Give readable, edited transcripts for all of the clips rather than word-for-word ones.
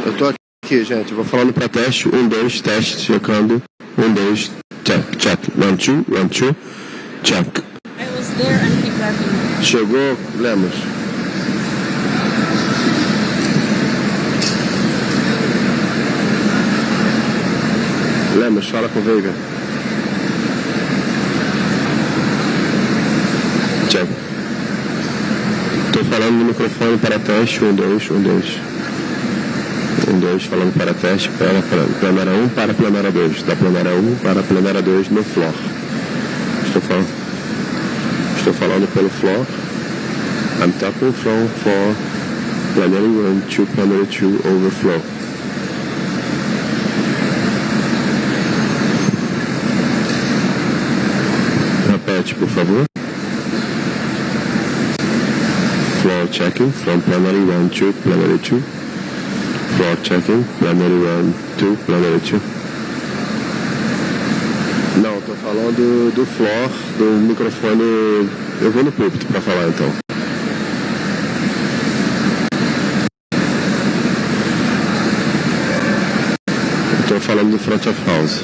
Eu tô aqui, gente. Vou falando para teste. 1, 2, teste, checando. 1, 2, check, check. 1, 2, 1, 2, check. I was there and keep laughing. Chegou, Lemos? Lemos, fala com o Veiga. Check. Estou falando no microfone para teste. 1, 2, 1, 2. 1, 2, falando para teste, para plenária 1 para plenária 2. Da plenária 1 para plenária 2 no floor. Estou falando pelo floor. I'm talking from for plenary 1 to plenary 2 overflow. Repete, por favor. Floor checking from plenary 1 to plenary 2. Floor checking, plenary 1 to plenary 2. Não, tô falando do floor, do microfone. Eu vou no púlpito para falar então. Estou falando do front of house.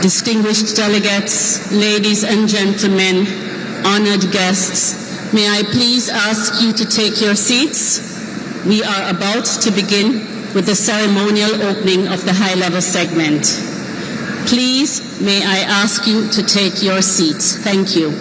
distinguished delegates, ladies and gentlemen, honored guests, may I please ask you to take your seats? We are about to begin with the ceremonial opening of the high-level segment. Please, may I ask you to take your seats? Thank you.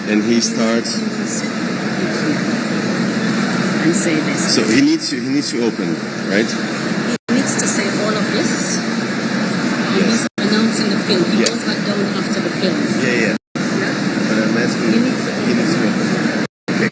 And he starts and say this. So he needs to open, right? He needs to say all of this. And he's announcing the film. He goes back down after the film. Yeah. But I'm asking He needs to open. Okay.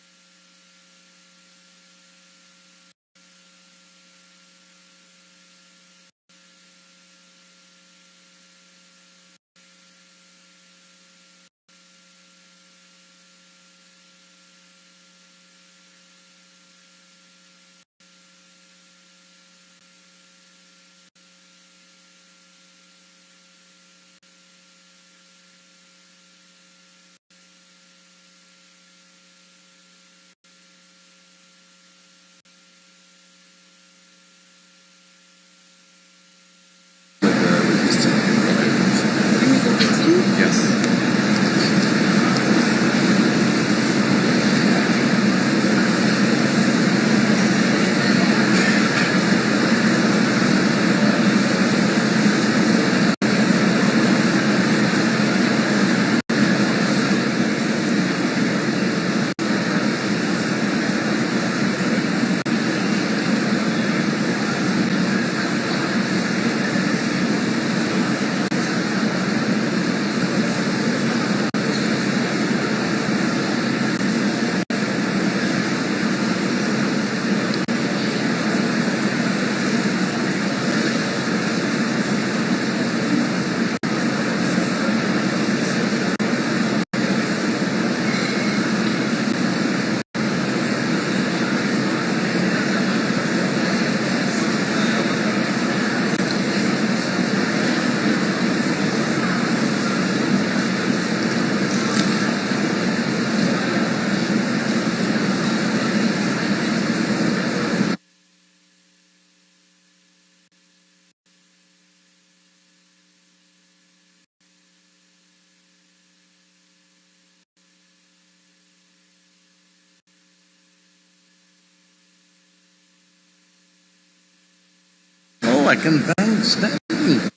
Oh, I can bang standing.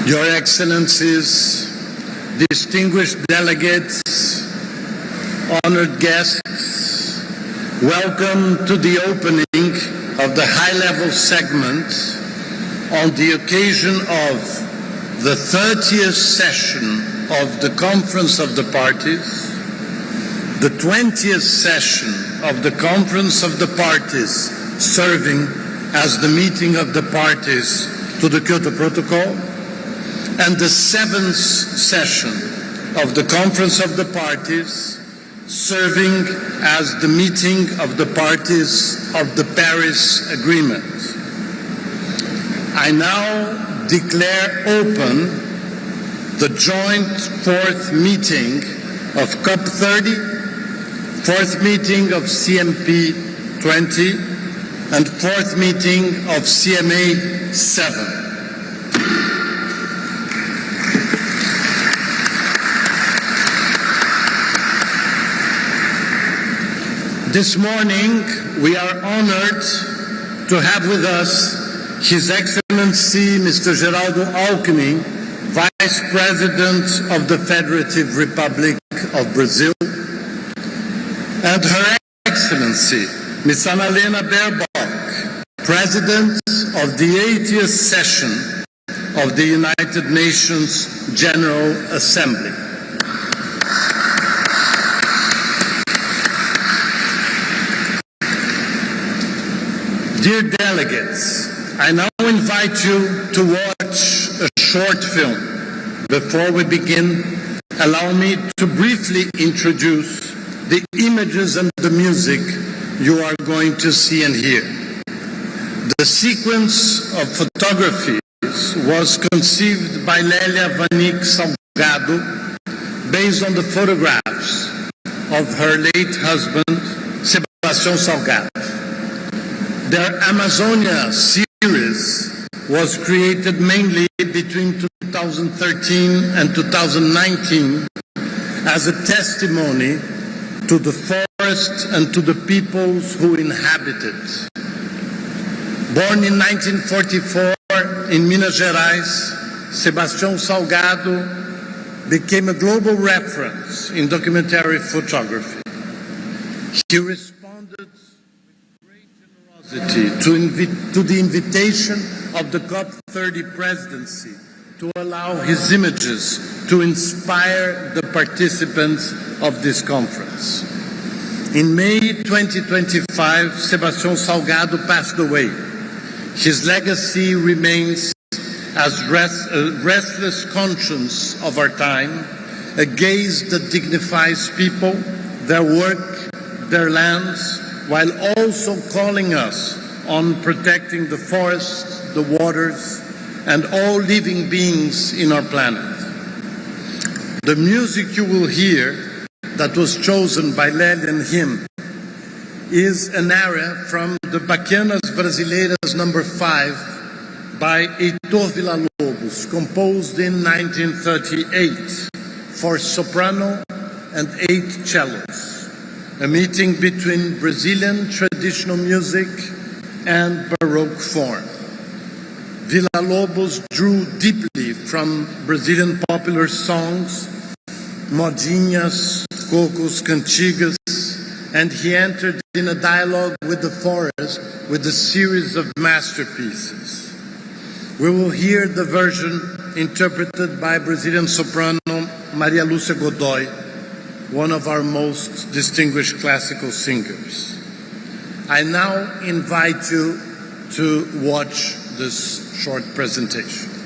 Your Excellencies, distinguished delegates, honored guests, welcome to the opening of the high-level segment on the occasion of the 30th session of the Conference of the Parties, the 20th session of the Conference of the Parties serving as the meeting of the parties to the Kyoto Protocol, and the 7th session of the Conference of the Parties, serving as the meeting of the parties of the Paris Agreement. I now declare open the joint 4th meeting of COP-30, 4th meeting of CMP-20, and 4th meeting of CMA-7. This morning, we are honored to have with us His Excellency Mr. Geraldo Alckmin, Vice President of the Federative Republic of Brazil, and Her Excellency Ms. Annalena Baerbock, President of the 80th session of the United Nations General Assembly. Dear delegates, I now invite you to watch a short film. Before we begin, allow me to briefly introduce the images and the music you are going to see and hear. The sequence of photographies was conceived by Lélia Vanik Salgado based on the photographs of her late husband, Sebastião Salgado. Their Amazonia series was created mainly between 2013 and 2019 as a testimony to the forest and to the peoples who inhabit it. Born in 1944 in Minas Gerais, Sebastião Salgado became a global reference in documentary photography. He responded to the invitation of the COP-30 presidency to allow his images to inspire the participants of this conference. In May 2025, Sebastião Salgado passed away. His legacy remains as a restless conscience of our time, a gaze that dignifies people, their work, their lands, while also calling us on protecting the forests, the waters, and all living beings in our planet. The music you will hear that was chosen by Lélia and him is an aria from the Baquianas Brasileiras No. 5 by Heitor Villa-Lobos, composed in 1938 for soprano and 8 cellos. a meeting between Brazilian traditional music and Baroque form. Villa-Lobos drew deeply from Brazilian popular songs, modinhas, cocos, cantigas, and he entered in a dialogue with the forest with a series of masterpieces. We will hear the version interpreted by Brazilian soprano Maria Lúcia Godoy, one of our most distinguished classical singers. I now invite you to watch this short presentation.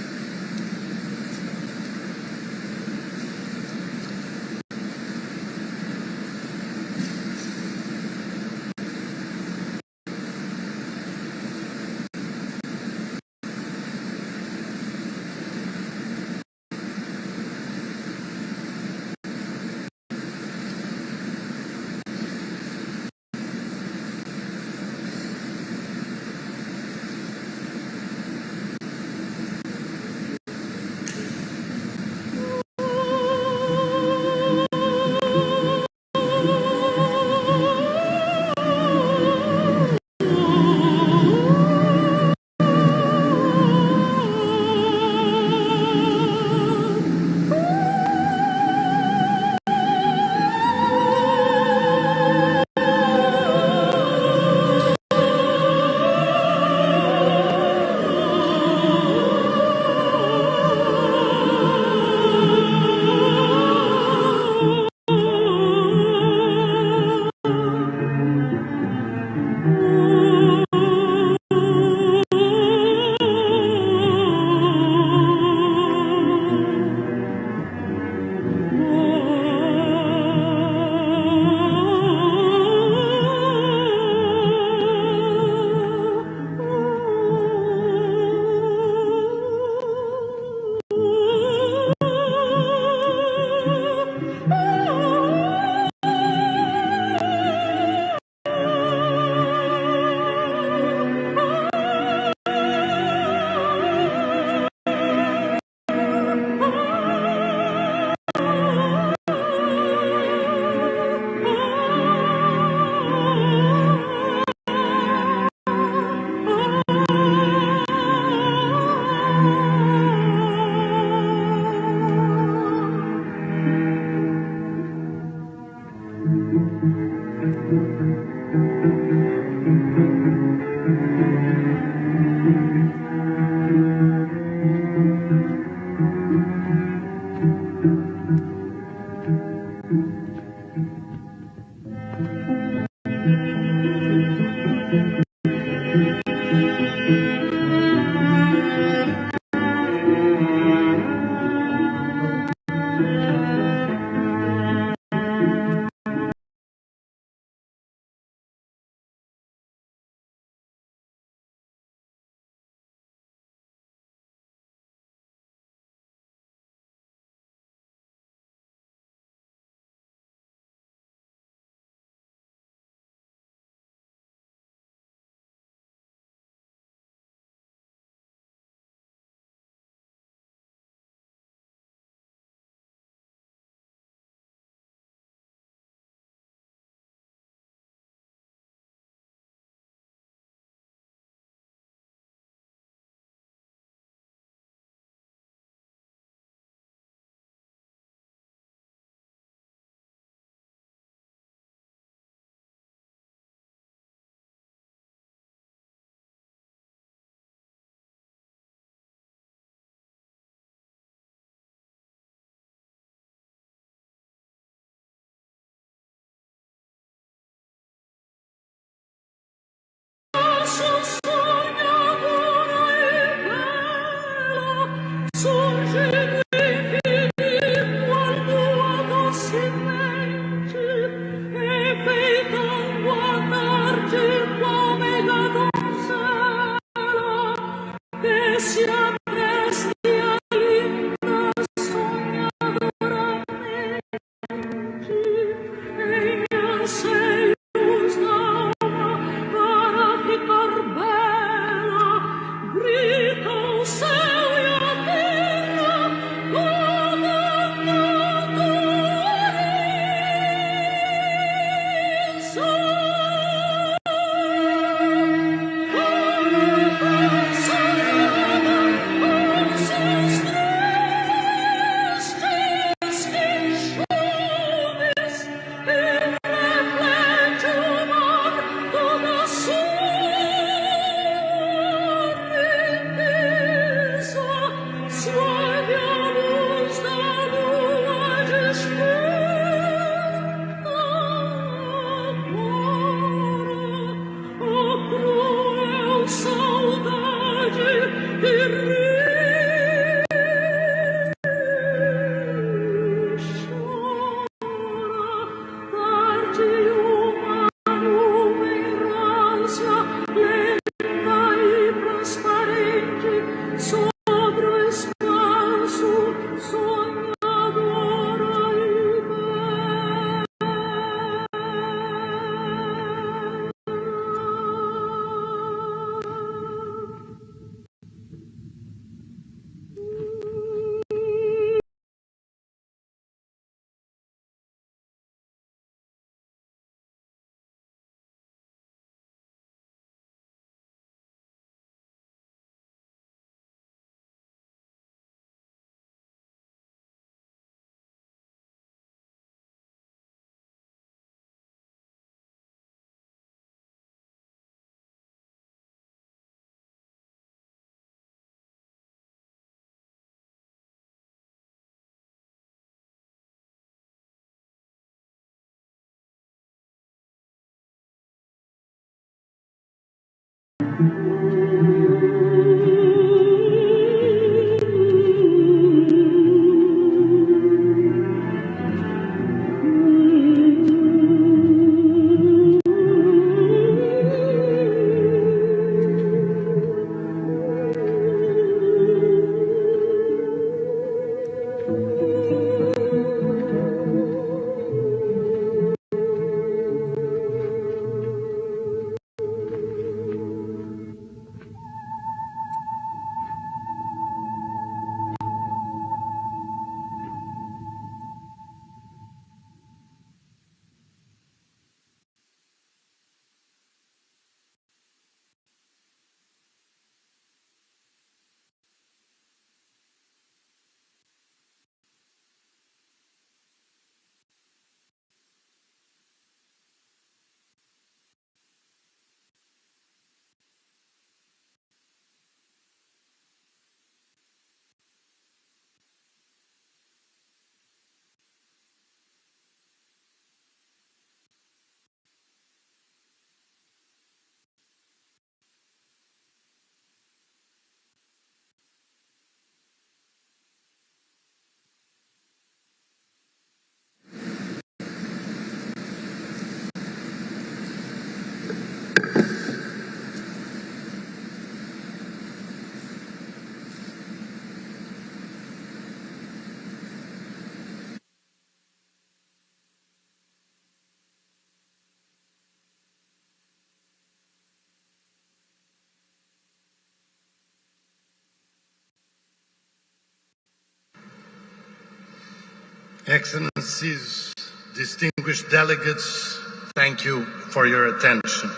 Excellencies, distinguished delegates, thank you for your attention.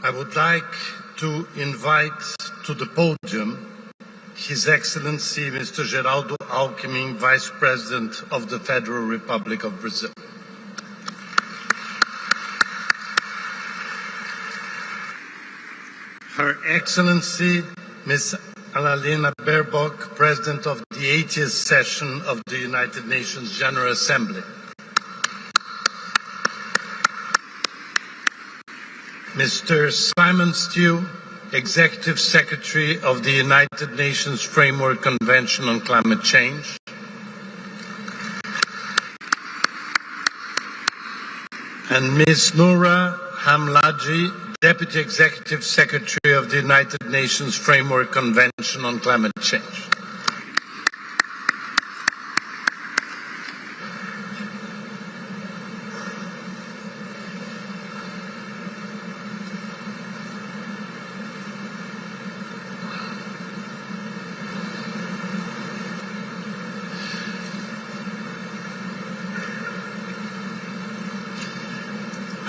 I would like to invite to the podium His Excellency Mr. Geraldo Alckmin, Vice President of the Federal Republic of Brazil. Her Excellency Ms. Annalena Baerbock, President of the 80th session of the United Nations General Assembly. Mr. Simon Stew, Executive Secretary of the United Nations Framework Convention on Climate Change. And Ms. Noura Hamlaji, Deputy Executive Secretary of the United Nations Framework Convention on Climate Change.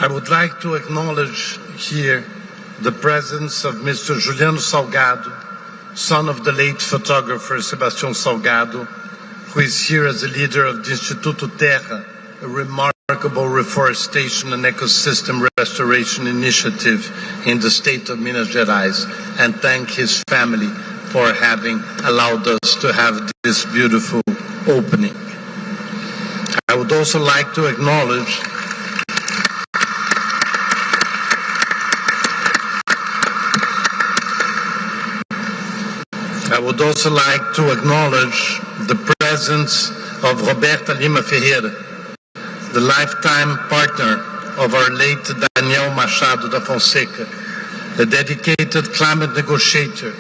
I would like to acknowledge here the presence of Mr. Juliano Salgado, son of the late photographer Sebastião Salgado, who is here as a leader of the Instituto Terra, a remarkable reforestation and ecosystem restoration initiative in the state of Minas Gerais, and thank his family for having allowed us to have this beautiful opening. I would also like to acknowledge the presence of Roberta Lima Ferreira, the lifetime partner of our late Daniel Machado da Fonseca, a dedicated climate negotiator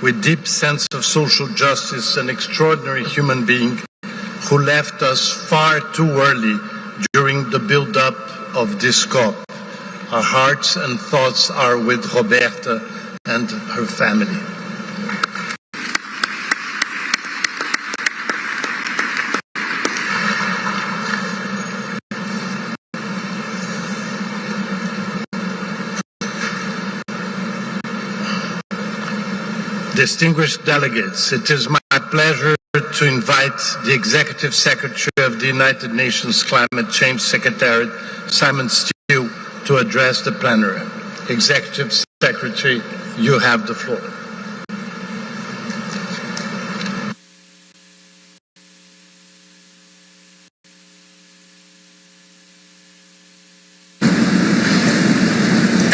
with deep sense of social justice, an extraordinary human being who left us far too early during the build-up of this COP. Our hearts and thoughts are with Roberta and her family. Distinguished delegates, it is my pleasure to invite the Executive Secretary of the United Nations Climate Change Secretariat, Simon Stew, to address the plenary. Executive Secretary, you have the floor.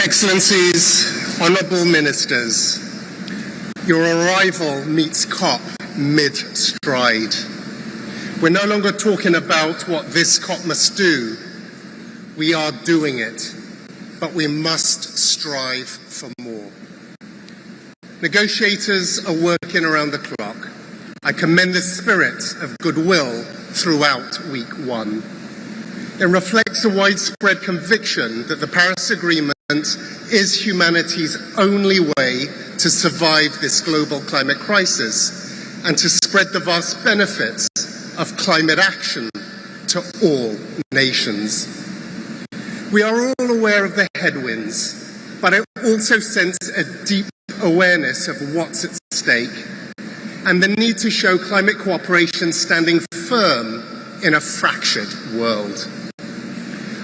Excellencies, honourable ministers, your arrival meets COP mid-stride. We're no longer talking about what this COP must do. We are doing it, but we must strive for more. Negotiators are working around the clock. I commend the spirit of goodwill throughout week one. It reflects a widespread conviction that the Paris Agreement is humanity's only way to survive this global climate crisis and to spread the vast benefits of climate action to all nations. We are all aware of the headwinds, but I also sense a deep awareness of what's at stake and the need to show climate cooperation standing firm in a fractured world.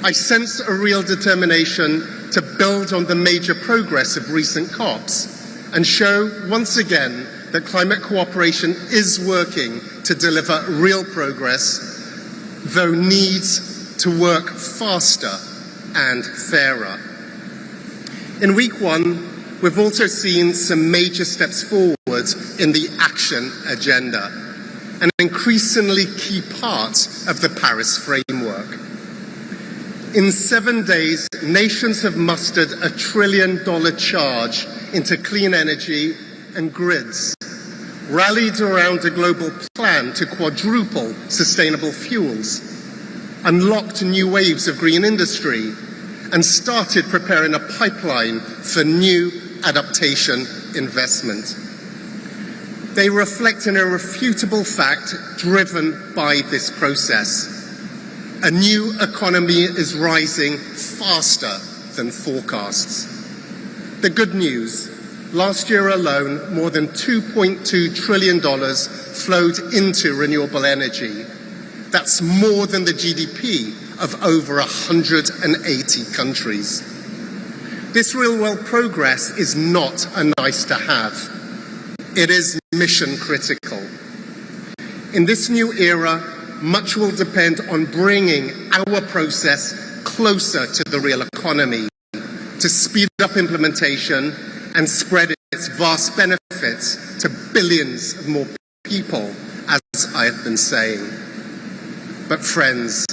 I sense a real determination to build on the major progress of recent COPs and show once again that climate cooperation is working to deliver real progress, though needs to work faster and fairer. In week one, we've also seen some major steps forward in the action agenda, an increasingly key part of the Paris framework. In 7 days, nations have mustered a $1 trillion charge into clean energy and grids, rallied around a global plan to quadruple sustainable fuels, unlocked new waves of green industry, and started preparing a pipeline for new adaptation investment. They reflect an irrefutable fact driven by this process. A new economy is rising faster than forecasts. The good news, last year alone, more than $2.2 trillion flowed into renewable energy. That's more than the GDP of over 180 countries. This real-world progress is not a nice to have. It is mission critical. In this new era, much will depend on bringing our process closer to the real economy, to speed up implementation and spread its vast benefits to billions of more people, as I have been saying. But friends,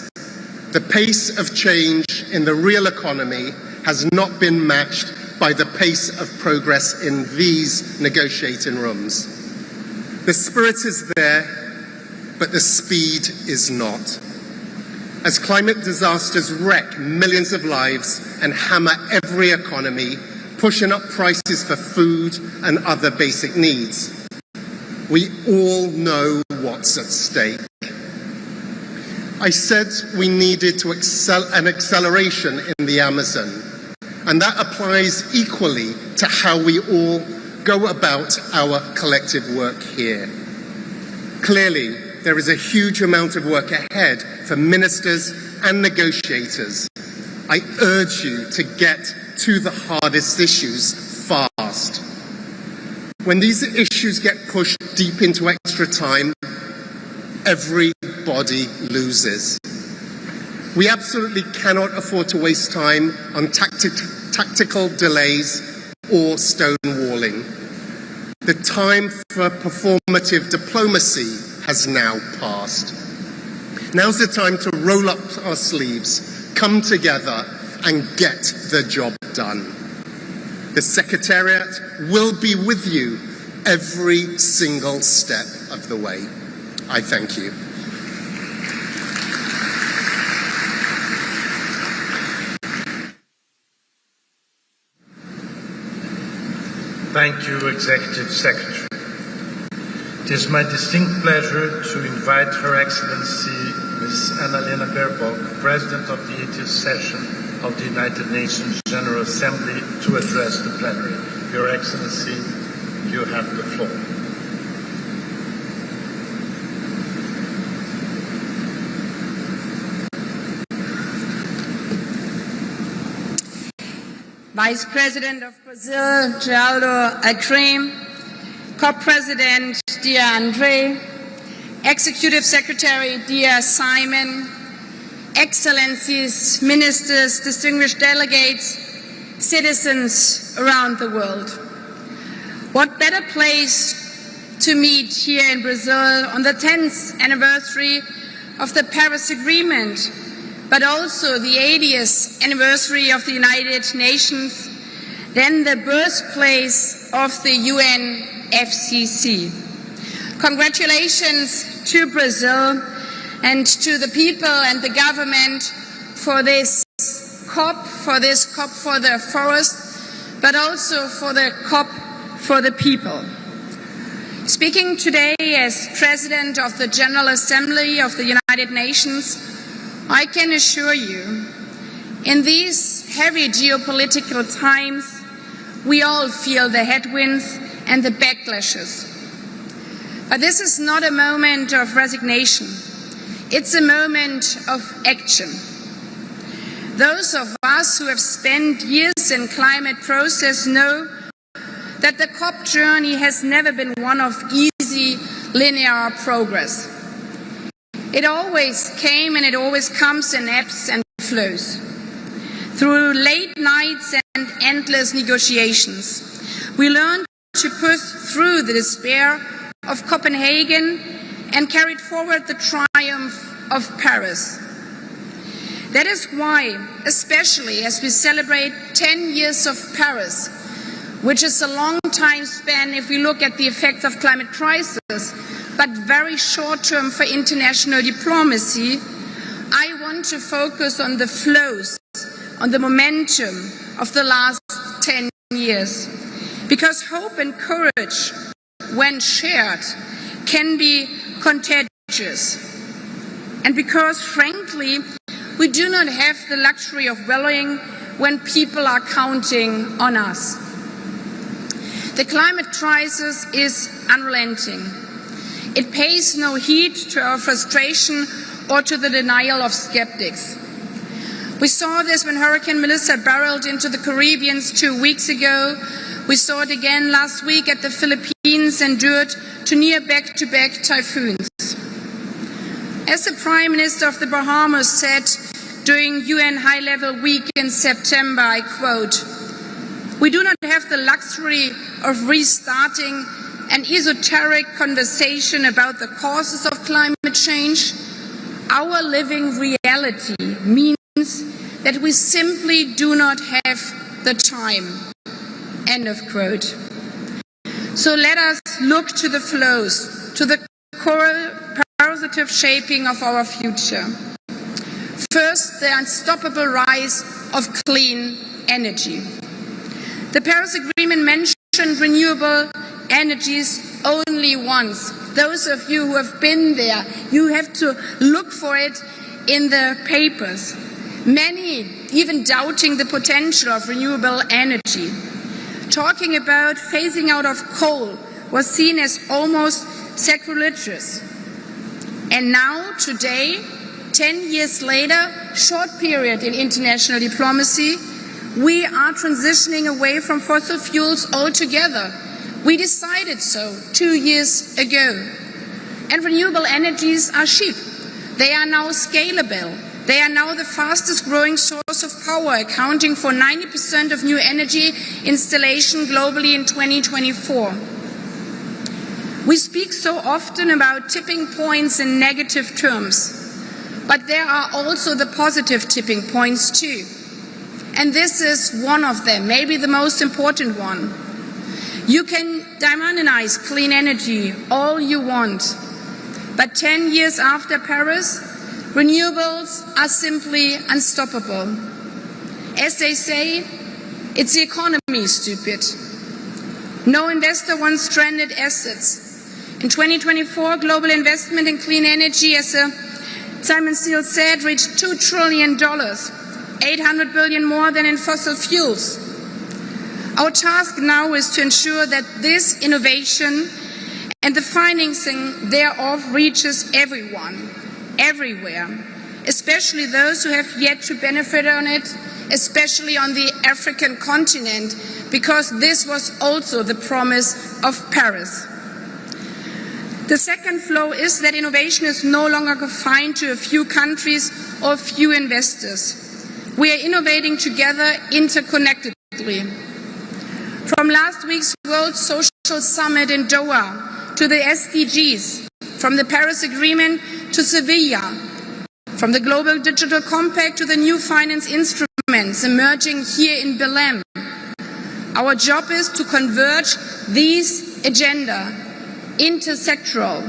the pace of change in the real economy has not been matched by the pace of progress in these negotiating rooms. The spirit is there, but the speed is not. As climate disasters wreck millions of lives and hammer every economy, pushing up prices for food and other basic needs, we all know what's at stake. I said we needed an acceleration in the Amazon, and that applies equally to how we all go about our collective work here. Clearly, there is a huge amount of work ahead for ministers and negotiators. I urge you to get to the hardest issues fast. When these issues get pushed deep into extra time, everybody loses. We absolutely cannot afford to waste time on tactical delays or stonewalling. The time for performative diplomacy has now passed. Now's the time to roll up our sleeves, come together and get the job done. The Secretariat will be with you every single step of the way. I thank you. Thank you, Executive Secretary. It is my distinct pleasure to invite Her Excellency Ms. Annalena Baerbock, President of the 80th session of the United Nations General Assembly, to address the plenary. Your Excellency, you have the floor. Vice President of Brazil, Geraldo Alckmin, COP President, dear Andre, Executive Secretary, dear Simon, Excellencies, Ministers, distinguished delegates, citizens around the world. What better place to meet here in Brazil on the 10th anniversary of the Paris Agreement, but also the 80th anniversary of the United Nations, then the birthplace of the UNFCCC. Congratulations to Brazil and to the people and the government for this COP for the forest, but also for the COP for the people. Speaking today as President of the General Assembly of the United Nations, I can assure you, in these heavy geopolitical times, we all feel the headwinds and the backlashes. But this is not a moment of resignation. It's a moment of action. Those of us who have spent years in climate process know that the COP journey has never been one of easy, linear progress. It always came and it always comes in ebbs and flows. Through late nights and endless negotiations, we learned to push through the despair of Copenhagen and carried forward the triumph of Paris. That is why, especially as we celebrate 10 years of Paris, which is a long time span if we look at the effects of climate crisis, but very short-term for international diplomacy, I want to focus on the flows, on the momentum of the last 10 years. Because hope and courage when shared, can be contagious. And because, frankly, we do not have the luxury of wallowing when people are counting on us. The climate crisis is unrelenting. It pays no heed to our frustration or to the denial of skeptics. We saw this when Hurricane Melissa barreled into the Caribbean 2 weeks ago. We saw it again last week at the Philippines, endured to near back-to-back typhoons. As the Prime Minister of the Bahamas said during UN High-Level Week in September, I quote, "We do not have the luxury of restarting an esoteric conversation about the causes of climate change. Our living reality means that we simply do not have the time." End of quote. So let us look to the flows, to the positive shaping of our future. First, the unstoppable rise of clean energy. The Paris Agreement mentioned renewable energies only once. Those of you who have been there, you have to look for it in the papers. Many even doubting the potential of renewable energy. Talking about phasing out of coal was seen as almost sacrilegious. And now, today, 10 years later, short period in international diplomacy, we are transitioning away from fossil fuels altogether. We decided so 2 years ago. And renewable energies are cheap. They are now scalable. They are now the fastest growing source of power, accounting for 90% of new energy installation globally in 2024. We speak so often about tipping points in negative terms, but there are also the positive tipping points too. And this is one of them, maybe the most important one. You can demonize clean energy all you want, but 10 years after Paris, renewables are simply unstoppable. As they say, it's the economy, stupid. No investor wants stranded assets. In 2024, global investment in clean energy, as Simon Steele said, reached $2 trillion, 800 billion more than in fossil fuels. Our task now is to ensure that this innovation and the financing thereof reaches everyone, everywhere, especially those who have yet to benefit on it, especially on the African continent, because this was also the promise of Paris. The second flow is that innovation is no longer confined to a few countries or a few investors. We are innovating together interconnectedly. From last week's World Social Summit in Doha to the SDGs, from the Paris Agreement to Sevilla, from the Global Digital Compact to the new finance instruments emerging here in Belém. Our job is to converge these agenda intersectoral.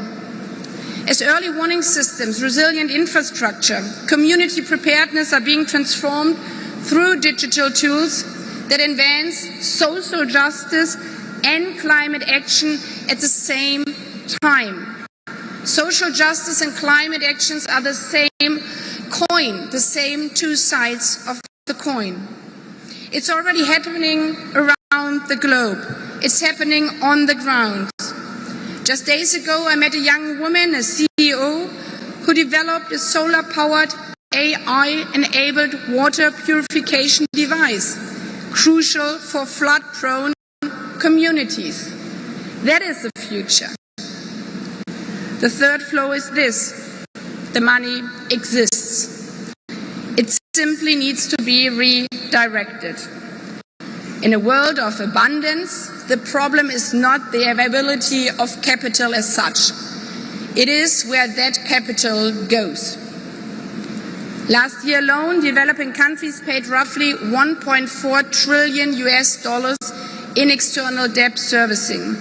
As early warning systems, resilient infrastructure, community preparedness are being transformed through digital tools that advance social justice and climate action at the same time. Social justice and climate actions are the same coin, the same two sides of the coin. It's already happening around the globe. It's happening on the ground. Just days ago, I met a young woman, a CEO, who developed a solar-powered, AI-enabled water purification device, crucial for flood-prone communities. That is the future. The third flow is this: the money exists. It simply needs to be redirected. In a world of abundance, the problem is not the availability of capital as such. It is where that capital goes. Last year alone, developing countries paid roughly $1.4 trillion in external debt servicing.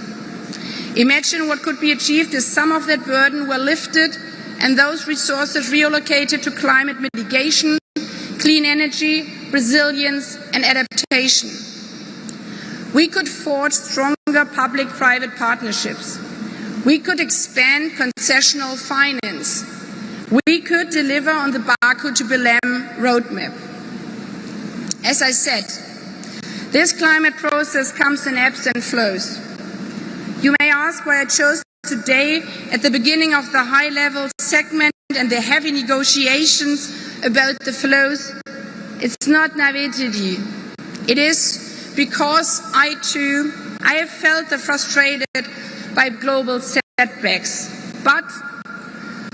Imagine what could be achieved if some of that burden were lifted and those resources reallocated to climate mitigation, clean energy, resilience and adaptation. We could forge stronger public-private partnerships. We could expand concessional finance. We could deliver on the Baku to Belém roadmap. As I said, this climate process comes in ebbs and flows. You may ask why I chose today at the beginning of the high-level segment and the heavy negotiations about the flows. It's not naivety. It is because I have felt frustrated by global setbacks. But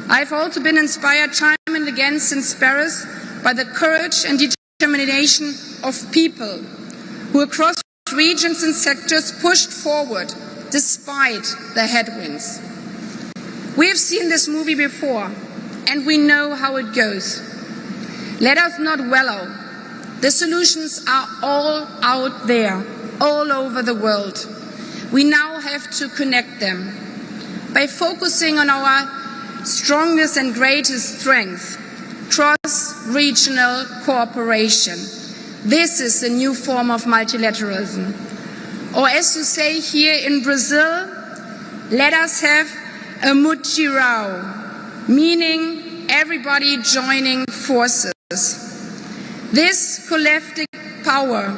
I've also been inspired time and again since Paris by the courage and determination of people who across regions and sectors pushed forward despite the headwinds. We have seen this movie before and we know how it goes. Let us not wallow. The solutions are all out there, all over the world. We now have to connect them by focusing on our strongest and greatest strength, cross-regional cooperation. This is a new form of multilateralism. Or as you say here in Brazil, let us have a mutirão, meaning everybody joining forces. This collective power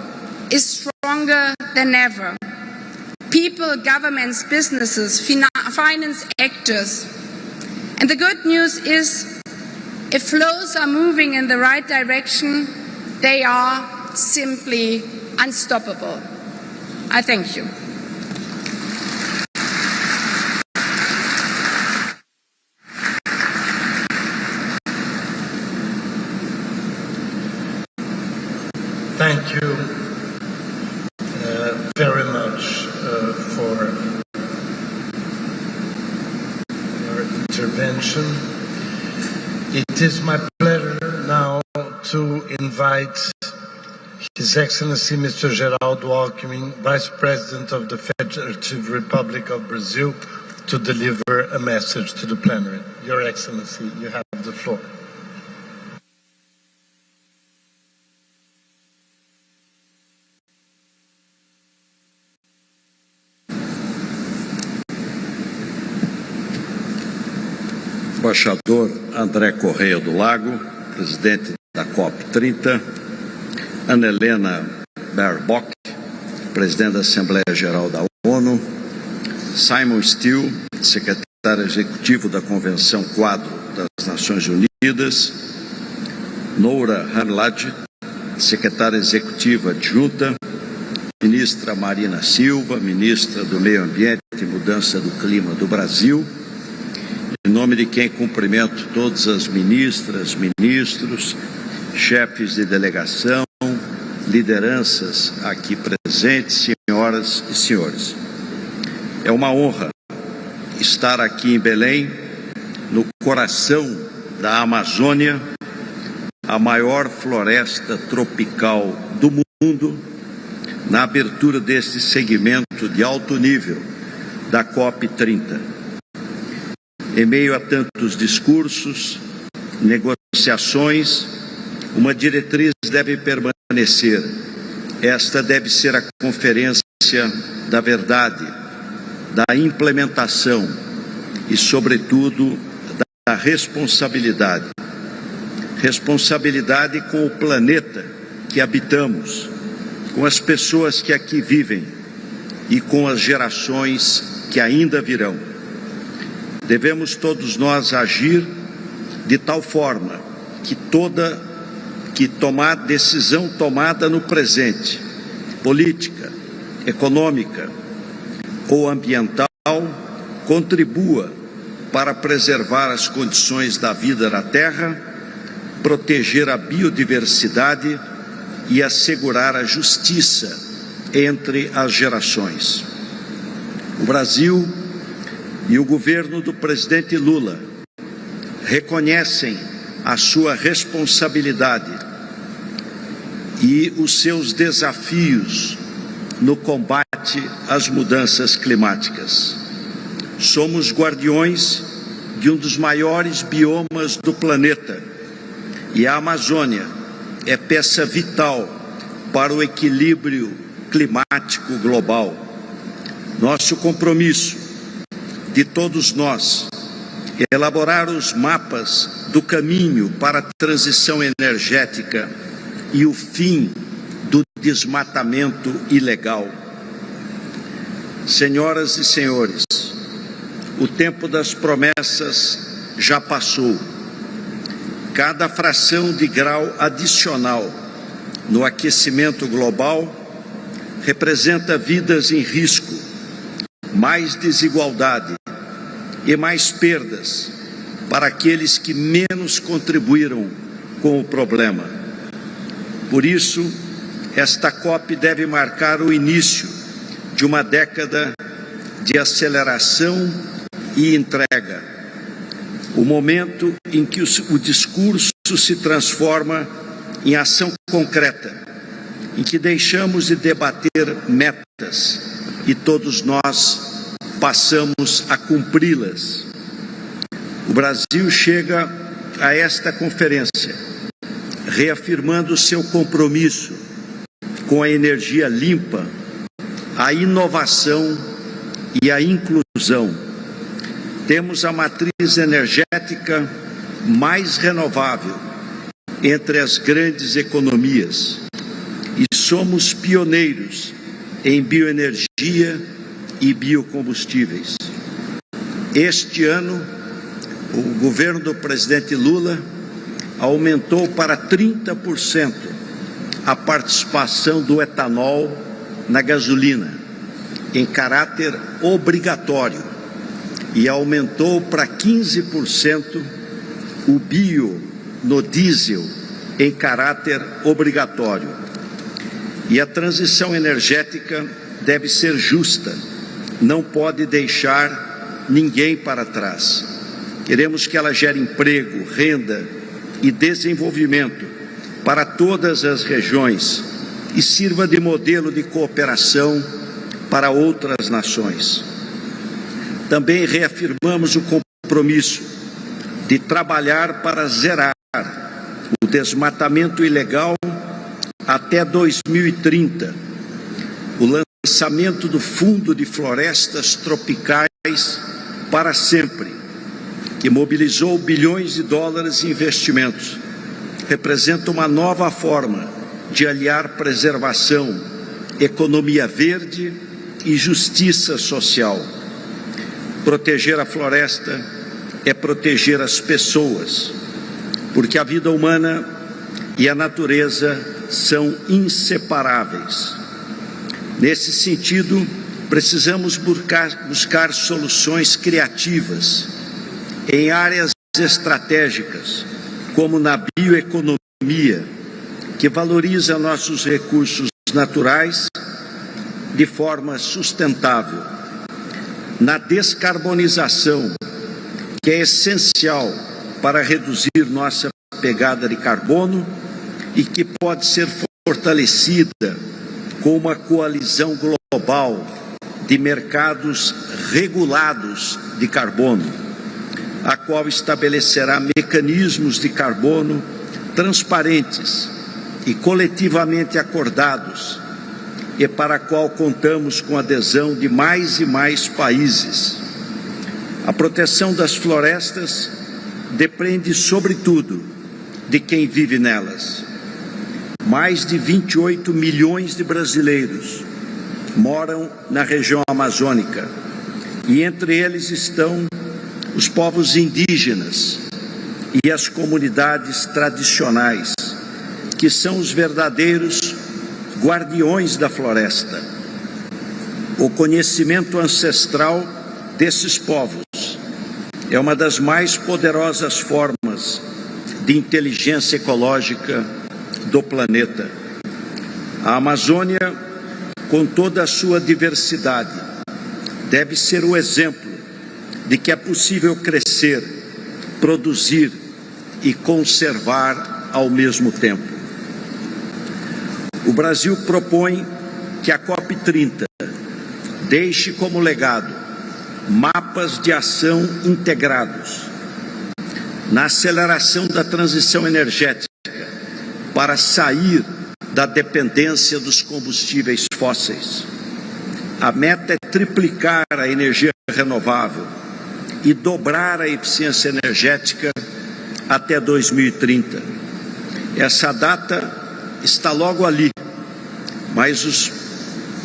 is stronger than ever. People, governments, businesses, finance actors. And the good news is, if flows are moving in the right direction, they are simply unstoppable. I thank you. Thank you very much for your intervention. It is my pleasure now to invite His Excellency Mr. Geraldo Alckmin, Vice President of the Federative Republic of Brazil, to deliver a message to the plenary. Your Excellency, you have the floor. Embaixador André Correia do Lago, presidente da COP-30, Ana Helena Baerbock, presidente da Assembleia Geral da ONU, Simon Steele, secretário executivo da Convenção Quadro das Nações Unidas, Noura Hanlad, secretária executiva adjunta, ministra Marina Silva, ministra do Meio Ambiente e Mudança do Clima do Brasil, em nome de quem cumprimento todas as ministras, ministros, chefes de delegação, lideranças aqui presentes, senhoras e senhores. É uma honra estar aqui em Belém, no coração da Amazônia, a maior floresta tropical do mundo, na abertura deste segmento de alto nível da COP-30. Em meio a tantos discursos, negociações, uma diretriz deve permanecer. Esta deve ser a conferência da verdade, da implementação e, sobretudo, da responsabilidade. Responsabilidade com o planeta que habitamos, com as pessoas que aqui vivem e com as gerações que ainda virão. Devemos todos nós agir de tal forma que decisão tomada no presente, política, econômica ou ambiental, contribua para preservar as condições da vida na Terra, proteger a biodiversidade e assegurar a justiça entre as gerações. O Brasil e o governo do presidente Lula reconhecem a sua responsabilidade e os seus desafios no combate às mudanças climáticas. Somos guardiões de um dos maiores biomas do planeta e a Amazônia é peça vital para o equilíbrio climático global. Nosso compromisso de todos nós é elaborar os mapas do caminho para a transição energética e o fim do desmatamento ilegal. Senhoras e senhores, o tempo das promessas já passou. Cada fração de grau adicional no aquecimento global representa vidas em risco, mais desigualdade e mais perdas para aqueles que menos contribuíram com o problema. Por isso, esta COP deve marcar o início de uma década de aceleração e entrega. O momento em que o discurso se transforma em ação concreta, em que deixamos de debater metas e todos nós passamos a cumpri-las. O Brasil chega a esta conferência reafirmando seu compromisso com a energia limpa, a inovação e a inclusão. Temos a matriz energética mais renovável entre as grandes economias e somos pioneiros em bioenergia e biocombustíveis. Este ano, o governo do presidente Lula aumentou para 30% a participação do etanol na gasolina, em caráter obrigatório, e aumentou para 15% o bio no diesel, em caráter obrigatório. E a transição energética deve ser justa, não pode deixar ninguém para trás. Queremos que ela gere emprego, renda e desenvolvimento para todas as regiões e sirva de modelo de cooperação para outras nações. Também reafirmamos o compromisso de trabalhar para zerar o desmatamento ilegal até 2030, o lançamento do Fundo de Florestas Tropicais para sempre, que mobilizou bilhões de dólares em investimentos, representa uma nova forma de aliar preservação, economia verde e justiça social. Proteger a floresta é proteger as pessoas, porque a vida humana e a natureza são inseparáveis. Nesse sentido, precisamos buscar soluções criativas em áreas estratégicas, como na bioeconomia, que valoriza nossos recursos naturais de forma sustentável, na descarbonização, que é essencial para reduzir nossa pegada de carbono e que pode ser fortalecida com uma coalizão global de mercados regulados de carbono, a qual estabelecerá mecanismos de carbono transparentes e coletivamente acordados, e para a qual contamos com a adesão de mais e mais países. A proteção das florestas depende, sobretudo, de quem vive nelas. Mais de 28 milhões de brasileiros moram na região amazônica, e entre eles estão os povos indígenas e as comunidades tradicionais, que são os verdadeiros guardiões da floresta. O conhecimento ancestral desses povos é uma das mais poderosas formas de inteligência ecológica do planeta. A Amazônia, com toda a sua diversidade, deve ser o exemplo de que é possível crescer, produzir e conservar ao mesmo tempo. O Brasil propõe que a COP-30 deixe como legado mapas de ação integrados na aceleração da transição energética para sair da dependência dos combustíveis fósseis. A meta é triplicar a energia renovável e dobrar a eficiência energética até 2030. Essa data está logo ali, mas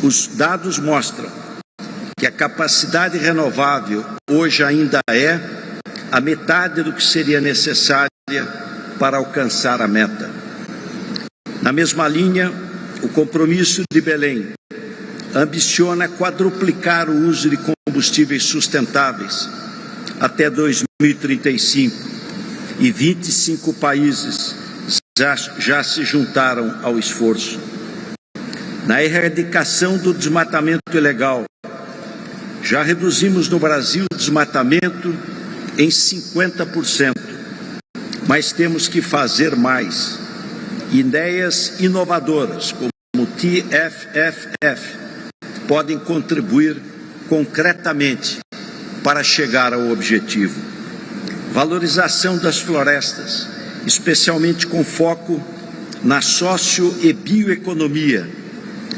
os dados mostram que a capacidade renovável hoje ainda é a metade do que seria necessária para alcançar a meta. Na mesma linha, o compromisso de Belém ambiciona quadruplicar o uso de combustíveis sustentáveis até 2035 e 25 países já se juntaram ao esforço. Na erradicação do desmatamento ilegal, já reduzimos no Brasil o desmatamento em 50%, mas temos que fazer mais. Ideias inovadoras, como o TFFF, podem contribuir concretamente para chegar ao objetivo. Valorização das florestas, especialmente com foco na socio- e bioeconomia,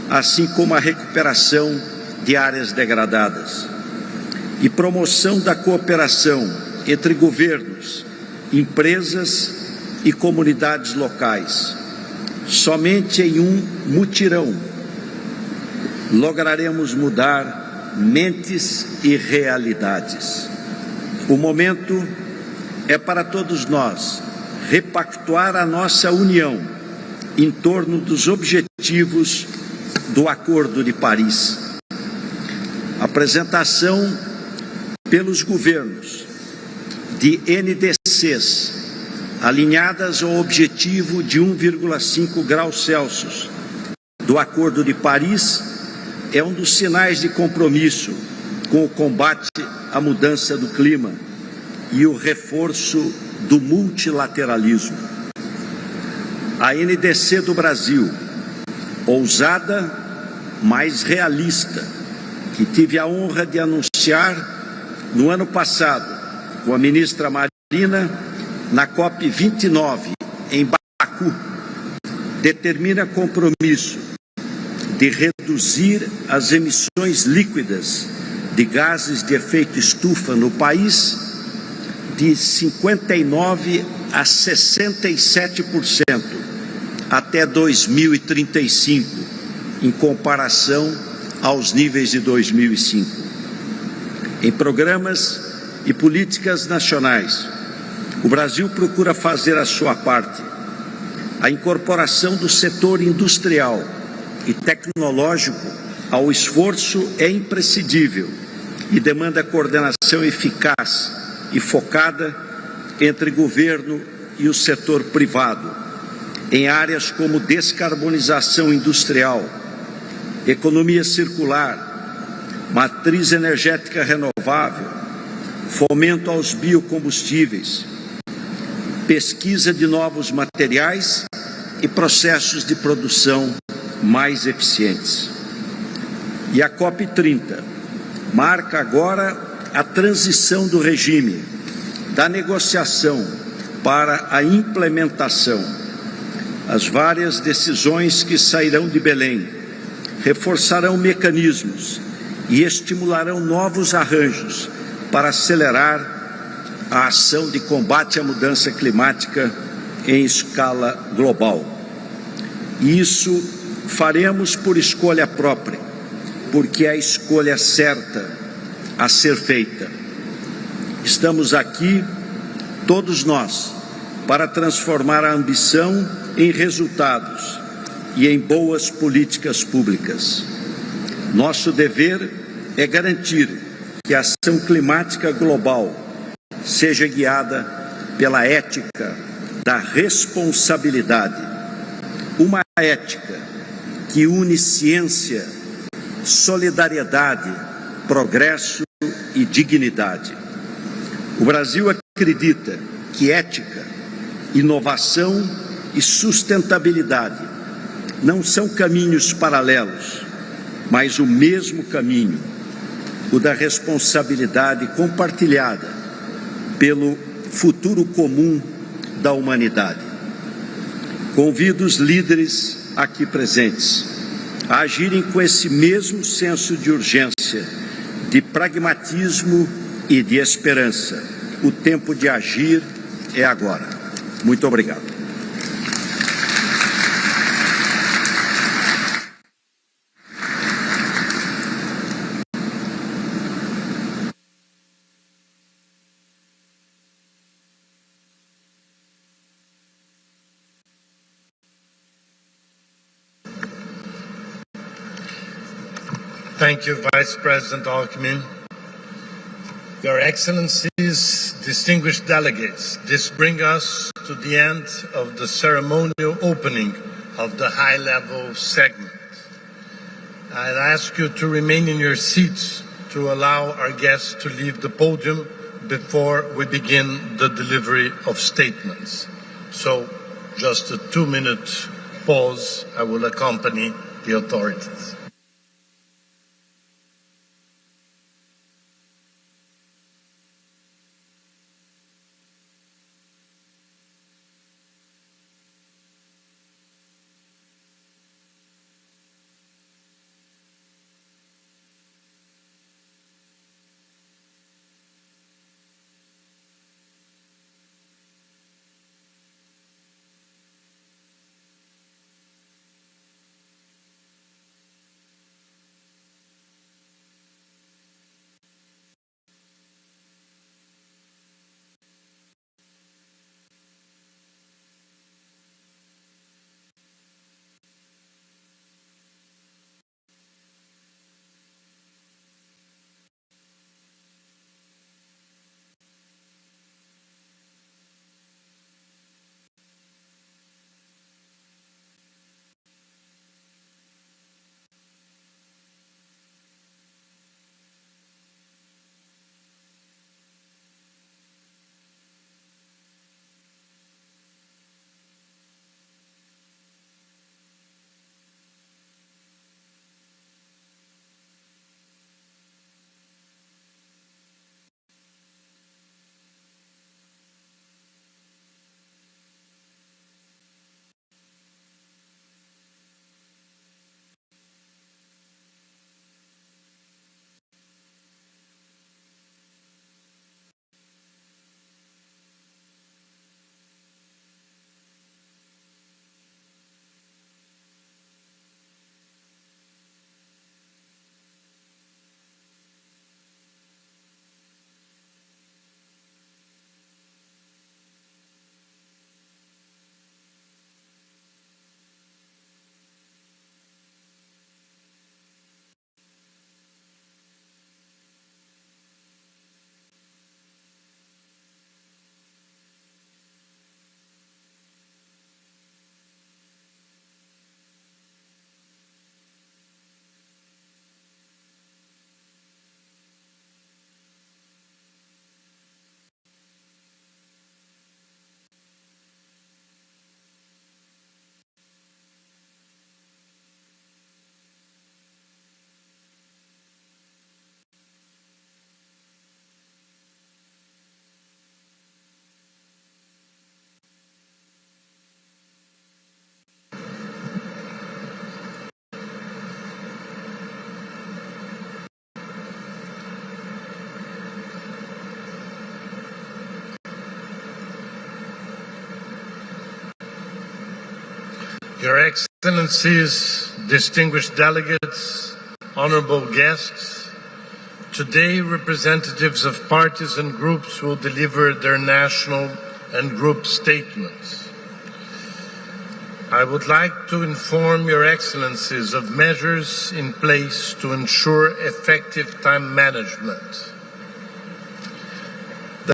assim como a recuperação de áreas degradadas. E promoção da cooperação entre governos, empresas e comunidades locais. Somente em um mutirão lograremos mudar mentes e realidades. O momento é para todos nós repactuar a nossa união em torno dos objetivos do Acordo de Paris. Apresentação pelos governos de NDCs alinhadas ao objetivo de 1,5 graus Celsius do Acordo de Paris é um dos sinais de compromisso com o combate à mudança do clima e o reforço do multilateralismo. A NDC do Brasil, ousada, mas realista, que tive a honra de anunciar no ano passado com a ministra Marina na COP-29 em Baku, determina compromisso de reduzir as emissões líquidas de gases de efeito estufa no país de 59% a 67% até 2035, em comparação aos níveis de 2005. Em programas e políticas nacionais, o Brasil procura fazer a sua parte. A incorporação do setor industrial e tecnológico ao esforço é imprescindível e demanda coordenação eficaz e focada entre governo e o setor privado, em áreas como descarbonização industrial, economia circular, matriz energética renovável, fomento aos biocombustíveis, pesquisa de novos materiais e processos de produção mais eficientes. E a COP-30 marca agora a transição do regime, da negociação para a implementação. As várias decisões que sairão de Belém reforçarão mecanismos e estimularão novos arranjos para acelerar a ação de combate à mudança climática em escala global. E isso faremos por escolha própria, porque é a escolha certa a ser feita. Estamos aqui, todos nós, para transformar a ambição em resultados e em boas políticas públicas. Nosso dever é garantir que a ação climática global seja guiada pela ética da responsabilidade, uma ética que une ciência, solidariedade, progresso e dignidade. O Brasil acredita que ética, inovação e sustentabilidade não são caminhos paralelos, mas o mesmo caminho, o da responsabilidade compartilhada pelo futuro comum da humanidade. Convido os líderes aqui presentes a agirem com esse mesmo senso de urgência, de pragmatismo e de esperança. O tempo de agir é agora. Muito obrigado. Thank you, Vice President Alckmin. Your Excellencies, distinguished delegates, this brings us to the end of the ceremonial opening of the high-level segment. I'd ask you to remain in your seats to allow our guests to leave the podium before we begin the delivery of statements. So, just a 2-minute pause. I will accompany the authorities. Your Excellencies, distinguished delegates, honorable guests, today representatives of parties and groups will deliver their national and group statements. I would like to inform Your Excellencies of measures in place to ensure effective time management.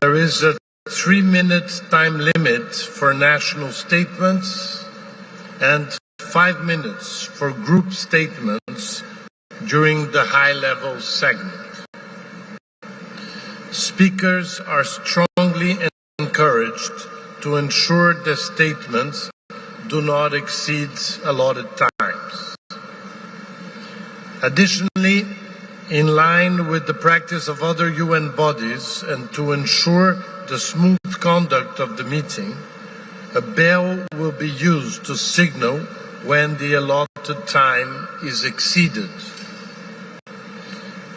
There is a 3-minute time limit for national statements and 5 minutes for group statements during the high-level segment. Speakers are strongly encouraged to ensure the statements do not exceed allotted times. Additionally, in line with the practice of other UN bodies and to ensure the smooth conduct of the meeting, a bell will be used to signal when the allotted time is exceeded.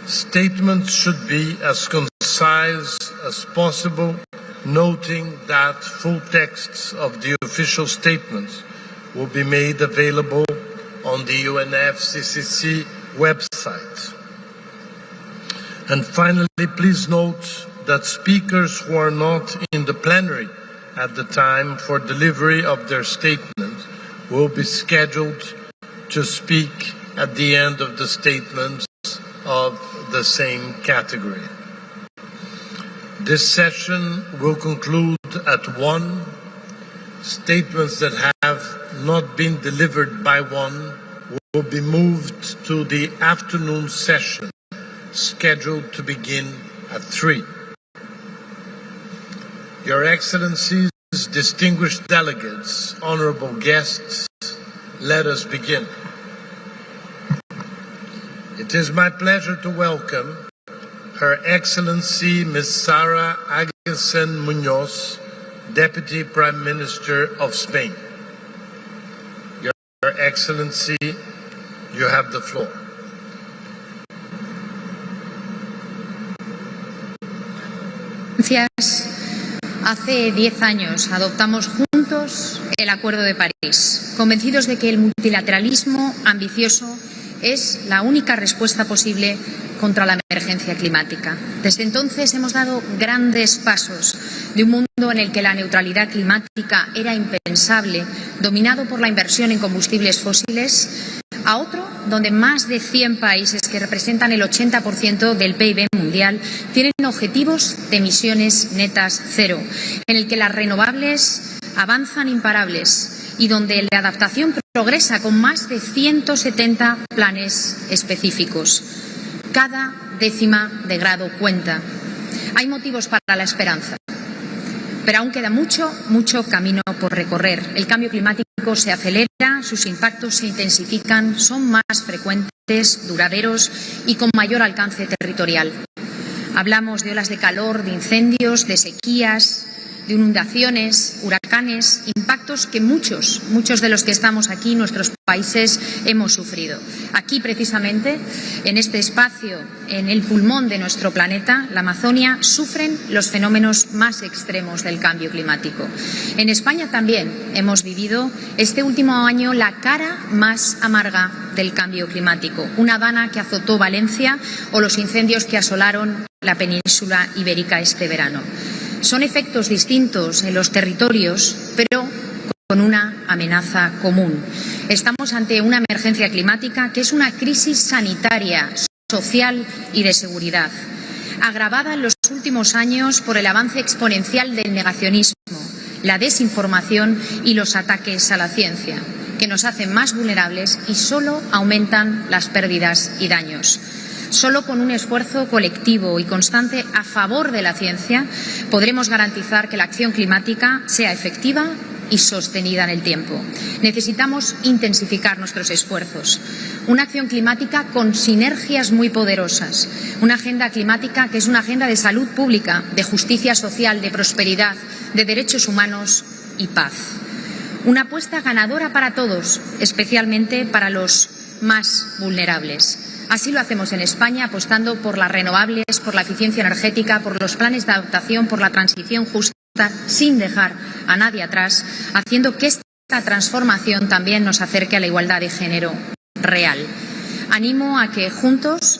Statements should be as concise as possible, noting that full texts of the official statements will be made available on the UNFCCC website. And finally, please note that speakers who are not in the plenary at the time for delivery of their statement will be scheduled to speak at the end of the statements of the same category. This session will conclude at 1. Statements that have not been delivered by 1 will be moved to the afternoon session, scheduled to begin at 3. Your Excellencies, distinguished delegates, honorable guests, let us begin. It is my pleasure to welcome Her Excellency Ms. Sara Agustín Muñoz, Deputy Prime Minister of Spain. Your Excellency, you have the floor. Gracias. Hace 10 años adoptamos juntos el Acuerdo de París, convencidos de que el multilateralismo ambicioso es la única respuesta posible contra la emergencia climática. Desde entonces hemos dado grandes pasos de un mundo en el que la neutralidad climática era impensable, dominado por la inversión en combustibles fósiles, a otro donde más de 100 países que representan el 80% del PIB mundial tienen objetivos de emisiones netas cero, en el que las renovables avanzan imparables y donde la adaptación progresa con más de 170 planes específicos. Cada décima de grado cuenta. Hay motivos para la esperanza, pero aún queda mucho camino por recorrer. El cambio climático se acelera, sus impactos se intensifican, son más frecuentes, duraderos y con mayor alcance territorial. Hablamos de olas de calor, de incendios, de sequías, de inundaciones, huracanes, impactos que muchos de los que estamos aquí, nuestros países, hemos sufrido. Aquí, precisamente, en este espacio, en el pulmón de nuestro planeta, la Amazonia, sufren los fenómenos más extremos del cambio climático. En España también hemos vivido este último año la cara más amarga del cambio climático, una dana que azotó Valencia o los incendios que asolaron la península ibérica este verano. Son efectos distintos en los territorios, pero con una amenaza común. Estamos ante una emergencia climática que es una crisis sanitaria, social y de seguridad, agravada en los últimos años por el avance exponencial del negacionismo, la desinformación y los ataques a la ciencia, que nos hacen más vulnerables y solo aumentan las pérdidas y daños. Solo con un esfuerzo colectivo y constante a favor de la ciencia podremos garantizar que la acción climática sea efectiva y sostenida en el tiempo. Necesitamos intensificar nuestros esfuerzos. Una acción climática con sinergias muy poderosas. Una agenda climática que es una agenda de salud pública, de justicia social, de prosperidad, de derechos humanos y paz. Una apuesta ganadora para todos, especialmente para los más vulnerables. Así lo hacemos en España, apostando por las renovables, por la eficiencia energética, por los planes de adaptación, por la transición justa, sin dejar a nadie atrás, haciendo que esta transformación también nos acerque a la igualdad de género real. Animo a que juntos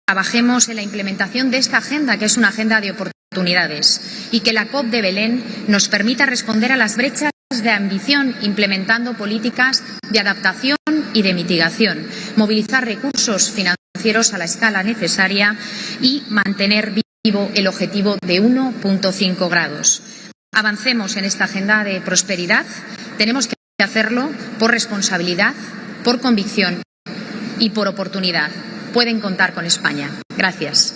trabajemos en la implementación de esta agenda, que es una agenda de oportunidades, y que la COP de Belén nos permita responder a las brechas de ambición, implementando políticas de adaptación y de mitigación, movilizar recursos financieros a la escala necesaria y mantener vivo el objetivo de 1,5 grados. Avancemos en esta agenda de prosperidad. Tenemos que hacerlo por responsabilidad, por convicción y por oportunidad. Pueden contar con España. Gracias.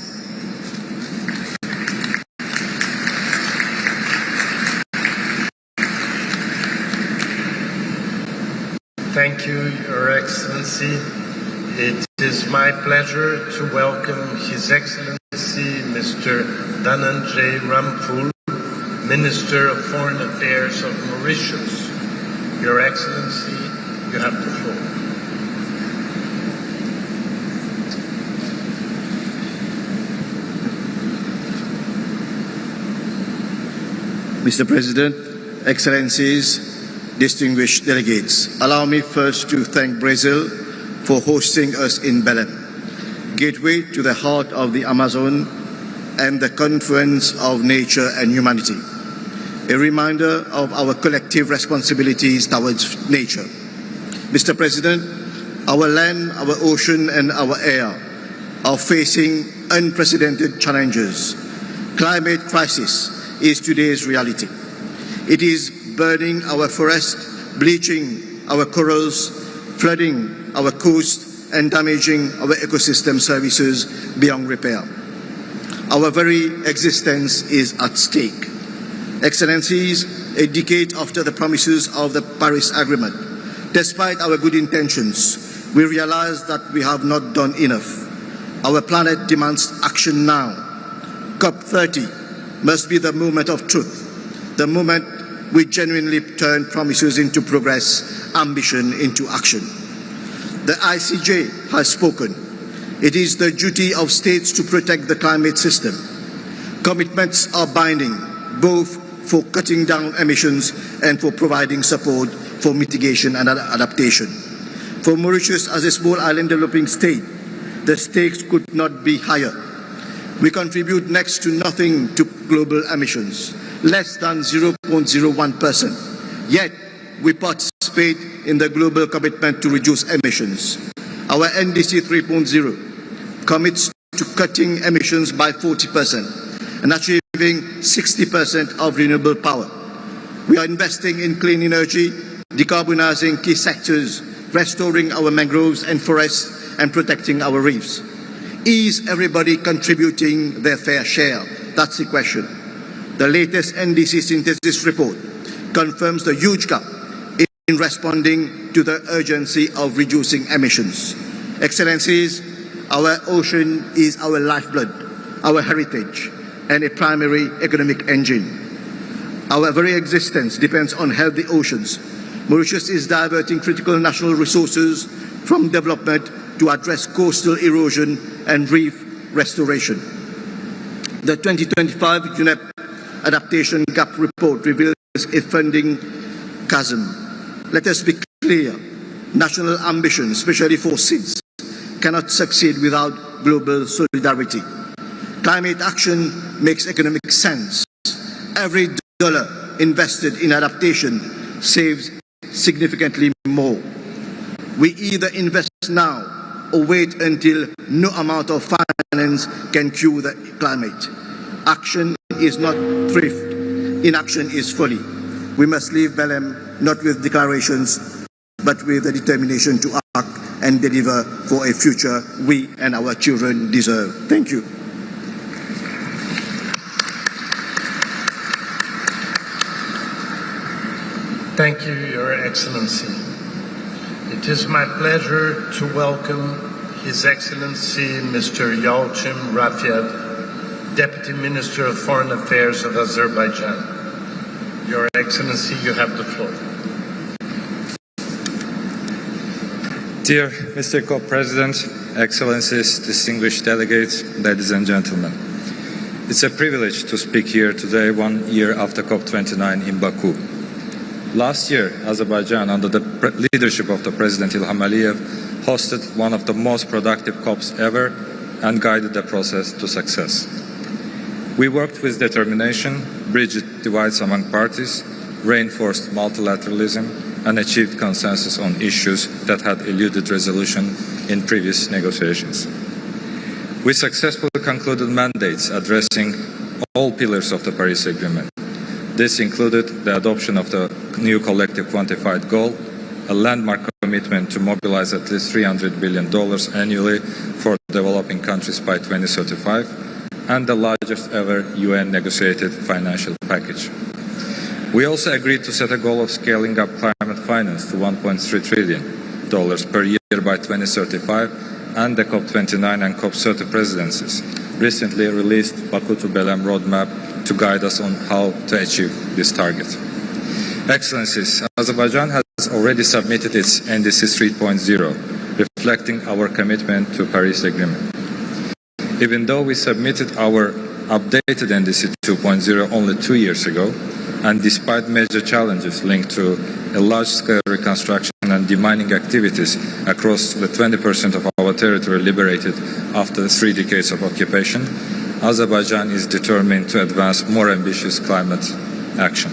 Thank you, Your Excellency. It is my pleasure to welcome His Excellency Mr. Dhananjay Ramphul, Minister of Foreign Affairs of Mauritius. Your Excellency, you have the floor. Mr. President, Excellencies, distinguished delegates, allow me first to thank Brazil for hosting us in Belém, gateway to the heart of the Amazon and the confluence of nature and humanity, a reminder of our collective responsibilities towards nature. Mr. President, our land, our ocean and our air are facing unprecedented challenges. Climate crisis is today's reality. It is burning our forests, bleaching our corals, flooding our coast and damaging our ecosystem services beyond repair. Our very existence is at stake. Excellencies, a decade after the promises of the Paris Agreement, despite our good intentions, we realize that we have not done enough. Our planet demands action now. COP-30 must be the moment of truth, the moment we genuinely turn promises into progress, ambition into action. The ICJ has spoken. It is the duty of states to protect the climate system. Commitments are binding, both for cutting down emissions and for providing support for mitigation and adaptation. For Mauritius, as a small island developing state, the stakes could not be higher. We contribute next to nothing to global emissions, less than 0.01%. Yet, we participate in the global commitment to reduce emissions. Our NDC 3.0 commits to cutting emissions by 40% and achieving 60% of renewable power. We are investing in clean energy, decarbonizing key sectors, restoring our mangroves and forests, and protecting our reefs. Is everybody contributing their fair share? That's the question. The latest NDC synthesis report confirms the huge gap in responding to the urgency of reducing emissions. Excellencies, our ocean is our lifeblood, our heritage, and a primary economic engine. Our very existence depends on healthy oceans. Mauritius is diverting critical national resources from development to address coastal erosion and reef restoration. The 2025 UNEP Adaptation Gap Report reveals a funding chasm. Let us be clear, national ambition, especially for SIDS, cannot succeed without global solidarity. Climate action makes economic sense. Every dollar invested in adaptation saves significantly more. We either invest now or wait until no amount of finance can cure the climate. Action is not thrift. Inaction is folly. We must leave Belém not with declarations, but with the determination to act and deliver for a future we and our children deserve. Thank you. Thank you, Your Excellency. It is my pleasure to welcome His Excellency Mr. Yalchim Rafiev, Deputy Minister of Foreign Affairs of Azerbaijan. Your Excellency, you have the floor. Dear Mr. Co-President, Excellencies, distinguished delegates, ladies and gentlemen. It's a privilege to speak here today, 1 year after COP-29 in Baku. Last year, Azerbaijan, under the leadership of the President Ilham Aliyev, hosted one of the most productive COPs ever and guided the process to success. We worked with determination, bridged divides among parties, reinforced multilateralism, and achieved consensus on issues that had eluded resolution in previous negotiations. We successfully concluded mandates addressing all pillars of the Paris Agreement. This included the adoption of the new collective quantified goal, a landmark commitment to mobilize at least $300 billion annually for developing countries by 2035, and the largest ever UN negotiated financial package. We also agreed to set a goal of scaling up climate finance to $1.3 trillion per year by 2035, and the COP29 and COP-30 presidencies recently released Baku to Belém roadmap to guide us on how to achieve this target. Excellencies, Azerbaijan has already submitted its NDC 3.0, reflecting our commitment to the Paris Agreement. Even though we submitted our updated NDC 2.0 only 2 years ago, and despite major challenges linked to a large-scale reconstruction and demining activities across the 20% of our territory liberated after 3 decades of occupation, Azerbaijan is determined to advance more ambitious climate action.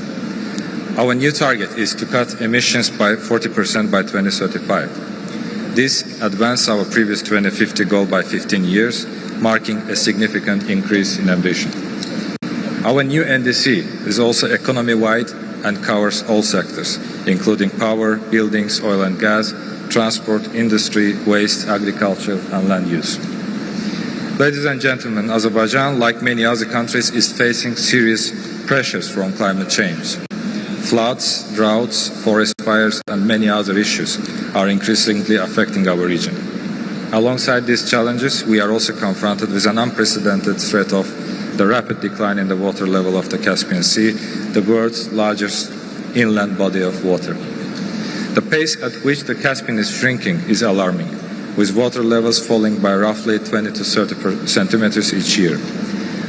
Our new target is to cut emissions by 40% by 2035. This advances our previous 2050 goal by 15 years, marking a significant increase in ambition. Our new NDC is also economy-wide and covers all sectors, including power, buildings, oil and gas, transport, industry, waste, agriculture and land use. Ladies and gentlemen, Azerbaijan, like many other countries, is facing serious pressures from climate change. Floods, droughts, forest fires and many other issues are increasingly affecting our region. Alongside these challenges, we are also confronted with an unprecedented threat of the rapid decline in the water level of the Caspian Sea, the world's largest inland body of water. The pace at which the Caspian is shrinking is alarming, with water levels falling by roughly 20 to 30 centimeters each year.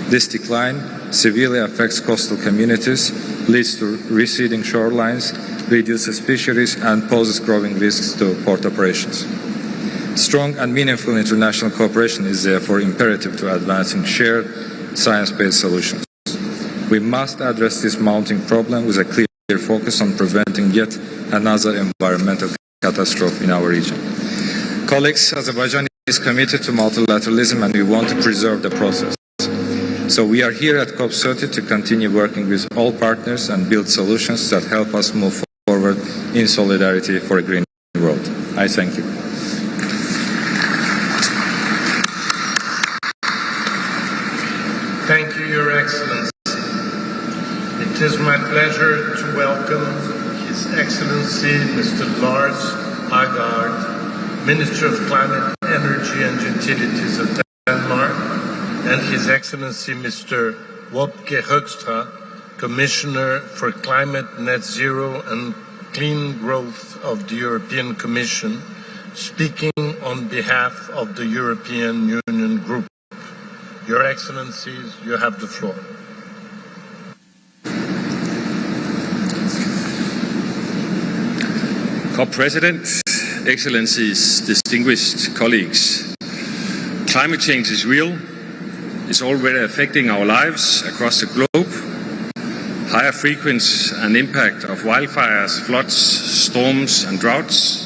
This decline severely affects coastal communities, leads to receding shorelines, reduces fisheries and poses growing risks to port operations. Strong and meaningful international cooperation is therefore imperative to advancing shared science-based solutions. We must address this mounting problem with a clear focus on preventing yet another environmental catastrophe in our region. Colleagues, Azerbaijan is committed to multilateralism and we want to preserve the process. So we are here at COP-30 to continue working with all partners and build solutions that help us move forward in solidarity for a green world. I thank you. Thank you, Your Excellency. It is my pleasure to welcome His Excellency Mr. Lars Agard, Minister of Climate, Energy and Utilities of Denmark, and His Excellency Mr. Wopke Hoekstra, Commissioner for Climate, Net Zero and Clean Growth of the European Commission, speaking on behalf of the European Union Group. Your Excellencies, you have the floor. COP President, Excellencies, distinguished colleagues, climate change is real. It's already affecting our lives across the globe. Higher frequency and impact of wildfires, floods, storms and droughts.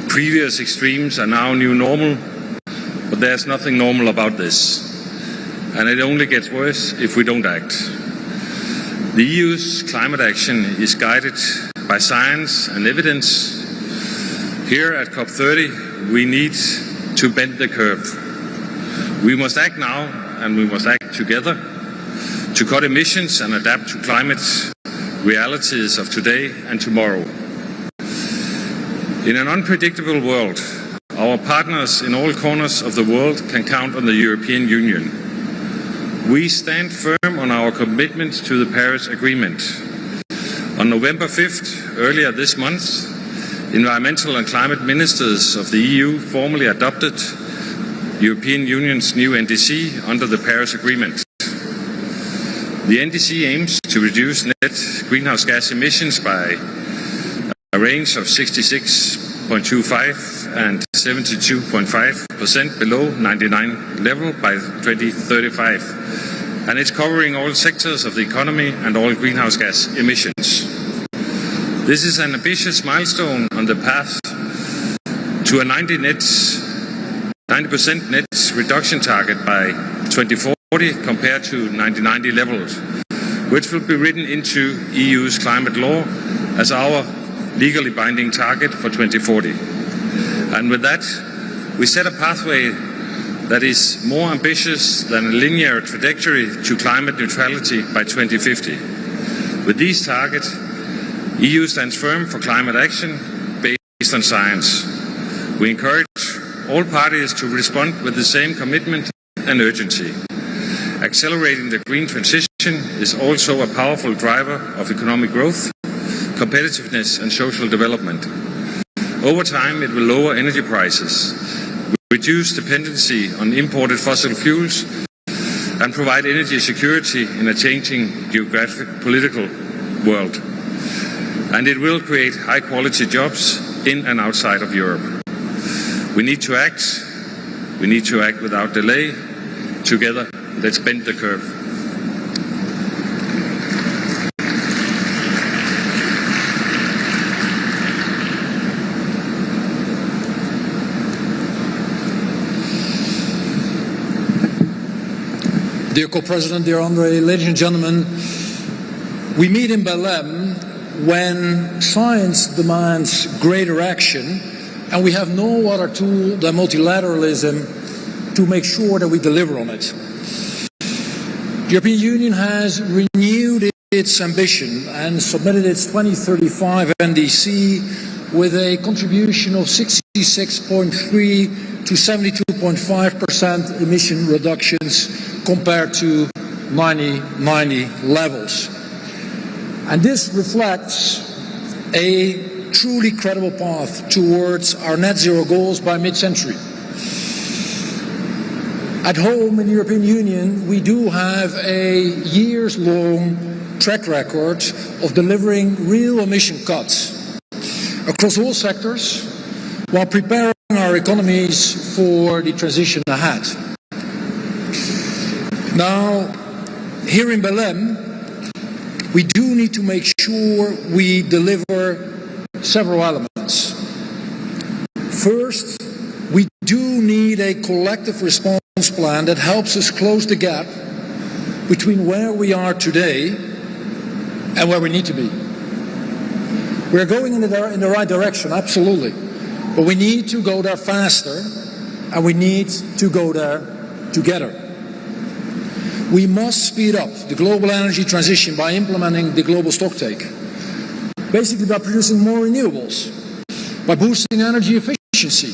Previous extremes are now new normal, but there's nothing normal about this. And it only gets worse if we don't act. The EU's climate action is guided by science and evidence. Here at COP-30, we need to bend the curve. We must act now, and we must act together to cut emissions and adapt to climate realities of today and tomorrow. In an unpredictable world, our partners in all corners of the world can count on the European Union. We stand firm on our commitment to the Paris Agreement. On November 5th, earlier this month, environmental and climate ministers of the EU formally adopted the European Union's new NDC under the Paris Agreement. The NDC aims to reduce net greenhouse gas emissions by a range of 66.25 and 72.5% below 99 level by 2035. And it's covering all sectors of the economy and all greenhouse gas emissions. This is an ambitious milestone on the path to a 90% net reduction target by 2040 compared to 1990 levels, which will be written into EU's climate law as our legally binding target for 2040. And with that, we set a pathway that is more ambitious than a linear trajectory to climate neutrality by 2050. With these targets, EU stands firm for climate action based on science. We encourage all parties to respond with the same commitment and urgency. Accelerating the green transition is also a powerful driver of economic growth. competitiveness and social development. Over time, it will lower energy prices, reduce dependency on imported fossil fuels, and provide energy security in a changing geographic political world. And it will create high-quality jobs in and outside of Europe. We need to act. We need to act without delay. Together, let's bend the curve. Dear Co-President, dear Andre, ladies and gentlemen, we meet in Belém when science demands greater action, and we have no other tool than multilateralism to make sure that we deliver on it. The European Union has renewed its ambition and submitted its 2035 NDC with a contribution of 66.3 to 72.5% emission reductions compared to 1990 levels. And this reflects a truly credible path towards our net zero goals by mid-century. At home in the European Union, we do have a years-long track record of delivering real emission cuts across all sectors while preparing our economies for the transition ahead. Now, here in Belém, we do need to make sure we deliver several elements. First, we do need a collective response plan that helps us close the gap between where we are today and where we need to be. We're going in the right direction, absolutely. But we need to go there faster, and we need to go there together. We must speed up the global energy transition by implementing the global stocktake, basically by producing more renewables, by boosting energy efficiency,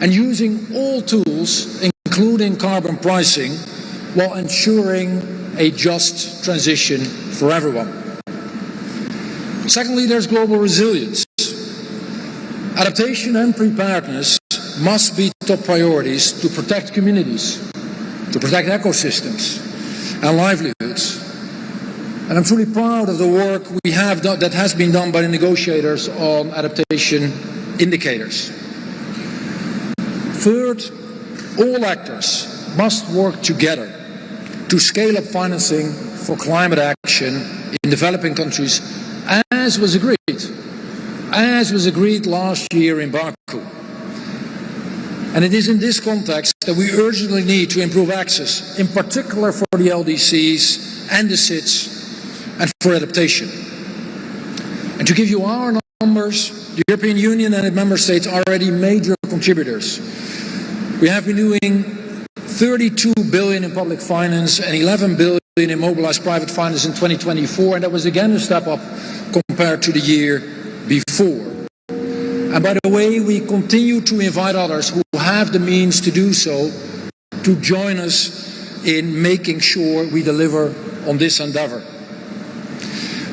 and using all tools, including carbon pricing, while ensuring a just transition for everyone. Secondly, there's global resilience. Adaptation and preparedness must be top priorities to protect communities, to protect ecosystems and livelihoods. And I'm truly proud of the work we have done, that has been done by the negotiators on adaptation indicators. Third, all actors must work together to scale up financing for climate action in developing countries, as was agreed last year in Baku. And it is in this context that we urgently need to improve access, in particular for the LDCs and the SIDS, and for adaptation. And to give you our numbers, the European Union and its member states are already major contributors. We have been doing 32 billion in public finance and 11 billion in mobilized private finance in 2024, and that was again a step up compared to the year before. And by the way, we continue to invite others who have the means to do so to join us in making sure we deliver on this endeavor.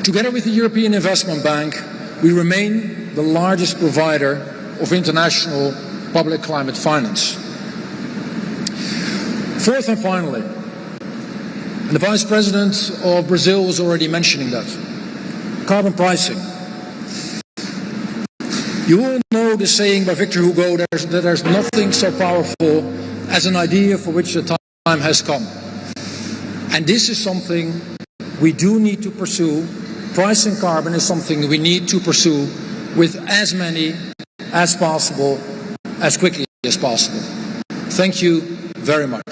Together with the European Investment Bank, we remain the largest provider of international public climate finance. Fourth and finally, and the Vice President of Brazil was already mentioning that, carbon pricing. You all know the saying by Victor Hugo that there's nothing so powerful as an idea for which the time has come. And this is something we do need to pursue. Pricing carbon is something we need to pursue with as many as possible, as quickly as possible. Thank you very much.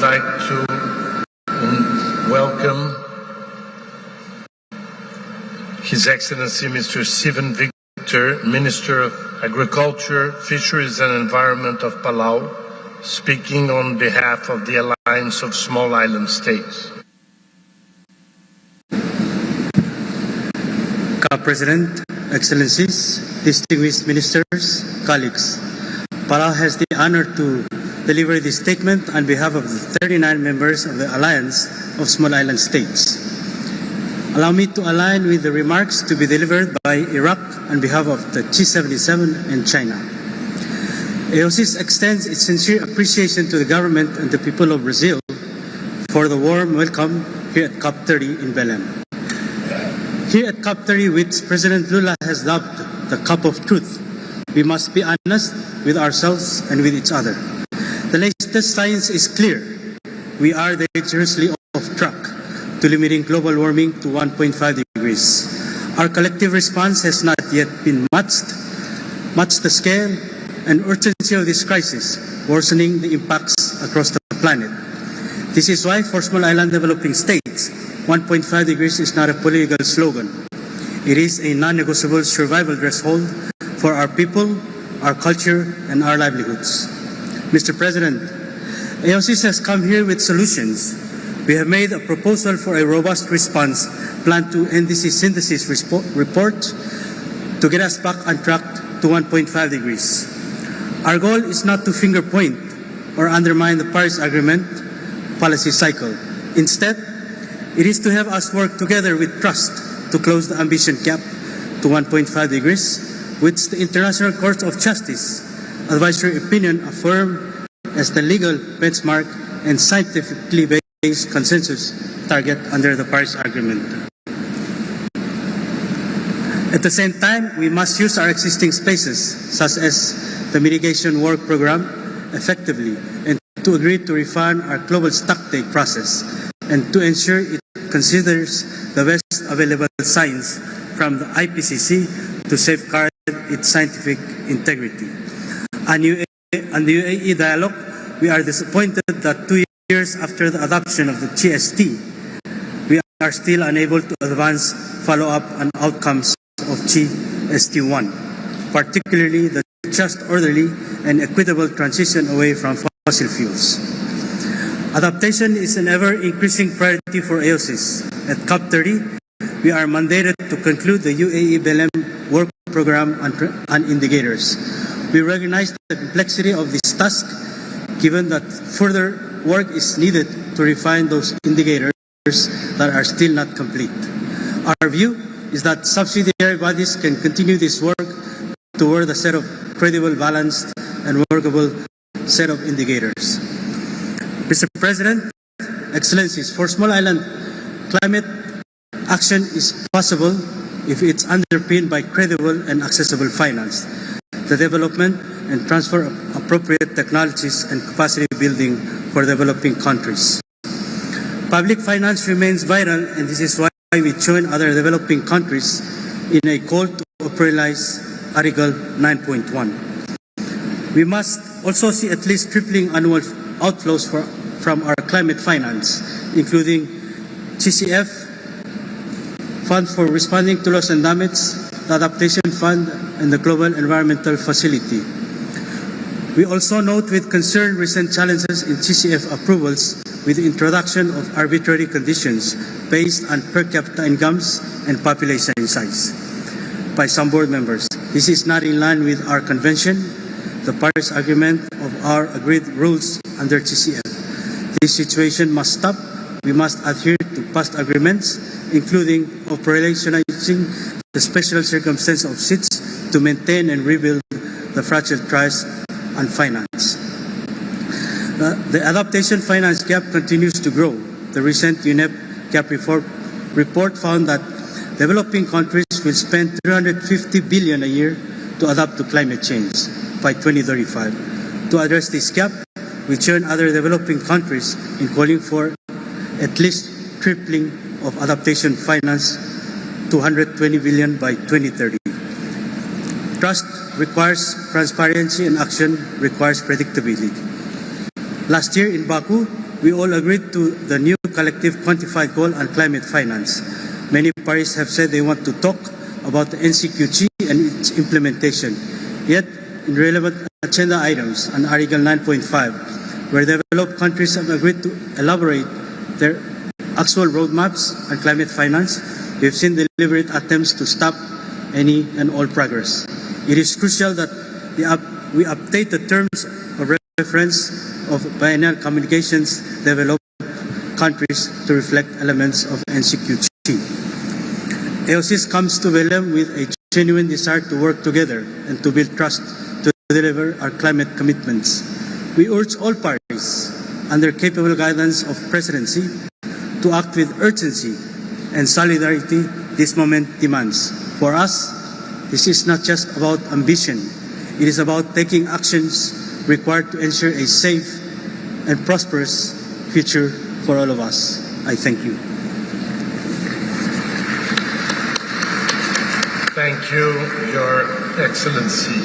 like to welcome His Excellency Mr. Stephen Victor, Minister of Agriculture, Fisheries and Environment of Palau, speaking on behalf of the Alliance of Small Island States. President, Excellencies, distinguished ministers, colleagues, Palau has the honor to deliver this statement on behalf of the 39 members of the Alliance of Small Island States. Allow me to align with the remarks to be delivered by Iraq on behalf of the G77 and China. AOCIS extends its sincere appreciation to the government and the people of Brazil for the warm welcome here at COP-30 in Belém. Here at COP-30, which President Lula has dubbed the Cup of Truth, we must be honest with ourselves and with each other. The latest science is clear. We are dangerously off track to limiting global warming to 1.5 degrees. Our collective response has not yet been matched the scale and urgency of this crisis, worsening the impacts across the planet. This is why for small island developing states, 1.5 degrees is not a political slogan. It is a non-negotiable survival threshold for our people, our culture, and our livelihoods. Mr. President, AOCIS has come here with solutions. We have made a proposal for a robust response plan to NDC synthesis report to get us back on track to 1.5 degrees. Our goal is not to finger point or undermine the Paris Agreement policy cycle. Instead, it is to have us work together with trust to close the ambition gap to 1.5 degrees, which the International Court of Justice advisory opinion affirmed as the legal benchmark and scientifically based consensus target under the Paris Agreement. At the same time, we must use our existing spaces, such as the mitigation work program, effectively, and to agree to refine our global stocktake process and to ensure it considers the best available science from the IPCC to safeguard its scientific integrity. On the UAE dialogue, we are disappointed that 2 years after the adoption of the GST, we are still unable to advance follow-up on outcomes of GST1, particularly the just, orderly, and equitable transition away from fossil fuels. Adaptation is an ever-increasing priority for AOCIS. At COP-30, we are mandated to conclude the UAE Belém work program on indicators. We recognize the complexity of this task, given that further work is needed to refine those indicators that are still not complete. Our view is that subsidiary bodies can continue this work toward a set of credible, balanced, and workable set of indicators. Mr. President, Excellencies, for small island, climate action is possible if it's underpinned by credible and accessible finance, the development and transfer of appropriate technologies and capacity building for developing countries. Public finance remains vital, and this is why we join other developing countries in a call to operationalize Article 9.1. We must also see at least tripling annual outflows from our climate finance, including GCF, Fund for Responding to Loss and Damage, the Adaptation Fund, and the Global Environmental Facility. We also note with concern recent challenges in GCF approvals with the introduction of arbitrary conditions based on per capita incomes and population size by some board members. This is not in line with our convention, the Paris Agreement, of our agreed rules under GCF. This situation must stop. We must adhere to past agreements, including operationalizing the special circumstance of seats to maintain and rebuild the fragile trust on finance. The adaptation finance gap continues to grow. The recent UNEP gap report found that developing countries will spend $350 billion a year to adapt to climate change by 2035. To address this gap, we join other developing countries in calling for at least tripling of adaptation finance to $120 billion by 2030. Trust requires transparency and action requires predictability. Last year in Baku, we all agreed to the new collective quantified goal on climate finance. Many parties have said they want to talk about the NCQG and its implementation. Yet, in relevant agenda items on Article 9.5, where developed countries have agreed to elaborate their actual roadmaps on climate finance, we have seen deliberate attempts to stop any and all progress. It is crucial that we update the terms of reference of biennial communications developed countries to reflect elements of NCQG. AOCs comes to Belém with a genuine desire to work together and to build trust to deliver our climate commitments. We urge all parties, under capable guidance of Presidency, to act with urgency and solidarity this moment demands. For us, this is not just about ambition. It is about taking actions required to ensure a safe and prosperous future for all of us. I thank you. Thank you, Your Excellency.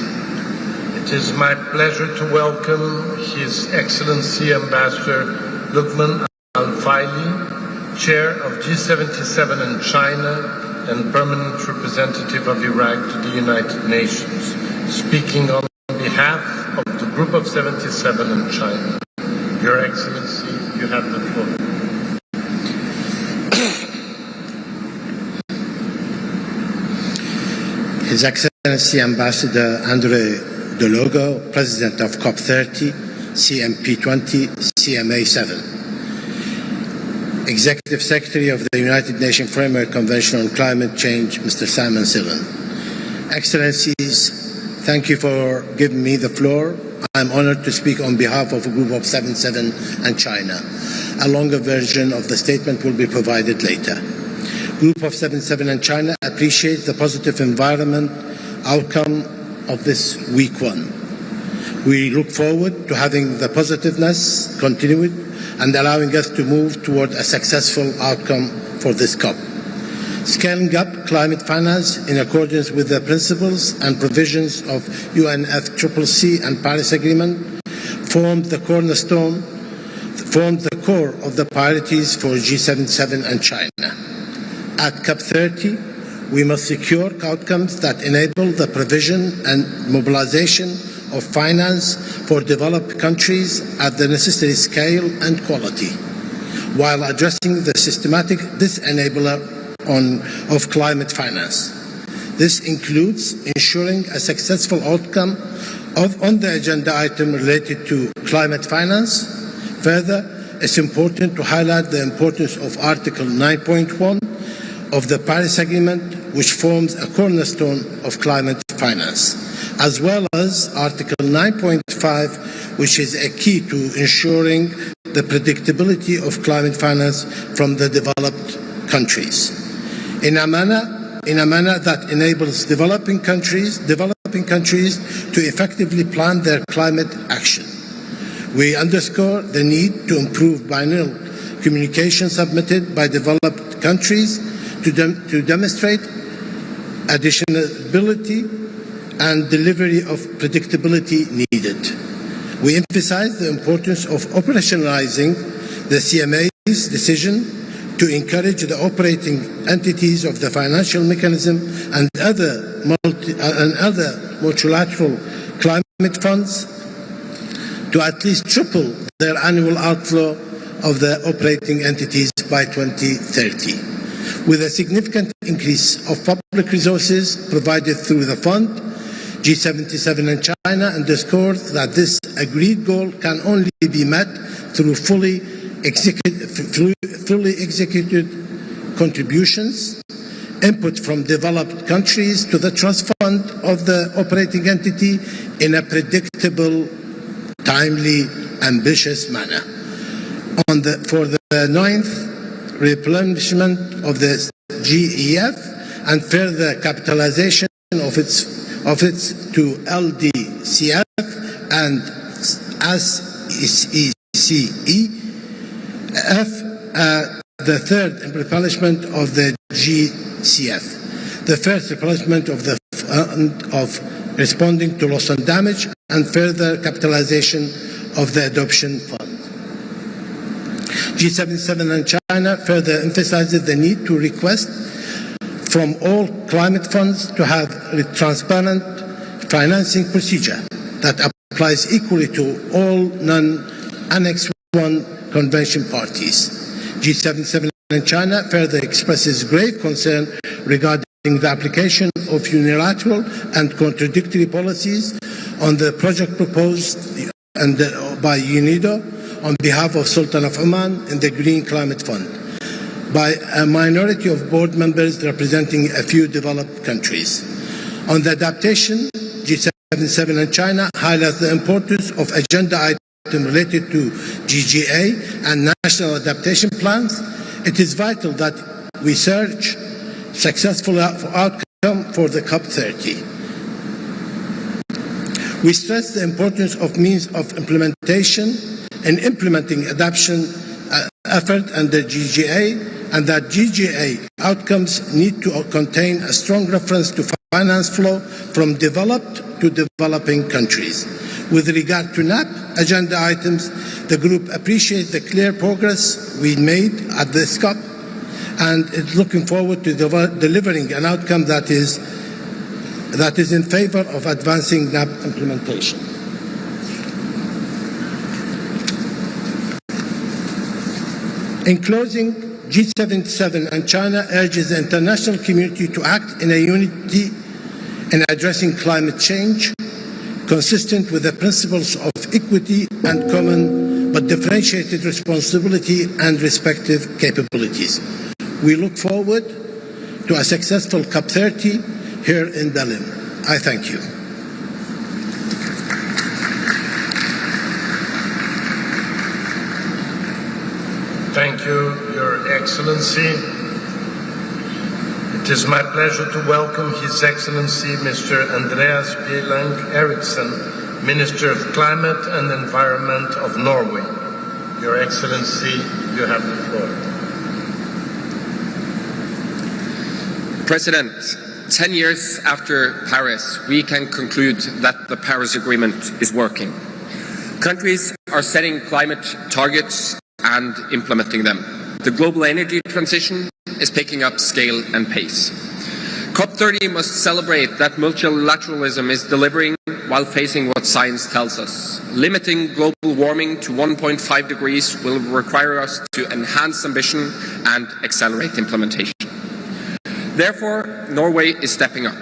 It is my pleasure to welcome His Excellency Ambassador Luqman Al-Faili, Chair of G77 in China and Permanent Representative of Iraq to the United Nations, speaking on behalf of the Group of 77 in China. Your Excellency, you have the floor. His Excellency Ambassador Andre Delogo, President of COP-30, CMP20, CMA7. Executive Secretary of the United Nations Framework Convention on Climate Change, Mr. Simon Sillon. Excellencies, thank you for giving me the floor. I am honored to speak on behalf of a Group of 77 and China. A longer version of the statement will be provided later. Group of 77 and China appreciate the positive environment outcome of this week one. We look forward to having the positiveness continued and allowing us to move toward a successful outcome for this COP. Scaling up climate finance in accordance with the principles and provisions of UNFCCC and Paris Agreement formed the core of the priorities for G77 and China. At COP-30, we must secure outcomes that enable the provision and mobilization of finance for developed countries at the necessary scale and quality, while addressing the systematic disenabler of climate finance. This includes ensuring a successful outcome on the agenda item related to climate finance. Further, it's important to highlight the importance of Article 9.1 of the Paris Agreement, which forms a cornerstone of climate finance, as well as Article 9.5, which is a key to ensuring the predictability of climate finance from the developed countries, in a manner that enables developing countries to effectively plan their climate action. We underscore the need to improve biennial communication submitted by developed countries to demonstrate additionality and delivery of predictability needed. We emphasize the importance of operationalizing the CMA's decision to encourage the operating entities of the financial mechanism and other multilateral climate funds to at least triple their annual outflow of the operating entities by 2030. With a significant increase of public resources provided through the fund, G77 and China underscores that this agreed goal can only be met through fully executed contributions, input from developed countries to the trust fund of the operating entity in a predictable, timely, ambitious manner. For the ninth replenishment of the GEF and further capitalization of its to LDCF and SECEF, the third replenishment of the GCF, the first replenishment of the fund of responding to loss and damage, and further capitalization of the adoption fund. G77 and China further emphasizes the need to request from all climate funds to have a transparent financing procedure that applies equally to all non-Annex 1 Convention parties. G77 and China further expresses grave concern regarding the application of unilateral and contradictory policies on the project proposed by UNIDO on behalf of Sultan of Oman in the Green Climate Fund by a minority of board members representing a few developed countries. On the adaptation, G77 and China highlight the importance of agenda items related to GGA and national adaptation plans. It is vital that we search successful outcome for the COP-30. We stress the importance of means of implementation in implementing adaptation effort under GGA, and that GGA outcomes need to contain a strong reference to finance flow from developed to developing countries. With regard to NAP agenda items, the group appreciates the clear progress we made at this COP and is looking forward to delivering an outcome that is in favor of advancing NAP implementation. In closing, G77 and China urges the international community to act in a unity in addressing climate change, consistent with the principles of equity and common but differentiated responsibility and respective capabilities. We look forward to a successful COP-30 here in Berlin. I thank you. Thank you, Your Excellency. It is my pleasure to welcome His Excellency Mr. Andreas Bjelland Eriksen, Minister of Climate and Environment of Norway. Your Excellency, you have the floor. President, 10 years after Paris, we can conclude that the Paris Agreement is working. Countries are setting climate targets and implementing them. The global energy transition is picking up scale and pace. COP-30 must celebrate that multilateralism is delivering while facing what science tells us. Limiting global warming to 1.5 degrees will require us to enhance ambition and accelerate implementation. Therefore, Norway is stepping up.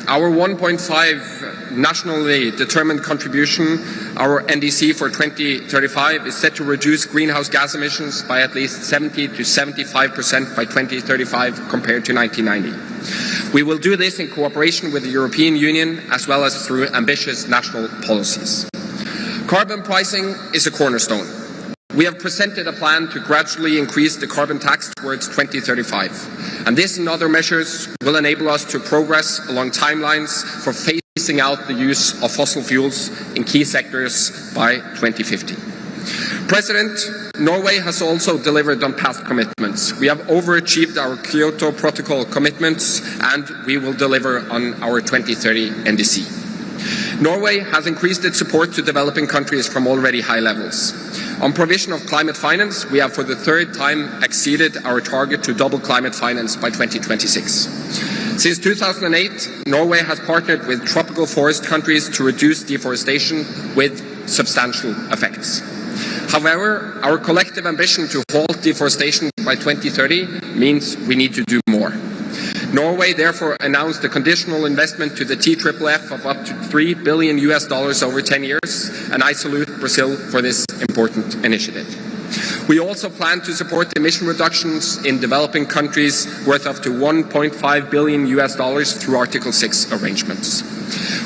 Our 1.5 nationally determined contribution, our NDC for 2035, is set to reduce greenhouse gas emissions by at least 70 to 75% by 2035 compared to 1990. We will do this in cooperation with the European Union as well as through ambitious national policies. Carbon pricing is a cornerstone. We have presented a plan to gradually increase the carbon tax towards 2035. And this and other measures will enable us to progress along timelines for phasing out the use of fossil fuels in key sectors by 2050. President, Norway has also delivered on past commitments. We have overachieved our Kyoto Protocol commitments and we will deliver on our 2030 NDC. Norway has increased its support to developing countries from already high levels. On provision of climate finance, we have for the third time exceeded our target to double climate finance by 2026. Since 2008, Norway has partnered with tropical forest countries to reduce deforestation with substantial effects. However, our collective ambition to halt deforestation by 2030 means we need to do more. Norway therefore announced a conditional investment to the TFFF of up to $3 billion over 10 years, and I salute Brazil for this important initiative. We also plan to support emission reductions in developing countries worth up to $1.5 billion through Article 6 arrangements.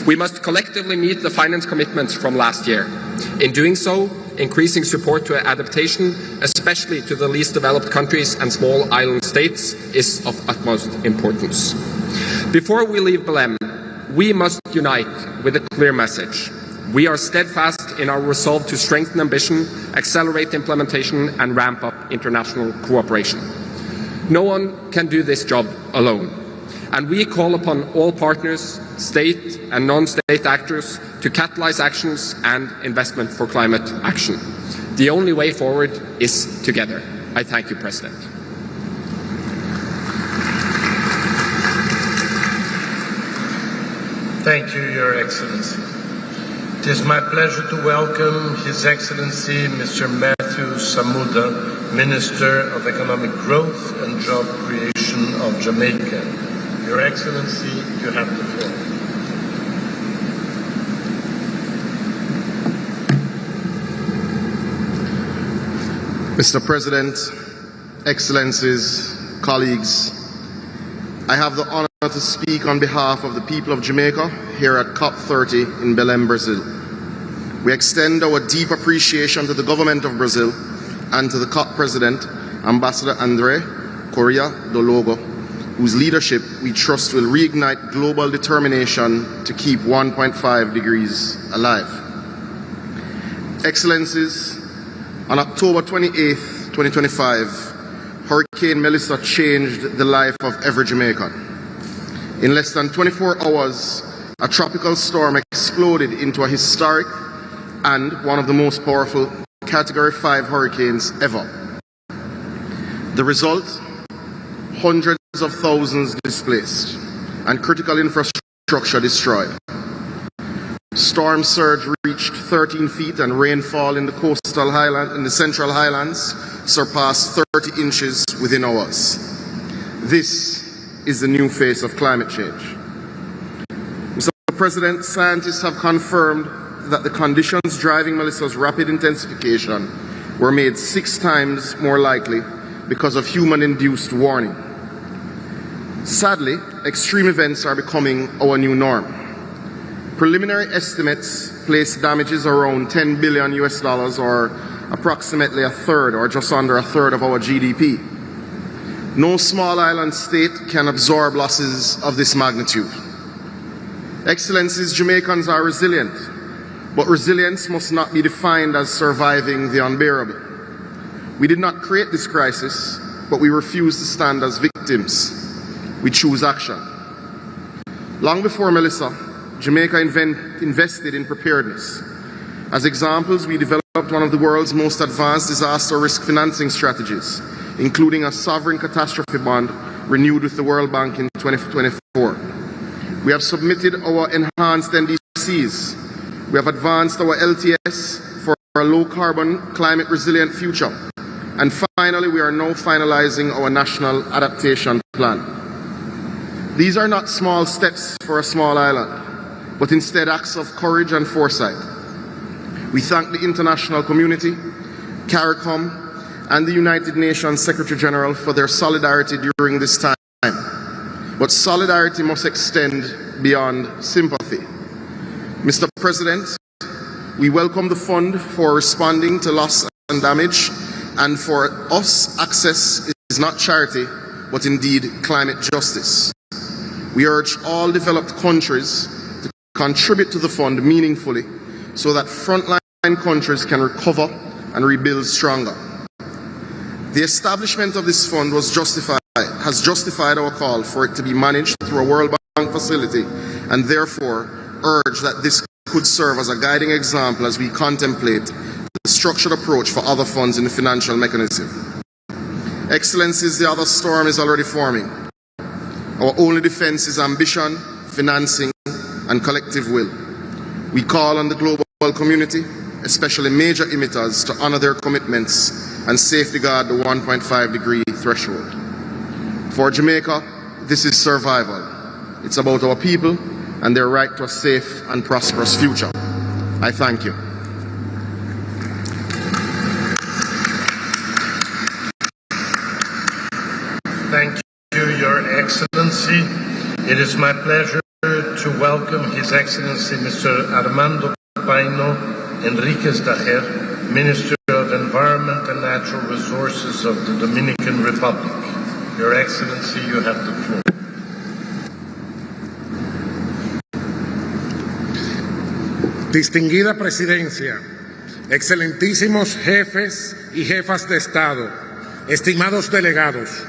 We must collectively meet the finance commitments from last year. In doing so, increasing support to adaptation, especially to the least developed countries and small island states, is of utmost importance. Before we leave Belém, we must unite with a clear message. We are steadfast in our resolve to strengthen ambition, accelerate implementation, and ramp up international cooperation. No one can do this job alone, and we call upon all partners, state and non-state actors, to catalyze actions and investment for climate action. The only way forward is together. I thank you, President. Thank you, Your Excellency. It is my pleasure to welcome His Excellency Mr. Matthew Samuda, Minister of Economic Growth and Job Creation of Jamaica. Your Excellency, you have the floor. Mr. President, Excellencies, colleagues, I have the honor to speak on behalf of the people of Jamaica here at COP-30 in Belém, Brazil. We extend our deep appreciation to the government of Brazil and to the COP President, Ambassador André Correa do Logo, whose leadership we trust will reignite global determination to keep 1.5 degrees alive. Excellencies, on October 28, 2025, Hurricane Melissa changed the life of every Jamaican. In less than 24 hours, a tropical storm exploded into a historic and one of the most powerful Category 5 hurricanes ever. The result? Hundreds of thousands displaced and critical infrastructure destroyed. Storm surge reached 13 feet and rainfall in the central highlands surpassed 30 inches within hours. This is the new face of climate change. Mr. President, scientists have confirmed that the conditions driving Melissa's rapid intensification were made 6 times more likely because of human-induced warning. Sadly, extreme events are becoming our new norm. Preliminary estimates place damages around $10 billion or approximately a third or just under a third of our GDP. No small island state can absorb losses of this magnitude. Excellencies, Jamaicans are resilient, but resilience must not be defined as surviving the unbearable. We did not create this crisis, but we refuse to stand as victims. We choose action. Long before Melissa, Jamaica invested in preparedness. As examples, we developed one of the world's most advanced disaster risk financing strategies, including a sovereign catastrophe bond renewed with the World Bank in 2024. We have submitted our enhanced NDCs. We have advanced our LTS for a low-carbon, climate-resilient future. And finally, we are now finalizing our national adaptation plan. These are not small steps for a small island, but instead acts of courage and foresight. We thank the international community, CARICOM, and the United Nations Secretary General for their solidarity during this time. But solidarity must extend beyond sympathy. Mr. President, we welcome the fund for responding to loss and damage, and for us, access is not charity, but indeed climate justice. We urge all developed countries to contribute to the fund meaningfully so that frontline countries can recover and rebuild stronger. The establishment of this fund has justified our call for it to be managed through a World Bank facility, and therefore urge that this could serve as a guiding example as we contemplate the structured approach for other funds in the financial mechanism. Excellencies, the other storm is already forming. Our only defense is ambition, financing, and collective will. We call on the global community, especially major emitters, to honor their commitments and safeguard the 1.5 degree threshold. For Jamaica, this is survival. It's about our people and their right to a safe and prosperous future. I thank you. Thank you, Your Excellency. It is my pleasure to welcome His Excellency Mr. Armando Paino Enriquez Daher, Minister of Environment and Natural Resources of the Dominican Republic. Your Excellency, you have the floor. Distinguida Presidencia, excelentísimos jefes y jefas de Estado, estimados delegados,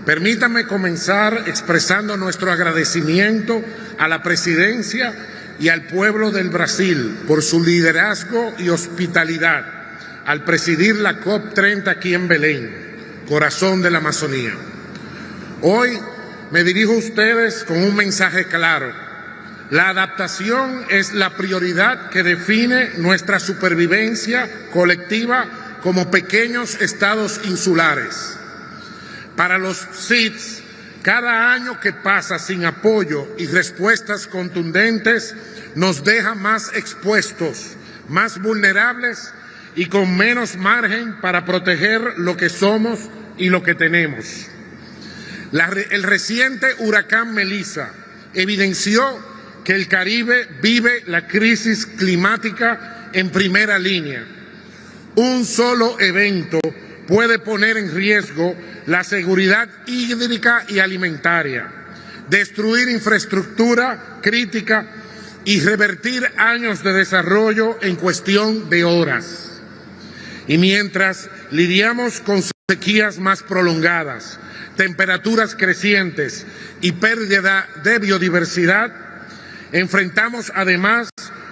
permítanme comenzar expresando nuestro agradecimiento a la Presidencia y al pueblo del Brasil por su liderazgo y hospitalidad al presidir la COP-30 aquí en Belém, corazón de la Amazonía. Hoy me dirijo a ustedes con un mensaje claro. La adaptación es la prioridad que define nuestra supervivencia colectiva como pequeños estados insulares. Para los SIDS, cada año que pasa sin apoyo y respuestas contundentes nos deja más expuestos, más vulnerables y con menos margen para proteger lo que somos y lo que tenemos. El reciente huracán Melissa evidenció que el Caribe vive la crisis climática en primera línea. Un solo evento puede poner en riesgo la seguridad hídrica y alimentaria, destruir infraestructura crítica y revertir años de desarrollo en cuestión de horas. Y mientras lidiamos con sequías más prolongadas, temperaturas crecientes y pérdida de biodiversidad, enfrentamos además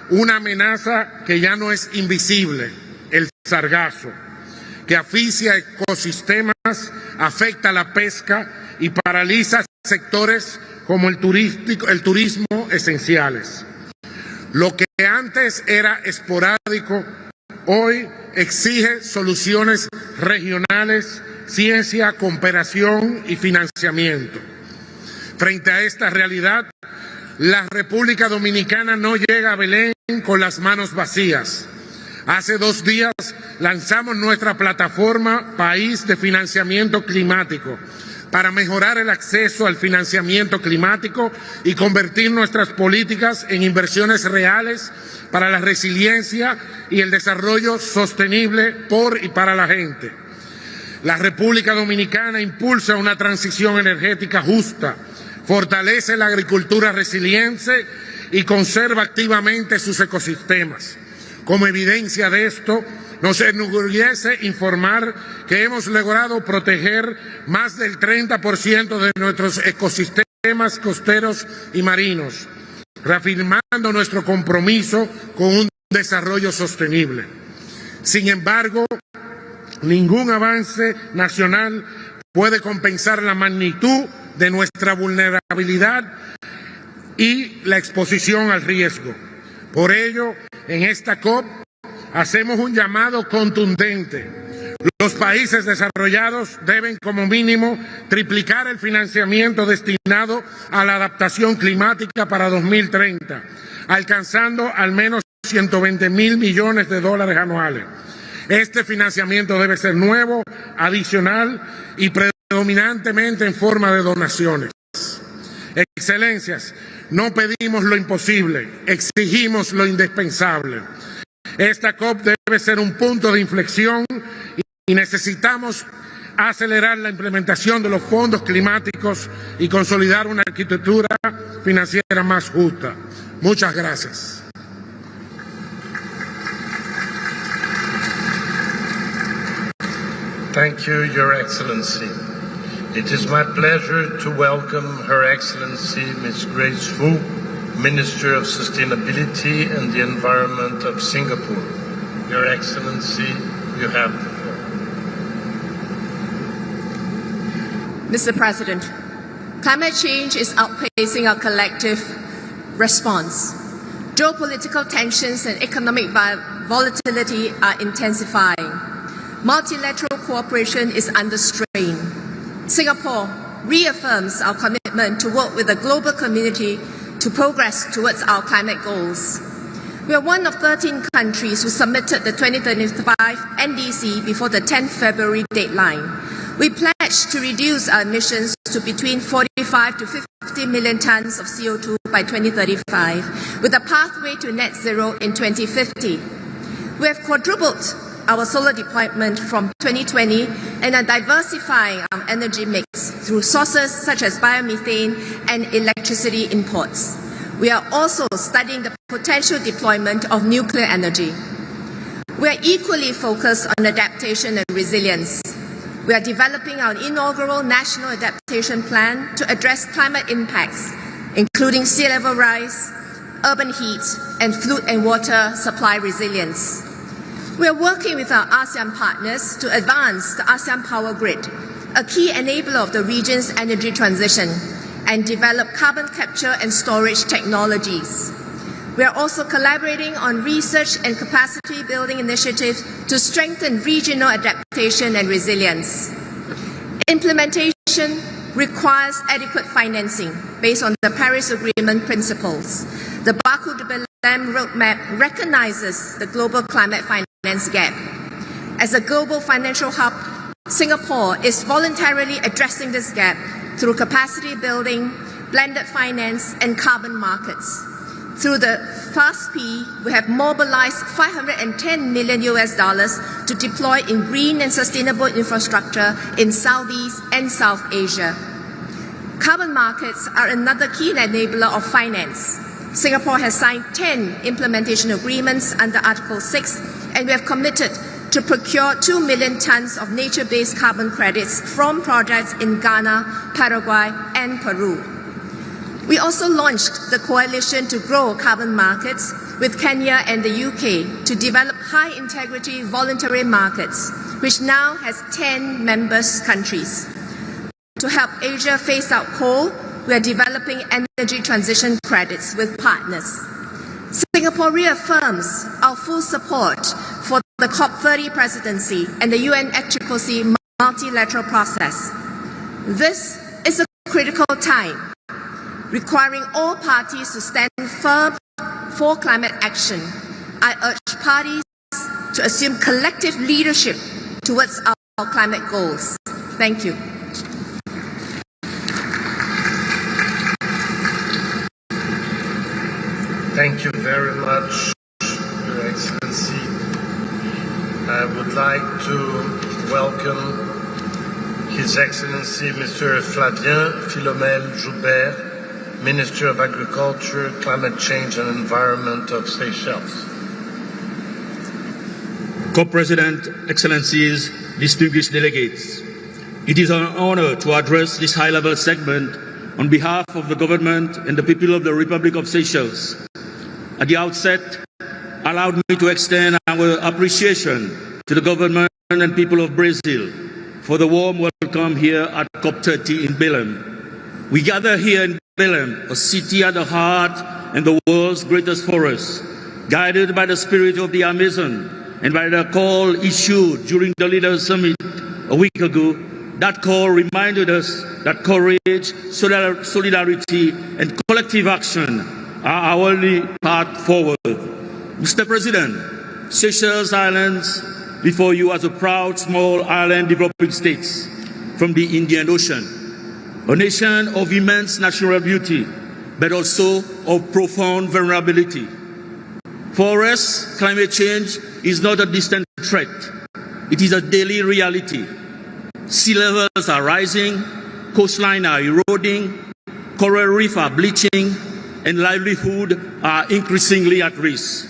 una amenaza que ya no es invisible, el sargazo, que asfixia ecosistemas, afecta la pesca y paraliza sectores como el turismo esenciales. Lo que antes era esporádico, hoy exige soluciones regionales, ciencia, cooperación y financiamiento. Frente a esta realidad, la República Dominicana no llega a Belén con las manos vacías. Hace 2 días lanzamos nuestra plataforma País de Financiamiento Climático para mejorar el acceso al financiamiento climático y convertir nuestras políticas en inversiones reales para la resiliencia y el desarrollo sostenible por y para la gente. La República Dominicana impulsa una transición energética justa, fortalece la agricultura resiliente y conserva activamente sus ecosistemas. Como evidencia de esto, nos enorgullece informar que hemos logrado proteger más del 30% de nuestros ecosistemas costeros y marinos, reafirmando nuestro compromiso con un desarrollo sostenible. Sin embargo, ningún avance nacional puede compensar la magnitud de nuestra vulnerabilidad y la exposición al riesgo. Por ello, en esta COP hacemos un llamado contundente. Los países desarrollados deben como mínimo triplicar el financiamiento destinado a la adaptación climática para 2030, alcanzando al menos 120.000 millones de dólares anuales. Este financiamiento debe ser nuevo, adicional y predominantemente en forma de donaciones. Excelencias, no pedimos lo imposible, exigimos lo indispensable. Esta COP debe ser un punto de inflexión y necesitamos acelerar la implementación de los fondos climáticos y consolidar una arquitectura financiera más justa. Muchas gracias. Thank you, Your Excellency. It is my pleasure to welcome Her Excellency Ms. Grace Fu, Minister of Sustainability and the Environment of Singapore. Your Excellency, you have the floor. Mr. President, climate change is outpacing our collective response. Geopolitical tensions and economic volatility are intensifying. Multilateral cooperation is under strain. Singapore reaffirms our commitment to work with the global community to progress towards our climate goals. We are one of 13 countries who submitted the 2035 NDC before the 10th February deadline. We pledged to reduce our emissions to between 45 to 50 million tons of CO2 by 2035, with a pathway to net zero in 2050. We have quadrupled our solar deployment from 2020 and are diversifying our energy mix through sources such as biomethane and electricity imports. We are also studying the potential deployment of nuclear energy. We are equally focused on adaptation and resilience. We are developing our inaugural National Adaptation Plan to address climate impacts, including sea level rise, urban heat, and food and water supply resilience. We are working with our ASEAN partners to advance the ASEAN Power Grid a key enabler of the region's energy transition, and develop carbon capture and storage technologies. We are also collaborating on research and capacity building initiatives to strengthen regional adaptation and resilience. Implementation requires adequate financing based on the Paris Agreement principles. The Baku de Belém roadmap recognizes the global climate finance gap. As a global financial hub, Singapore is voluntarily addressing this gap through capacity building, blended finance, and carbon markets. Through the FAST-P, we have mobilized $510 million to deploy in green and sustainable infrastructure in Southeast and South Asia. Carbon markets are another key enabler of finance. Singapore has signed 10 implementation agreements under Article 6, and we have committed to procure 2 million tons of nature-based carbon credits from projects in Ghana, Paraguay, and Peru. We also launched the Coalition to Grow Carbon Markets with Kenya and the UK to develop high-integrity voluntary markets, which now has 10 member countries. To help Asia phase out coal, we are developing energy transition credits with partners. Singapore reaffirms our full support for the COP-30 presidency and the UNFCCC multilateral process. This is a critical time, requiring all parties to stand firm for climate action. I urge parties to assume collective leadership towards our climate goals. Thank you. Thank you very much, Your Excellency. I would like to welcome His Excellency Mr. Flavien Philomèle-Joubert, Minister of Agriculture, Climate Change and Environment of Seychelles. Co-President, Excellencies, distinguished delegates, it is an honor to address this high-level segment on behalf of the government and the people of the Republic of Seychelles. At the outset, allow me to extend our appreciation to the government and people of Brazil for the warm welcome here at COP-30 in Belém. We gather here in Belém, a city at the heart and the world's greatest forest, guided by the spirit of the Amazon and by the call issued during the Leaders' Summit a week ago. That call reminded us that courage, solidarity, and collective action are our only path forward. Mr. President, Seychelles Islands before you as a proud small island developing states from the Indian Ocean, a nation of immense natural beauty, but also of profound vulnerability. For us, climate change is not a distant threat. It is a daily reality. Sea levels are rising, coastlines are eroding, coral reefs are bleaching, and livelihood are increasingly at risk.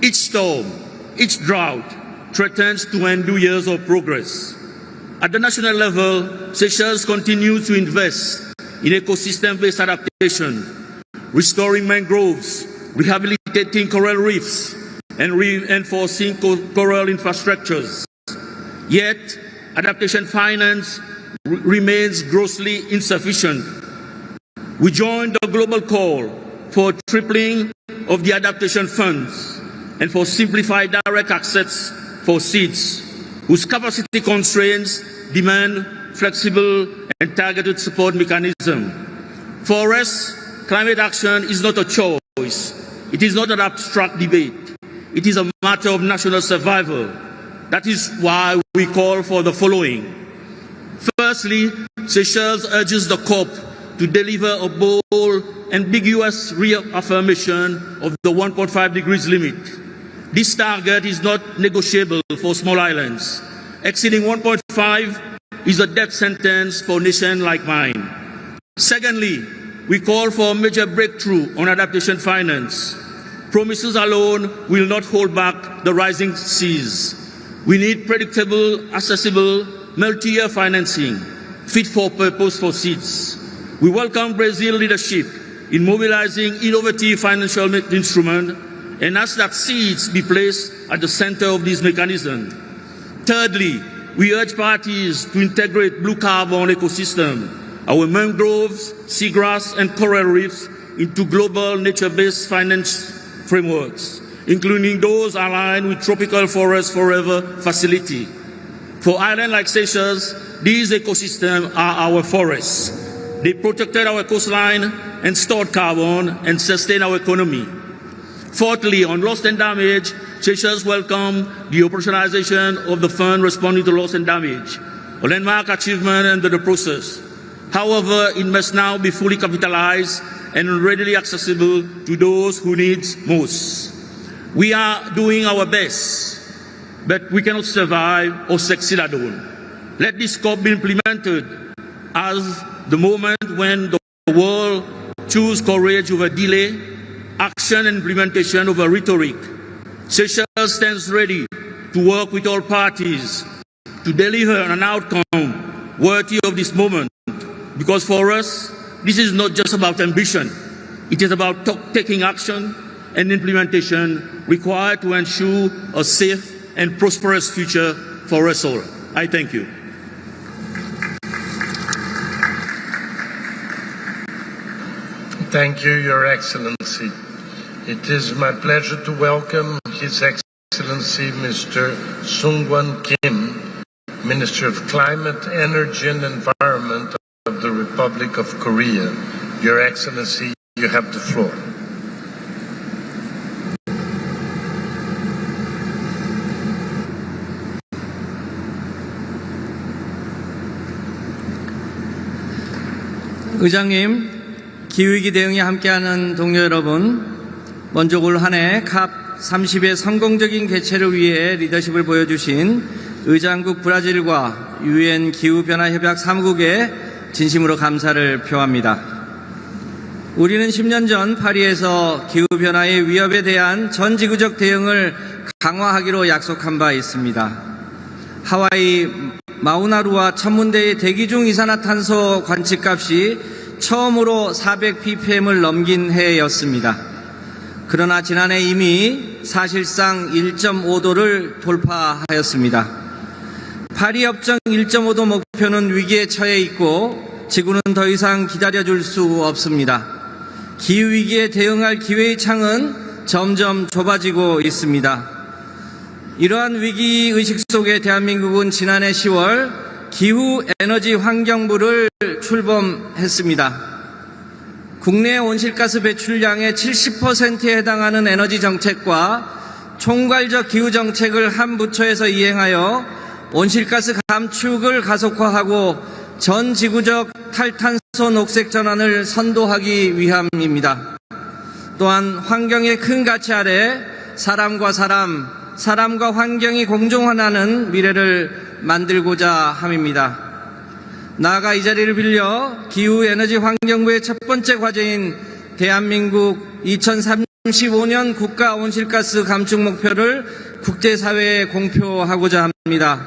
Each storm, each drought threatens to undo years of progress. At the national level, Seychelles continues to invest in ecosystem-based adaptation, restoring mangroves, rehabilitating coral reefs, and reinforcing coral infrastructures. Yet, adaptation finance remains grossly insufficient. We join the global call for tripling of the adaptation funds and for simplified direct access for seeds, whose capacity constraints demand flexible and targeted support mechanisms. For us, climate action is not a choice. It is not an abstract debate. It is a matter of national survival. That is why we call for the following. Firstly, Seychelles urges the COP to deliver a bold, ambiguous reaffirmation of the 1.5 degrees limit. This target is not negotiable for small islands. Exceeding 1.5 is a death sentence for a nation like mine. Secondly, we call for a major breakthrough on adaptation finance. Promises alone will not hold back the rising seas. We need predictable, accessible, multi-year financing, fit for purpose for seeds. We welcome Brazil's leadership in mobilizing innovative financial instruments and ask that seeds be placed at the center of this mechanism. Thirdly, we urge parties to integrate blue carbon ecosystem, our mangroves, seagrass, and coral reefs into global nature-based finance frameworks, including those aligned with Tropical Forest Forever facility. For islands like Seychelles, these ecosystems are our forests. They protected our coastline and stored carbon and sustain our economy. Fourthly, on loss and damage, Seychelles welcomed the operationalization of the fund responding to loss and damage, a landmark achievement under the process. However, it must now be fully capitalized and readily accessible to those who need most. We are doing our best, but we cannot survive or succeed alone. Let this COP be implemented as the moment when the world chooses courage over delay, action and implementation over rhetoric. Seychelles stands ready to work with all parties to deliver an outcome worthy of this moment. Because for us, this is not just about ambition. It is about taking action and implementation required to ensure a safe and prosperous future for us all. I thank you. Thank you, Your Excellency. It is my pleasure to welcome His Excellency Mr. Sung-Won Kim, Minister of Climate, Energy and Environment of the Republic of Korea. Your Excellency, you have the floor. 의장님, 기후위기 대응에 함께하는 동료 여러분, 먼저 올 한 해 COP-30의 성공적인 개최를 위해 리더십을 보여주신 의장국 브라질과 UN 기후변화협약 사무국에 진심으로 감사를 표합니다. 우리는 10년 전 파리에서 기후변화의 위협에 대한 전 지구적 대응을 강화하기로 약속한 바 있습니다. 하와이 마우나루와 천문대의 대기 중 이산화탄소 관측값이 처음으로 400ppm을 넘긴 해였습니다. 그러나 지난해 이미 사실상 1.5도를 돌파하였습니다. 파리 협정 1.5도 목표는 위기에 처해 있고 지구는 더 이상 기다려줄 수 없습니다. 기후위기에 대응할 기회의 창은 점점 좁아지고 있습니다. 이러한 위기의식 속에 대한민국은 지난해 10월 기후 에너지 환경부를 출범했습니다. 국내 온실가스 배출량의 70%에 해당하는 에너지 정책과 총괄적 기후 정책을 한 부처에서 이행하여 온실가스 감축을 가속화하고 전 지구적 탈탄소 녹색 전환을 선도하기 위함입니다. 또한 환경의 큰 가치 아래 사람과 환경이 공존하는 미래를 만들고자 함입니다. 나아가 이 자리를 빌려 기후 에너지 환경부의 첫 번째 과제인 대한민국 2035년 국가 온실가스 감축 목표를 국제사회에 공표하고자 합니다.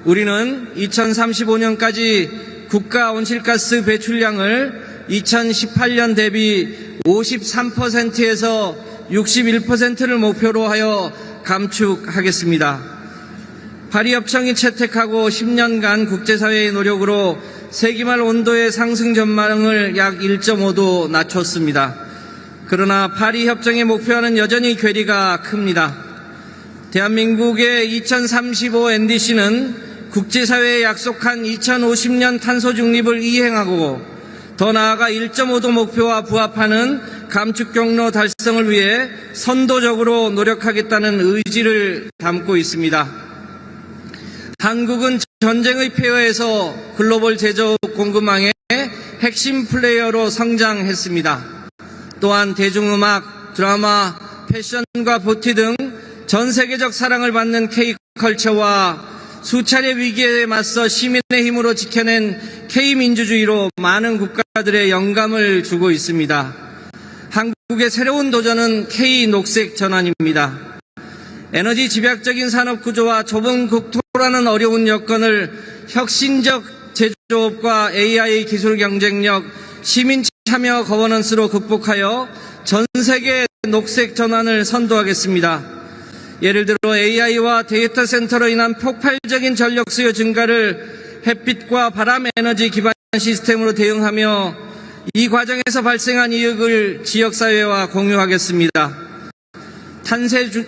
우리는 2035년까지 국가 온실가스 배출량을 2018년 대비 53%에서 61%를 목표로 하여 감축하겠습니다. 파리 협정이 채택하고 10년간 국제사회의 노력으로 세기말 온도의 상승 전망을 약 1.5도 낮췄습니다. 그러나 파리 협정의 목표와는 여전히 괴리가 큽니다. 대한민국의 2035 NDC는 국제사회에 약속한 2050년 탄소 중립을 이행하고 더 나아가 1.5도 목표와 부합하는 감축 경로 달성을 위해 선도적으로 노력하겠다는 의지를 담고 있습니다. 한국은 전쟁의 폐허에서 글로벌 제조업 공급망의 핵심 플레이어로 성장했습니다. 또한 대중음악, 드라마, 패션과 뷰티 등 전 세계적 사랑을 받는 K컬처와 수차례 위기에 맞서 시민의 힘으로 지켜낸 K민주주의로 많은 국가들의 영감을 주고 있습니다. 한국의 새로운 도전은 K녹색 전환입니다. 에너지 집약적인 산업 구조와 좁은 국토라는 어려운 여건을 혁신적 제조업과 AI 기술 경쟁력, 시민 참여 거버넌스로 극복하여 전 세계 녹색 전환을 선도하겠습니다. 예를 들어 AI와 데이터 센터로 인한 폭발적인 전력 수요 증가를 햇빛과 바람 에너지 기반 시스템으로 대응하며 이 과정에서 발생한 이익을 지역사회와 공유하겠습니다.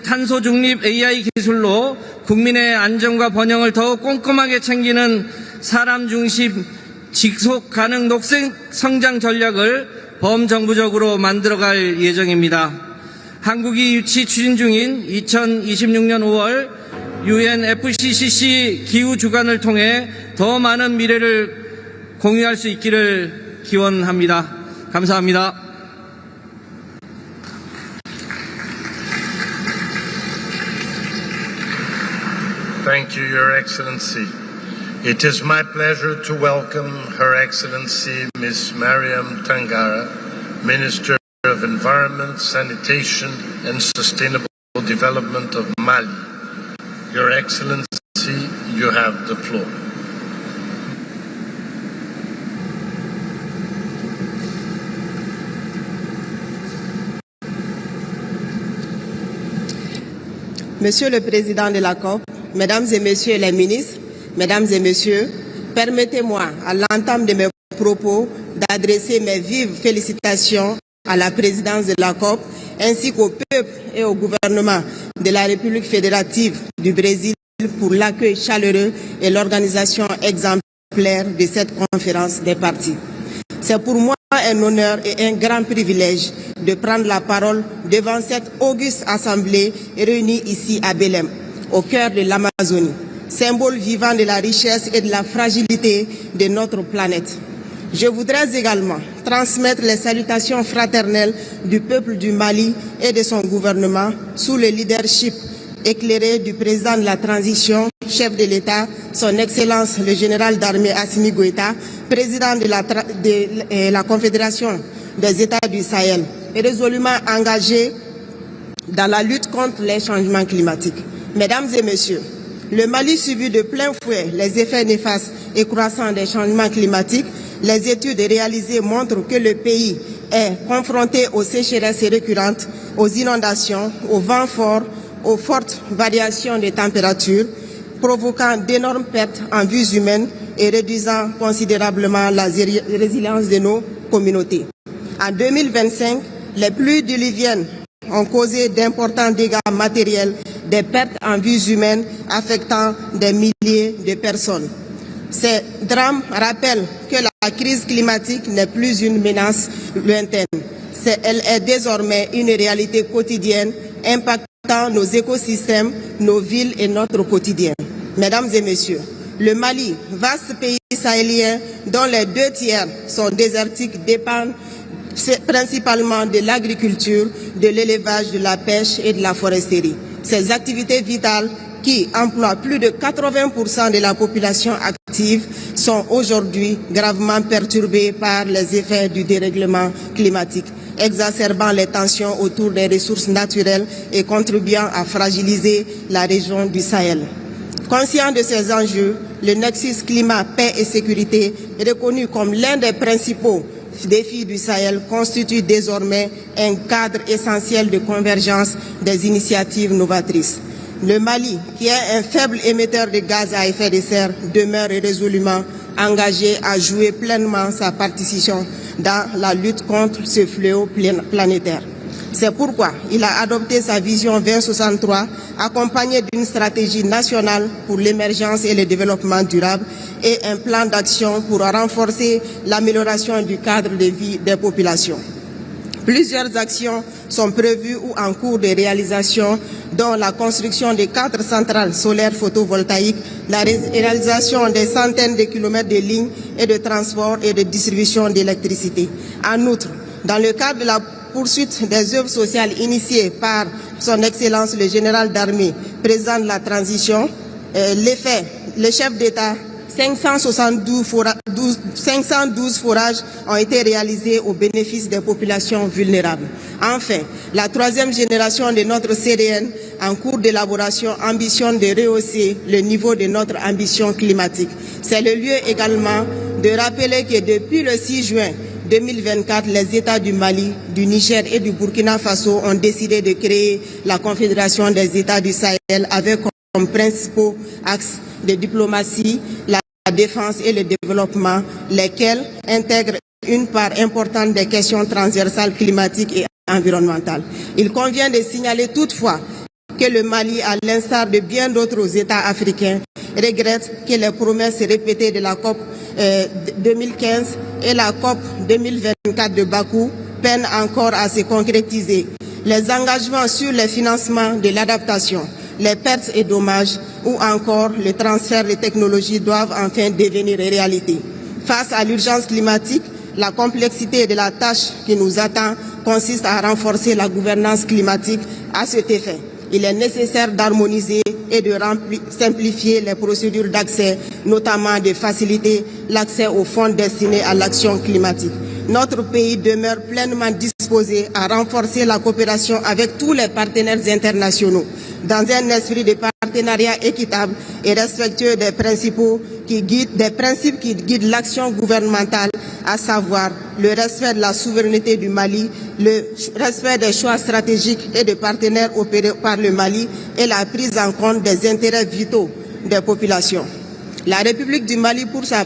탄소 중립 AI 기술로 국민의 안전과 번영을 더욱 꼼꼼하게 챙기는 사람 중심 지속 가능 녹색 성장 전략을 범정부적으로 만들어갈 예정입니다. 한국이 유치 추진 중인 2026년 5월 UNFCCC 기후 주간을 통해 더 많은 미래를 공유할 수 있기를 기원합니다. 감사합니다. Thank you, Your Excellency. It is my pleasure to welcome Her Excellency Ms. Mariam Tangara, Minister of Environment, Sanitation and Sustainable Development of Mali. Your Excellency, you have the floor. Monsieur le Président de la COP, Mesdames et Messieurs les ministres, Mesdames et Messieurs, permettez-moi, à l'entame de mes propos, d'adresser mes vives félicitations à la présidence de la COP, ainsi qu'au peuple et au gouvernement de la République fédérative du Brésil pour l'accueil chaleureux et l'organisation exemplaire de cette conférence des parties. C'est pour moi un honneur et un grand privilège de prendre la parole devant cette auguste assemblée réunie ici à Belém, au cœur de l'Amazonie, symbole vivant de la richesse et de la fragilité de notre planète. Je voudrais également transmettre les salutations fraternelles du peuple du Mali et de son gouvernement sous le leadership éclairé du président de la transition, chef de l'État, son Excellence le général d'armée Assimi Goïta, président de la Confédération des États du Sahel, et résolument engagé dans la lutte contre les changements climatiques. Mesdames et Messieurs, le Mali subit de plein fouet les effets néfastes et croissants des changements climatiques. Les études réalisées montrent que le pays est confronté aux sécheresses récurrentes, aux inondations, aux vents forts, aux fortes variations de température, provoquant d'énormes pertes en vies humaines et réduisant considérablement la résilience de nos communautés. En 2025, les pluies diluviennes ont causé d'importants dégâts matériels, des pertes en vies humaines affectant des milliers de personnes. Ces drames rappellent que la crise climatique n'est plus une menace lointaine. Elle est désormais une réalité quotidienne impactant nos écosystèmes, nos villes et notre quotidien. Mesdames et Messieurs, le Mali, vaste pays sahélien dont les 2/3 sont désertiques, dépend principalement de l'agriculture, de l'élevage, de la pêche et de la foresterie. Ces activités vitales qui emploient plus de 80% de la population active sont aujourd'hui gravement perturbées par les effets du dérèglement climatique, exacerbant les tensions autour des ressources naturelles et contribuant à fragiliser la région du Sahel. Conscient de ces enjeux, le nexus climat, paix et sécurité, reconnu comme l'un des principaux défis du Sahel, constitue désormais un cadre essentiel de convergence des initiatives novatrices. Le Mali, qui est un faible émetteur de gaz à effet de serre, demeure résolument engagé à jouer pleinement sa partition dans la lutte contre ce fléau planétaire. C'est pourquoi il a adopté sa vision 2063, accompagnée d'une stratégie nationale pour l'émergence et le développement durable et un plan d'action pour renforcer l'amélioration du cadre de vie des populations. Plusieurs actions sont prévues ou en cours de réalisation, dont la construction de 4 centrales solaires photovoltaïques, la réalisation des centaines de kilomètres de lignes et de transport et de distribution d'électricité. En outre, dans le cadre de la poursuite des œuvres sociales initiées par son Excellence le général d'armée, président de la transition, le chef d'État, 512 forages ont été réalisés au bénéfice des populations vulnérables. Enfin, la 3e génération de notre CDN, en cours d'élaboration, ambitionne de rehausser le niveau de notre ambition climatique. C'est le lieu également de rappeler que depuis le 6 juin, 2024, les États du Mali, du Niger et du Burkina Faso ont décidé de créer la Confédération des États du Sahel avec comme principaux axes de diplomatie la défense et le développement, lesquels intègrent une part importante des questions transversales climatiques et environnementales. Il convient de signaler toutefois que le Mali, à l'instar de bien d'autres États africains, regrette que les promesses répétées de la COP 2015 et la COP 2024 de Bakou peinent encore à se concrétiser. Les engagements sur le financement de l'adaptation, les pertes et dommages ou encore le transfert de technologies doivent enfin devenir réalité. Face à l'urgence climatique, la complexité de la tâche qui nous attend consiste à renforcer la gouvernance climatique à cet effet. Il est nécessaire d'harmoniser et de simplifier les procédures d'accès, notamment de faciliter l'accès aux fonds destinés à l'action climatique. Notre pays demeure pleinement disposé à renforcer la coopération avec tous les partenaires internationaux dans un esprit de partenariat équitable et respectueux des principes qui guident l'action gouvernementale, à savoir le respect de la souveraineté du Mali, le respect des choix stratégiques et des partenaires opérés par le Mali et la prise en compte des intérêts vitaux des populations. La République du Mali, pour sa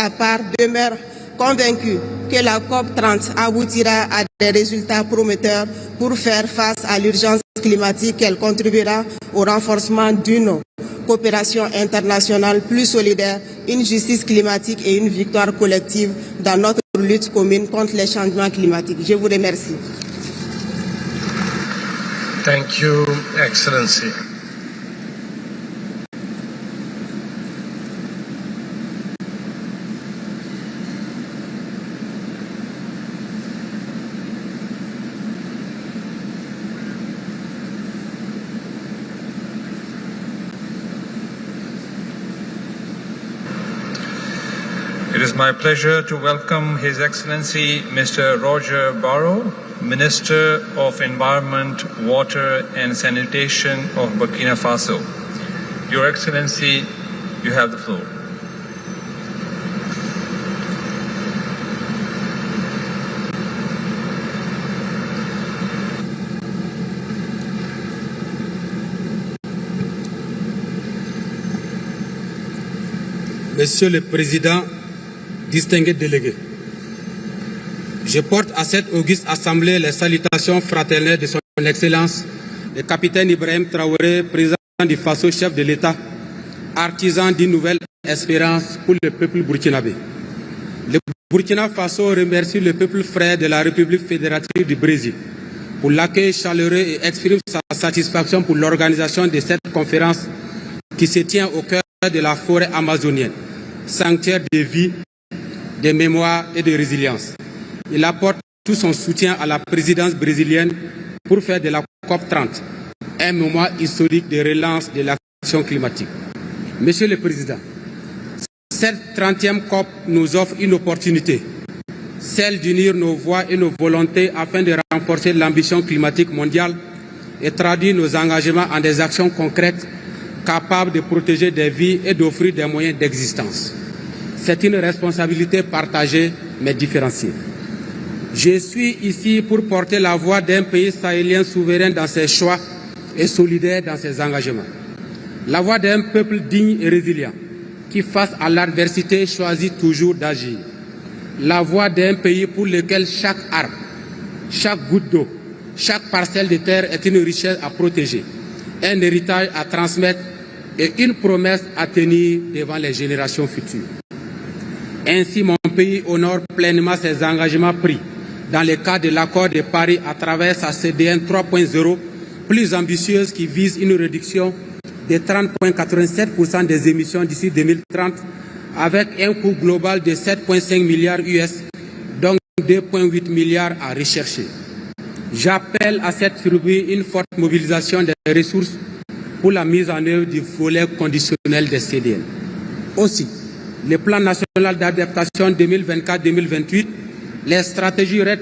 part, demeure convaincue que la COP-30 aboutira à des résultats prometteurs pour faire face à l'urgence climatique, qu'elle contribuera au renforcement d'une coopération internationale plus solidaire, une justice climatique et une victoire collective dans notre lutte commune contre les changements climatiques. Je vous remercie. Thank you, Excellency. It is my pleasure to welcome His Excellency Mr. Roger Barrow, Minister of Environment, Water and Sanitation of Burkina Faso. Your Excellency, you have the floor. Monsieur le Président, distingués délégués, je porte à cette auguste assemblée les salutations fraternelles de son Excellence, le capitaine Ibrahim Traoré, président du Faso, chef de l'État, artisan d'une nouvelle espérance pour le peuple burkinabé. Le Burkina Faso remercie le peuple frère de la République fédérative du Brésil pour l'accueil chaleureux et exprime sa satisfaction pour l'organisation de cette conférence qui se tient au cœur de la forêt amazonienne, sanctuaire de vie, de mémoire et de résilience. Il apporte tout son soutien à la présidence brésilienne pour faire de la COP-30 un moment historique de relance de l'action climatique. Monsieur le Président, cette 30e COP nous offre une opportunité, celle d'unir nos voix et nos volontés afin de renforcer l'ambition climatique mondiale et traduire nos engagements en des actions concrètes capables de protéger des vies et d'offrir des moyens d'existence. C'est une responsabilité partagée mais différenciée. Je suis ici pour porter la voix d'un pays sahélien souverain dans ses choix et solidaire dans ses engagements. La voix d'un peuple digne et résilient qui, face à l'adversité, choisit toujours d'agir. La voix d'un pays pour lequel chaque arbre, chaque goutte d'eau, chaque parcelle de terre est une richesse à protéger, un héritage à transmettre et une promesse à tenir devant les générations futures. Ainsi, mon pays honore pleinement ses engagements pris dans le cadre de l'accord de Paris à travers sa CDN 3.0, plus ambitieuse, qui vise une réduction de 30,87% des émissions d'ici 2030, avec un coût global de 7,5 milliards US, dont 2,8 milliards à rechercher. J'appelle à cette tribune une forte mobilisation des ressources pour la mise en œuvre du volet conditionnel des CDN. Aussi, le plan national d'adaptation 2024-2028, les stratégies RED+,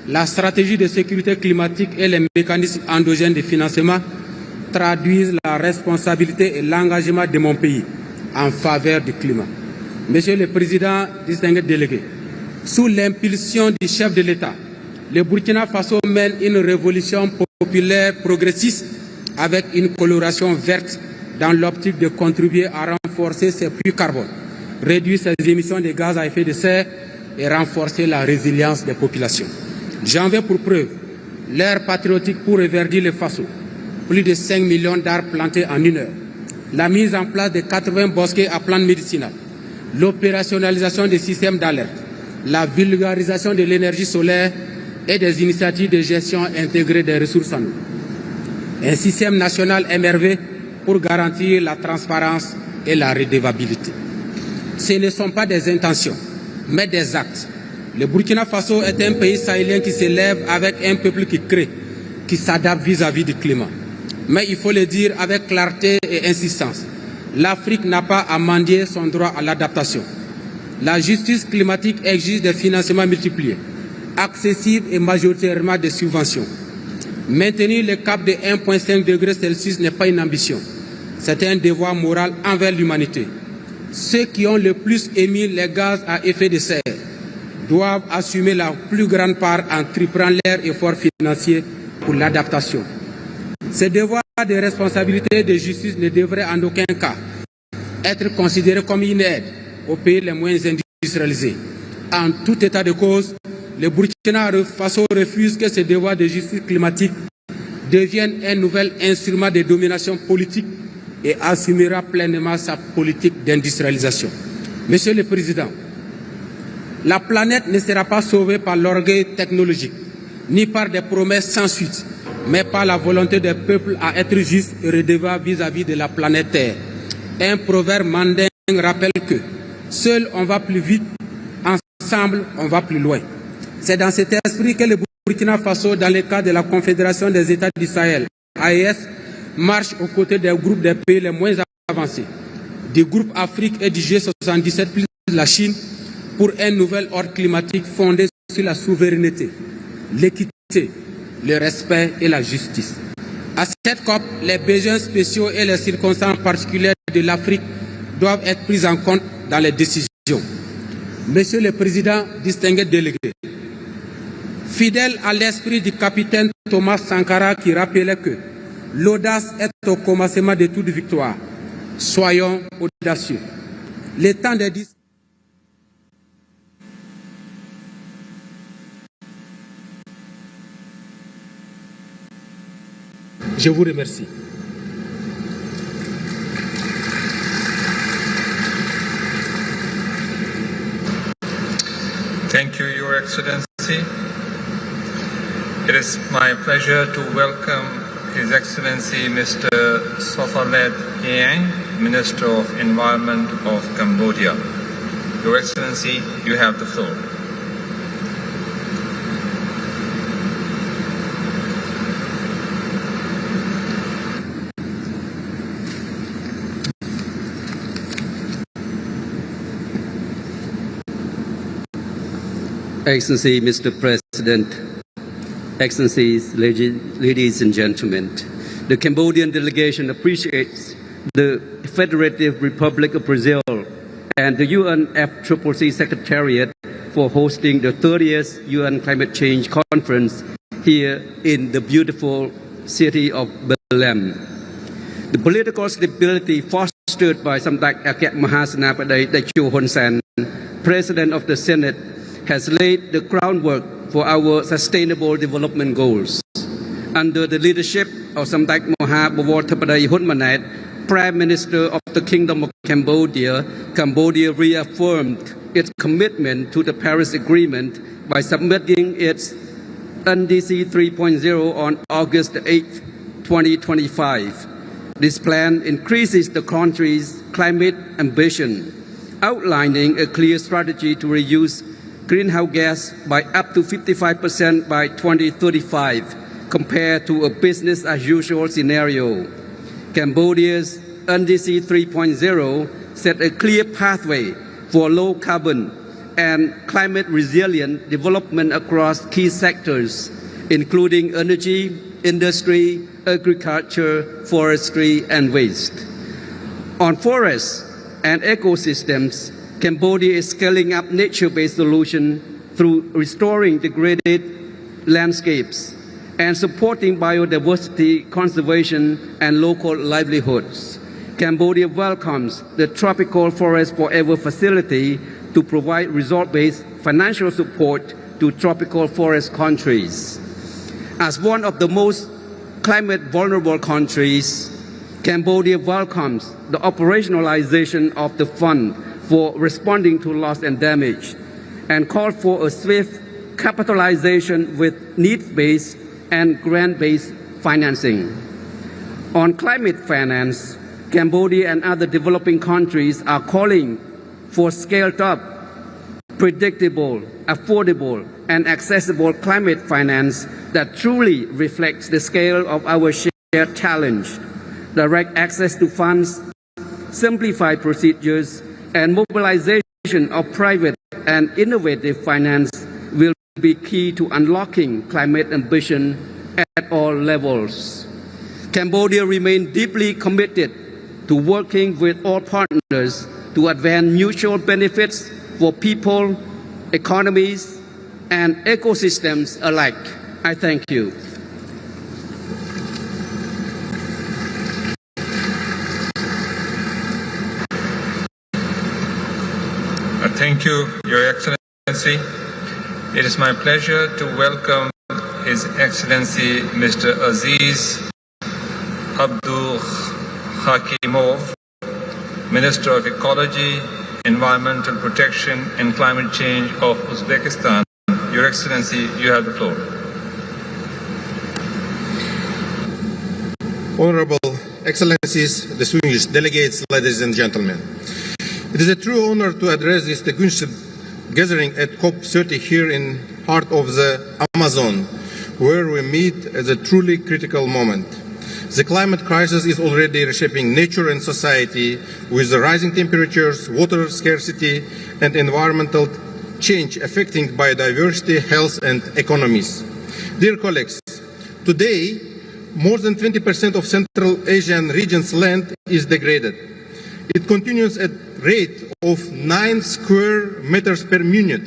la stratégie de sécurité climatique et les mécanismes endogènes de financement traduisent la responsabilité et l'engagement de mon pays en faveur du climat. Monsieur le Président, distingués délégués, Sous l'impulsion du chef de l'État, le Burkina Faso mène une révolution populaire progressiste avec une coloration verte dans l'optique de contribuer à renforcer ses puits carbone, réduire ses émissions de gaz à effet de serre et renforcer la résilience des populations. J'en veux pour preuve l'ère patriotique pour reverdir le Faso, plus de 5 millions d'arbres plantés en 1 heure, la mise en place de 80 bosquets à plantes médicinales, l'opérationnalisation des systèmes d'alerte, la vulgarisation de l'énergie solaire et des initiatives de gestion intégrée des ressources en eau. Un système national MRV pour garantir la transparence et la redevabilité. Ce ne sont pas des intentions, mais des actes. Le Burkina Faso est un pays sahélien qui s'élève avec un peuple qui crée, qui s'adapte vis-à-vis du climat. Mais il faut le dire avec clarté et insistance. L'Afrique n'a pas à mendier son droit à l'adaptation. La justice climatique exige des financements multipliés, accessibles et majoritairement des subventions. Maintenir le cap de 1,5 degré Celsius n'est pas une ambition. C'est un devoir moral envers l'humanité. Ceux qui ont le plus émis les gaz à effet de serre doivent assumer la plus grande part en triplant leurs efforts financiers pour l'adaptation. Ce devoir de responsabilité et de justice ne devrait en aucun cas être considéré comme une aide aux pays les moins industrialisés. En tout état de cause, le Burkina Faso refuse que ce devoir de justice climatique devienne un nouvel instrument de domination politique et assumera pleinement sa politique d'industrialisation. Monsieur le Président, la planète ne sera pas sauvée par l'orgueil technologique, ni par des promesses sans suite, mais par la volonté des peuples à être justes et redevables vis-à-vis de la planète Terre. Un proverbe mandingue rappelle que seul on va plus vite, ensemble on va plus loin. C'est dans cet esprit que le Burkina Faso, dans le cadre de la Confédération des États du Sahel, AES, marche aux côtés des groupes des pays les moins avancés, du groupe Afrique et du G77 plus la Chine, pour un nouvel ordre climatique fondé sur la souveraineté, l'équité, le respect et la justice. À cette COP, les besoins spéciaux et les circonstances particulières de l'Afrique doivent être pris en compte dans les décisions. Monsieur le Président, distingués délégués, fidèle à l'esprit du capitaine Thomas Sankara qui rappelait que l'audace est au commencement de toute victoire, soyons audacieux. Le temps des discours. Je vous remercie. Thank you, Your Excellency. It is my pleasure to welcome His Excellency Mr. Sophalet Hieng, Minister of Environment of Cambodia. Your Excellency, you have the floor. Excellency, Mr. President, Excellencies, ladies and gentlemen, the Cambodian delegation appreciates the Federative Republic of Brazil and the UNFCCC Secretariat for hosting the 30th UN Climate Change Conference here in the beautiful city of Belém. The political stability fostered by Samdech Akek Mahasenapadej Techo Hun Sen, President of the Senate, has laid the groundwork for our sustainable development goals. Under the leadership of Samdech Mahabawathapadayi Hun Manet, Prime Minister of the Kingdom of Cambodia, Cambodia reaffirmed its commitment to the Paris Agreement by submitting its NDC 3.0 on August 8, 2025. This plan increases the country's climate ambition, outlining a clear strategy to reduce greenhouse gas by up to 55% by 2035, compared to a business-as-usual scenario. Cambodia's NDC 3.0 set a clear pathway for low-carbon and climate-resilient development across key sectors, including energy, industry, agriculture, forestry, and waste. On forests and ecosystems, Cambodia is scaling up nature-based solutions through restoring degraded landscapes and supporting biodiversity conservation and local livelihoods. Cambodia welcomes the Tropical Forest Forever facility to provide result-based financial support to tropical forest countries. As one of the most climate vulnerable countries, Cambodia welcomes the operationalization of the fund for responding to loss and damage and calls for a swift capitalization with needs-based and grant-based financing. On climate finance, Cambodia and other developing countries are calling for scaled-up, predictable, affordable, and accessible climate finance that truly reflects the scale of our shared challenge. Direct access to funds, simplified procedures, and mobilization of private and innovative finance will be key to unlocking climate ambition at all levels. Cambodia remains deeply committed to working with all partners to advance mutual benefits for people, economies, and ecosystems alike. I thank you. Thank you, Your Excellency. It is my pleasure to welcome His Excellency Mr. Aziz Abdul Hakimov, Minister of Ecology, Environmental Protection and Climate Change of Uzbekistan. Your Excellency, you have the floor. Honorable Excellencies, distinguished delegates, ladies and gentlemen. It is a true honor to address this distinguished gathering at COP-30 here in heart of the Amazon, where we meet at a truly critical moment. The climate crisis is already reshaping nature and society with the rising temperatures, water scarcity, and environmental change affecting biodiversity, health, and economies. Dear colleagues, today, more than 20% of Central Asian region's land is degraded. It continues at a rate of 9 square meters per minute.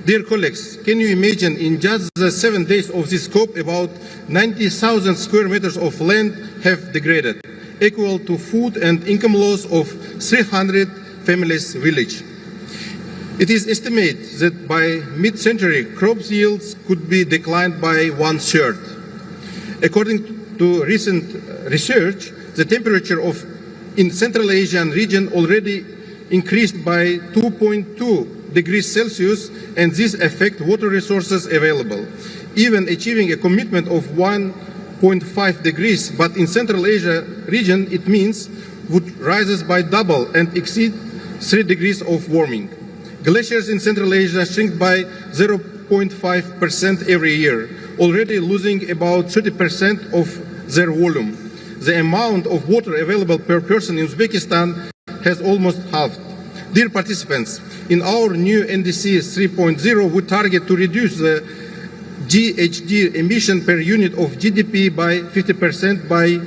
Dear colleagues, can you imagine in just the 7 days of this COP, about 90,000 square meters of land have degraded, equal to food and income loss of 300 families' village. It is estimated that by mid-century, crop yields could be declined by 1/3. According to recent research, the temperature in Central Asian region already increased by 2.2 degrees Celsius, and this affects water resources available. Even achieving a commitment of 1.5 degrees, but in Central Asia region, it means would rises by double and exceed 3 degrees of warming. Glaciers in Central Asia shrink by 0.5% every year, already losing about 30% of their volume. The amount of water available per person in Uzbekistan has almost halved. Dear participants, in our new NDC 3.0, we target to reduce the GHG emission per unit of GDP by 50% by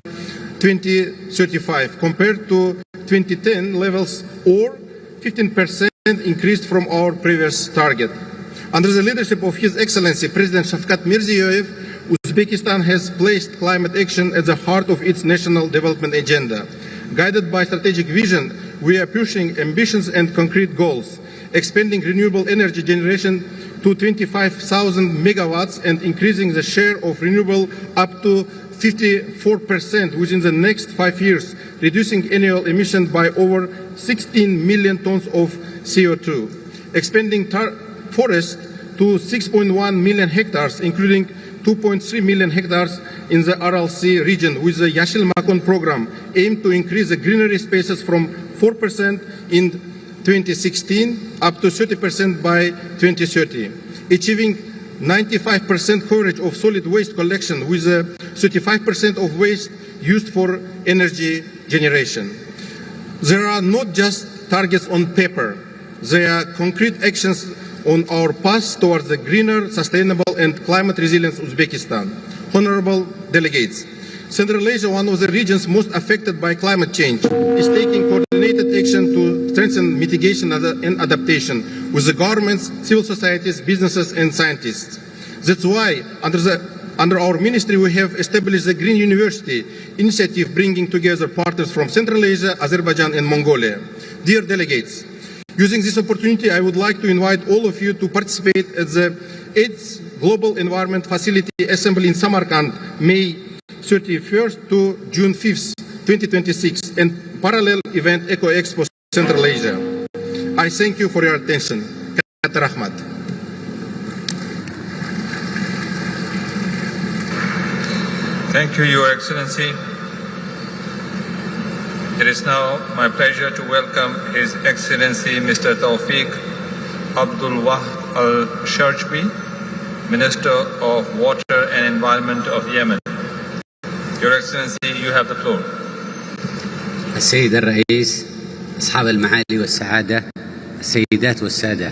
2035 compared to 2010 levels, or 15% increased from our previous target. Under the leadership of His Excellency President Shavkat Mirziyoyev, Uzbekistan has placed climate action at the heart of its national development agenda. Guided by strategic vision, we are pushing ambitions and concrete goals, expanding renewable energy generation to 25,000 megawatts and increasing the share of renewable up to 54% within the next 5 years, reducing annual emissions by over 16 million tons of CO2, expanding forests to 6.1 million hectares, including 2.3 million hectares in the RLC region with the Yashil Makon program, aimed to increase the greenery spaces from 4% in 2016 up to 30% by 2030, achieving 95% coverage of solid waste collection with 35% of waste used for energy generation. There are not just targets on paper, there are concrete actions on our path towards a greener, sustainable and climate resilient Uzbekistan. Honorable delegates, Central Asia, one of the regions most affected by climate change, is taking coordinated action to strengthen mitigation and adaptation with the governments, civil societies, businesses, and scientists. That's why, under our ministry, we have established the Green University initiative, bringing together partners from Central Asia, Azerbaijan, and Mongolia. Dear delegates, using this opportunity, I would like to invite all of you to participate at the 8th Global Environment Facility Assembly in Samarkand, May 31st to June 5th, 2026, and parallel event Eco Expo Central Asia. I thank you for your attention. Katar Ahmad. Thank you, Your Excellency. It is now my pleasure to welcome His Excellency Mr. Tawfiq Abdul Wahab Al-Sharjbi, Minister of Water and Environment of Yemen. Your Excellency, you have the floor. السيد الرئيس، أصحاب المعالي والسعادة، السيدات والسادة،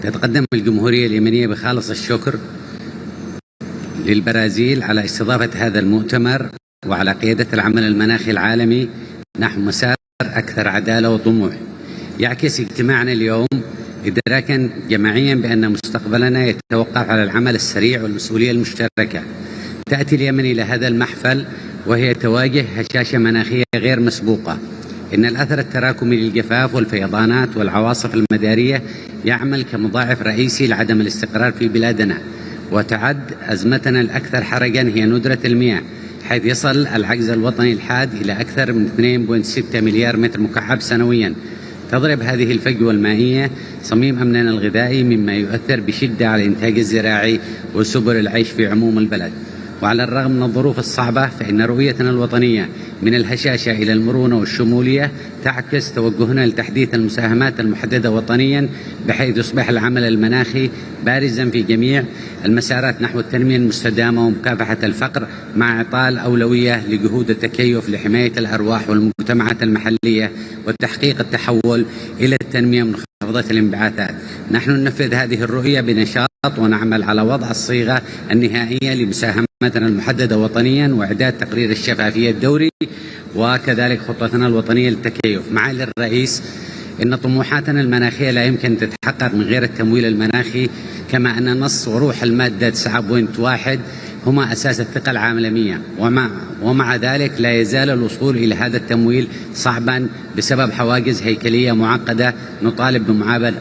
تتقدم الجمهورية اليمنية بخالص الشكر للبرازيل على استضافة هذا المؤتمر وعلى قيادة العمل المناخي العالمي نحو مسار أكثر عدالة وطموح. يعكس اجتماعنا اليوم إدراكا جماعيا بأن مستقبلنا يتوقف على العمل السريع والمسؤولية المشتركة. تأتي اليمن إلى هذا المحفل وهي تواجه هشاشة مناخية غير مسبوقة. إن الأثر التراكمي للجفاف والفيضانات والعواصف المدارية يعمل كمضاعف رئيسي لعدم الاستقرار في بلادنا، وتعد أزمتنا الأكثر حرجا هي ندرة المياه، حيث يصل العجز الوطني الحاد إلى أكثر من 2.6 مليار متر مكعب سنويا. تضرب هذه الفجوة المائية صميم أمننا الغذائي، مما يؤثر بشدة على الإنتاج الزراعي وسبل العيش في عموم البلد. وعلى الرغم من الظروف الصعبة، فإن رؤيتنا الوطنية من الهشاشة إلى المرونة والشمولية تعكس توجهنا لتحديث المساهمات المحددة وطنيا، بحيث يصبح العمل المناخي بارزا في جميع المسارات نحو التنمية المستدامة ومكافحة الفقر، مع إعطاء الأولوية لجهود التكيف لحماية الأرواح والمجتمعات المحلية وتحقيق التحول إلى التنمية منخفضة الانبعاثات. نحن ننفذ هذه الرؤية بنشاط ونعمل على وضع الصيغة النهائية لمساهمتنا المحددة وطنيا وإعداد تقرير الشفافية الدوري، وكذلك خطتنا الوطنية للتكيف. معالي الرئيس، إن طموحاتنا المناخية لا يمكن تتحقق من غير التمويل المناخي، كما أن نص وروح المادة 9.1 هما أساس الثقة العالمية، ومع ذلك لا يزال الوصول إلى هذا التمويل صعبا بسبب حواجز هيكلية معقدة. نطالب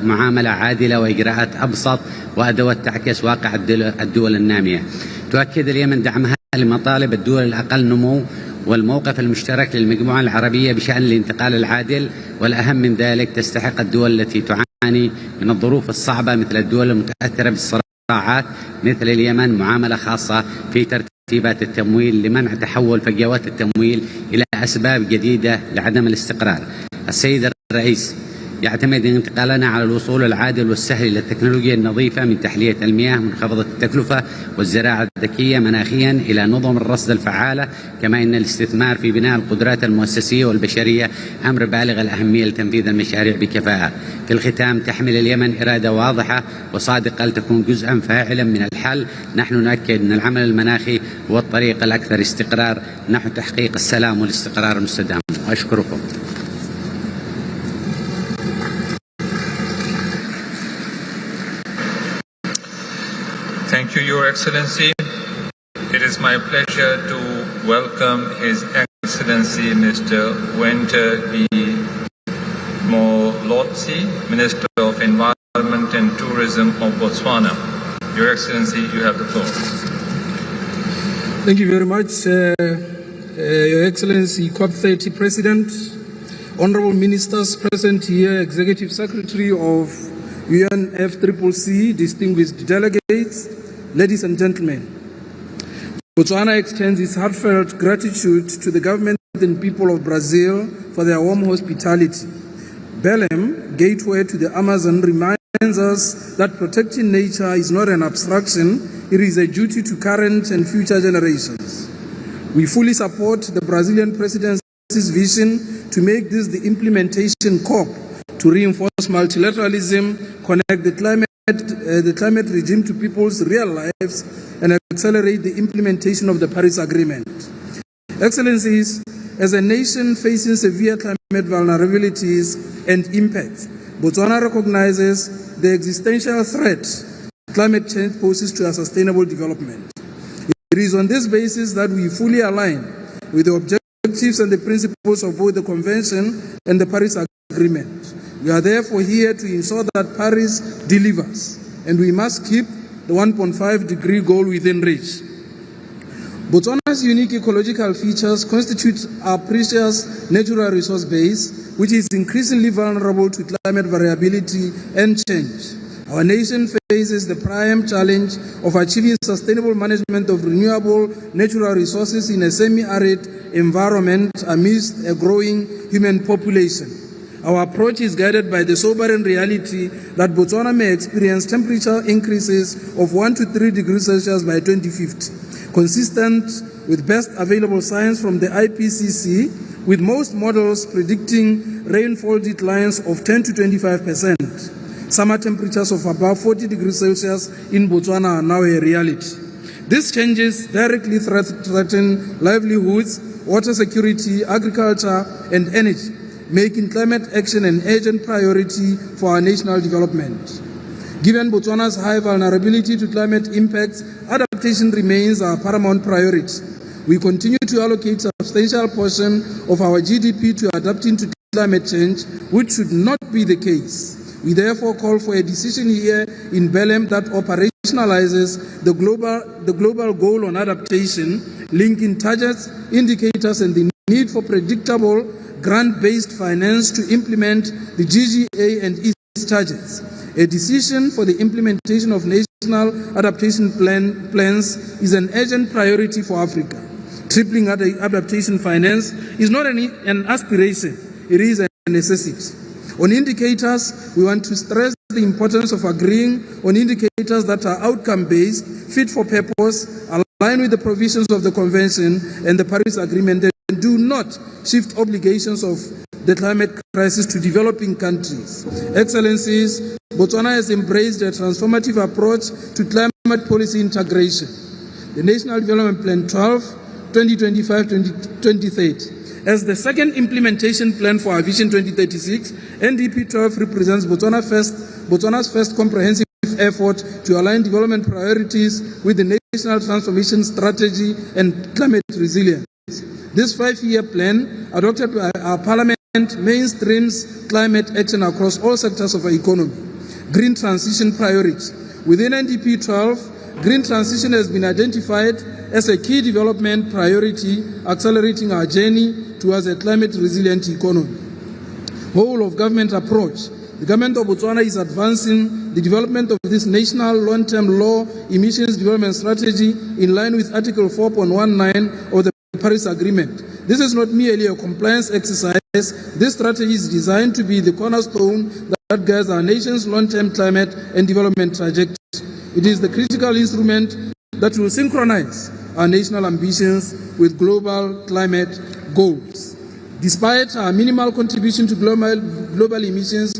بمعاملة عادلة وإجراءات أبسط وأدوات تعكس واقع الدول النامية. تؤكد اليمن دعمها لمطالب الدول الأقل نمو والموقف المشترك للمجموعة العربية بشأن الانتقال العادل، والأهم من ذلك تستحق الدول التي تعاني من الظروف الصعبة مثل الدول المتأثرة بالصراعات مثل اليمن معاملة خاصة في ترتيبات التمويل لمنع تحول فجوات التمويل إلى أسباب جديدة لعدم الاستقرار. السيد الرئيس، يعتمد انتقالنا على الوصول العادل والسهل إلى التكنولوجيا النظيفة من تحلية المياه منخفضة التكلفة والزراعة الذكية مناخيا إلى نظم الرصد الفعالة، كما أن الاستثمار في بناء القدرات المؤسسية والبشرية أمر بالغ الأهمية لتنفيذ المشاريع بكفاءة. في الختام، تحمل اليمن إرادة واضحة وصادقة لتكون جزءا فاعلا من الحل. نحن نؤكد أن العمل المناخي هو الطريق الأكثر استقرار نحو تحقيق السلام والاستقرار المستدام. وأشكركم. Thank you, Your Excellency. It is my pleasure to welcome His Excellency Mr. Winter V. Molotsi, Minister of Environment and Tourism of Botswana. Your Excellency, you have the floor. Thank you very much, Your Excellency, COP-30 President, Honorable Ministers present here, Executive Secretary of UNFCCC, distinguished delegates, ladies and gentlemen. Botswana extends its heartfelt gratitude to the government and people of Brazil for their warm hospitality. Belém, gateway to the Amazon, reminds us that protecting nature is not an abstraction, it is a duty to current and future generations. We fully support the Brazilian presidency's vision to make this the implementation COP to reinforce multilateralism, connect the climate regime to people's real lives, and accelerate the implementation of the Paris Agreement. Excellencies, as a nation facing severe climate vulnerabilities and impacts, Botswana recognizes the existential threat climate change poses to our sustainable development. It is on this basis that we fully align with the objectives and the principles of both the Convention and the Paris Agreement. We are therefore here to ensure that Paris delivers, and we must keep the 1.5-degree goal within reach. Botswana's unique ecological features constitute our precious natural resource base, which is increasingly vulnerable to climate variability and change. Our nation faces the prime challenge of achieving sustainable management of renewable natural resources in a semi-arid environment amidst a growing human population. Our approach is guided by the sobering reality that Botswana may experience temperature increases of 1 to 3 degrees Celsius by 2050, consistent with best available science from the IPCC, with most models predicting rainfall declines of 10 to 25%. Summer temperatures of above 40 degrees Celsius in Botswana are now a reality. These changes directly threaten livelihoods, water security, agriculture, and energy, making climate action an urgent priority for our national development. Given Botswana's high vulnerability to climate impacts, adaptation remains our paramount priority. We continue to allocate a substantial portion of our GDP to adapting to climate change, which should not be the case. We therefore call for a decision here in Belém that operationalizes the global goal on adaptation, linking targets, indicators, and the need for predictable grant-based finance to implement the GGA and its targets. A decision for the implementation of national adaptation plans is an urgent priority for Africa. Tripling adaptation finance is not an aspiration, it is a necessity. On indicators, we want to stress the importance of agreeing on indicators that are outcome-based, fit for purpose, align with the provisions of the Convention and the Paris Agreement, and do not shift obligations of the climate crisis to developing countries. Excellencies, Botswana has embraced a transformative approach to climate policy integration. The National Development Plan 12, 2025-2030. As the second implementation plan for our Vision 2036, NDP 12 represents Botswana's first comprehensive effort to align development priorities with the National Transformation Strategy and climate resilience. This 5-year plan, adopted by our Parliament, mainstreams climate action across all sectors of our economy. Green transition priorities. Within NDP 12, green transition has been identified as a key development priority, accelerating our journey towards a climate-resilient economy. Whole of government approach. The government of Botswana is advancing the development of this national long-term low emissions development strategy in line with Article 4.19 of the Paris Agreement. This is not merely a compliance exercise. This strategy is designed to be the cornerstone that guides our nation's long-term climate and development trajectory. It is the critical instrument that will synchronize our national ambitions with global climate goals. Despite our minimal contribution to global emissions,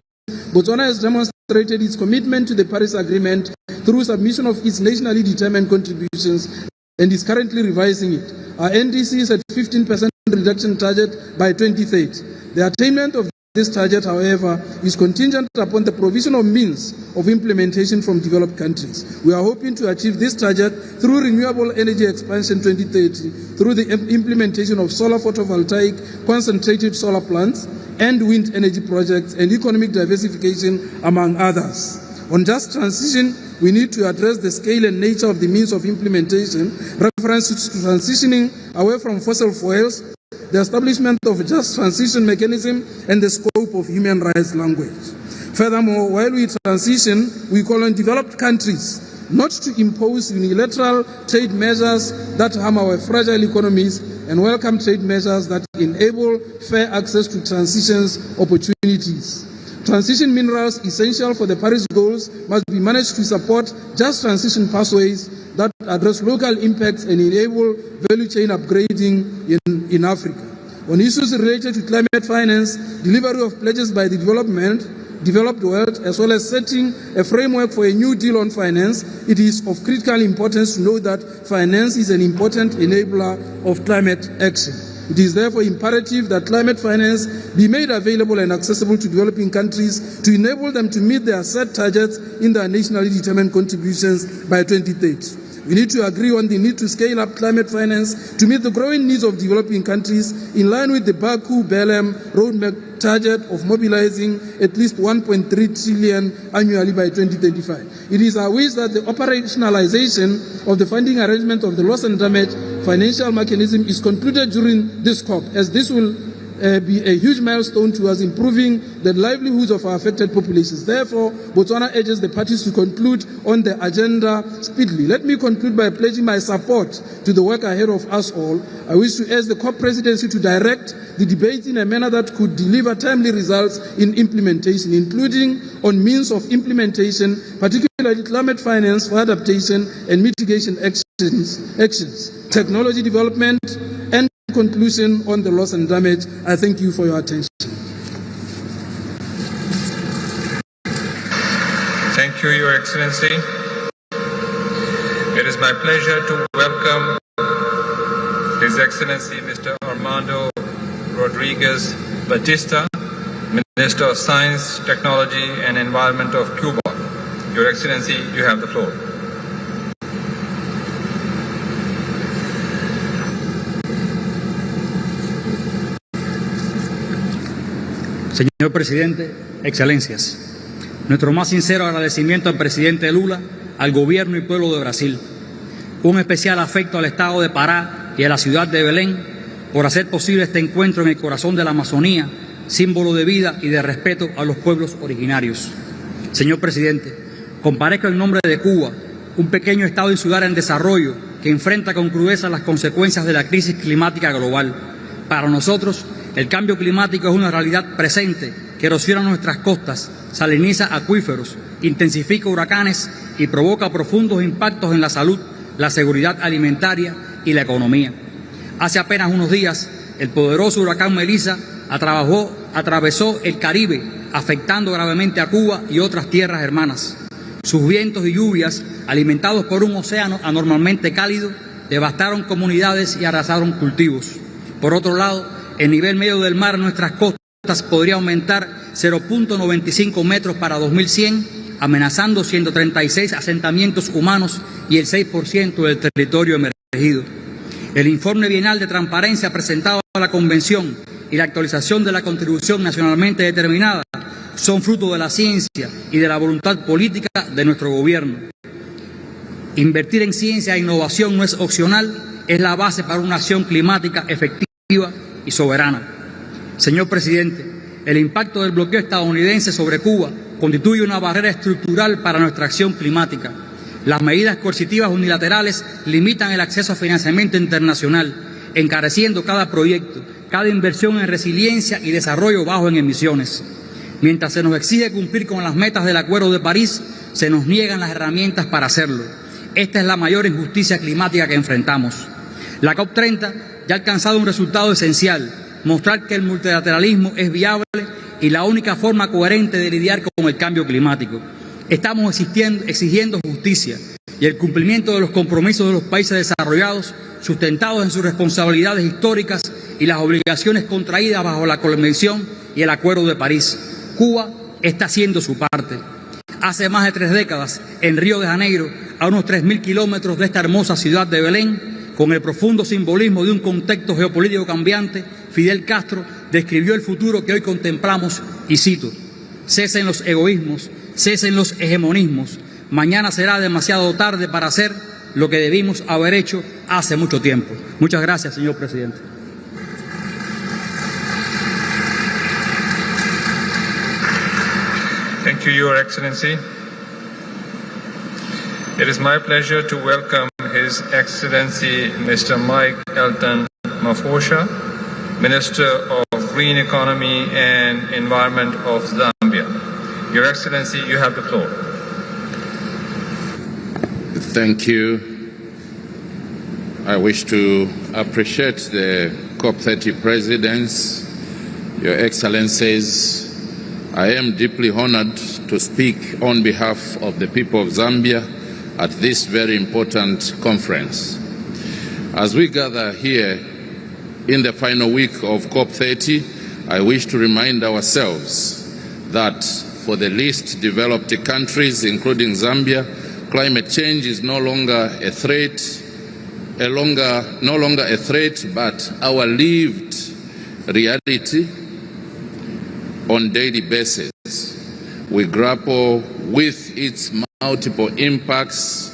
Botswana has demonstrated its commitment to the Paris Agreement through submission of its nationally determined contributions and is currently revising it. Our NDC is at 15% reduction target by 2030. The attainment of this target, however, is contingent upon the provision of means of implementation from developed countries. We are hoping to achieve this target through renewable energy expansion 2030, through the implementation of solar photovoltaic, concentrated solar plants, and wind energy projects, and economic diversification, among others. On just transition, we need to address the scale and nature of the means of implementation, references to transitioning away from fossil fuels, the establishment of a just transition mechanism, and the scope of human rights language. Furthermore, while we transition, we call on developed countries not to impose unilateral trade measures that harm our fragile economies and welcome trade measures that enable fair access to transition's opportunities. Transition minerals essential for the Paris goals must be managed to support just transition pathways that address local impacts and enable value chain upgrading in Africa. On issues related to climate finance, delivery of pledges by the development developed world, as well as setting a framework for a new deal on finance, it is of critical importance to know that finance is an important enabler of climate action. It is therefore imperative that climate finance be made available and accessible to developing countries to enable them to meet their set targets in their nationally determined contributions by 2030. We need to agree on the need to scale up climate finance to meet the growing needs of developing countries in line with the Baku-Belém roadmap target of mobilizing at least 1.3 trillion annually by 2035. It is our wish that the operationalization of the funding arrangement of the loss and damage financial mechanism is concluded during this COP, as this will be a huge milestone towards improving the livelihoods of our affected populations. Therefore, Botswana urges the parties to conclude on the agenda speedily. Let me conclude by pledging my support to the work ahead of us all. I wish to urge the COP presidency to direct the debate in a manner that could deliver timely results in implementation, including on means of implementation, particularly climate finance for adaptation and mitigation actions, technology development, and conclusion on the loss and damage. I thank you for your attention. Thank you, Your Excellency. It is my pleasure to welcome His Excellency Mr. Armando Rodriguez Batista, Minister of Science, Technology and Environment of Cuba. Your Excellency, you have the floor. Señor Presidente, Excelencias, nuestro más sincero agradecimiento al Presidente Lula, al Gobierno y pueblo de Brasil. Un especial afecto al Estado de Pará y a la ciudad de Belén por hacer posible este encuentro en el corazón de la Amazonía, símbolo de vida y de respeto a los pueblos originarios. Señor Presidente, comparezco en nombre de Cuba, un pequeño Estado y ciudad en desarrollo que enfrenta con crudeza las consecuencias de la crisis climática global. Para nosotros, el cambio climático es una realidad presente que erosiona nuestras costas, saliniza acuíferos, intensifica huracanes y provoca profundos impactos en la salud, la seguridad alimentaria y la economía. Hace apenas unos días, el poderoso huracán Melissa atravesó el Caribe, afectando gravemente a Cuba y otras tierras hermanas. Sus vientos y lluvias, alimentados por un océano anormalmente cálido, devastaron comunidades y arrasaron cultivos. Por otro lado, el nivel medio del mar en nuestras costas podría aumentar 0.95 metros para 2100, amenazando 136 asentamientos humanos y el 6% del territorio emergido. El informe bienal de transparencia presentado a la Convención y la actualización de la contribución nacionalmente determinada son fruto de la ciencia y de la voluntad política de nuestro Gobierno. Invertir en ciencia e innovación no es opcional, es la base para una acción climática efectiva y soberana. Señor Presidente, el impacto del bloqueo estadounidense sobre Cuba constituye una barrera estructural para nuestra acción climática. Las medidas coercitivas unilaterales limitan el acceso a financiamiento internacional, encareciendo cada proyecto, cada inversión en resiliencia y desarrollo bajo en emisiones. Mientras se nos exige cumplir con las metas del Acuerdo de París, se nos niegan las herramientas para hacerlo. Esta es la mayor injusticia climática que enfrentamos. La COP-30 ya ha alcanzado un resultado esencial: mostrar que el multilateralismo es viable y la única forma coherente de lidiar con el cambio climático. Estamos exigiendo justicia y el cumplimiento de los compromisos de los países desarrollados, sustentados en sus responsabilidades históricas y las obligaciones contraídas bajo la Convención y el Acuerdo de París. Cuba está haciendo su parte. Hace más de 3 décadas, en Río de Janeiro, a unos 3.000 kilómetros de esta hermosa ciudad de Belén, con el profundo simbolismo de un contexto geopolítico cambiante, Fidel Castro describió el futuro que hoy contemplamos y cito: cesen los egoísmos, cesen los hegemonismos, mañana será demasiado tarde para hacer lo que debimos haber hecho hace mucho tiempo. Muchas gracias, señor Presidente. Thank you, Your Excellency. It is my pleasure to welcome His Excellency Mr. Mike Elton Mafosha, Minister of Green Economy and Environment of Zambia. Your Excellency, you have the floor. Thank you. I wish to appreciate the COP-30 presidents, Your Excellencies, I am deeply honored to speak on behalf of the people of Zambia at this very important conference. As we gather here in the final week of COP-30, I wish to remind ourselves that for the least developed countries, including Zambia, climate change is no longer a threat, but our lived reality on daily basis. We grapple with its multiple impacts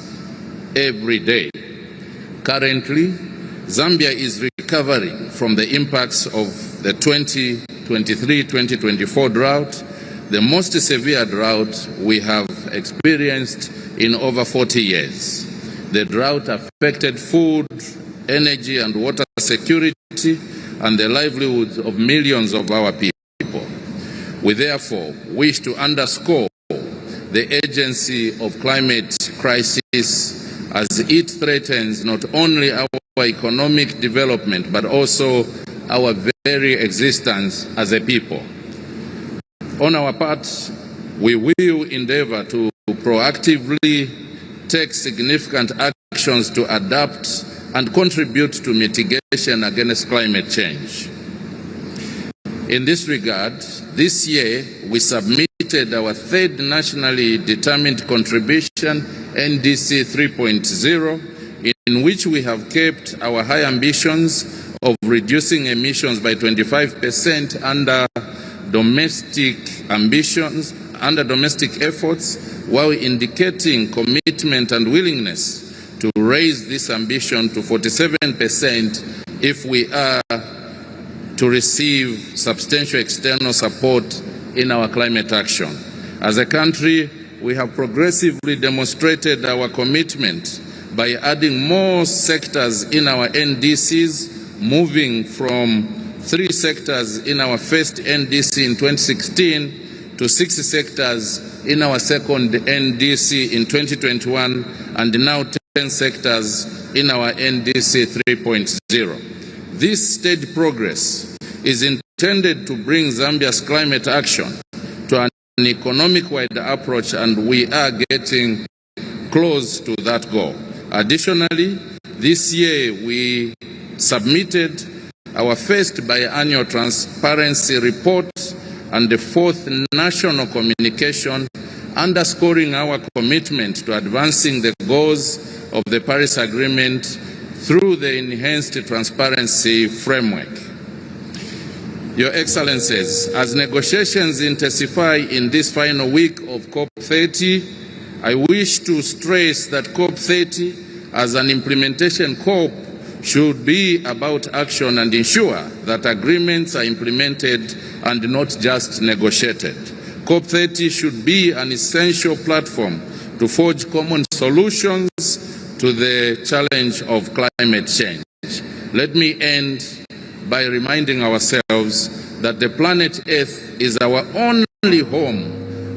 every day. Currently, Zambia is recovering from the impacts of the 2023-2024 drought, the most severe drought we have experienced in over 40 years. The drought affected food, energy and water security and the livelihoods of millions of our people. We therefore wish to underscore the urgency of climate crisis as it threatens not only our economic development but also our very existence as a people. On our part, we will endeavor to proactively take significant actions to adapt and contribute to mitigation against climate change. In this regard, this year we submitted our third nationally determined contribution, NDC 3.0, in which we have kept our high ambitions of reducing emissions by 25% under domestic efforts, while indicating commitment and willingness to raise this ambition to 47% if we are to receive substantial external support in our climate action. As a country, we have progressively demonstrated our commitment by adding more sectors in our NDCs, moving from 3 sectors in our first NDC in 2016 to 6 sectors in our second NDC in 2021, and now 10 sectors in our NDC 3.0. This steady progress is intended to bring Zambia's climate action to an economic-wide approach, and we are getting close to that goal. Additionally, this year we submitted our first biannual transparency report and the 4th national communication, underscoring our commitment to advancing the goals of the Paris Agreement through the enhanced transparency framework. Your Excellencies, as negotiations intensify in this final week of COP-30, I wish to stress that COP-30 as an implementation COP should be about action and ensure that agreements are implemented and not just negotiated. COP-30 should be an essential platform to forge common solutions to the challenge of climate change. Let me end by reminding ourselves that the planet Earth is our only home,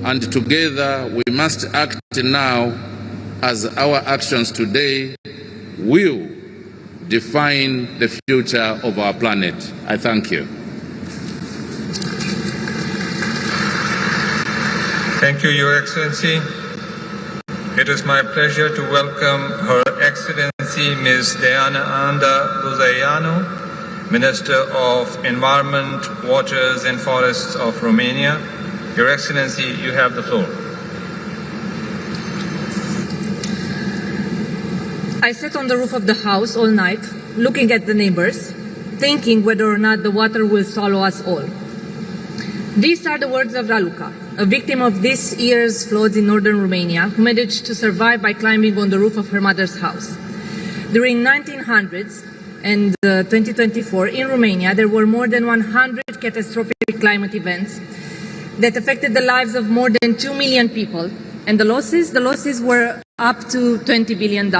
and together we must act now, as our actions today will define the future of our planet. I thank you. Thank you, Your Excellency. It is my pleasure to welcome Her Excellency Ms. Diana Anda Luzaianu, Minister of Environment, Waters and Forests of Romania. Your Excellency, you have the floor. I sat on the roof of the house all night, looking at the neighbors, thinking whether or not the water will swallow us all. These are the words of Raluca, a victim of this year's floods in northern Romania, who managed to survive by climbing on the roof of her mother's house. During 1900s and 2024, in Romania, there were more than 100 catastrophic climate events that affected the lives of more than 2 million people, and the losses were up to $20 billion.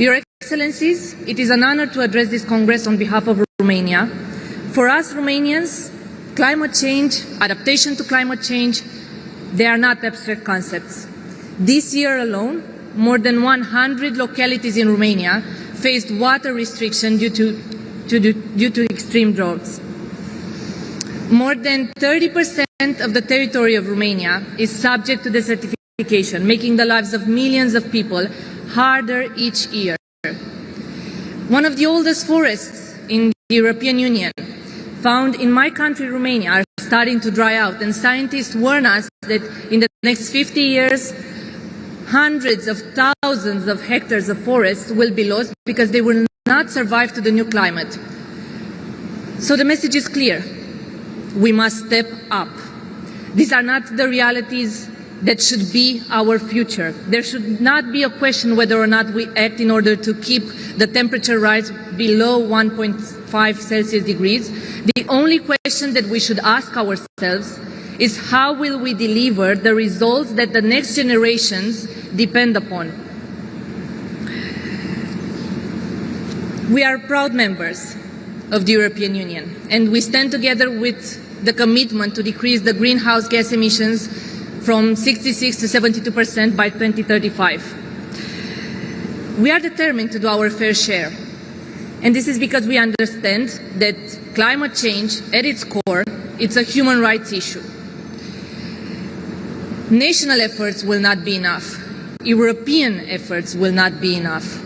Your Excellencies, it is an honor to address this Congress on behalf of Romania. For us Romanians, climate change, adaptation to climate change, they are not abstract concepts. This year alone, more than 100 localities in Romania faced water restriction due to extreme droughts. More than 30% of the territory of Romania is subject to desertification, making the lives of millions of people harder each year. One of the oldest forests in the European Union, found in my country, Romania, are starting to dry out, and scientists warn us that in the next 50 years, hundreds of thousands of hectares of forests will be lost because they will not survive to the new climate. So the message is clear. We must step up. These are not the realities that should be our future. There should not be a question whether or not we act in order to keep the temperature rise below 1.5 Celsius degrees. The only question that we should ask ourselves is how will we deliver the results that the next generations depend upon. We are proud members of the European Union, and we stand together with the commitment to decrease the greenhouse gas emissions from 66 to 72% by 2035. We are determined to do our fair share, and this is because we understand that climate change, at its core, it's a human rights issue. National efforts will not be enough. European efforts will not be enough.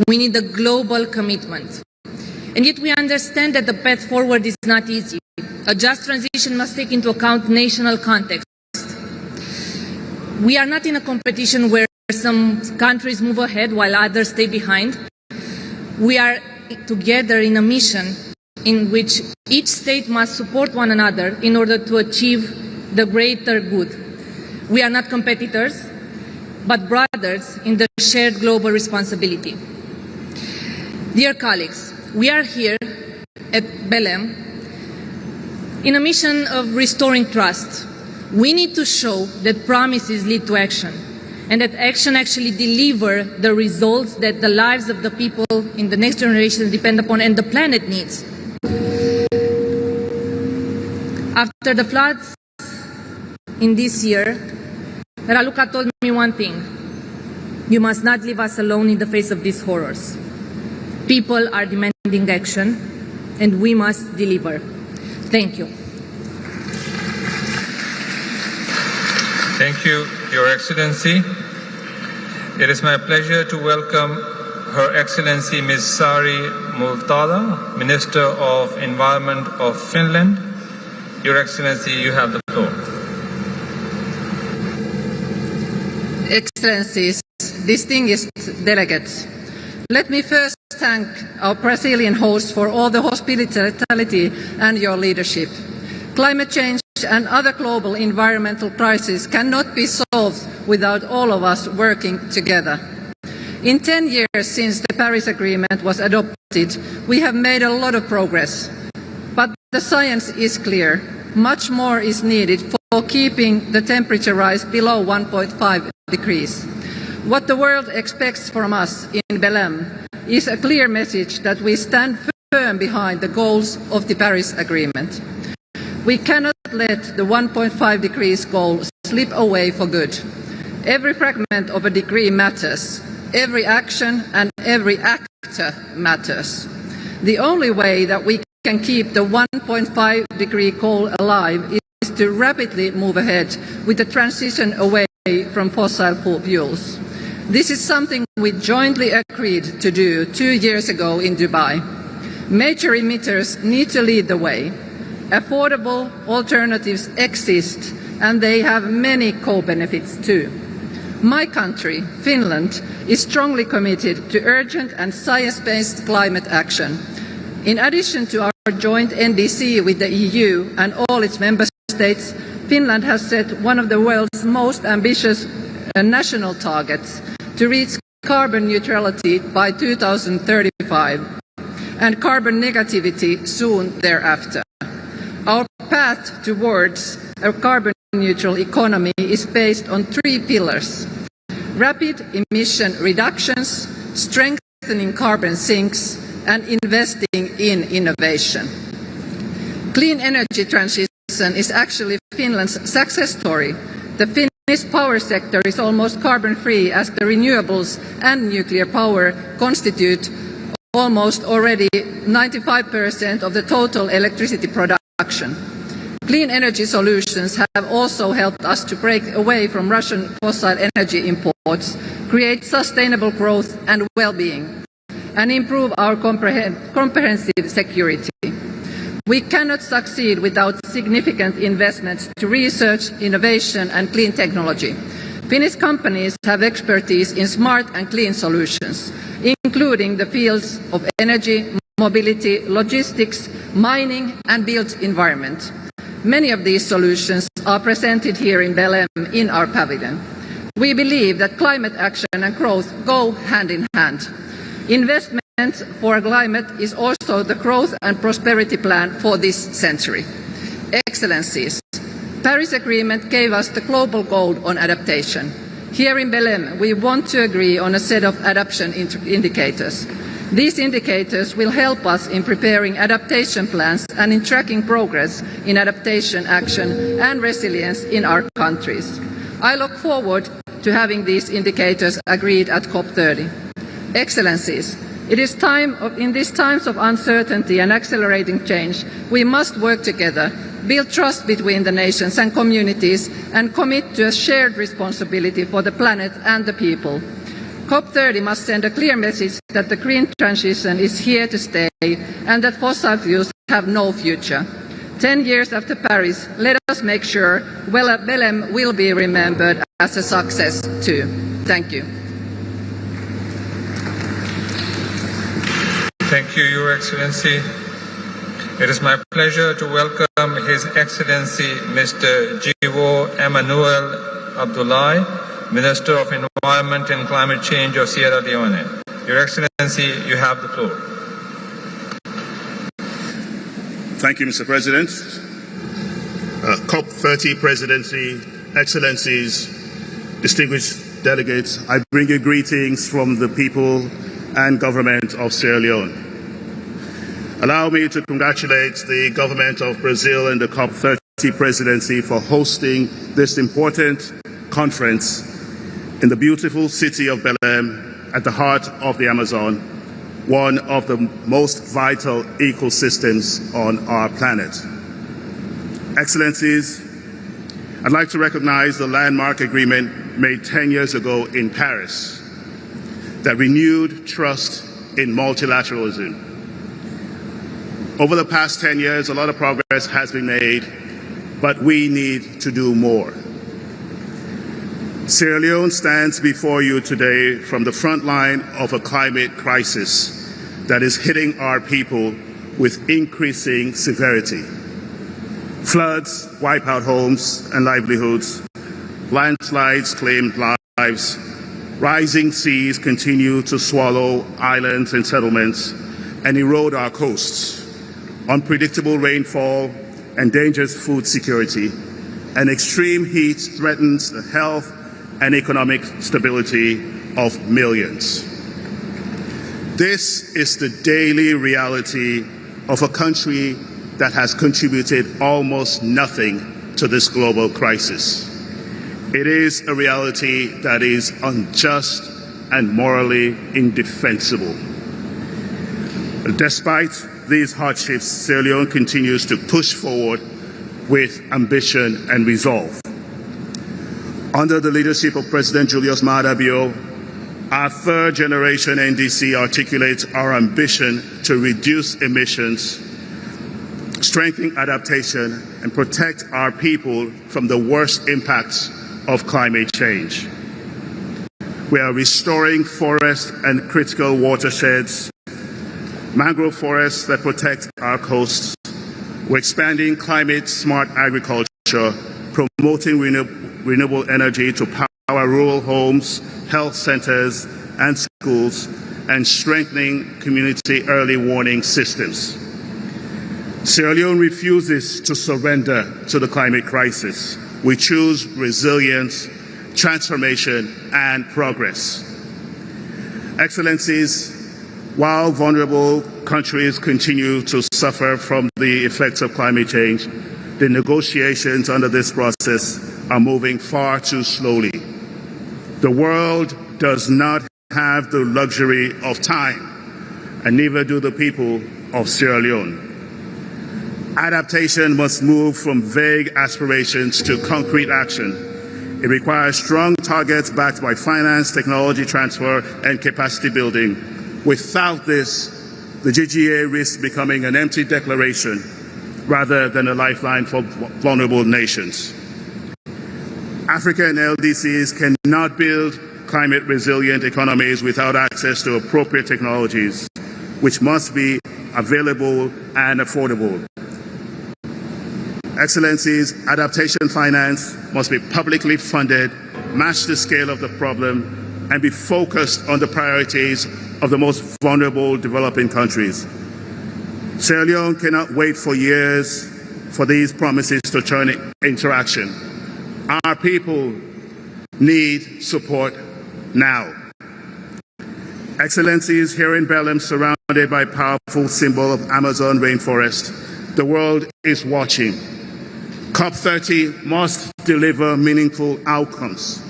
We need a global commitment. And yet we understand that the path forward is not easy. A just transition must take into account national context. We are not in a competition where some countries move ahead while others stay behind. We are together in a mission in which each state must support one another in order to achieve the greater good. We are not competitors, but brothers in the shared global responsibility. Dear colleagues, we are here at Belém in a mission of restoring trust. We need to show that promises lead to action, and that action actually deliver the results that the lives of the people in the next generation depend upon and the planet needs. After the floods in this year, Raluca told me one thing: you must not leave us alone in the face of these horrors. People are demanding action, and we must deliver. Thank you. Thank you, Your Excellency. It is my pleasure to welcome Her Excellency Ms. Sari Multala, Minister of Environment of Finland. Your Excellency, you have the floor. Excellencies, distinguished delegates, let me first thank our Brazilian hosts for all the hospitality and your leadership. Climate change and other global environmental crises cannot be solved without all of us working together. In 10 years since the Paris Agreement was adopted, we have made a lot of progress. But the science is clear. Much more is needed for keeping the temperature rise below 1.5 degrees. What the world expects from us in Belém is a clear message that we stand firm behind the goals of the Paris Agreement. We cannot let the 1.5 degrees goal slip away for good. Every fragment of a degree matters. Every action and every actor matters. The only way that we can keep the 1.5 degree goal alive is to rapidly move ahead with the transition away from fossil fuels. This is something we jointly agreed to do 2 years ago in Dubai. Major emitters need to lead the way. Affordable alternatives exist, and they have many co-benefits too. My country, Finland, is strongly committed to urgent and science-based climate action. In addition to our joint NDC with the EU and all its member states, Finland has set one of the world's most ambitious national targets to reach carbon neutrality by 2035 and carbon negativity soon thereafter. Our path towards a carbon neutral economy is based on 3 pillars: rapid emission reductions, strengthening carbon sinks, and investing in innovation. Clean energy transition is actually Finland's success story. The Finnish power sector is almost carbon-free, as the renewables and nuclear power constitute almost already 95% of the total electricity production. Clean energy solutions have also helped us to break away from Russian fossil energy imports, create sustainable growth and well-being, and improve our comprehensive security. We cannot succeed without significant investments to research, innovation and clean technology. Finnish companies have expertise in smart and clean solutions, including the fields of energy, mobility, logistics, mining and built environment. Many of these solutions are presented here in Belém in our pavilion. We believe that climate action and growth go hand in hand. Investment for climate is also the growth and prosperity plan for this century. Excellencies, Paris Agreement gave us the global goal on adaptation. Here in Belém, we want to agree on a set of adaptation indicators. These indicators will help us in preparing adaptation plans and in tracking progress in adaptation action and resilience in our countries. I look forward to having these indicators agreed at COP-30. Excellencies, it is in these times of uncertainty and accelerating change, we must work together, build trust between the nations and communities, and commit to a shared responsibility for the planet and the people. COP-30 must send a clear message that the green transition is here to stay and that fossil fuels have no future. 10 years after Paris, let us make sure Belém will be remembered as a success too. Thank you. Thank you, Your Excellency. It is my pleasure to welcome His Excellency Mr. Jiwo Emmanuel Abdullahi, Minister of Environment and Climate Change of Sierra Leone. Your Excellency, you have the floor. Thank you, Mr. President. COP-30 Presidency, Excellencies, distinguished delegates, I bring you greetings from the people and government of Sierra Leone. Allow me to congratulate the government of Brazil and the COP-30 Presidency for hosting this important conference in the beautiful city of Belém at the heart of the Amazon, one of the most vital ecosystems on our planet. Excellencies, I'd like to recognize the landmark agreement made 10 years ago in Paris that renewed trust in multilateralism. Over the past 10 years, a lot of progress has been made, but we need to do more. Sierra Leone stands before you today from the front line of a climate crisis that is hitting our people with increasing severity. Floods wipe out homes and livelihoods. Landslides claim lives. Rising seas continue to swallow islands and settlements and erode our coasts. Unpredictable rainfall endangers food security, and extreme heat threatens the health and economic stability of millions. This is the daily reality of a country that has contributed almost nothing to this global crisis. It is a reality that is unjust and morally indefensible. Despite these hardships, Sierra Leone continues to push forward with ambition and resolve. Under the leadership of President Julius Maada Bio, our third-generation NDC articulates our ambition to reduce emissions, strengthen adaptation, and protect our people from the worst impacts of climate change. We are restoring forests and critical watersheds, mangrove forests that protect our coasts. We're expanding climate-smart agriculture, promoting renewable energy to power rural homes, health centers, and schools, and strengthening community early warning systems. Sierra Leone refuses to surrender to the climate crisis. We choose resilience, transformation, and progress. Excellencies, while vulnerable countries continue to suffer from the effects of climate change, the negotiations under this process are moving far too slowly. The world does not have the luxury of time, and neither do the people of Sierra Leone. Adaptation must move from vague aspirations to concrete action. It requires strong targets backed by finance, technology transfer, and capacity building. Without this, the GGA risks becoming an empty declaration rather than a lifeline for vulnerable nations. Africa and LDCs cannot build climate-resilient economies without access to appropriate technologies, which must be available and affordable. Excellencies, adaptation finance must be publicly funded, match the scale of the problem, and be focused on the priorities of the most vulnerable developing countries. Sierra Leone cannot wait for years for these promises to turn into action. Our people need support now. Excellencies, here in Belém, surrounded by a powerful symbol of Amazon rainforest, the world is watching. COP-30 must deliver meaningful outcomes.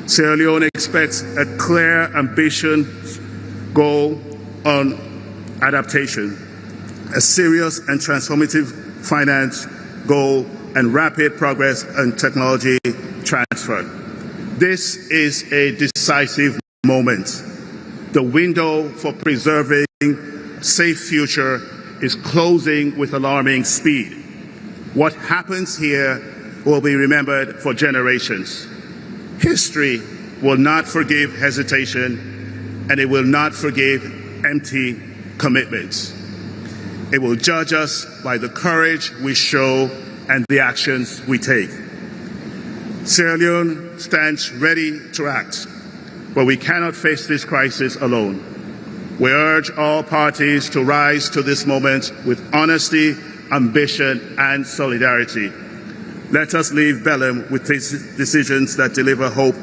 Sierra Leone expects a clear, ambitious goal on adaptation, a serious and transformative finance goal, and rapid progress on technology transfer. This is a decisive moment. The window for preserving a safe future is closing with alarming speed. What happens here will be remembered for generations. History will not forgive hesitation, and it will not forgive empty commitments. It will judge us by the courage we show and the actions we take. Sierra Leone stands ready to act, but we cannot face this crisis alone. We urge all parties to rise to this moment with honesty, ambition, and solidarity. Let us leave Belém with decisions that deliver hope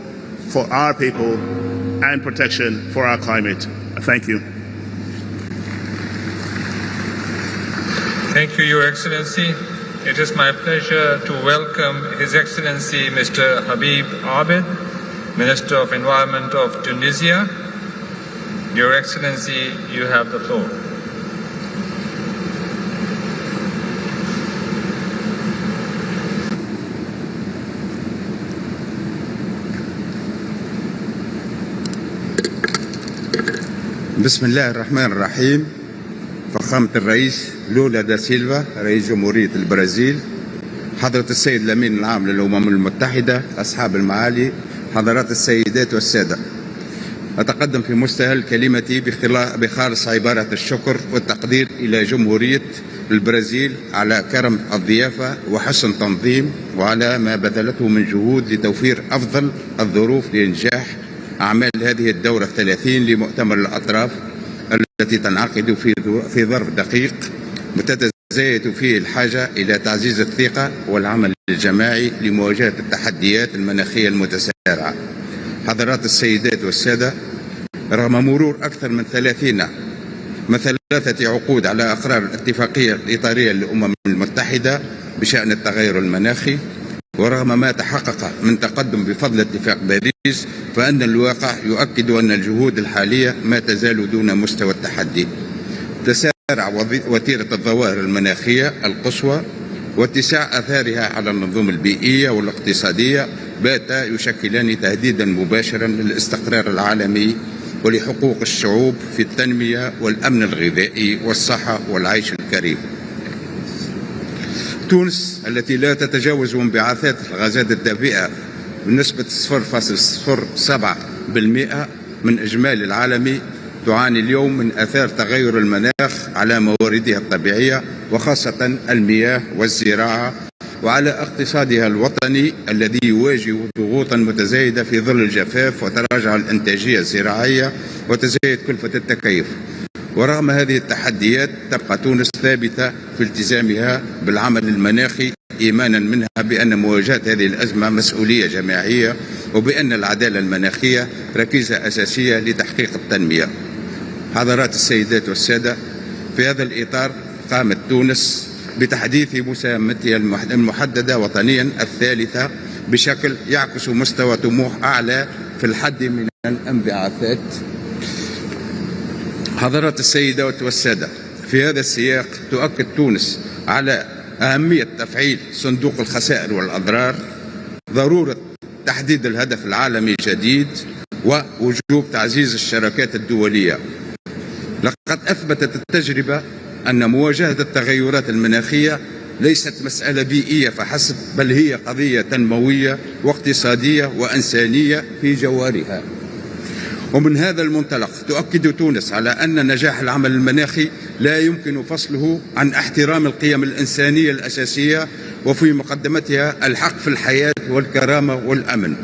for our people and protection for our climate. Thank you. Thank you, Your Excellency. It is my pleasure to welcome His Excellency Mr. Habib Abed, Minister of Environment of Tunisia. Your Excellency, you have the floor. بسم الله الرحمن الرحيم. فخامة الرئيس لولا دا سيلفا رئيس جمهورية البرازيل، حضرة السيد الأمين العام للأمم المتحدة، أصحاب المعالي، حضرات السيدات والسادة، أتقدم في مستهل كلمتي بخالص عبارة الشكر والتقدير إلى جمهورية البرازيل على كرم الضيافة وحسن تنظيم، وعلى ما بذلته من جهود لتوفير أفضل الظروف لإنجاح أعمال هذه الدورة 30 لمؤتمر الأطراف التي تنعقد في ظرف دقيق متزايد فيه الحاجة إلى تعزيز الثقة والعمل الجماعي لمواجهة التحديات المناخية المتسارعة. حضرات السيدات والسادة، رغم مرور أكثر من 3 عقود على إقرار الاتفاقية الإطارية للأمم المتحدة بشأن التغير المناخي، ورغم ما تحقق من تقدم بفضل اتفاق باريس، فإن الواقع يؤكد أن الجهود الحالية ما تزال دون مستوى التحدي. تسارع وتيرة الظواهر المناخية القصوى واتساع أثارها على النظم البيئية والاقتصادية باتا يشكلان تهديدا مباشرا للاستقرار العالمي ولحقوق الشعوب في التنمية والأمن الغذائي والصحة والعيش الكريم. تونس التي لا تتجاوز انبعاثات الغازات الدافئة بنسبة 0.07% من إجمالي العالمي، تعاني اليوم من آثار تغير المناخ على مواردها الطبيعية وخاصة المياه والزراعة، وعلى اقتصادها الوطني الذي يواجه ضغوطا متزايدة في ظل الجفاف وتراجع الإنتاجية الزراعية وتزايد كلفة التكيف. ورغم هذه التحديات تبقى تونس ثابتة في التزامها بالعمل المناخي، إيمانا منها بأن مواجهة هذه الأزمة مسؤولية جماعية، وبأن العدالة المناخية ركيزة أساسية لتحقيق التنمية. حضرات السيدات والسادة، في هذا الإطار قامت تونس بتحديث مساهمتها المحددة وطنيا الثالثة بشكل يعكس مستوى طموح أعلى في الحد من الانبعاثات. حضرات السيدات والسادة، في هذا السياق تؤكد تونس على أهمية تفعيل صندوق الخسائر والأضرار، ضرورة تحديد الهدف العالمي جديد، ووجوب تعزيز الشراكات الدولية. لقد أثبتت التجربة أن مواجهة التغيرات المناخية ليست مسألة بيئية فحسب، بل هي قضية تنموية واقتصادية وإنسانية في جوهرها. ومن هذا المنطلق تؤكد تونس على أن نجاح العمل المناخي لا يمكن فصله عن احترام القيم الإنسانية الأساسية، وفي مقدمتها الحق في الحياة والكرامة والأمن.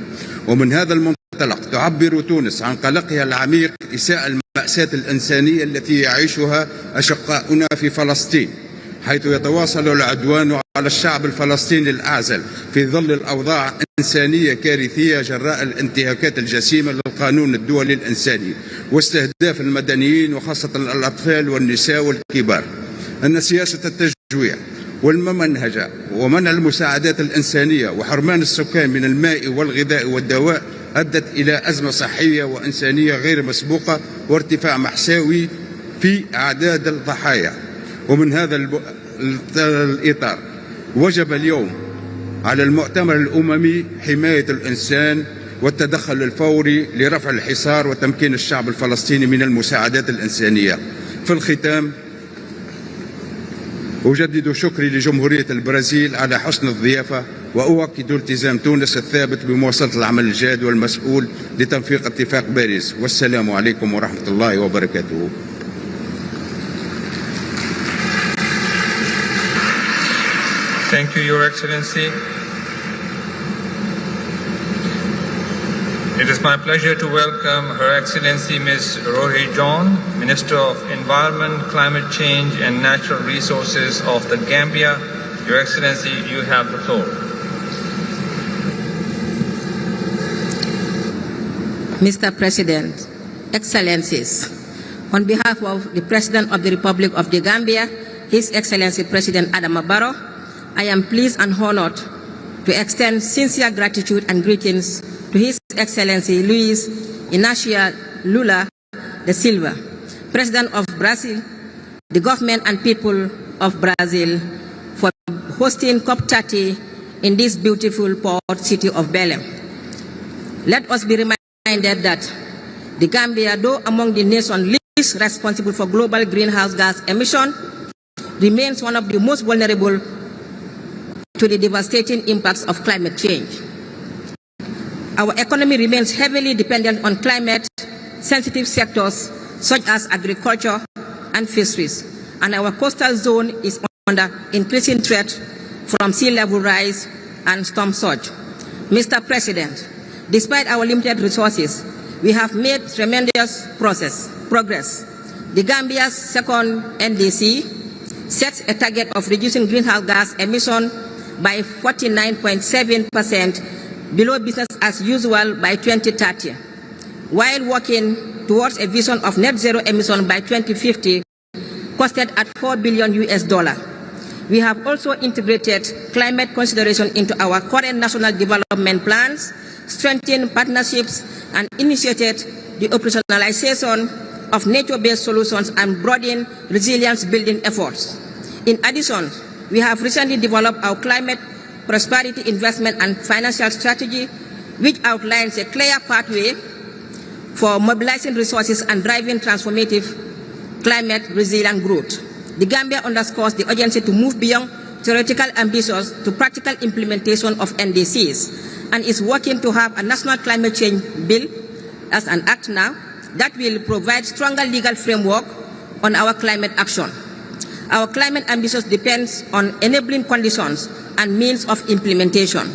ومن هذا المنطلق تعبر تونس عن قلقها العميق إزاء المأساة الإنسانية التي يعيشها أشقاؤنا في فلسطين، حيث يتواصل العدوان على الشعب الفلسطيني الأعزل في ظل الأوضاع إنسانية كارثية جراء الانتهاكات الجسيمة للقانون الدولي الإنساني واستهداف المدنيين وخاصة الأطفال والنساء والكبار. أن سياسة التجويع والممنهجة ومنع المساعدات الإنسانية وحرمان السكان من الماء والغذاء والدواء أدت إلى أزمة صحية وإنسانية غير مسبوقة وارتفاع مأساوي في أعداد الضحايا. ومن هذا الإطار وجب اليوم على المؤتمر الأممي حماية الإنسان والتدخل الفوري لرفع الحصار وتمكين الشعب الفلسطيني من المساعدات الإنسانية. في الختام أجدد شكري لجمهورية البرازيل على حسن الضيافة، وأؤكد التزام تونس الثابت بمواصلة العمل الجاد والمسؤول لتنفيذ اتفاق باريس. والسلام عليكم ورحمة الله وبركاته. Thank you, Your Excellency. It is my pleasure to welcome Her Excellency Ms. Rohi John, Minister of Environment, Climate Change and Natural Resources of the Gambia. Your Excellency, you have the floor. Mr. President, Excellencies, on behalf of the President of the Republic of the Gambia, His Excellency President Adama Barrow, I am pleased and honored to extend sincere gratitude and greetings to His Excellency Luiz Inácio Lula da Silva, President of Brazil, the government and people of Brazil for hosting COP-30 in this beautiful port city of Belém. Let us be reminded that the Gambia, though among the nations least responsible for global greenhouse gas emission, remains one of the most vulnerable to the devastating impacts of climate change. Our economy remains heavily dependent on climate-sensitive sectors such as agriculture and fisheries, and our coastal zone is under increasing threat from sea level rise and storm surge. Mr. President, despite our limited resources, we have made tremendous progress. The Gambia's second NDC sets a target of reducing greenhouse gas emission by 49.7% below business as usual by 2030, while working towards a vision of net zero emission by 2050, costed at $4 billion. We have also integrated climate consideration into our current national development plans, strengthened partnerships, and initiated the operationalization of nature-based solutions and broadened resilience-building efforts. In addition, we have recently developed our climate prosperity investment and financial strategy, which outlines a clear pathway for mobilizing resources and driving transformative climate resilient growth. The Gambia underscores the urgency to move beyond theoretical ambitions to practical implementation of NDCs, and is working to have a national climate change bill as an act now that will provide stronger legal framework on our climate action. Our climate ambitions depends on enabling conditions and means of implementation,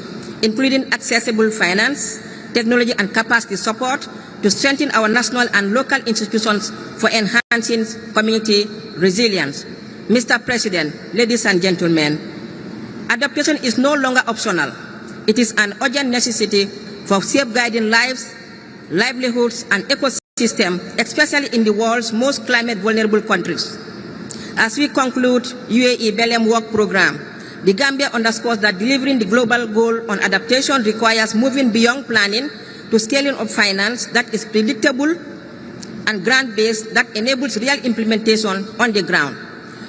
including accessible finance, technology and capacity support to strengthen our national and local institutions for enhancing community resilience. Mr. President, ladies and gentlemen, adaptation is no longer optional. It is an urgent necessity for safeguarding lives, livelihoods and ecosystems, especially in the world's most climate vulnerable countries. As we conclude UAE Belém Work Programme, the Gambia underscores that delivering the global goal on adaptation requires moving beyond planning to scaling of finance that is predictable and grant-based that enables real implementation on the ground.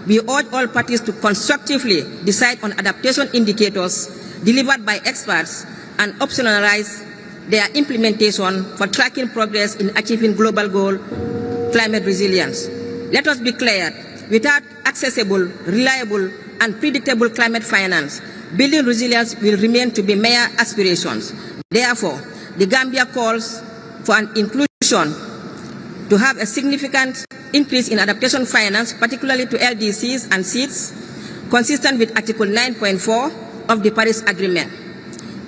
We urge all parties to constructively decide on adaptation indicators delivered by experts and optionalize their implementation for tracking progress in achieving global goal climate resilience. Let us be clear, without accessible, reliable, and predictable climate finance, building resilience will remain to be mere aspirations. Therefore, the Gambia calls for an inclusion to have a significant increase in adaptation finance, particularly to LDCs and seeds, consistent with Article 9.4 of the Paris Agreement.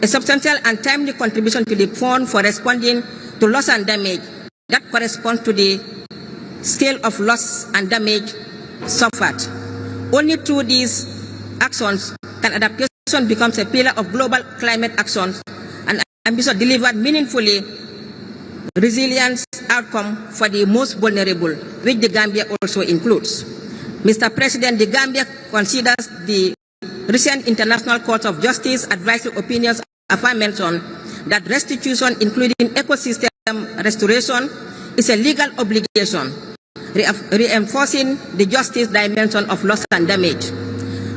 A substantial and timely contribution to the fund for responding to loss and damage that corresponds to the scale of loss and damage suffered. Only through these actions can adaptation become a pillar of global climate actions and ambition delivered meaningfully resilience outcome for the most vulnerable, which the Gambia also includes. Mr. President, the Gambia considers the recent International Court of Justice advisory opinions aforementioned that restitution, including ecosystem restoration, is a legal obligation, reinforcing the justice dimension of loss and damage.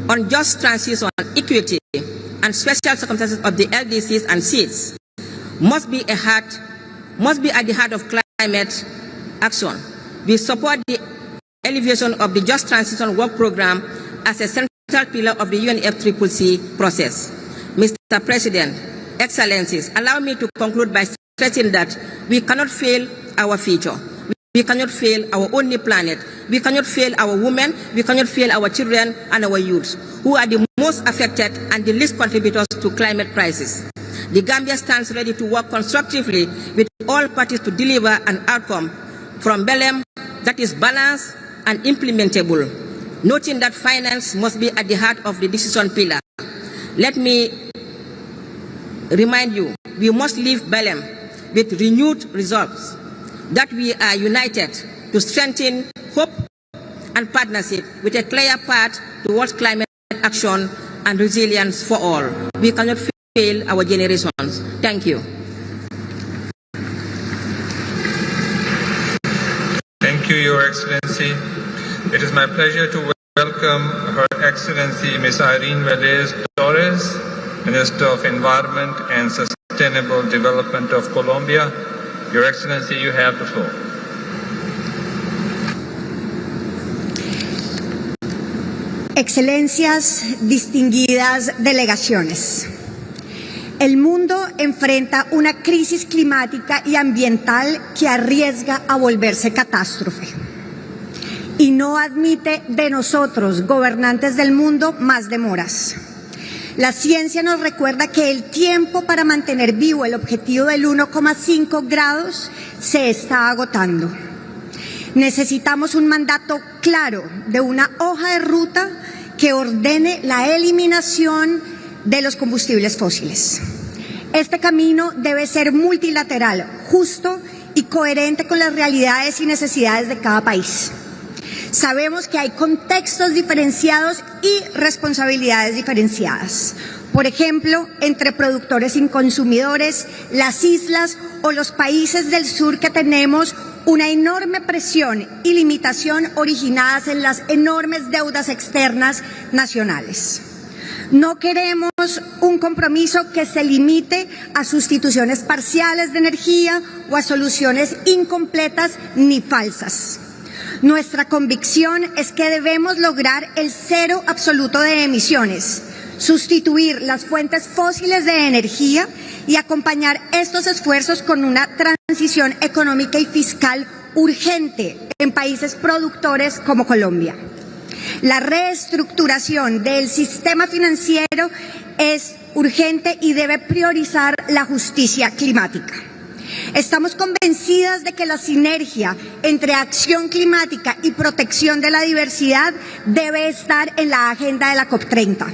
On just transition, equity, and special circumstances of the LDCs and seeds must be at the heart of climate action. We support the elevation of the Just Transition Work Program as a central pillar of the UNFCCC process. Mr. President, Excellencies, allow me to conclude by stressing that we cannot fail our future. We cannot fail our only planet. We cannot fail our women. We cannot fail our children and our youths, who are the most affected and the least contributors to climate crisis. The Gambia stands ready to work constructively with all parties to deliver an outcome from Belém that is balanced and implementable, noting that finance must be at the heart of the decision pillar. Let me remind you, we must leave Belém with renewed resolves, that we are united to strengthen hope and partnership with a clear path towards climate action and resilience for all. We cannot fail our generations. Thank you. Thank you, Your Excellency. It is my pleasure to welcome Her Excellency Ms. Irene Valdez Torres, Minister of Environment and Sustainable Development of Colombia. Your Excellency, you have the floor. Excelencias, distinguidas delegaciones. El mundo enfrenta una crisis climática y ambiental que arriesga a volverse catástrofe y no admite de nosotros, gobernantes del mundo, más demoras. La ciencia nos recuerda que el tiempo para mantener vivo el objetivo del 1,5 grados se está agotando. Necesitamos un mandato claro de una hoja de ruta que ordene la eliminación de los combustibles fósiles. Este camino debe ser multilateral, justo y coherente con las realidades y necesidades de cada país. Sabemos que hay contextos diferenciados y responsabilidades diferenciadas. Por ejemplo, entre productores y consumidores, las islas o los países del sur que tenemos una enorme presión y limitación originadas en las enormes deudas externas nacionales. No queremos un compromiso que se limite a sustituciones parciales de energía o a soluciones incompletas ni falsas. Nuestra convicción es que debemos lograr el cero absoluto de emisiones, sustituir las fuentes fósiles de energía y acompañar estos esfuerzos con una transición económica y fiscal urgente en países productores como Colombia. La reestructuración del sistema financiero es urgente y debe priorizar la justicia climática. Estamos convencidas de que la sinergia entre acción climática y protección de la diversidad debe estar en la agenda de la COP-30.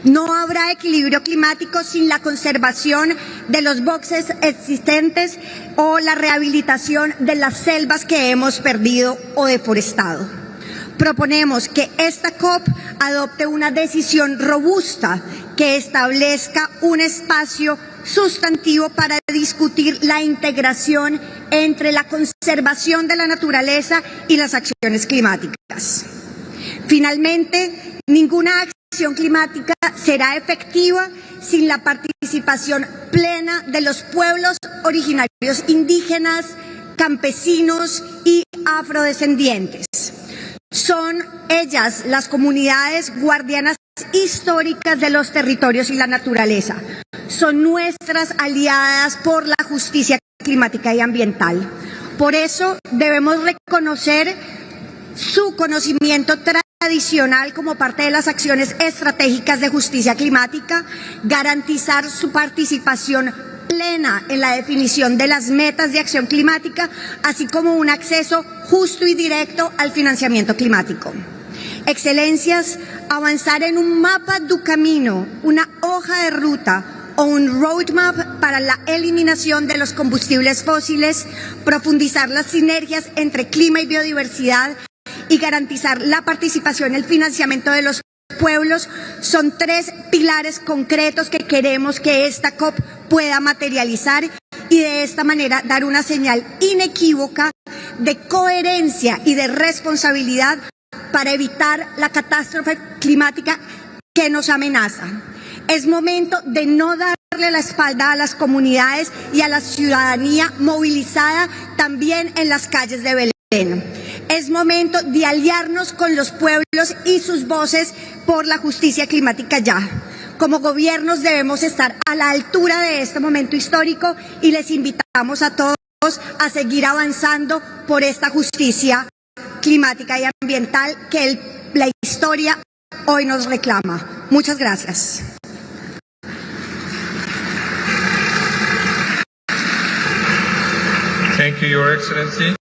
No habrá equilibrio climático sin la conservación de los bosques existentes o la rehabilitación de las selvas que hemos perdido o deforestado. Proponemos que esta COP adopte una decisión robusta que establezca un espacio sustantivo para discutir la integración entre la conservación de la naturaleza y las acciones climáticas. Finalmente, ninguna acción climática será efectiva sin la participación plena de los pueblos originarios indígenas, campesinos y afrodescendientes. Son ellas las comunidades guardianas históricas de los territorios y la naturaleza. Son nuestras aliadas por la justicia climática y ambiental. Por eso debemos reconocer su conocimiento tradicional como parte de las acciones estratégicas de justicia climática, garantizar su participación plena en la definición de las metas de acción climática, así como un acceso justo y directo al financiamiento climático. Excelencias, avanzar en un mapa du camino, una hoja de ruta o un roadmap para la eliminación de los combustibles fósiles, profundizar las sinergias entre clima y biodiversidad y garantizar la participación en el financiamiento de los pueblos son tres pilares concretos que queremos que esta COP pueda materializar y de esta manera dar una señal inequívoca de coherencia y de responsabilidad para evitar la catástrofe climática que nos amenaza. Es momento de no darle la espalda a las comunidades y a la ciudadanía movilizada también en las calles de Belén. Es momento de aliarnos con los pueblos y sus voces por la justicia climática ya. Como gobiernos debemos estar a la altura de este momento histórico y les invitamos a todos a seguir avanzando por esta justicia climática y ambiental que la historia hoy nos reclama. Muchas gracias. Thank you, Your Excellency.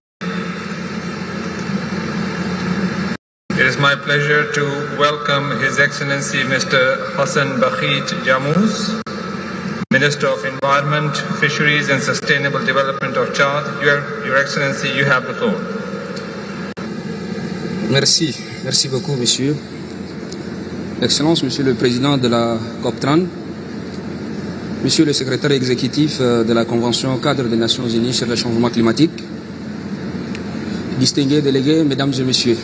It is my pleasure to welcome His Excellency Mr. Hassan Bakhit Jamous, Minister of Environment, Fisheries and Sustainable Development of Chad. Your Excellency, you have the floor. Merci beaucoup, Monsieur. Excellence, Monsieur le Président de la COP-30, Monsieur le Secrétaire exécutif de la Convention cadre des Nations Unies sur le changement climatique, distingués délégués, Mesdames et Messieurs,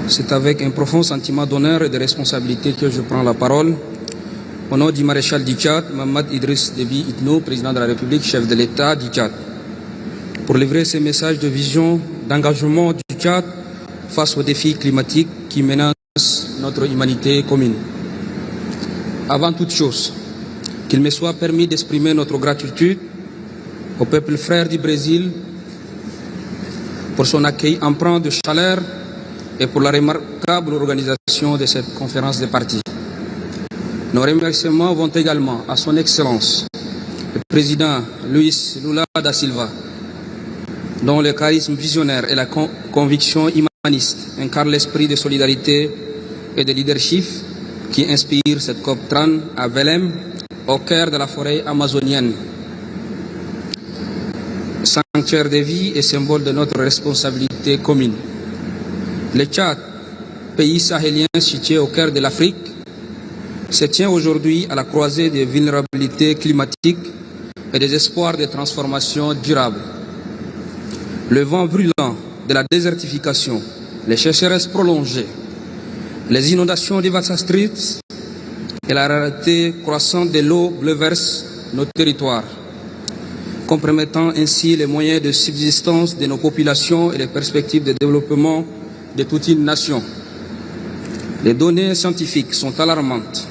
c'est avec un profond sentiment d'honneur et de responsabilité que je prends la parole au nom du maréchal du Tchad, Mohamed Idriss Déby Itno, président de la République, chef de l'État du Tchad, pour livrer ces messages de vision, d'engagement du Tchad face aux défis climatiques qui menacent notre humanité commune. Avant toute chose, qu'il me soit permis d'exprimer notre gratitude au peuple frère du Brésil pour son accueil empreint de chaleur et pour la remarquable organisation de cette conférence des parties. Nos remerciements vont également à son Excellence, le Président Luis Lula da Silva, dont le charisme visionnaire et la conviction humaniste incarnent l'esprit de solidarité et de leadership qui inspire cette COP-30 à Belém, au cœur de la forêt amazonienne. Sanctuaire de vie et symbole de notre responsabilité commune. Le Tchad, pays sahélien situé au cœur de l'Afrique, se tient aujourd'hui à la croisée des vulnérabilités climatiques et des espoirs de transformation durable. Le vent brûlant de la désertification, les sécheresses prolongées, les inondations dévastatrices et la rareté croissante de l'eau bouleversent nos territoires, compromettant ainsi les moyens de subsistance de nos populations et les perspectives de développement de toute une nation. Les données scientifiques sont alarmantes.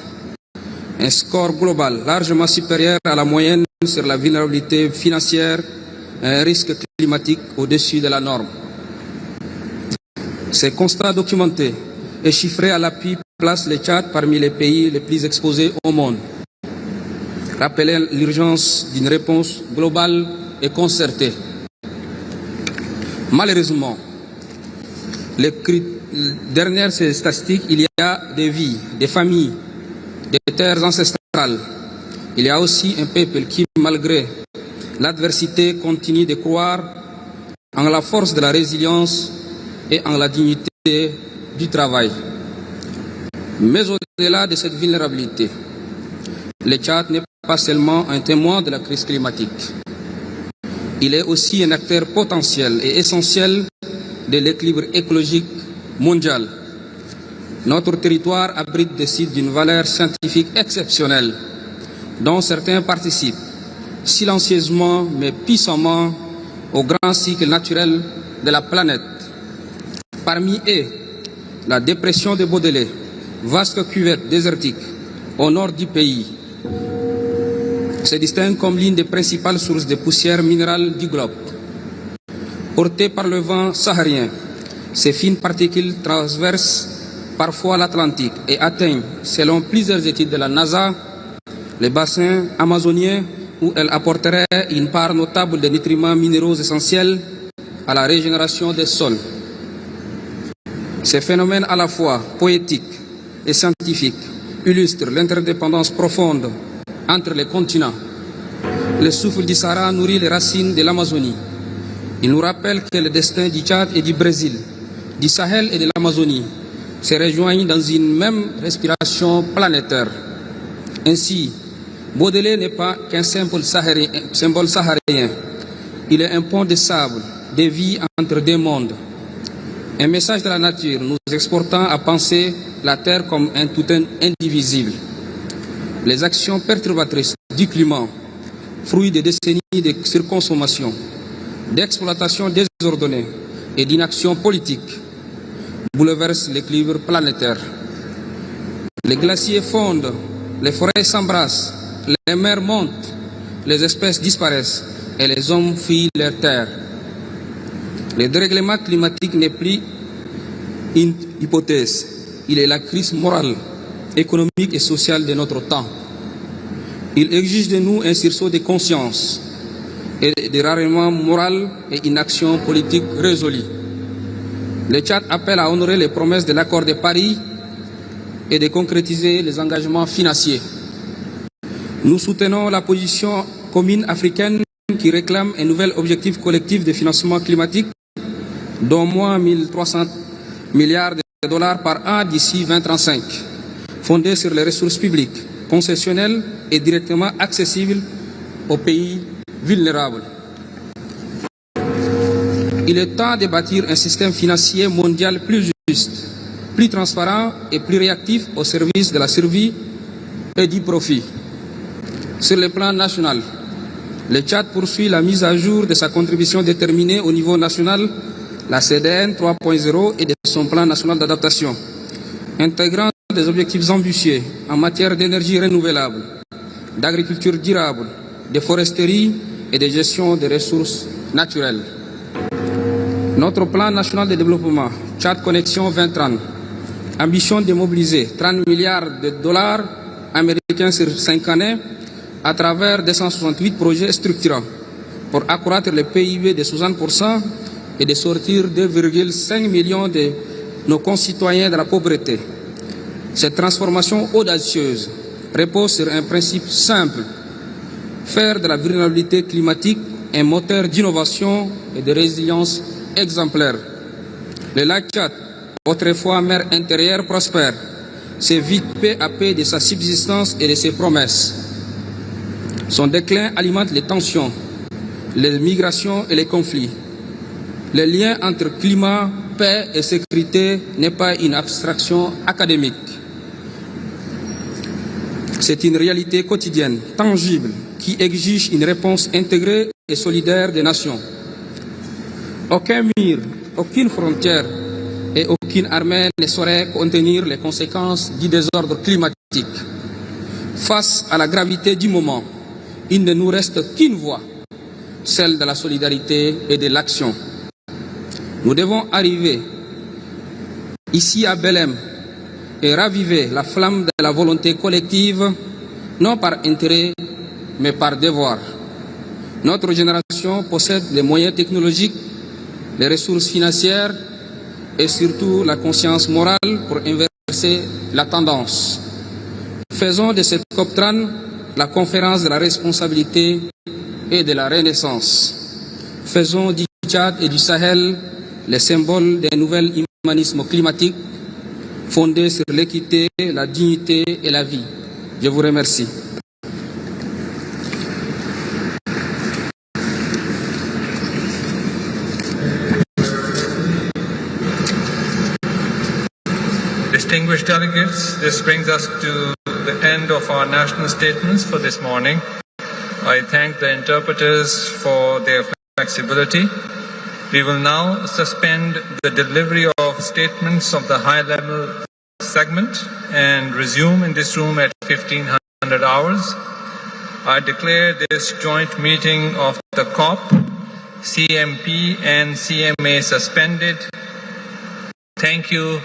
Un score global largement supérieur à la moyenne sur la vulnérabilité financière et un risque climatique au-dessus de la norme. Ces constats documentés et chiffrés à l'appui placent le Tchad parmi les pays les plus exposés au monde, rappelant l'urgence d'une réponse globale et concertée. Malheureusement, derrière ces statistiques, il y a des vies, des familles, des terres ancestrales. Il y a aussi un peuple qui, malgré l'adversité, continue de croire en la force de la résilience et en la dignité du travail. Mais au-delà de cette vulnérabilité, le Tchad n'est pas seulement un témoin de la crise climatique. Il est aussi un acteur potentiel et essentiel de l'équilibre écologique mondial. Notre territoire abrite des sites d'une valeur scientifique exceptionnelle, dont certains participent silencieusement mais puissamment au grand cycle naturel de la planète. Parmi eux, la dépression de Baudelaire, vaste cuvette désertique au nord du pays, se distingue comme l'une des principales sources de poussière minérale du globe. Portées par le vent saharien, ces fines particules traversent parfois l'Atlantique et atteignent, selon plusieurs études de la NASA, les bassins amazoniens où elles apporteraient une part notable de nutriments minéraux essentiels à la régénération des sols. Ces phénomènes à la fois poétiques et scientifiques illustrent l'interdépendance profonde entre les continents. Le souffle du Sahara nourrit les racines de l'Amazonie. Il nous rappelle que le destin du Tchad et du Brésil, du Sahel et de l'Amazonie se rejoignent dans une même respiration planétaire. Ainsi, Baudelaire n'est pas qu'un symbole saharien. Il est un pont de sable, de vie entre deux mondes. Un message de la nature nous exportant à penser la Terre comme un tout indivisible. Les actions perturbatrices du climat, fruit des décennies de surconsommation, d'exploitation désordonnée et d'inaction politique, bouleversent l'équilibre planétaire. Les glaciers fondent, les forêts s'embrassent, les mers montent, les espèces disparaissent et les hommes fuient leur terre. Le dérèglement climatique n'est plus une hypothèse, il est la crise morale, économique et sociale de notre temps. Il exige de nous un sursaut de conscience et des rarement moral et une action politique résolue. Le Tchad appelle à honorer les promesses de l'accord de Paris et de concrétiser les engagements financiers. Nous soutenons la position commune africaine qui réclame un nouvel objectif collectif de financement climatique d'au moins 1300 milliards de dollars par an d'ici 2035, fondé sur les ressources publiques, concessionnelles et directement accessibles aux pays vulnérables. Il est temps de bâtir un système financier mondial plus juste, plus transparent et plus réactif au service de la survie et du profit. Sur le plan national, le Tchad poursuit la mise à jour de sa contribution déterminée au niveau national, la CDN 3.0 et de son plan national d'adaptation, intégrant des objectifs ambitieux en matière d'énergie renouvelable, d'agriculture durable, de foresterie et de gestion des ressources naturelles. Notre plan national de développement, Tchad Connexion 2030, ambition de mobiliser 30 milliards de dollars américains sur 5 années à travers 268 projets structurants pour accroître le PIB de 60% et de sortir 2,5 millions de nos concitoyens de la pauvreté. Cette transformation audacieuse repose sur un principe simple: faire de la vulnérabilité climatique un moteur d'innovation et de résilience exemplaire. Le lac Tchad, autrefois mer intérieure prospère, s'est vide peu à peu de sa subsistance et de ses promesses. Son déclin alimente les tensions, les migrations et les conflits. Le lien entre climat, paix et sécurité n'est pas une abstraction académique. C'est une réalité quotidienne, tangible, qui exige une réponse intégrée et solidaire des nations. Aucun mur, aucune frontière et aucune armée ne saurait contenir les conséquences du désordre climatique. Face à la gravité du moment, il ne nous reste qu'une voie, celle de la solidarité et de l'action. Nous devons arriver ici à Belém et raviver la flamme de la volonté collective, non par intérêt, mais par devoir. Notre génération possède les moyens technologiques, les ressources financières et surtout la conscience morale pour inverser la tendance. Faisons de cette COP-30 la conférence de la responsabilité et de la renaissance. Faisons du Tchad et du Sahel les symboles d'un nouvel humanisme climatique fondé sur l'équité, la dignité et la vie. Je vous remercie. Distinguished delegates, this brings us to the end of our national statements for this morning. I thank the interpreters for their flexibility. We will now suspend the delivery of statements of the high-level segment and resume in this room at 1500 hours. I declare this joint meeting of the COP, CMP and CMA suspended. Thank you.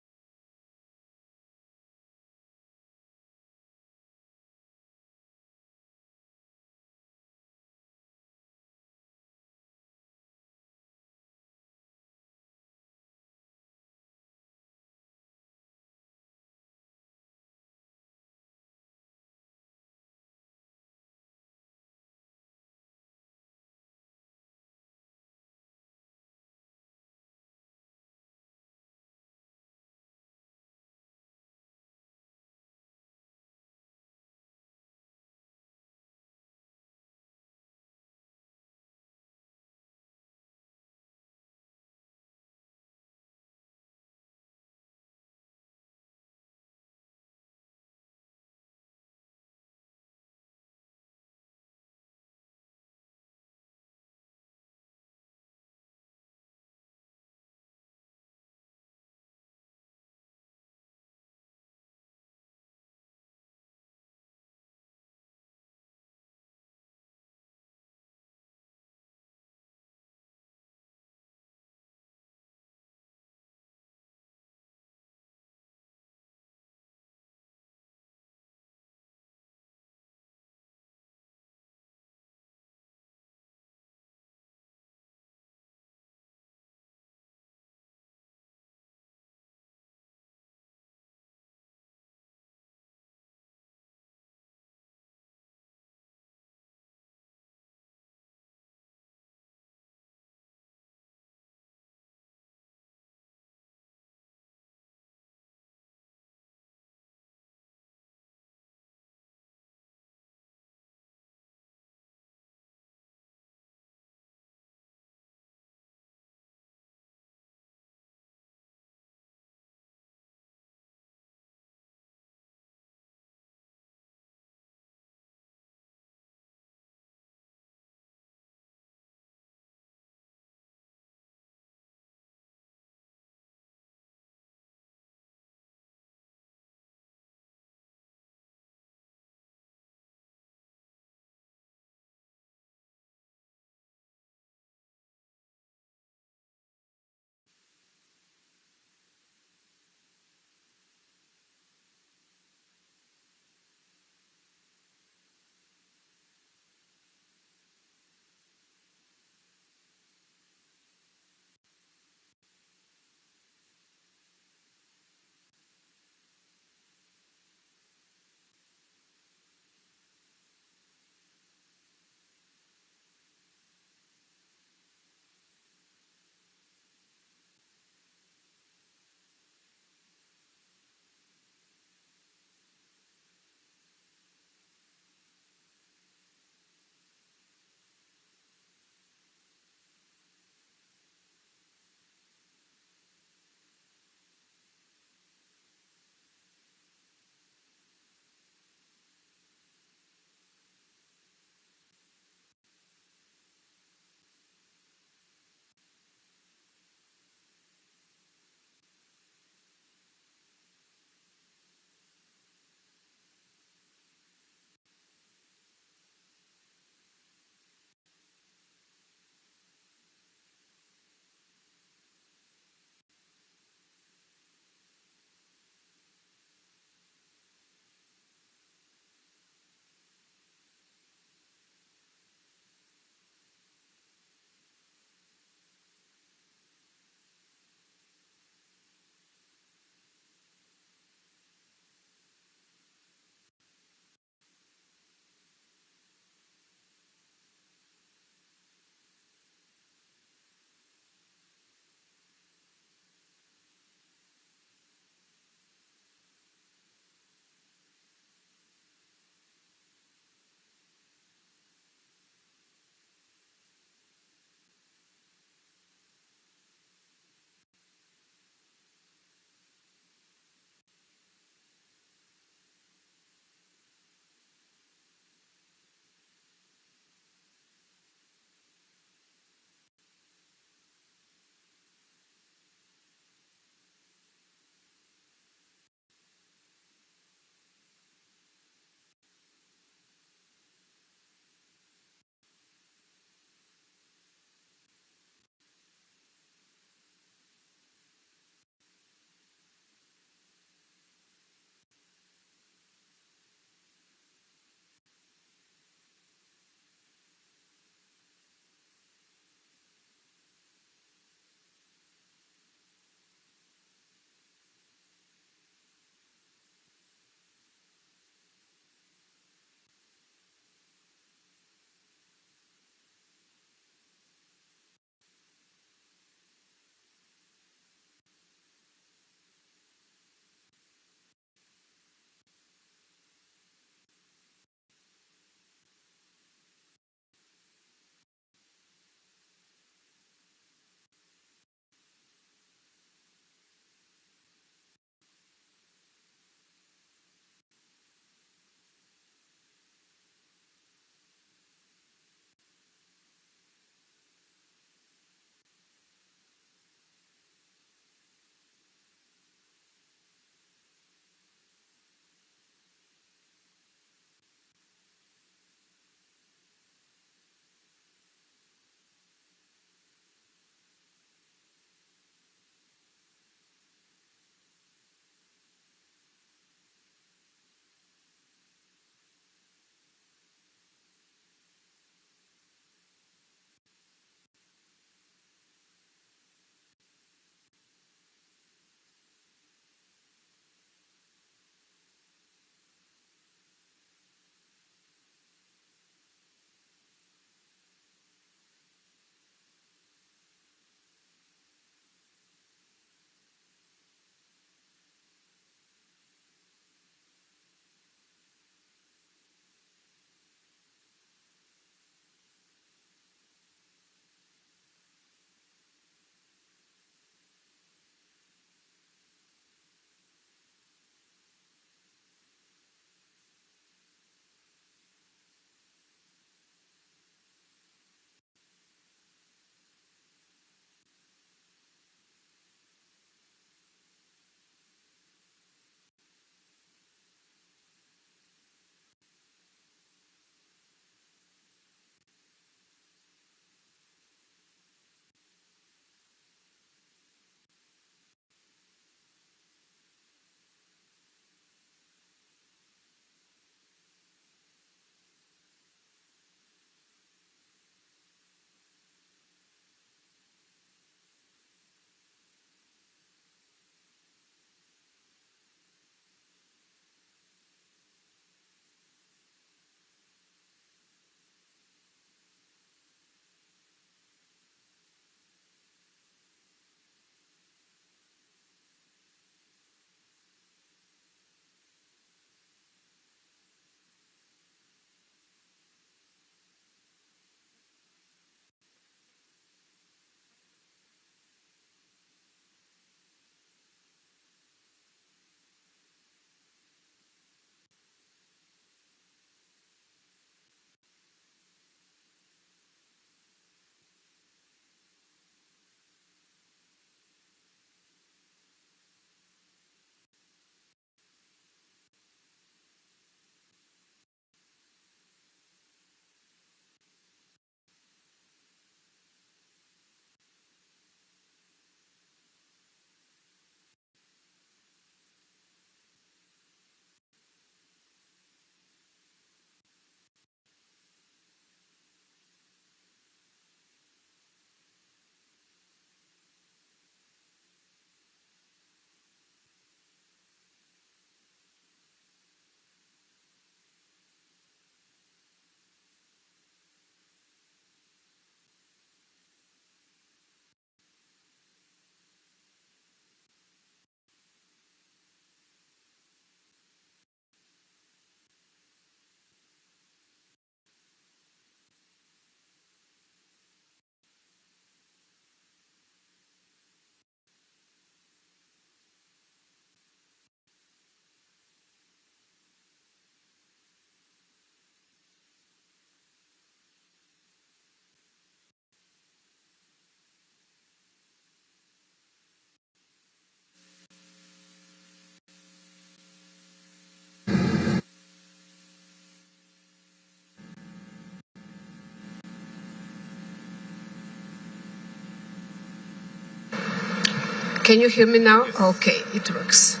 Can you hear me now? Okay, it works.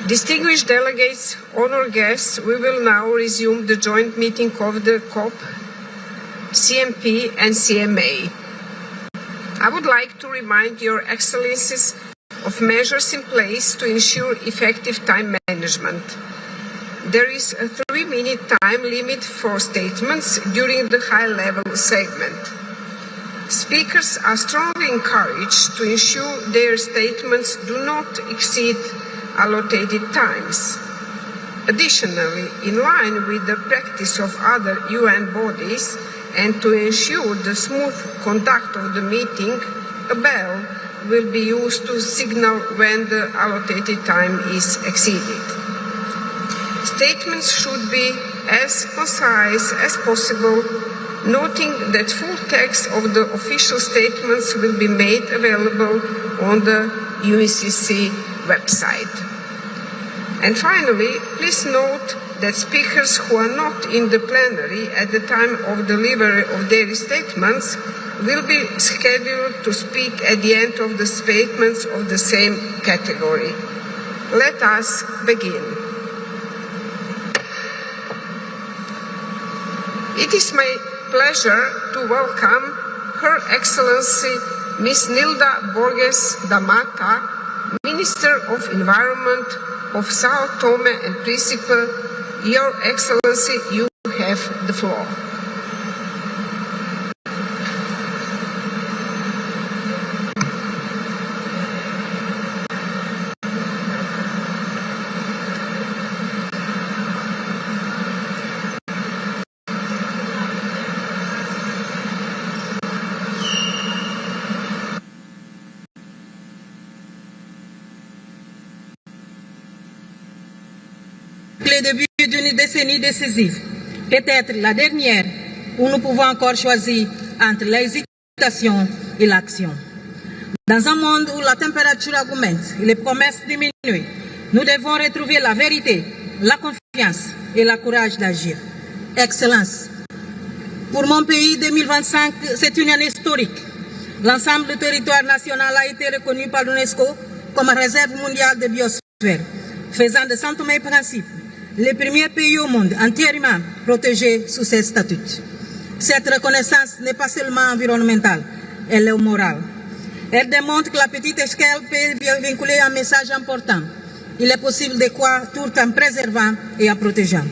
Distinguished delegates, honored guests, we will now resume the joint meeting of the COP, CMP and CMA. I would like to remind Your Excellencies of measures in place to ensure effective time management. There is a 3-minute time limit for statements during the high-level segment. Speakers are strongly encouraged to ensure their statements do not exceed allocated times. Additionally, in line with the practice of other UN bodies and to ensure the smooth conduct of the meeting, a bell will be used to signal when the allocated time is exceeded. Statements should be as concise as possible, noting that full text of the official statements will be made available on the UNCC website. And finally, please note that speakers who are not in the plenary at the time of delivery of their statements will be scheduled to speak at the end of the statements of the same category. Let us begin. It is my pleasure to welcome Her Excellency Ms. Nilda Borges da Mata, Minister of Environment of Sao Tome and Principe. Your Excellency, you have the floor. Le début d'une décennie décisive, peut-être la dernière, où nous pouvons encore choisir entre l'hésitation et l'action. Dans un monde où la température augmente et les promesses diminuent, nous devons retrouver la vérité, la confiance et le courage d'agir. Excellence. Pour mon pays, 2025, c'est une année historique. L'ensemble du territoire national a été reconnu par l'UNESCO comme réserve mondiale de biosphère, faisant de Sao Tome et Principe le premier pays au monde entièrement protégé sous ces statuts. Cette reconnaissance n'est pas seulement environnementale, elle est morale. Elle démontre que la petite échelle peut vinculer un message important. Il est possible de croire tout en préservant et en protégeant.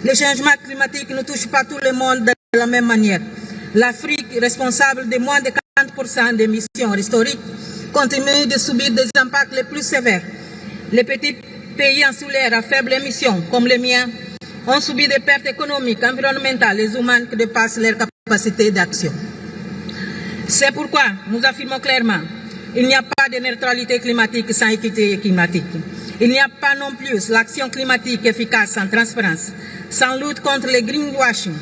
Le changement climatique ne touche pas tout le monde de la même manière. L'Afrique, responsable de moins de 40% d'émissions historiques, continue de subir des impacts les plus sévères. Les petits pays insulaires à faible émission, comme les miens, ont subi des pertes économiques, environnementales et humaines qui dépassent leur capacité d'action. C'est pourquoi nous affirmons clairement qu'il n'y a pas de neutralité climatique sans équité climatique. Il n'y a pas non plus l'action climatique efficace sans transparence, sans lutte contre le greenwashing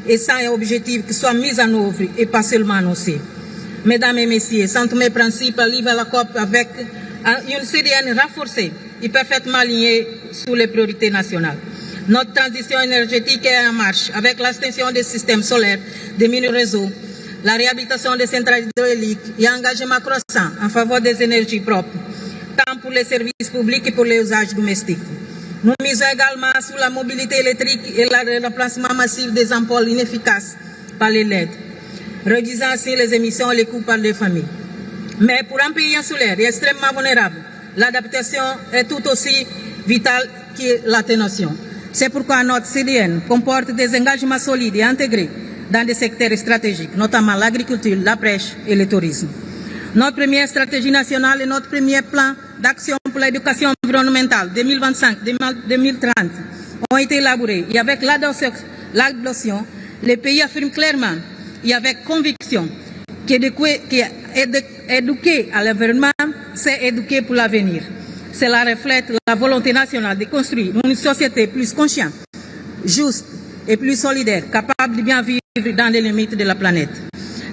et sans objectifs qui soient mis en œuvre et pas seulement annoncés. Mesdames et messieurs, Sao Tome et Principe arrive à la COP avec une CDN renforcée et parfaitement alignée sur les priorités nationales. Notre transition énergétique est en marche avec l'extension des systèmes solaires, des mini-réseaux, la réhabilitation des centrales hydrauliques et un engagement croissant en faveur des énergies propres, tant pour les services publics que pour les usages domestiques. Nous misons également sur la mobilité électrique et le remplacement massif des ampoules inefficaces par les LED, réduisant ainsi les émissions et les coûts par les familles. Mais pour un pays insulaire et extrêmement vulnérable, l'adaptation est tout aussi vitale que l'atténuation. C'est pourquoi notre CDN comporte des engagements solides et intégrés dans des secteurs stratégiques, notamment l'agriculture, la pêche et le tourisme. Notre première stratégie nationale et notre premier plan d'action pour l'éducation environnementale 2025-2030 ont été élaborés. Et avec l'adoption, les pays affirment clairement et avec conviction qu'éduquer à l'environnement, c'est éduquer pour l'avenir. Cela reflète la volonté nationale de construire une société plus consciente, juste et plus solidaire, capable de bien vivre dans les limites de la planète.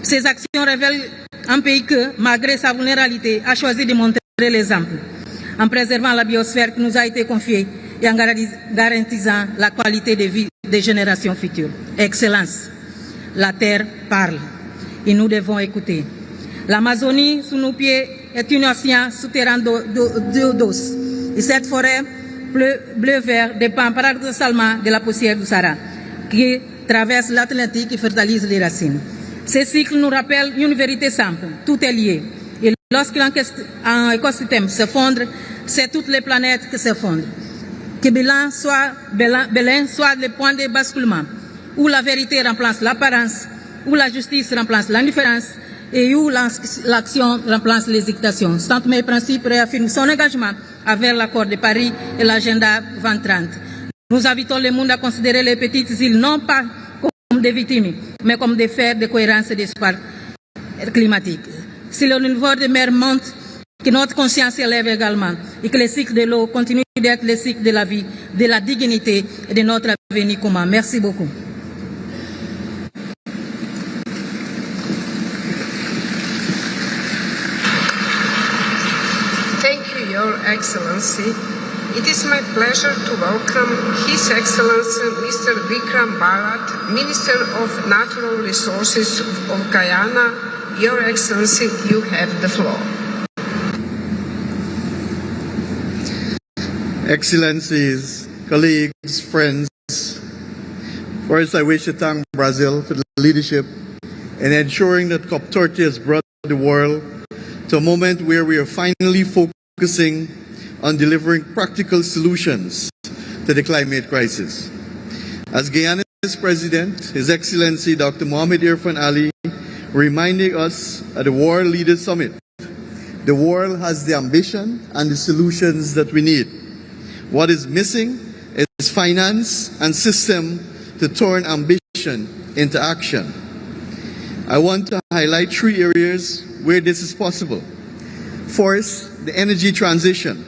Ces actions révèlent un pays que, malgré sa vulnérabilité, a choisi de montrer l'exemple, en préservant la biosphère qui nous a été confiée et en garantissant la qualité de vie des générations futures. Excellence, la Terre parle et nous devons écouter. L'Amazonie, sous nos pieds, est un océan souterrain d'eau. Et cette forêt bleu-vert dépend paradoxalement de la poussière du Sahara, qui traverse l'Atlantique et fertilise les racines. Ces cycles nous rappellent une vérité simple, tout est lié. Et lorsqu'un écosystème s'effondre, c'est toutes les planètes qui s'effondrent. Que Belin soit le point de basculement, où la vérité remplace l'apparence, où la justice remplace l'indifférence, et où l'action remplace l'hésitation. Saint Thomé Principe réaffirme son engagement envers l'accord de Paris et l'agenda 2030. Nous invitons le monde à considérer les petites îles non pas comme des victimes, mais comme des fers de cohérence et d'espoir climatique. Si le niveau de mer monte, que notre conscience s'élève également et que le cycle de l'eau continue d'être le cycle de la vie, de la dignité et de notre avenir commun. Merci beaucoup. Thank you, Your Excellency. It is my pleasure to welcome His Excellency Mr. Vikram Bharat, Minister of Natural Resources of Guyana. Your Excellency, you have the floor. Excellencies, colleagues, friends, first I wish to thank Brazil for the leadership in ensuring that COP-30 has brought the world to a moment where we are finally focusing on delivering practical solutions to the climate crisis. As Guyana's President, His Excellency Dr. Mohamed Irfan Ali, reminding us at the World Leaders Summit, the world has the ambition and the solutions that we need. What is missing is finance and system to turn ambition into action. I want to highlight 3 areas where this is possible. First, the energy transition.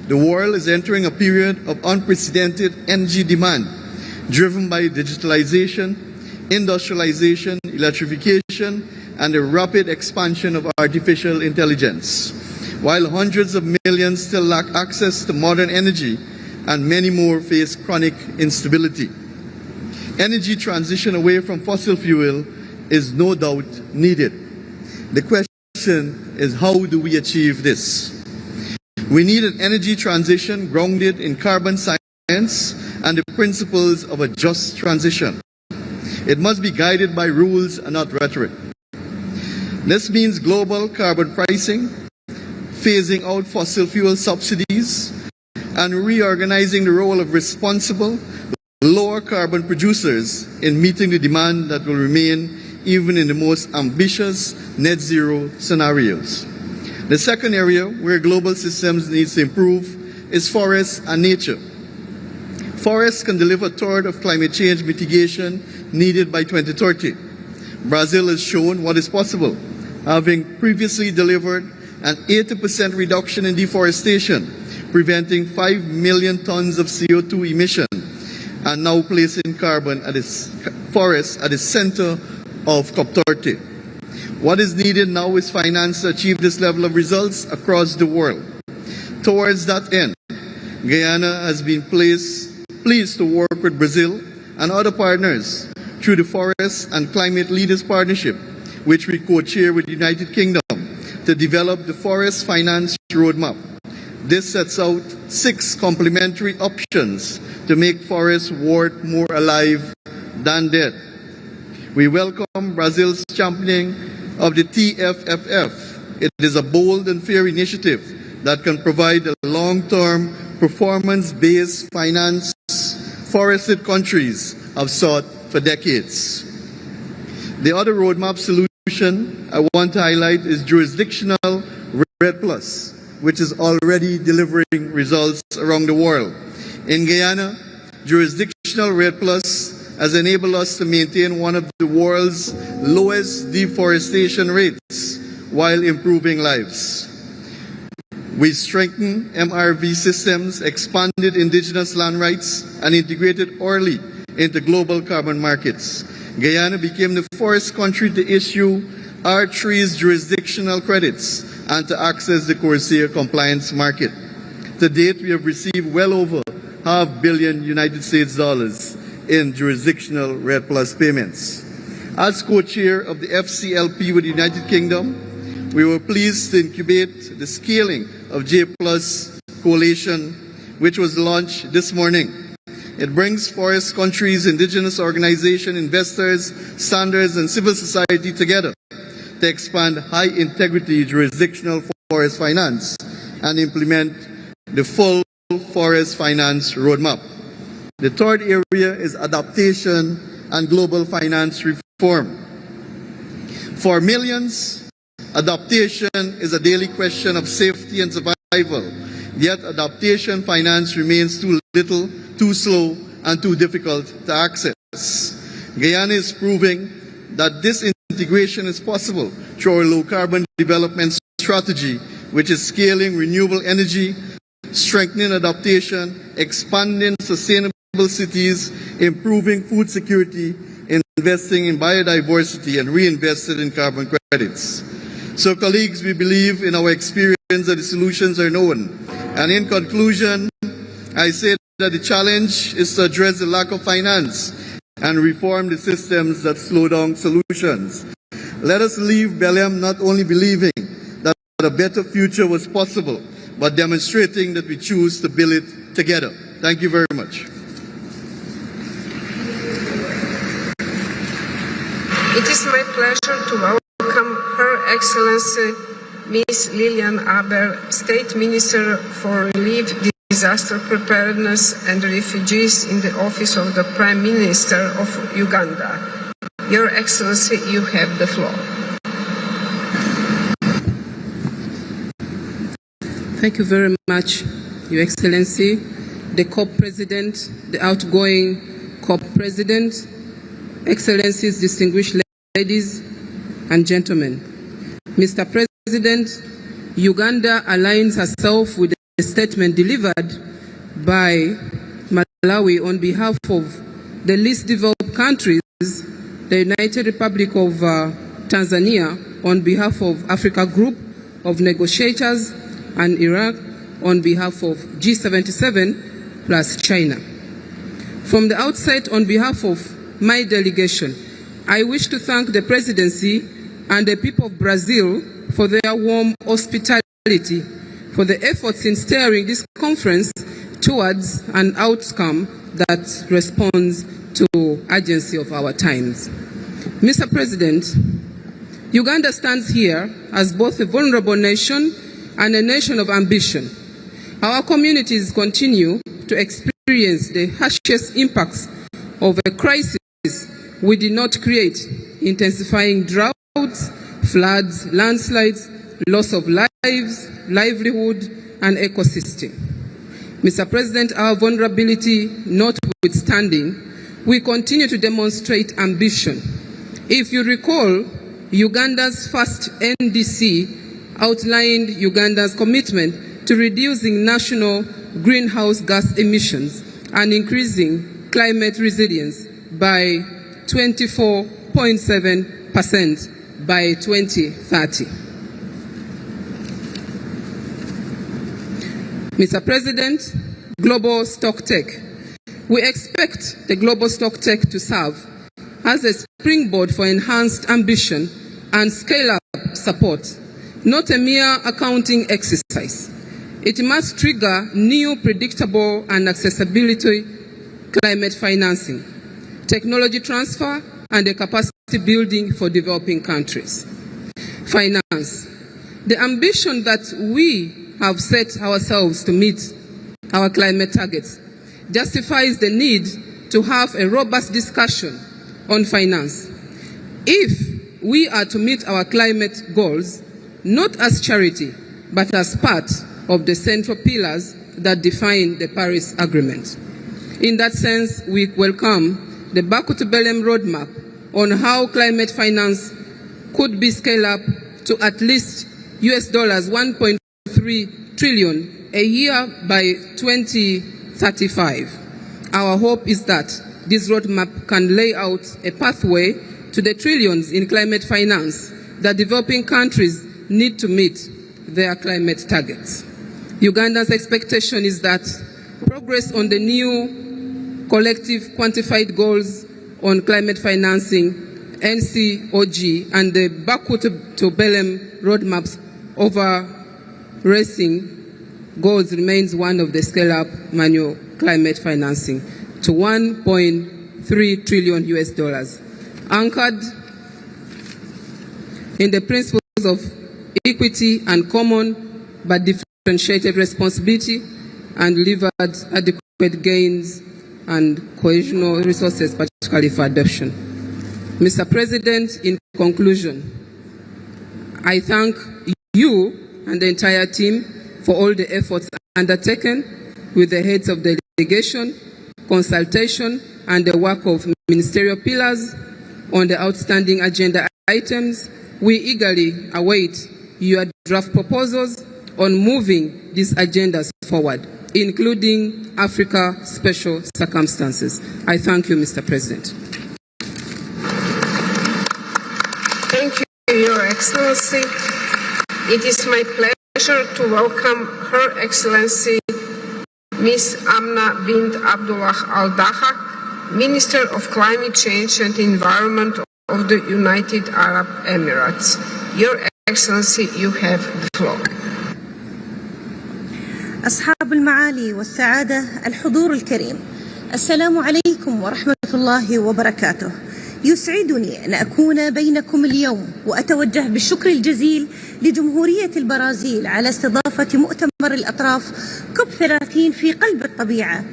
The world is entering a period of unprecedented energy demand, driven by digitalization, industrialization, electrification, and the rapid expansion of artificial intelligence. While hundreds of millions still lack access to modern energy and many more face chronic instability. Energy transition away from fossil fuel is no doubt needed. The question is, how do we achieve this? We need an energy transition grounded in carbon science and the principles of a just transition. It must be guided by rules and not rhetoric. This means global carbon pricing, phasing out fossil fuel subsidies, and reorganizing the role of responsible, lower carbon producers in meeting the demand that will remain even in the most ambitious net zero scenarios. The second area where global systems need to improve is forests and nature. Forests can deliver a third of climate change mitigation needed by 2030. Brazil has shown what is possible, having previously delivered an 80% reduction in deforestation, preventing 5 million tons of CO2 emission, and now placing carbon at its forests at the center of COP-30. What is needed now is finance to achieve this level of results across the world. Towards that end, Guyana has been pleased to work with Brazil and other partners through the Forest and Climate Leaders Partnership, which we co-chair with the United Kingdom, to develop the Forest Finance Roadmap. This sets out 6 complementary options to make forests worth more alive than dead. We welcome Brazil's championing of the TFFF. It is a bold and fair initiative that can provide a long-term performance-based finance forested countries have sought for decades. The other roadmap solution I want to highlight is jurisdictional REDD+, which is already delivering results around the world. In Guyana, jurisdictional REDD+ has enabled us to maintain one of the world's lowest deforestation rates while improving lives. We strengthened MRV systems, expanded indigenous land rights, and integrated early into global carbon markets. Guyana became the first country to issue R3's jurisdictional credits and to access the Corsair compliance market. To date, we have received well over $500 million United States dollars in jurisdictional REDD+ payments. As co-chair of the FCLP with the United Kingdom, we were pleased to incubate the scaling of J+ Coalition, which was launched this morning. It brings forest countries, indigenous organizations, investors, standards, and civil society together to expand high-integrity jurisdictional forest finance and implement the full forest finance roadmap. The third area is adaptation and global finance reform. For millions, adaptation is a daily question of safety and survival, yet adaptation finance remains too little, too slow, and too difficult to access. Guyana is proving that this integration is possible through our low-carbon development strategy, which is scaling renewable energy, strengthening adaptation, expanding sustainable cities, improving food security, investing in biodiversity, and reinvested in carbon credits. So, colleagues, we believe in our experience that the solutions are known. And in conclusion, I say that the challenge is to address the lack of finance and reform the systems that slow down solutions. Let us leave Belém not only believing that a better future was possible, but demonstrating that we choose to build it together. Thank you very much. It is my pleasure to welcome Her Excellency Ms. Lilian Aber, State Minister for Relief, Disaster Preparedness and Refugees in the Office of the Prime Minister of Uganda. Your Excellency, you have the floor. Thank you very much, Your Excellency, the COP President, the outgoing COP President, Excellencies, distinguished ladies and gentlemen. Mr. President, Uganda aligns herself with the statement delivered by Malawi on behalf of the least developed countries, the United Republic of Tanzania on behalf of Africa Group of Negotiators, and Iraq on behalf of G77 plus China. From the outset, on behalf of my delegation, I wish to thank the Presidency and the people of Brazil for their warm hospitality, for the efforts in steering this conference towards an outcome that responds to urgency of our times. Mr. President, Uganda stands here as both a vulnerable nation and a nation of ambition. Our communities continue to experience the harshest impacts of a crisis we did not create, intensifying droughts, floods, landslides, loss of lives, livelihood, and ecosystem. Mr. President, our vulnerability notwithstanding, we continue to demonstrate ambition. If you recall, Uganda's first NDC outlined Uganda's commitment to reducing national greenhouse gas emissions and increasing climate resilience by 24.7% by 2030. Mr. President, global stocktake. We expect the global stocktake to serve as a springboard for enhanced ambition and scale-up support, not a mere accounting exercise. It must trigger new, predictable, and accessibility climate financing, technology transfer, and a capacity building for developing countries. Finance. The ambition that we have set ourselves to meet our climate targets justifies the need to have a robust discussion on finance. If we are to meet our climate goals, not as charity, but as part of the central pillars that define the Paris Agreement. In that sense, we welcome the Baku to Belém roadmap on how climate finance could be scaled up to at least $1.3 trillion a year by 2035. Our hope is that this roadmap can lay out a pathway to the trillions in climate finance that developing countries need to meet their climate targets. Uganda's expectation is that progress on the new collective quantified goals on climate financing NCOG and the Baku to Belém roadmaps over racing goals remains one of the scale-up manual climate financing to $1.3 trillion US, anchored in the principles of equity and common but differentiated responsibility and delivered adequate gains and cohesional resources, particularly for adoption. Mr. President, in conclusion, I thank you and the entire team for all the efforts undertaken with the heads of delegation, consultation, and the work of ministerial pillars on the outstanding agenda items. We eagerly await your draft proposals on moving these agendas forward, including Africa special circumstances. I thank you, Mr. President. Thank you, Your Excellency. It is my pleasure to welcome Her Excellency Ms. Amna bint Abdullah Al Dahak, Minister of Climate Change and Environment of the United Arab Emirates. Your Excellency, you have the floor. أصحاب المعالي والسعادة، الحضور الكريم، السلام عليكم ورحمة الله وبركاته. يسعدني أن أكون بينكم اليوم وأتوجه بالشكر الجزيل لجمهورية البرازيل على استضافة مؤتمر الأطراف COP-30 في قلب الطبيعة.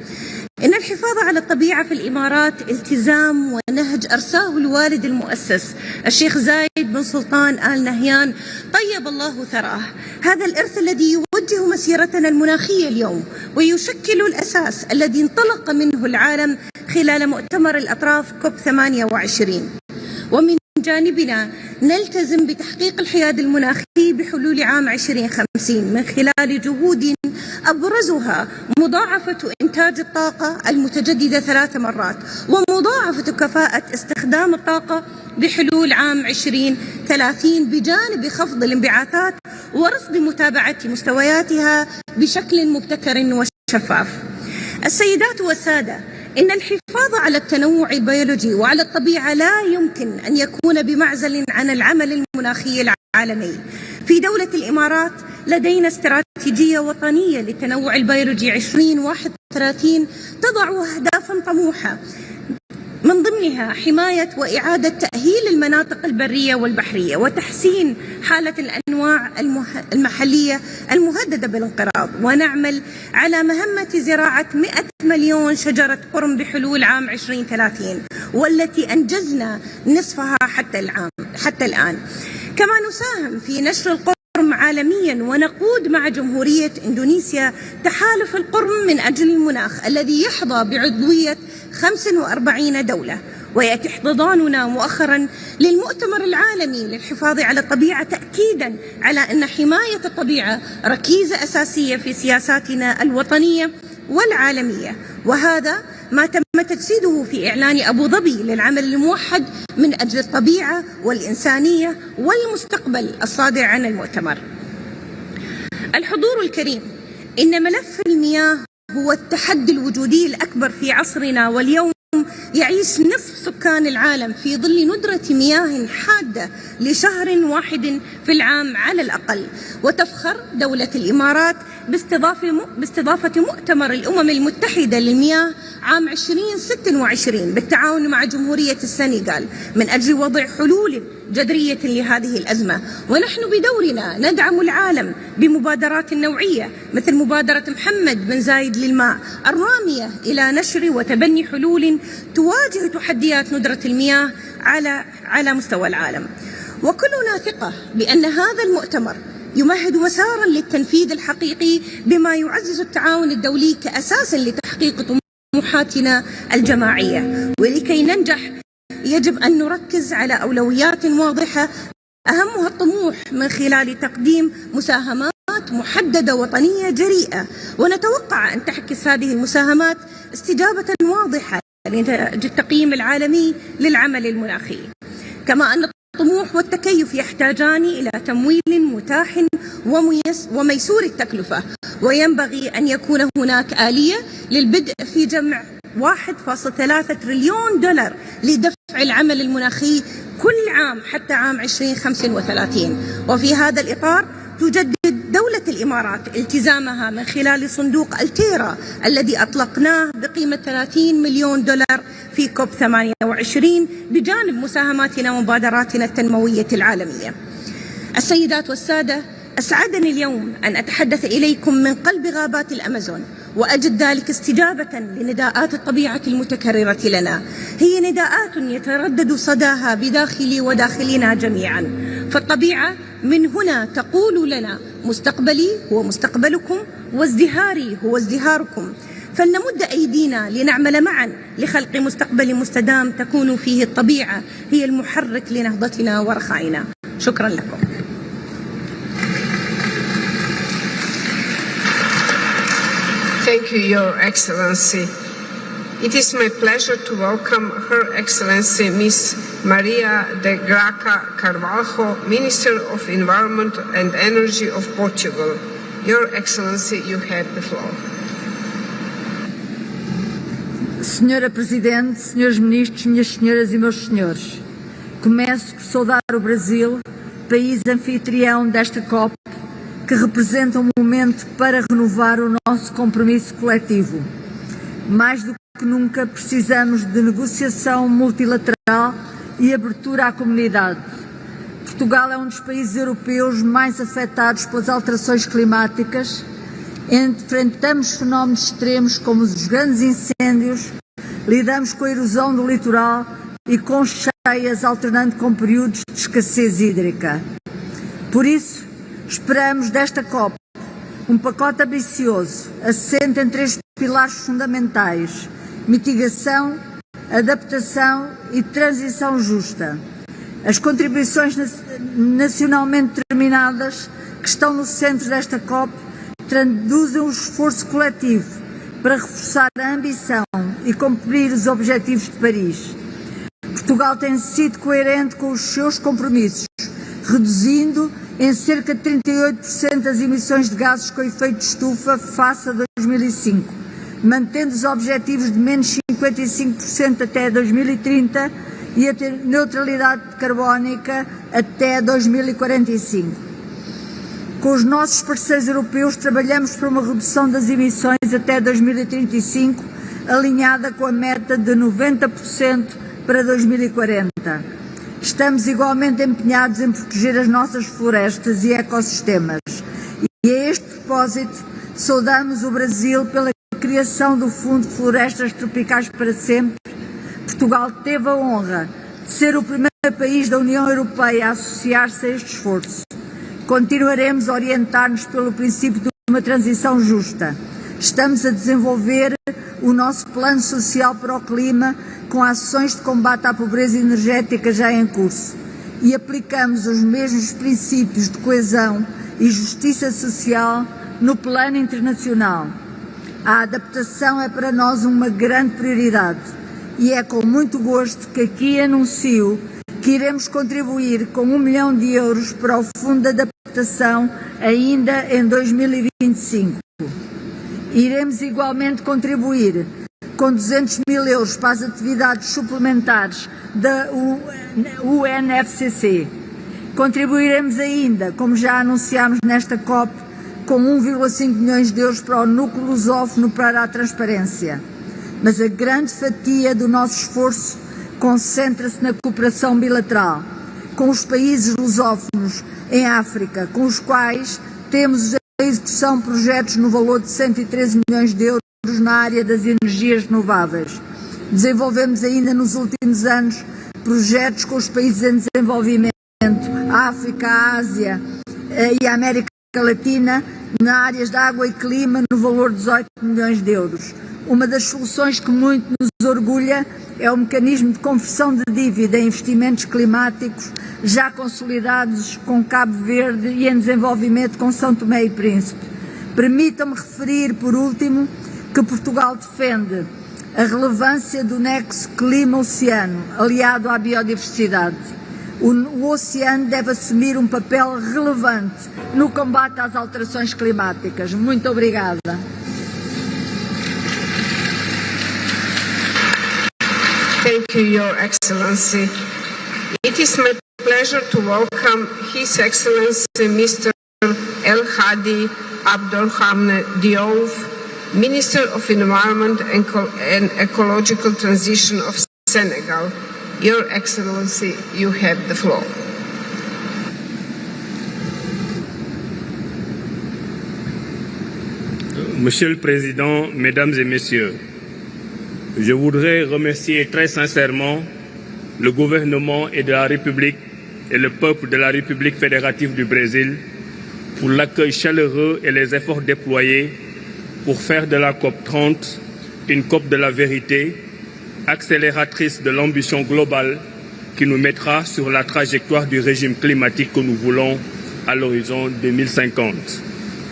إن الحفاظ على الطبيعة في الإمارات التزام ونهج أرساه الوالد المؤسس الشيخ زايد بن سلطان آل نهيان طيب الله ثراه. هذا الإرث الذي يوجه مسيرتنا المناخية اليوم ويشكل الأساس الذي انطلق منه العالم خلال مؤتمر الأطراف COP28. ومن جانبنا نلتزم بتحقيق الحياد المناخي بحلول عام 2050 من خلال جهود أبرزها مضاعفة إنتاج الطاقة المتجددة 3 مرات ومضاعفة كفاءة استخدام الطاقة بحلول عام 2030 بجانب خفض الانبعاثات ورصد متابعة مستوياتها بشكل مبتكر وشفاف. السيدات والسادة، إن الحفاظ على التنوع البيولوجي وعلى الطبيعة لا يمكن أن يكون بمعزل عن العمل المناخي العالمي. في دولة الإمارات لدينا استراتيجية وطنية للتنوع البيولوجي 2031 تضع أهدافا طموحة، من ضمنها حماية وإعادة تأهيل المناطق البرية والبحرية وتحسين حالة الأنواع المحلية المهددة بالانقراض، ونعمل على مهمة زراعة 100 مليون شجرة قرم بحلول عام 2030 والتي أنجزنا نصفها حتى الآن. كما نساهم في نشر القرم عالميا ونقود مع جمهورية إندونيسيا تحالف القرم من أجل المناخ الذي يحظى بعضوية 45 دولة. ويأتي احتضاننا مؤخرا للمؤتمر العالمي للحفاظ على الطبيعة تأكيدا على أن حماية الطبيعة ركيزة أساسية في سياساتنا الوطنية والعالمية، وهذا ما تم تجسيده في إعلان أبو ظبي للعمل الموحد من أجل الطبيعة والإنسانية والمستقبل الصادر عن المؤتمر. الحضور الكريم، إن ملف المياه هو التحدي الوجودي الأكبر في عصرنا، واليوم يعيش نصف سكان العالم في ظل ندرة مياه حادة لشهر واحد في العام على الأقل. وتفخر دولة الإمارات باستضافة مؤتمر الأمم المتحدة للمياه عام 2026 بالتعاون مع جمهورية السنغال من أجل وضع حلول جذرية لهذه الأزمة. ونحن بدورنا ندعم العالم بمبادرات نوعية مثل مبادرة محمد بن زايد للماء الرامية إلى نشر وتبني حلول تواجه تحديات ندرة المياه على مستوى العالم. وكلنا ثقة بأن هذا المؤتمر يمهد مسارا للتنفيذ الحقيقي بما يعزز التعاون الدولي كأساس لتحقيق طموحاتنا الجماعية. ولكي ننجح يجب أن نركز على أولويات واضحة أهمها الطموح من خلال تقديم مساهمات محددة وطنية جريئة، ونتوقع أن تعكس هذه المساهمات استجابة واضحة للتقييم العالمي للعمل المناخي. كما أن الطموح والتكيف يحتاجان إلى تمويل متاح وميسور التكلفة، وينبغي أن يكون هناك آلية للبدء في جمع 1.3 تريليون دولار لدفع العمل المناخي كل عام حتى عام 2035. وفي هذا الإطار تجدد دولة الإمارات التزامها من خلال صندوق التيرا الذي أطلقناه بقيمة 30 مليون دولار في كوب 28 بجانب مساهماتنا ومبادراتنا التنموية العالمية. السيدات والسادة، أسعدني اليوم أن أتحدث إليكم من قلب غابات الأمازون، وأجد ذلك استجابة لنداءات الطبيعة المتكررة لنا. هي نداءات يتردد صداها بداخلي وداخلنا جميعا، فالطبيعة من هنا تقول لنا مستقبلي هو مستقبلكم، وازدهاري هو ازدهاركم. فلنمد أيدينا لنعمل معا لخلق مستقبل مستدام تكون فيه الطبيعة هي المحرك لنهضتنا ورخائنا. شكرا لكم. Thank you, Your Excellency. It is my pleasure to welcome Her Excellency Ms. Maria de Graca Carvalho, Minister of Environment and Energy of Portugal. Your Excellency, you have the floor. Senhora Presidente, Senhores Ministros, minhas senhoras e meus senhores, começo por saudar o Brasil, país anfitrião desta COP, que representa um momento para renovar o nosso compromisso coletivo. Mais do que nunca precisamos de negociação multilateral e abertura à comunidade. Portugal é um dos países europeus mais afetados pelas alterações climáticas. Enfrentamos fenómenos extremos como os grandes incêndios, lidamos com a erosão do litoral e com cheias alternando com períodos de escassez hídrica. Por isso, esperamos desta COP um pacote ambicioso, assente em 3 pilares fundamentais: mitigação, adaptação e transição justa. As contribuições nacionalmente determinadas que estão no centro desta COP traduzem o esforço coletivo para reforçar a ambição e cumprir os objetivos de Paris. Portugal tem sido coerente com os seus compromissos, reduzindo em cerca de 38% as emissões de gases com efeito de estufa face a 2005, mantendo os objetivos de menos 55% até 2030 e a neutralidade carbónica até 2045. Com os nossos parceiros europeus trabalhamos para uma redução das emissões até 2035, alinhada com a meta de 90% para 2040. Estamos igualmente empenhados em proteger as nossas florestas e ecossistemas. E a este propósito, saudamos o Brasil pela criação do Fundo de Florestas Tropicais para Sempre. Portugal teve a honra de ser o primeiro país da União Europeia a associar-se a este esforço. Continuaremos a orientar-nos pelo princípio de uma transição justa. Estamos a desenvolver o nosso plano social para o clima com ações de combate à pobreza energética já em curso e aplicamos os mesmos princípios de coesão e justiça social no plano internacional. A adaptação é para nós uma grande prioridade e é com muito gosto que aqui anuncio que iremos contribuir com 1 milhão de euros para o Fundo de Adaptação ainda em 2025. Iremos igualmente contribuir com 200 mil euros para as atividades suplementares da UNFCCC. Contribuiremos ainda, como já anunciámos nesta COP, com 1,5 milhões de euros para o núcleo lusófono para a transparência. Mas a grande fatia do nosso esforço concentra-se na cooperação bilateral com os países lusófonos em África, com os quais temos a execução de projetos no valor de 113 milhões de euros na área das energias renováveis. Desenvolvemos ainda nos últimos anos projetos com os países em desenvolvimento, a África, a Ásia e a América Latina, na áreas de água e clima, no valor de 18 milhões de euros. Uma das soluções que muito nos orgulha é o mecanismo de conversão de dívida em investimentos climáticos já consolidados com Cabo Verde e em desenvolvimento com São Tomé e Príncipe. Permitam-me referir, por último, que Portugal defende a relevância do nexo clima-oceano, aliado à biodiversidade. O oceano deve assumir um papel relevante no combate às alterações climáticas. Muito obrigada. Thank you, Your Excellency. It It is my pleasure to welcome His Excellency Mr. El Hadi Abdulrahman Diop, Minister of Environment and Ecological Transition of Senegal. Your Excellency, you have the floor. Monsieur le Président, Mesdames et Messieurs, je voudrais remercier très sincèrement le gouvernement et de la République et le peuple de la République fédérative du Brésil pour l'accueil chaleureux et les efforts déployés pour faire de la COP-30 une COP de la vérité, accélératrice de l'ambition globale qui nous mettra sur la trajectoire du régime climatique que nous voulons à l'horizon 2050.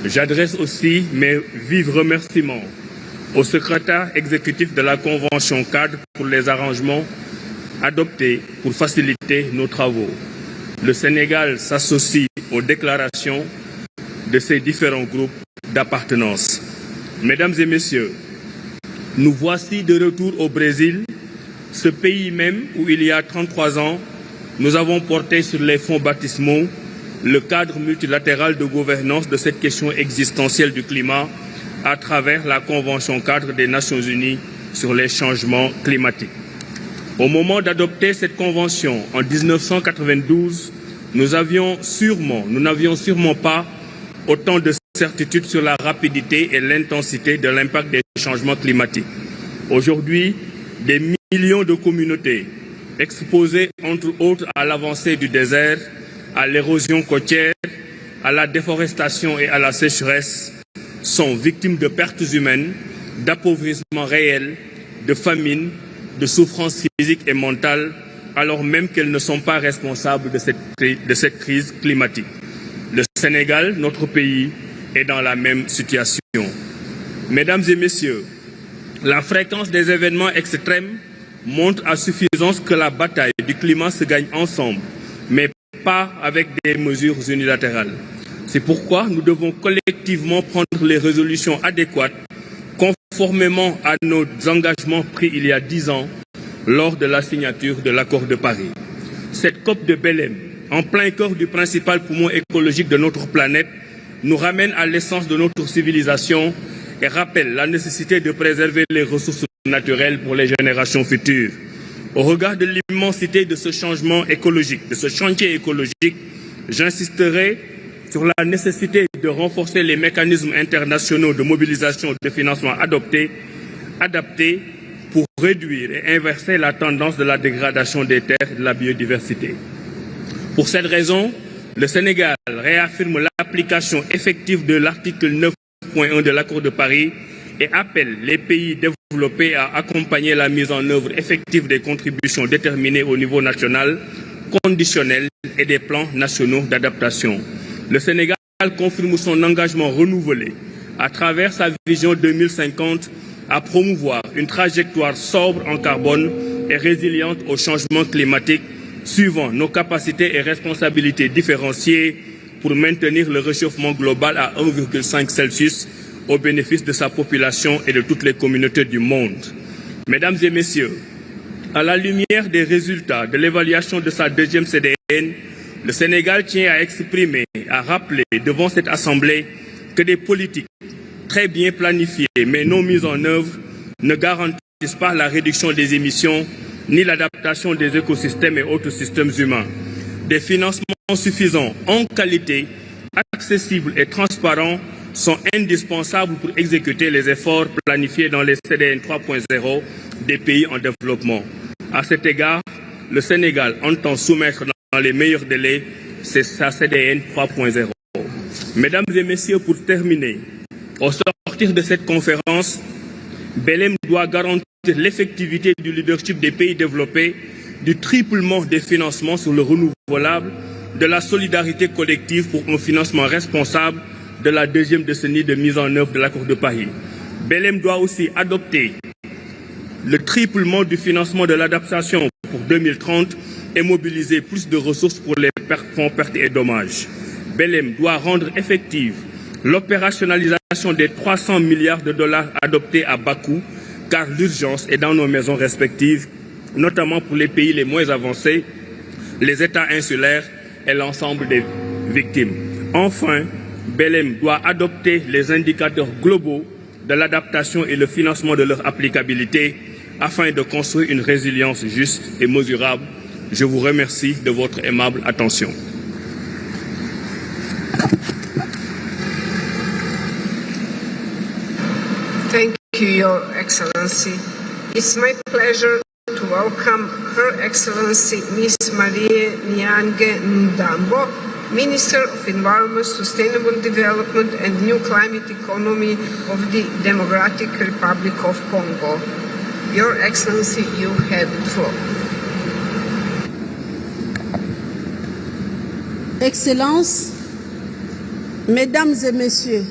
J'adresse aussi mes vifs remerciements au secrétaire exécutif de la Convention cadre pour les arrangements adoptés pour faciliter nos travaux. Le Sénégal s'associe aux déclarations de ces différents groupes d'appartenance. Mesdames et Messieurs, nous voici de retour au Brésil, ce pays même où il y a 33 ans, nous avons porté sur les fonds baptismaux le cadre multilatéral de gouvernance de cette question existentielle du climat à travers la Convention cadre des Nations Unies sur les changements climatiques. Au moment d'adopter cette convention en 1992, nous n'avions sûrement pas autant de certitude sur la rapidité et l'intensité de l'impact des changements climatiques. Aujourd'hui, des millions de communautés exposées entre autres à l'avancée du désert, à l'érosion côtière, à la déforestation et à la sécheresse sont victimes de pertes humaines, d'appauvrissement réel, de famine, de souffrances physiques et mentales, alors même qu'elles ne sont pas responsables de cette crise climatique. Le Sénégal, notre pays, est dans la même situation. Mesdames et Messieurs, la fréquence des événements extrêmes montre à suffisance que la bataille du climat se gagne ensemble, mais pas avec des mesures unilatérales. C'est pourquoi nous devons collectivement prendre les résolutions adéquates conformément à nos engagements pris il y a 10 ans lors de la signature de l'accord de Paris. Cette COP de Belém, en plein cœur du principal poumon écologique de notre planète, nous ramène à l'essence de notre civilisation et rappelle la nécessité de préserver les ressources naturelles pour les générations futures. Au regard de l'immensité de ce changement écologique, de ce chantier écologique, j'insisterai sur la nécessité de renforcer les mécanismes internationaux de mobilisation de financement adaptés pour réduire et inverser la tendance de la dégradation des terres et de la biodiversité. Pour cette raison, le Sénégal réaffirme l'application effective de l'article 9.1 de l'accord de Paris et appelle les pays développés à accompagner la mise en œuvre effective des contributions déterminées au niveau national, conditionnel et des plans nationaux d'adaptation. Le Sénégal confirme son engagement renouvelé à travers sa vision 2050 à promouvoir une trajectoire sobre en carbone et résiliente au changement climatique, suivant nos capacités et responsabilités différenciées pour maintenir le réchauffement global à 1,5 Celsius au bénéfice de sa population et de toutes les communautés du monde. Mesdames et Messieurs, à la lumière des résultats de l'évaluation de sa deuxième CDN, le Sénégal tient à exprimer, à rappeler devant cette Assemblée que des politiques très bien planifiées mais non mises en œuvre ne garantissent pas la réduction des émissions ni l'adaptation des écosystèmes et autres systèmes humains. Des financements suffisants en qualité, accessibles et transparents sont indispensables pour exécuter les efforts planifiés dans les CDN 3.0 des pays en développement. À cet égard, le Sénégal entend soumettre dans les meilleurs délais sa CDN 3.0. Mesdames et Messieurs, pour terminer, au sortir de cette conférence, Belém doit garantir l'effectivité du leadership des pays développés, du triplement des financements sur le renouvelable, de la solidarité collective pour un financement responsable de la deuxième décennie de mise en œuvre de l'accord de Paris. Belém doit aussi adopter le triplement du financement de l'adaptation pour 2030 et mobiliser plus de ressources pour les fonds pertes et dommages. Belém doit rendre effective l'opérationnalisation des 300 milliards de dollars adoptés à bas coût, car l'urgence est dans nos maisons respectives, notamment pour les pays les moins avancés, les États insulaires et l'ensemble des victimes. Enfin, Belém doit adopter les indicateurs globaux de l'adaptation et le financement de leur applicabilité afin de construire une résilience juste et mesurable. Je vous remercie de votre aimable attention. Thank you, Your Excellency. It's my pleasure to welcome Her Excellency Ms. Marie Nyange Ndambo, Minister of Environment, Sustainable Development and New Climate Economy of the Democratic Republic of Congo. Your Excellency, you have the floor. Excellences, Mesdames et Messieurs,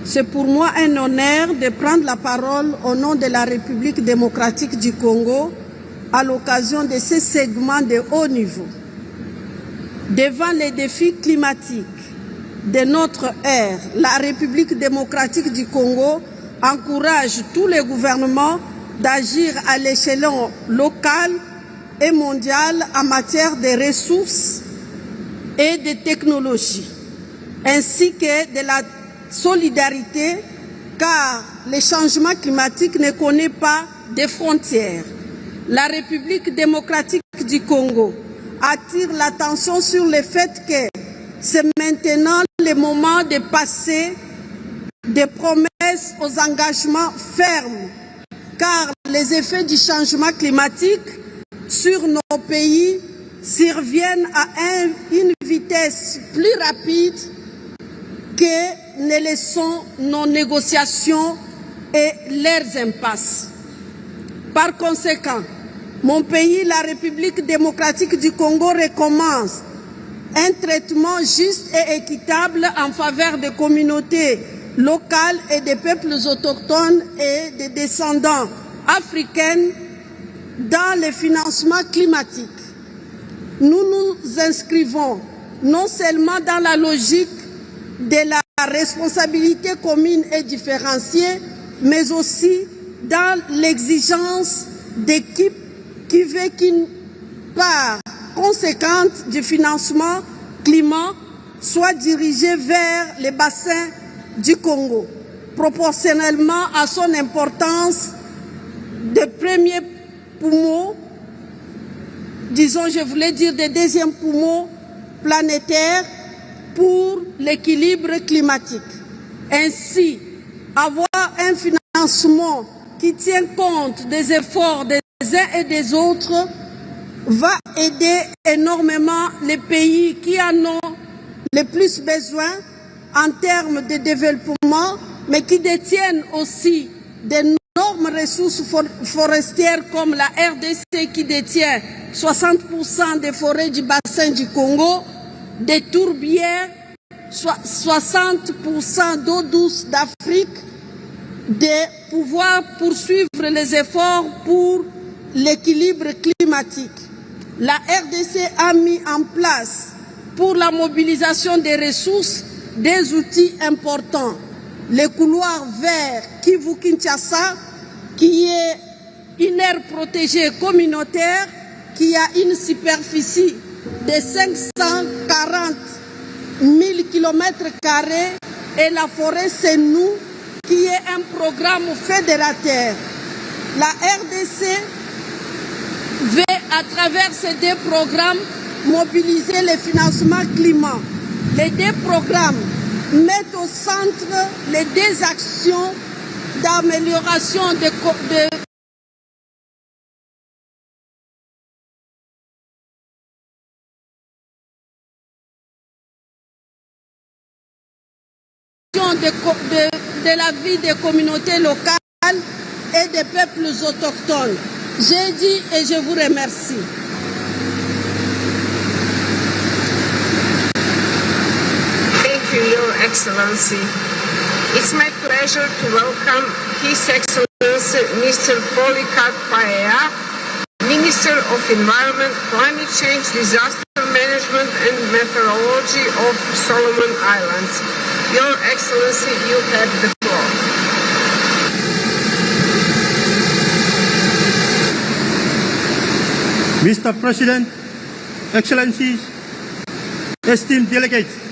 c'est pour moi un honneur de prendre la parole au nom de la République démocratique du Congo à l'occasion de ce segment de haut niveau. Devant les défis climatiques de notre ère, la République démocratique du Congo encourage tous les gouvernements d'agir à l'échelon local et mondial en matière de ressources et de technologies, ainsi que de la solidarité, car le changement climatique ne connaît pas de frontières. La République démocratique du Congo attire l'attention sur le fait que c'est maintenant le moment de passer des promesses aux engagements fermes, car les effets du changement climatique sur nos pays surviennent à une vitesse plus rapide que ne le sont nos négociations et leurs impasses. Par conséquent, mon pays, la République démocratique du Congo, recommence un traitement juste et équitable en faveur des communautés locales et des peuples autochtones et des descendants africains dans le financement climatique. Nous nous inscrivons non seulement dans la logique de la responsabilité commune et différenciée, mais aussi dans l'exigence d'équipe qui veut qu'une part conséquente du financement climat soit dirigée vers les bassins du Congo, proportionnellement à son importance de premier poumon, disons, je voulais dire de deuxième poumon planétaire pour l'équilibre climatique. Ainsi, avoir un financement qui tient compte des efforts des uns et des autres va aider énormément les pays qui en ont le plus besoin en termes de développement, mais qui détiennent aussi d'énormes ressources forestières comme la RDC qui détient 60% des forêts du bassin du Congo, des tourbières, 60% d'eau douce d'Afrique, de pouvoir poursuivre les efforts pour l'équilibre climatique. La RDC a mis en place pour la mobilisation des ressources des outils importants. Le couloir vert Kivu-Kinshasa, qui est une aire protégée communautaire, qui a une superficie de 540 000 km², et la forêt C'est Nous, qui est un programme fédérateur. La RDC veut, à travers ces deux programmes, mobiliser le financement climat. Les deux programmes mettent au centre les deux actions d'amélioration de la vie des communautés locales et des peuples autochtones. J'ai dit et je vous remercie. Thank you, Your Excellency. It's my pleasure to welcome His Excellency Mr. Polycarp Paea, Minister of Environment, Climate Change, Disaster Management and Meteorology of Solomon Islands. Your Excellency, you have the floor. Mr. President, Excellencies, esteemed delegates,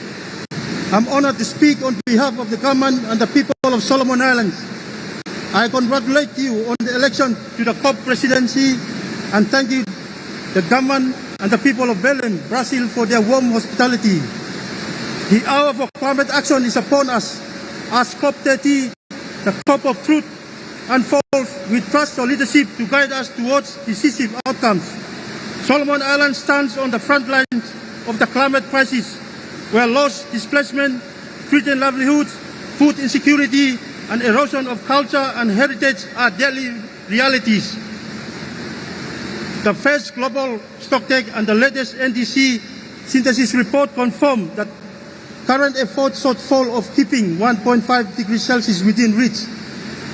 I'm honored to speak on behalf of the government and the people of Solomon Islands. I congratulate you on the election to the COP presidency and thank you, the government and the people of Belém, Brazil, for their warm hospitality. The hour for climate action is upon us. As COP-30, the COP of truth, unfolds, we trust your leadership to guide us towards decisive outcomes. Solomon Islands stands on the front lines of the climate crisis, where loss, displacement, threatened livelihoods, food insecurity, and erosion of culture and heritage are daily realities. The first global stocktake and the latest NDC synthesis report confirm that current efforts shortfall of keeping 1.5 degrees Celsius within reach.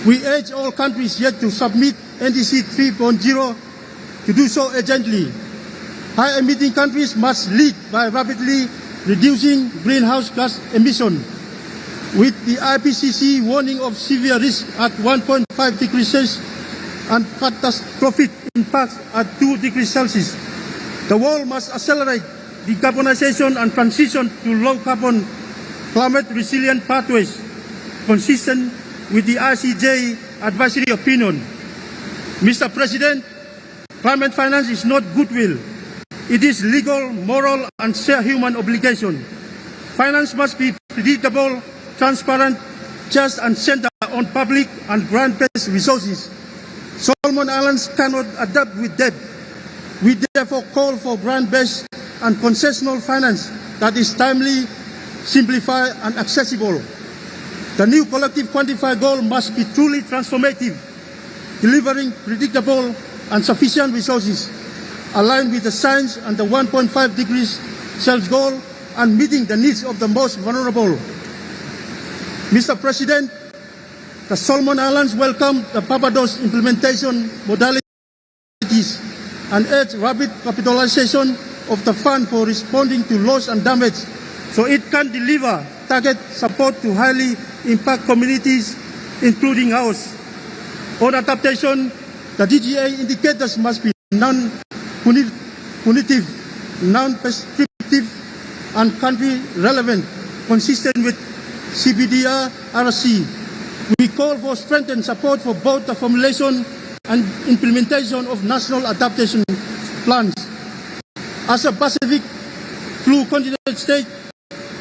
We urge all countries yet to submit NDC 3.0 to do so urgently. High-emitting countries must lead by rapidly reducing greenhouse gas emission. With the IPCC warning of severe risk at 1.5 degrees Celsius and catastrophic impacts at 2 degrees Celsius, the world must accelerate decarbonization and transition to low-carbon, climate-resilient pathways, consistent with the ICJ advisory opinion. Mr. President, climate finance is not goodwill. It is legal, moral, and shared human obligation. Finance must be predictable, transparent, just, and centered on public and grant-based resources. Solomon Islands cannot adapt with debt. We therefore call for grant-based and concessional finance that is timely, simplified, and accessible. The new collective quantified goal must be truly transformative, delivering predictable and sufficient resources, aligned with the science and the 1.5 degrees Celsius goal, and meeting the needs of the most vulnerable. Mr. President, the Solomon Islands welcome the Barbados implementation modalities and urge rapid capitalization of the fund for responding to loss and damage so it can deliver target support to highly impact communities, including ours. On adaptation, the DGA indicators must be non-punitive, non-prescriptive, and country-relevant, consistent with CBDR-RC. We call for strengthened support for both the formulation and implementation of national adaptation plans. As a Pacific Blue Continent state,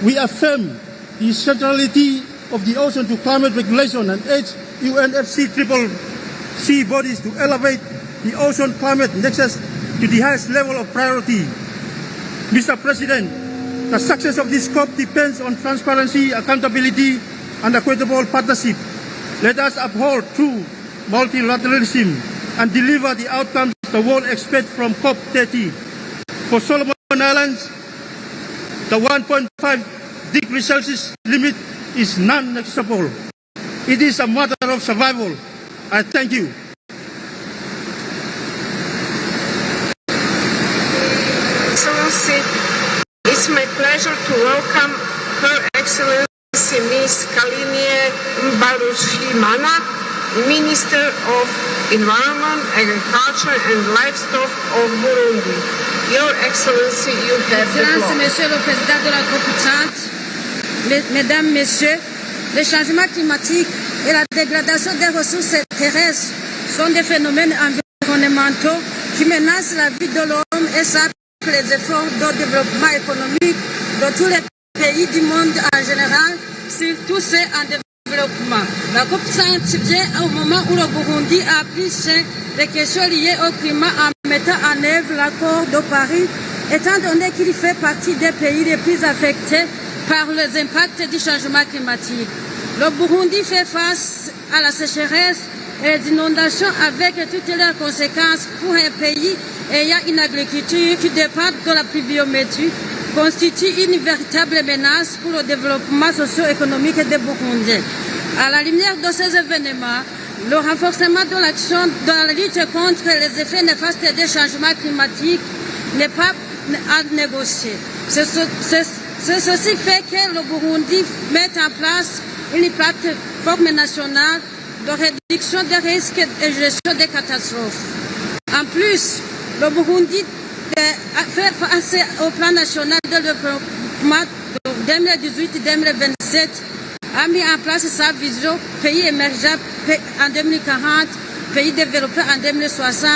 we affirm the centrality of the ocean to climate regulation and urge UNFCCC bodies to elevate the ocean climate nexus to the highest level of priority. Mr. President, the success of this COP depends on transparency, accountability, and equitable partnership. Let us uphold true multilateralism and deliver the outcomes the world expects from COP-30. For Solomon Islands, the 1.5 degrees Celsius limit is non-negotiable. It is a matter of survival. I thank you. Excellency, it's my pleasure to welcome Her Excellency Ms. Kalinie Mbarushimana, Minister of Environment, Agriculture and Livestock of Burundi. Your Excellency, you have the floor. Monsieur le Président de la COP-30, Mesdames, Messieurs, le changement climatique et la dégradation des ressources terrestres sont des phénomènes environnementaux qui menacent la vie de l'homme et sapent les efforts de développement économique de tous les pays du monde en général, surtout ceux en développement. La COP30 vient au moment où le Burundi a pris les questions liées au climat en mettant en œuvre l'accord de Paris, étant donné qu'il fait partie des pays les plus affectés par les impacts du changement climatique. Le Burundi fait face à la sécheresse et les inondations avec toutes leurs conséquences pour un pays ayant une agriculture qui dépend de la pluviométrie, constitue une véritable menace pour le développement socio-économique des Burundiens. À la lumière de ces événements, le renforcement de l'action dans la lutte contre les effets néfastes des changements climatiques n'est pas à négocier. C'est ceci fait que le Burundi met en place une plateforme nationale de réduction des risques et gestion des catastrophes. En plus, le Burundi fait face au plan national de développement 2018-2027 a mis en place sa vision pays émergent en 2040, pays développé en 2060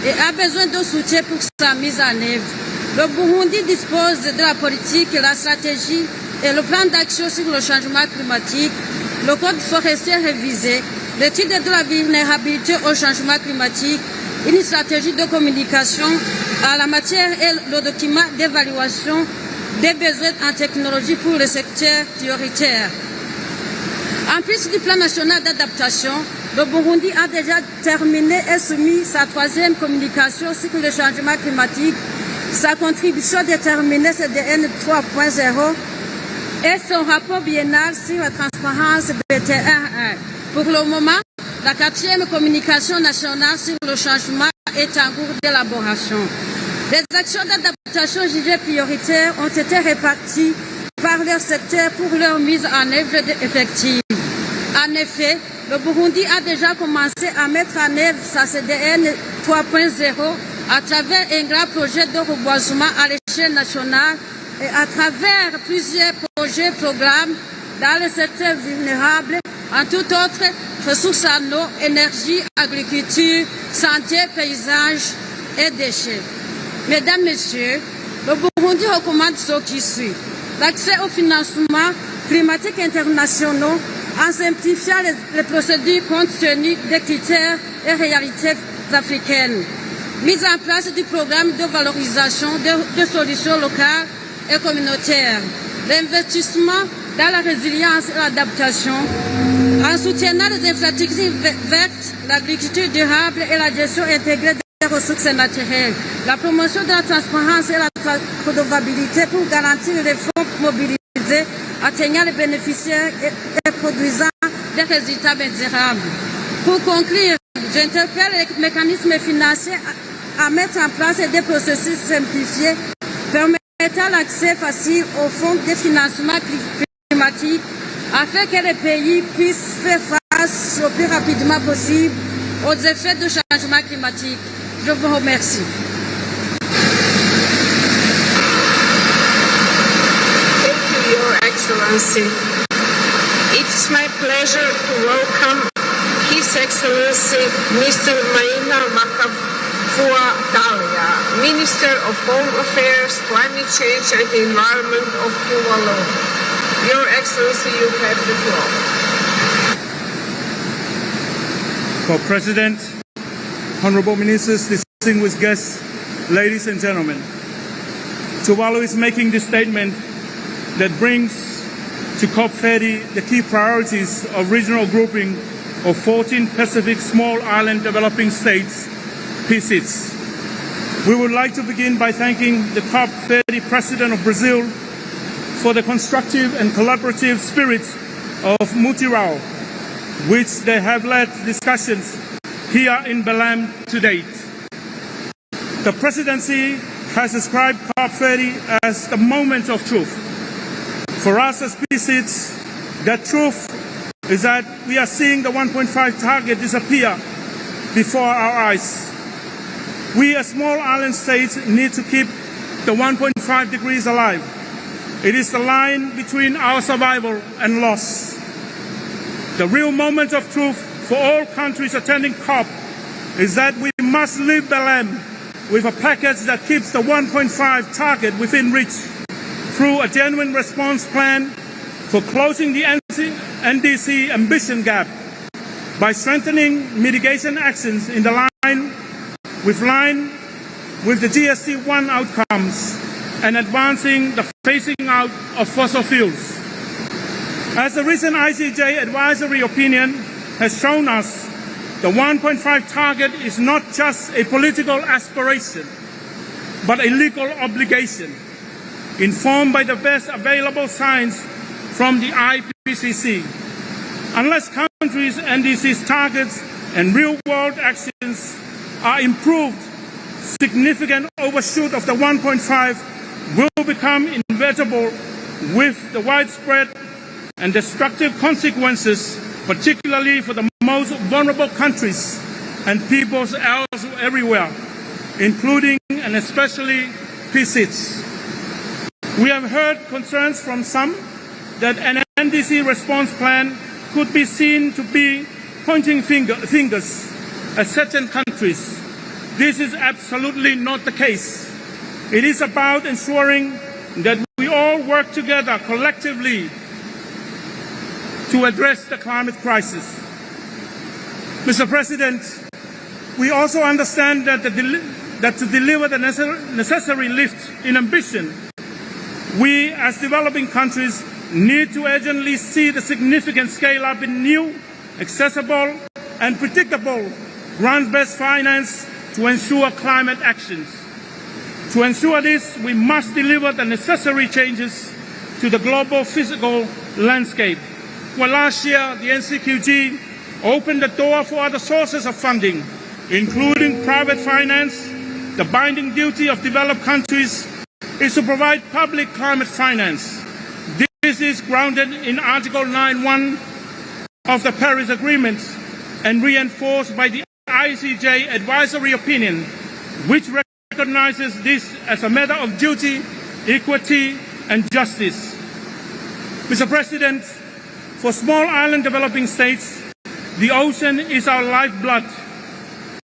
et a besoin de soutien pour sa mise en œuvre. Le Burundi dispose de la politique, la stratégie et le plan d'action sur le changement climatique, le code forestier révisé, l'étude de la vulnérabilité au changement climatique, une stratégie de communication à la matière et le document d'évaluation des besoins en technologie pour le secteur prioritaire. En plus du plan national d'adaptation, le Burundi a déjà terminé et soumis sa 3e communication sur le changement climatique, sa contribution déterminée CDN 3.0 et son rapport biennal sur la transparence BT1. Pour le moment, la 4e communication nationale sur le changement est en cours d'élaboration. Les actions d'adaptation jugées prioritaires ont été réparties par leur secteur pour leur mise en œuvre effective. En effet, le Burundi a déjà commencé à mettre en œuvre sa CDN 3.0 à travers un grand projet de reboisement à l'échelle nationale et à travers plusieurs projets programmes dans les secteurs vulnérables, en tout autre ressources en eau, énergie, agriculture, santé, paysage et déchets. Mesdames, Messieurs, le Burundi recommande ce qui suit. L'accès au financement climatique internationaux en simplifiant les procédures compte tenu des critères et réalités africaines. Mise en place du programme de valorisation de solutions locales et communautaires. L'investissement dans la résilience et l'adaptation, en soutenant les infrastructures vertes, l'agriculture durable et la gestion intégrée des ressources naturelles. La promotion de la transparence et la redevabilité pour garantir les fonds mobilisés, atteignant les bénéficiaires et produisant des résultats durables. Pour conclure, j'interpelle les mécanismes financiers à mettre en place des processus simplifiés permettant l'accès facile aux fonds de financement climatique afin que les pays puissent faire face le plus rapidement possible aux effets du changement climatique. Je vous remercie. Thank you, Your Excellency. It's my pleasure to welcome His Excellency Mr. Maina Makafua Talia, Minister of Home Affairs, Climate Change and the Environment of Tuvalu. Your Excellency, you have the floor. Co-President, Honorable Ministers, distinguished guests, ladies and gentlemen, Tuvalu is making this statement that brings to COP-30 the key priorities of regional grouping of 14 Pacific Small Island Developing States, PSIDS. We would like to begin by thanking the COP-30 President of Brazil for the constructive and collaborative spirit of Mutirao, which they have led discussions here in Belém to date. The Presidency has described COP-30 as the moment of truth. For us as PSIDS, that truth is that we are seeing the 1.5 target disappear before our eyes. We as small island states need to keep the 1.5 degrees alive. It is the line between our survival and loss. The real moment of truth for all countries attending COP is that we must leave Belém with a package that keeps the 1.5 target within reach through a genuine response plan for closing the NDC ambition gap by strengthening mitigation actions in the line with the GST1 outcomes and advancing the phasing out of fossil fuels. As the recent ICJ advisory opinion has shown us, the 1.5 target is not just a political aspiration, but a legal obligation, informed by the best available science from the IPCC. Unless countries' NDC's targets and real-world actions are improved, significant overshoot of the 1.5 will become inevitable with the widespread and destructive consequences, particularly for the most vulnerable countries and peoples everywhere, including and especially PCIDs. We have heard concerns from some that an NDC response plan could be seen to be pointing fingers at certain countries. This is absolutely not the case. It is about ensuring that we all work together collectively to address the climate crisis. Mr. President, we also understand that, to deliver the necessary lift in ambition, we as developing countries need to urgently see the significant scale-up in new, accessible and predictable grant-based finance to ensure climate actions. To ensure this, we must deliver the necessary changes to the global physical landscape. Well, last year, the NCQG opened the door for other sources of funding, including private finance. The binding duty of developed countries is to provide public climate finance. This is grounded in Article 9.1 of the Paris Agreement and reinforced by the ICJ advisory opinion, which recognizes this as a matter of duty, equity, and justice. Mr. President, for small island developing states, the ocean is our lifeblood.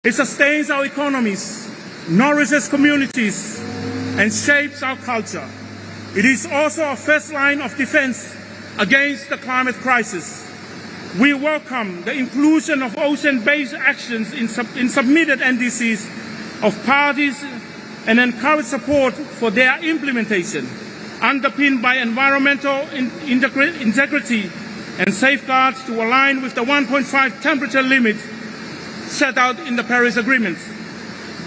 It sustains our economies, nourishes communities, and shapes our culture. It is also a first line of defense against the climate crisis. We welcome the inclusion of ocean-based actions in submitted NDCs of parties and encourage support for their implementation, underpinned by environmental integrity and safeguards to align with the 1.5 temperature limit set out in the Paris Agreement.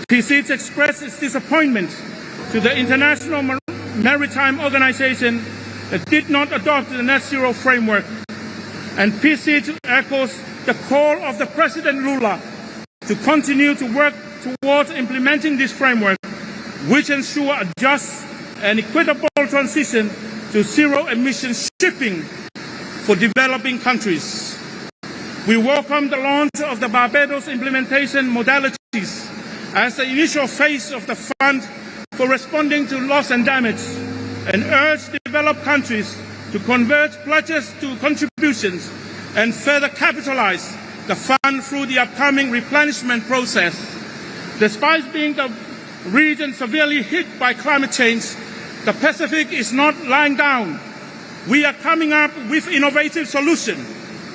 PCIDS expressed its disappointment to the International Maritime Organization that did not adopt the net zero framework, and PCIDS echoes the call of the President Lula to continue to work towards implementing this framework, which ensure a just and equitable transition to zero-emission shipping for developing countries. We welcome the launch of the Barbados implementation modalities as the initial phase of the fund for responding to loss and damage, and urge developed countries to convert pledges to contributions and further capitalize the fund through the upcoming replenishment process. Despite being the region severely hit by climate change, the Pacific is not lying down. We are coming up with innovative solutions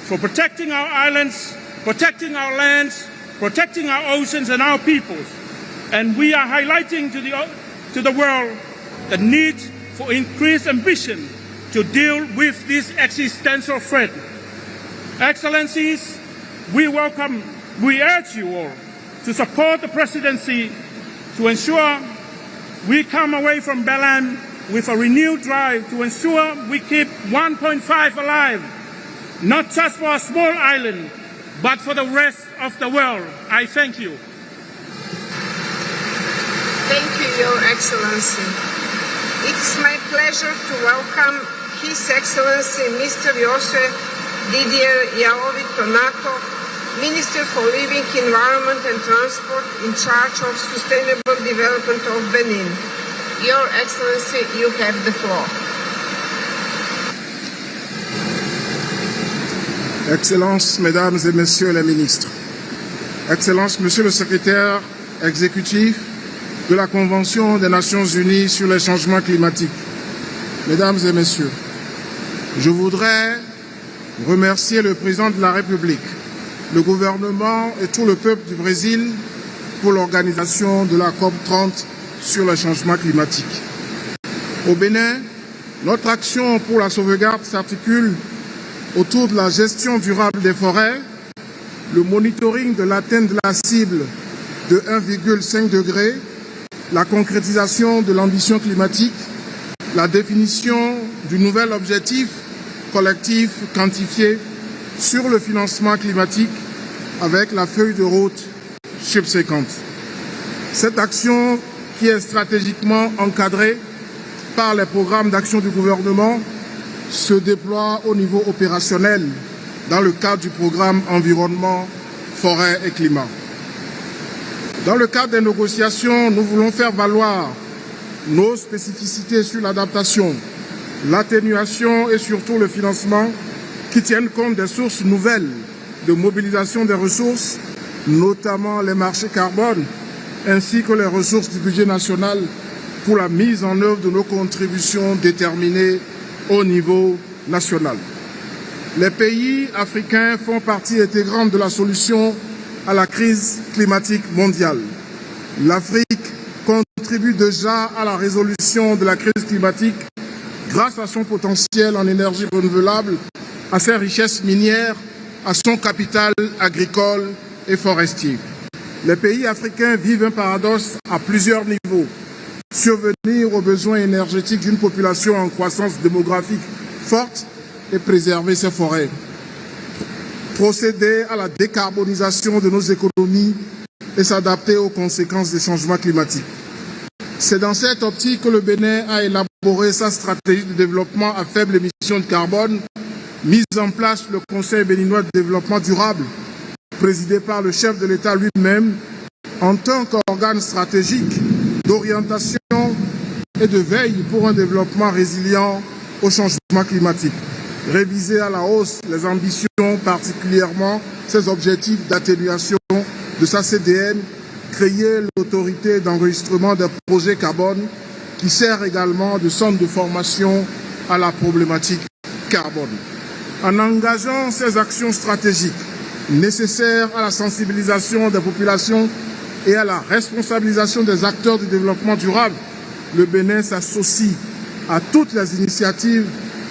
for protecting our islands, protecting our lands, protecting our oceans and our peoples. And we are highlighting to the world the need for increased ambition to deal with this existential threat. Excellencies, we urge you all to support the presidency to ensure we come away from Berlin with a renewed drive to ensure we keep 1.5 alive, not just for a small island, but for the rest of the world. I thank you. Thank you, Your Excellency. It's my pleasure to welcome His Excellency Mr. José Didier Yaovi Tonato, Minister for Living, Environment and Transport in charge of Sustainable Development of Benin. Your Excellency, you have the floor. Excellences, Mesdames et Messieurs les ministres, Excellences, Monsieur le Secrétaire exécutif de la Convention des Nations Unies sur les changements climatiques, Mesdames et Messieurs, je voudrais remercier le Président de la République, le gouvernement et tout le peuple du Brésil pour l'organisation de la COP-30 sur le changement climatique. Au Bénin, notre action pour la sauvegarde s'articule autour de la gestion durable des forêts, le monitoring de l'atteinte de la cible de 1,5 degré, la concrétisation de l'ambition climatique, la définition du nouvel objectif collectif quantifié sur le financement climatique avec la feuille de route subséquente. Cette action qui est stratégiquement encadrée par les programmes d'action du gouvernement se déploie au niveau opérationnel dans le cadre du programme environnement, forêt et climat. Dans le cadre des négociations, nous voulons faire valoir nos spécificités sur l'adaptation, l'atténuation et surtout le financement qui tiennent compte des sources nouvelles de mobilisation des ressources, notamment les marchés carbone, ainsi que les ressources du budget national pour la mise en œuvre de nos contributions déterminées au niveau national. Les pays africains font partie intégrante de la solution à la crise climatique mondiale. L'Afrique contribue déjà à la résolution de la crise climatique grâce à son potentiel en énergie renouvelable, à ses richesses minières, à son capital agricole et forestier. Les pays africains vivent un paradoxe à plusieurs niveaux. Survenir aux besoins énergétiques d'une population en croissance démographique forte et préserver ses forêts. Procéder à la décarbonisation de nos économies et s'adapter aux conséquences des changements climatiques. C'est dans cette optique que le Bénin a élaboré sa stratégie de développement à faible émission de carbone, mise en place le Conseil béninois de développement durable, présidé par le chef de l'État lui-même, en tant qu'organe stratégique d'orientation et de veille pour un développement résilient au changement climatique. Réviser à la hausse les ambitions, particulièrement ses objectifs d'atténuation de sa CDN, créer l'autorité d'enregistrement des projets carbone qui sert également de centre de formation à la problématique carbone. En engageant ces actions stratégiques nécessaires à la sensibilisation des populations et à la responsabilisation des acteurs du développement durable, le Bénin s'associe à toutes les initiatives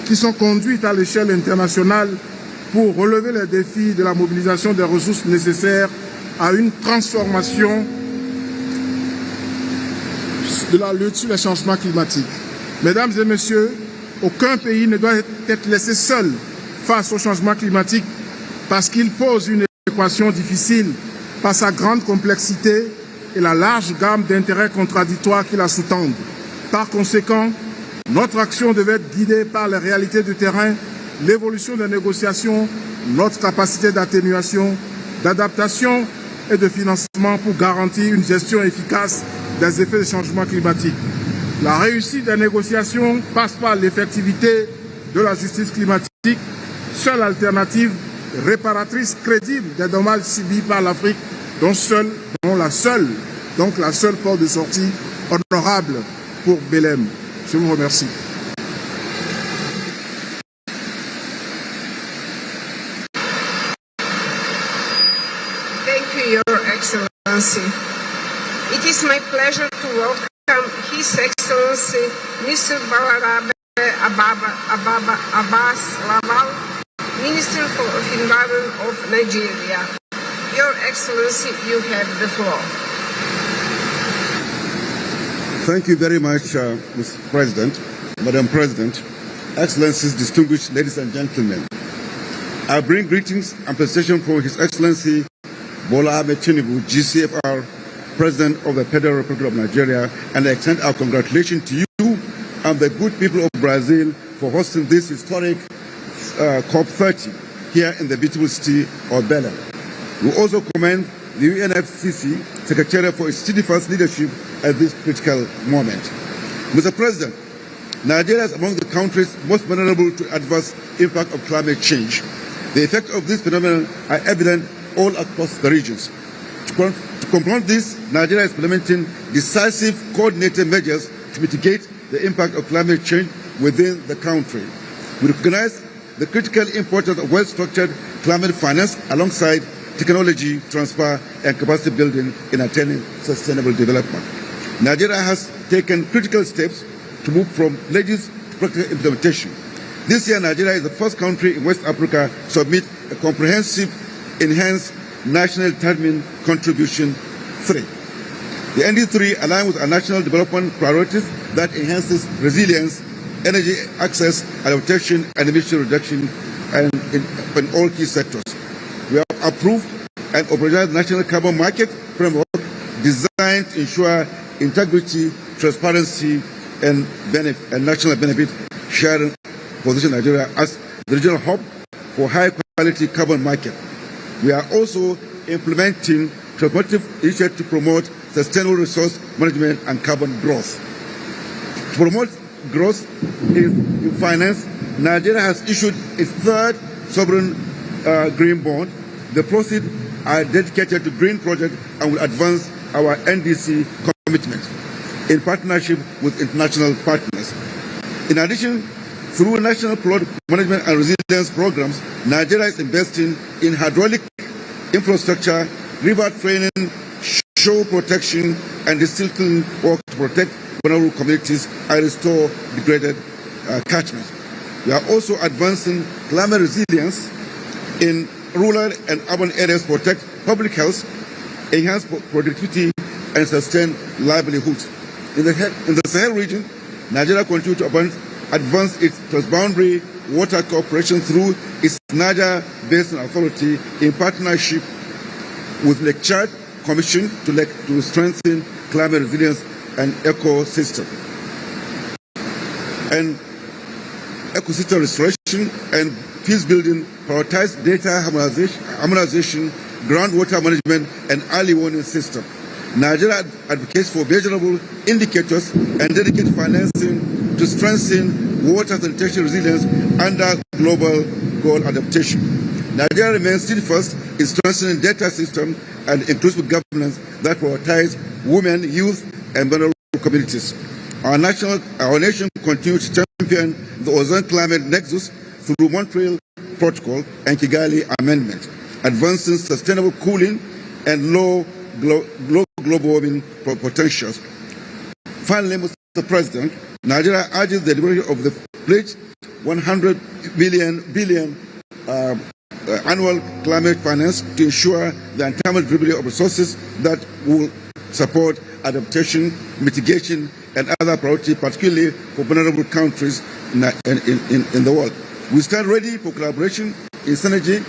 qui sont conduites à l'échelle internationale pour relever les défis de la mobilisation des ressources nécessaires à une transformation de la lutte sur les changements climatiques. Mesdames et messieurs, aucun pays ne doit être laissé seul face au changement climatique parce qu'il pose une équation difficile par sa grande complexité et la large gamme d'intérêts contradictoires qui la sous-tendent. Par conséquent, notre action devait être guidée par les réalités du terrain, l'évolution des négociations, notre capacité d'atténuation, d'adaptation et de financement pour garantir une gestion efficace des effets des changements climatiques. La réussite des négociations passe par l'effectivité de la justice climatique, seule alternative réparatrice crédible des dommages subis par l'Afrique, la seule porte de sortie honorable pour Belém. Je vous remercie. Thank you, Your Excellency. It is my pleasure to welcome His Excellency Mr. Balarabe Abbas Lawal, Minister of Environment of Nigeria. Your Excellency, you have the floor. Thank you very much, Mr. President, Madam President, Excellencies, distinguished ladies and gentlemen. I bring greetings and appreciation from His Excellency Bola Ahmed Tinubu, GCFR, President of the Federal Republic of Nigeria, and I extend our congratulations to you and the good people of Brazil for hosting this historic COP-30 here in the beautiful city of Belém. We also commend the UNFCCC Secretariat for its steadfast leadership at this critical moment. Mr. President, Nigeria is among the countries most vulnerable to adverse impact of climate change. The effects of this phenomenon are evident all across the regions. To confront this, Nigeria is implementing decisive, coordinated measures to mitigate the impact of climate change within the country. We recognize the critical importance of well-structured climate finance alongside technology transfer and capacity building in attaining sustainable development. Nigeria has taken critical steps to move from pledges to practical implementation. This year, Nigeria is the first country in West Africa to submit a comprehensive, enhanced National Determined Contribution 3. The ND3 aligns with our national development priorities that enhances resilience, energy access, adaptation, and emission reduction in all key sectors. We have approved and operationalized the national carbon market framework designed to ensure integrity, transparency, and national benefit sharing, position Nigeria as the regional hub for high-quality carbon market. We are also implementing transformative initiative to promote sustainable resource management and carbon growth. To promote growth in finance, Nigeria has issued its third sovereign green bond. The proceeds are dedicated to green projects and will advance our NDC commitment in partnership with international partners. In addition, through national flood management and resilience programs, Nigeria is investing in hydraulic infrastructure, river training, shore protection, and distilling work to protect vulnerable communities and restore degraded catchment. We are also advancing climate resilience in rural and urban areas to protect public health, enhance productivity, and sustain livelihoods. In the Sahel region, Nigeria continues to advance its transboundary water cooperation through its Niger Basin Authority in partnership with Lake Chad Commission to strengthen climate resilience and ecosystem restoration and peace building, prioritize data harmonization, groundwater management, and early warning system. Nigeria advocates for measurable indicators and dedicated financing to strengthen water sanitation resilience under global goal adaptation. Nigeria remains steadfast in strengthening data system and inclusive governance that prioritize women, youth, and vulnerable communities. Our nation continues to champion the ozone climate nexus through Montreal Protocol and Kigali Amendment, advancing sustainable cooling and low global warming potentials. Finally, Mr. President, Nigeria urges the delivery of the pledged 100 billion annual climate finance to ensure the untimely delivery of resources that will support adaptation, mitigation, and other priorities, particularly for vulnerable countries in the world. We stand ready for collaboration in synergy,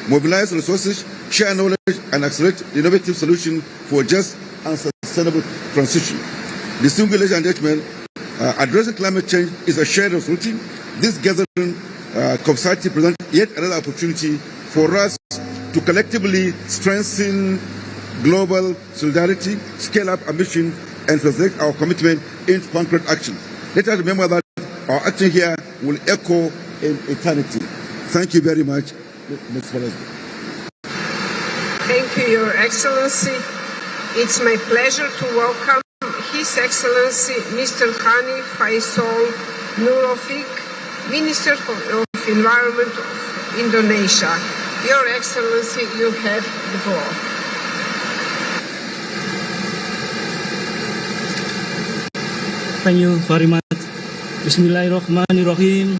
mobilize resources, share knowledge, and accelerate innovative solutions for just and sustainable transition. Distinguished ladies and gentlemen, addressing climate change is a shared responsibility. This gathering COP-30 presents yet another opportunity for us to collectively strengthen global solidarity, scale up ambition, and translate our commitment into concrete action. Let us remember that our action here will echo in eternity. Thank you very much, Mr. President. Thank you, Your Excellency. It's my pleasure to welcome His Excellency Mr. Hani Faisal Nurofik, Minister of Environment of Indonesia. Your Excellency, you have the floor. Thank you very much. Bismillahirrahmanirrahim.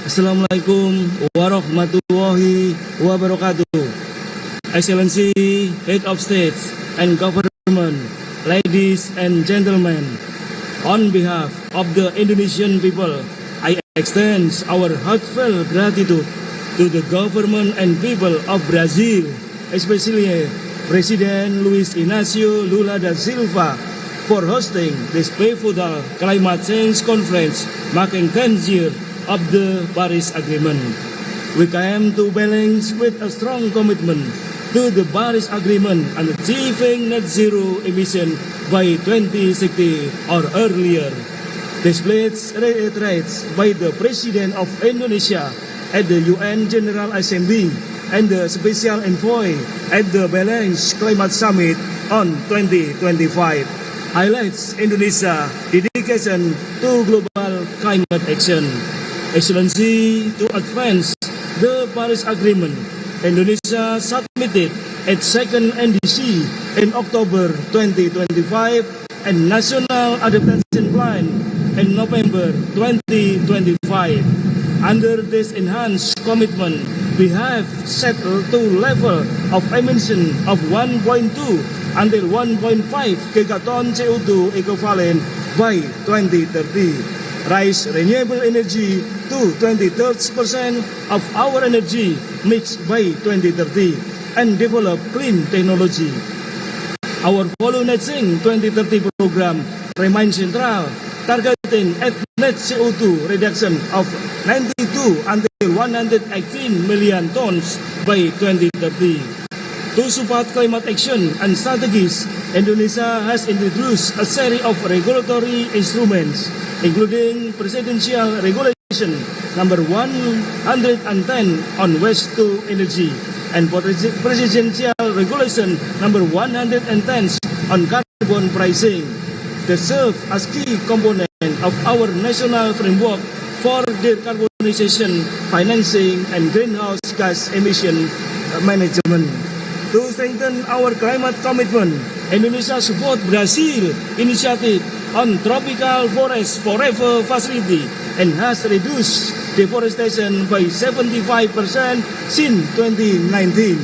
Assalamualaikum warahmatullahi wabarakatuh. Excellency, Head of States and Government, ladies and gentlemen, on behalf of the Indonesian people, I extend our heartfelt gratitude to the government and people of Brazil, especially President Luiz Inácio Lula da Silva, for hosting this pivotal climate change conference marking 10 years of the Paris Agreement. We came to balance with a strong commitment to the Paris Agreement and achieving net zero emission by 2060 or earlier. This pledge reiterates by the President of Indonesia at the UN General Assembly and the Special Envoy at the Balanced Climate Summit on 2025. Highlights Indonesia's dedication to global climate action. Excellency, to advance the Paris Agreement, Indonesia submitted its second NDC in October 2025 and National Adaptation Plan in November 2025. Under this enhanced commitment, we have set two levels of emission of 1.2 until 1.5 gigaton CO2 equivalent by 2030. Raise renewable energy to 23% of our energy mix by 2030 and develop clean technology. Our Follow Net Sink 2030 program remains central, targeting at net CO2 reduction of 92 until 118 million tons by 2030. To support climate action and strategies, Indonesia has introduced a series of regulatory instruments, including Presidential Regulation number 110 on waste to energy and Presidential Regulation number 110 on carbon pricing that serve as key component of our national framework for decarbonization, financing, and greenhouse gas emission management. To strengthen our climate commitment, Indonesia support Brazil initiative on Tropical Forest Forever facility and has reduced deforestation by 75% since 2019.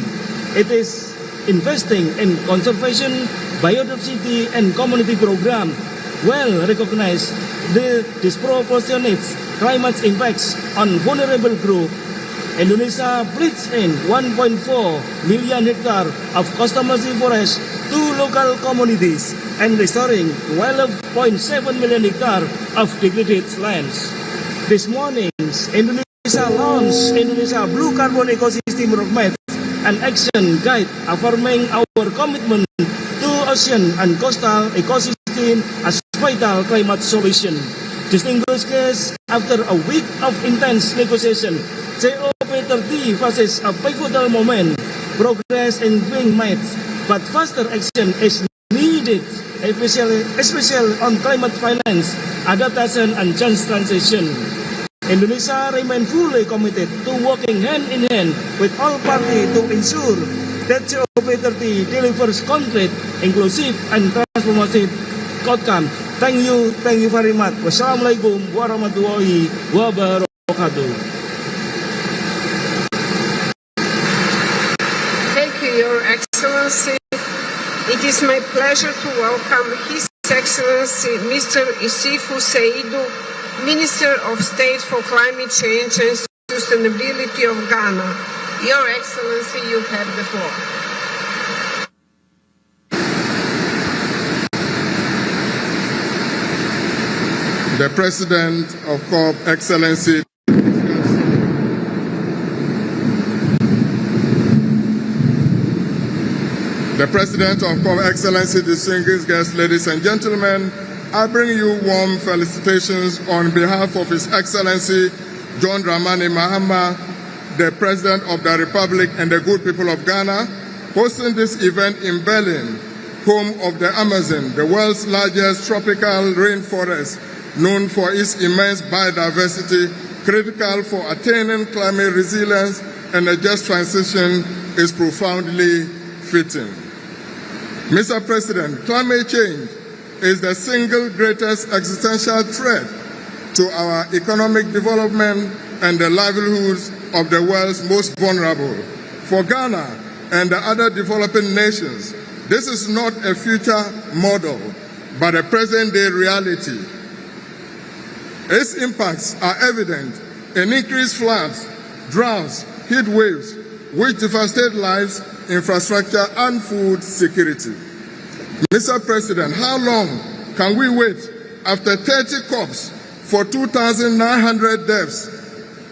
It is investing in conservation, biodiversity, and community program, well recognized the disproportionate climate impacts on vulnerable groups. Indonesia pledged in 1.4 million hectares of customary forest to local communities and restoring 12.7 million hectares of degraded lands. This morning, Indonesia launched Indonesia Blue Carbon Ecosystem Roadmap, an action guide affirming our commitment to ocean and coastal ecosystem as vital climate solution. Distinguished guests, after a week of intense negotiation, COP-30 faces a pivotal moment. Progress is being made, but faster action is needed, especially on climate finance, adaptation, and just transition. Indonesia remains fully committed to working hand in hand with all parties to ensure that COP-30 delivers concrete, inclusive, and transformative outcome. Thank you very much. Wassalamualaikum warahmatullahi wabarakatuh. Thank you, Your Excellency. It is my pleasure to welcome His Excellency Mr. Isifu Seidu, Minister of State for Climate Change and Sustainability of Ghana. Your Excellency, you have the floor. The President of COP, Excellency The President of COP, Excellency, distinguished guests, ladies and gentlemen, I bring you warm felicitations on behalf of His Excellency John Dramani Mahama, the President of the Republic and the good people of Ghana, hosting this event in Berlin, home of the Amazon, the world's largest tropical rainforest, known for its immense biodiversity, critical for attaining climate resilience and a just transition, is profoundly fitting. Mr. President, climate change is the single greatest existential threat to our economic development and the livelihoods of the world's most vulnerable. For Ghana and the other developing nations, this is not a future model, but a present-day reality. Its impacts are evident in increased floods, droughts, heat waves, which devastate lives, infrastructure, and food security. Mr. President, how long can we wait after 30 COPs for 2,900 deaths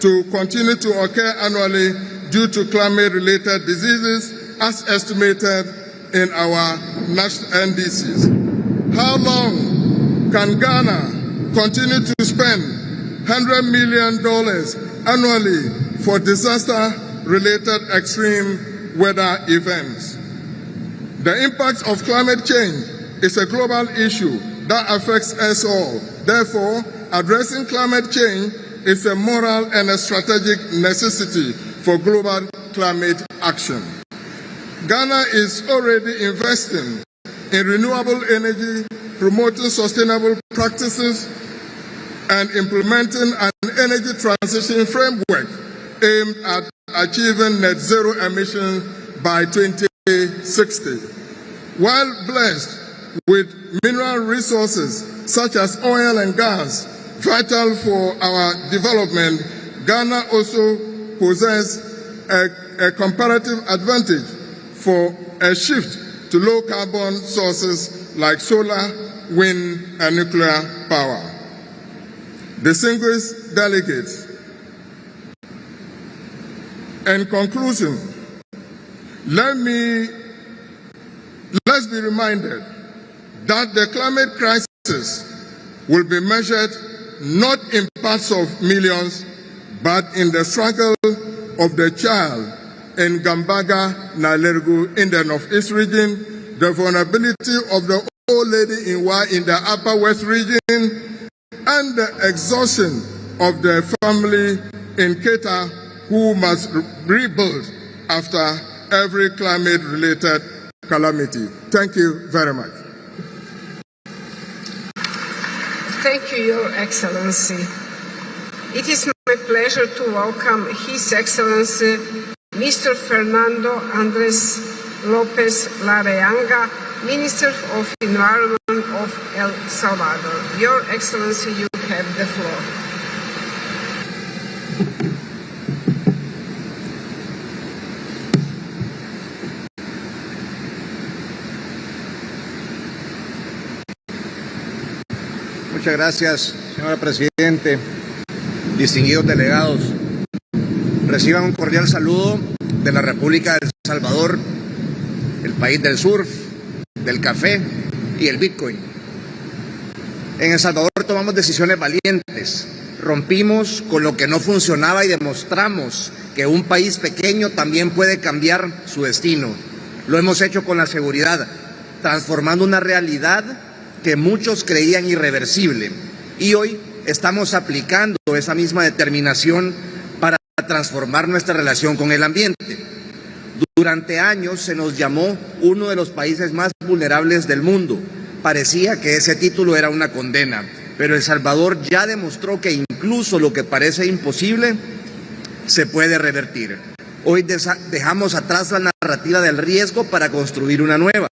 to continue to occur annually due to climate-related diseases as estimated in our national NDCs? How long can Ghana continue to spend $100 million annually for disaster-related extreme weather events? The impact of climate change is a global issue that affects us all. Therefore, addressing climate change is a moral and a strategic necessity for global climate action. Ghana is already investing in renewable energy, promoting sustainable practices, and implementing an energy transition framework aimed at achieving net zero emissions by 2060. While blessed with mineral resources such as oil and gas, vital for our development, Ghana also possesses a comparative advantage for a shift to low-carbon sources like solar, wind, and nuclear power. Distinguished delegates, in conclusion, Let's be reminded that the climate crisis will be measured not in parts of millions, but in the struggle of the child in Gambaga, Nalergu, in the Northeast region, the vulnerability of the old lady in Wa in the Upper West region, and the exhaustion of the family in Keta who must rebuild after every climate-related calamity. Thank you very much. Thank you, Your Excellency. It is my pleasure to welcome His Excellency Mr. Fernando Andrés López Larrañaga, Minister of Environment of El Salvador. Your Excellency, you have the floor. Muchas gracias, señora Presidente. Distinguidos delegados, reciban un cordial saludo de la República de El Salvador, el país del surf, del café y el Bitcoin. En El Salvador tomamos decisiones valientes, rompimos con lo que no funcionaba y demostramos que un país pequeño también puede cambiar su destino. Lo hemos hecho con la seguridad, transformando una realidad que muchos creían irreversible. Y hoy estamos aplicando esa misma determinación para transformar nuestra relación con el ambiente. Durante años se nos llamó uno de los países más vulnerables del mundo. Parecía que ese título era una condena, pero El Salvador ya demostró que incluso lo que parece imposible se puede revertir. Hoy dejamos atrás la narrativa del riesgo para construir una nueva,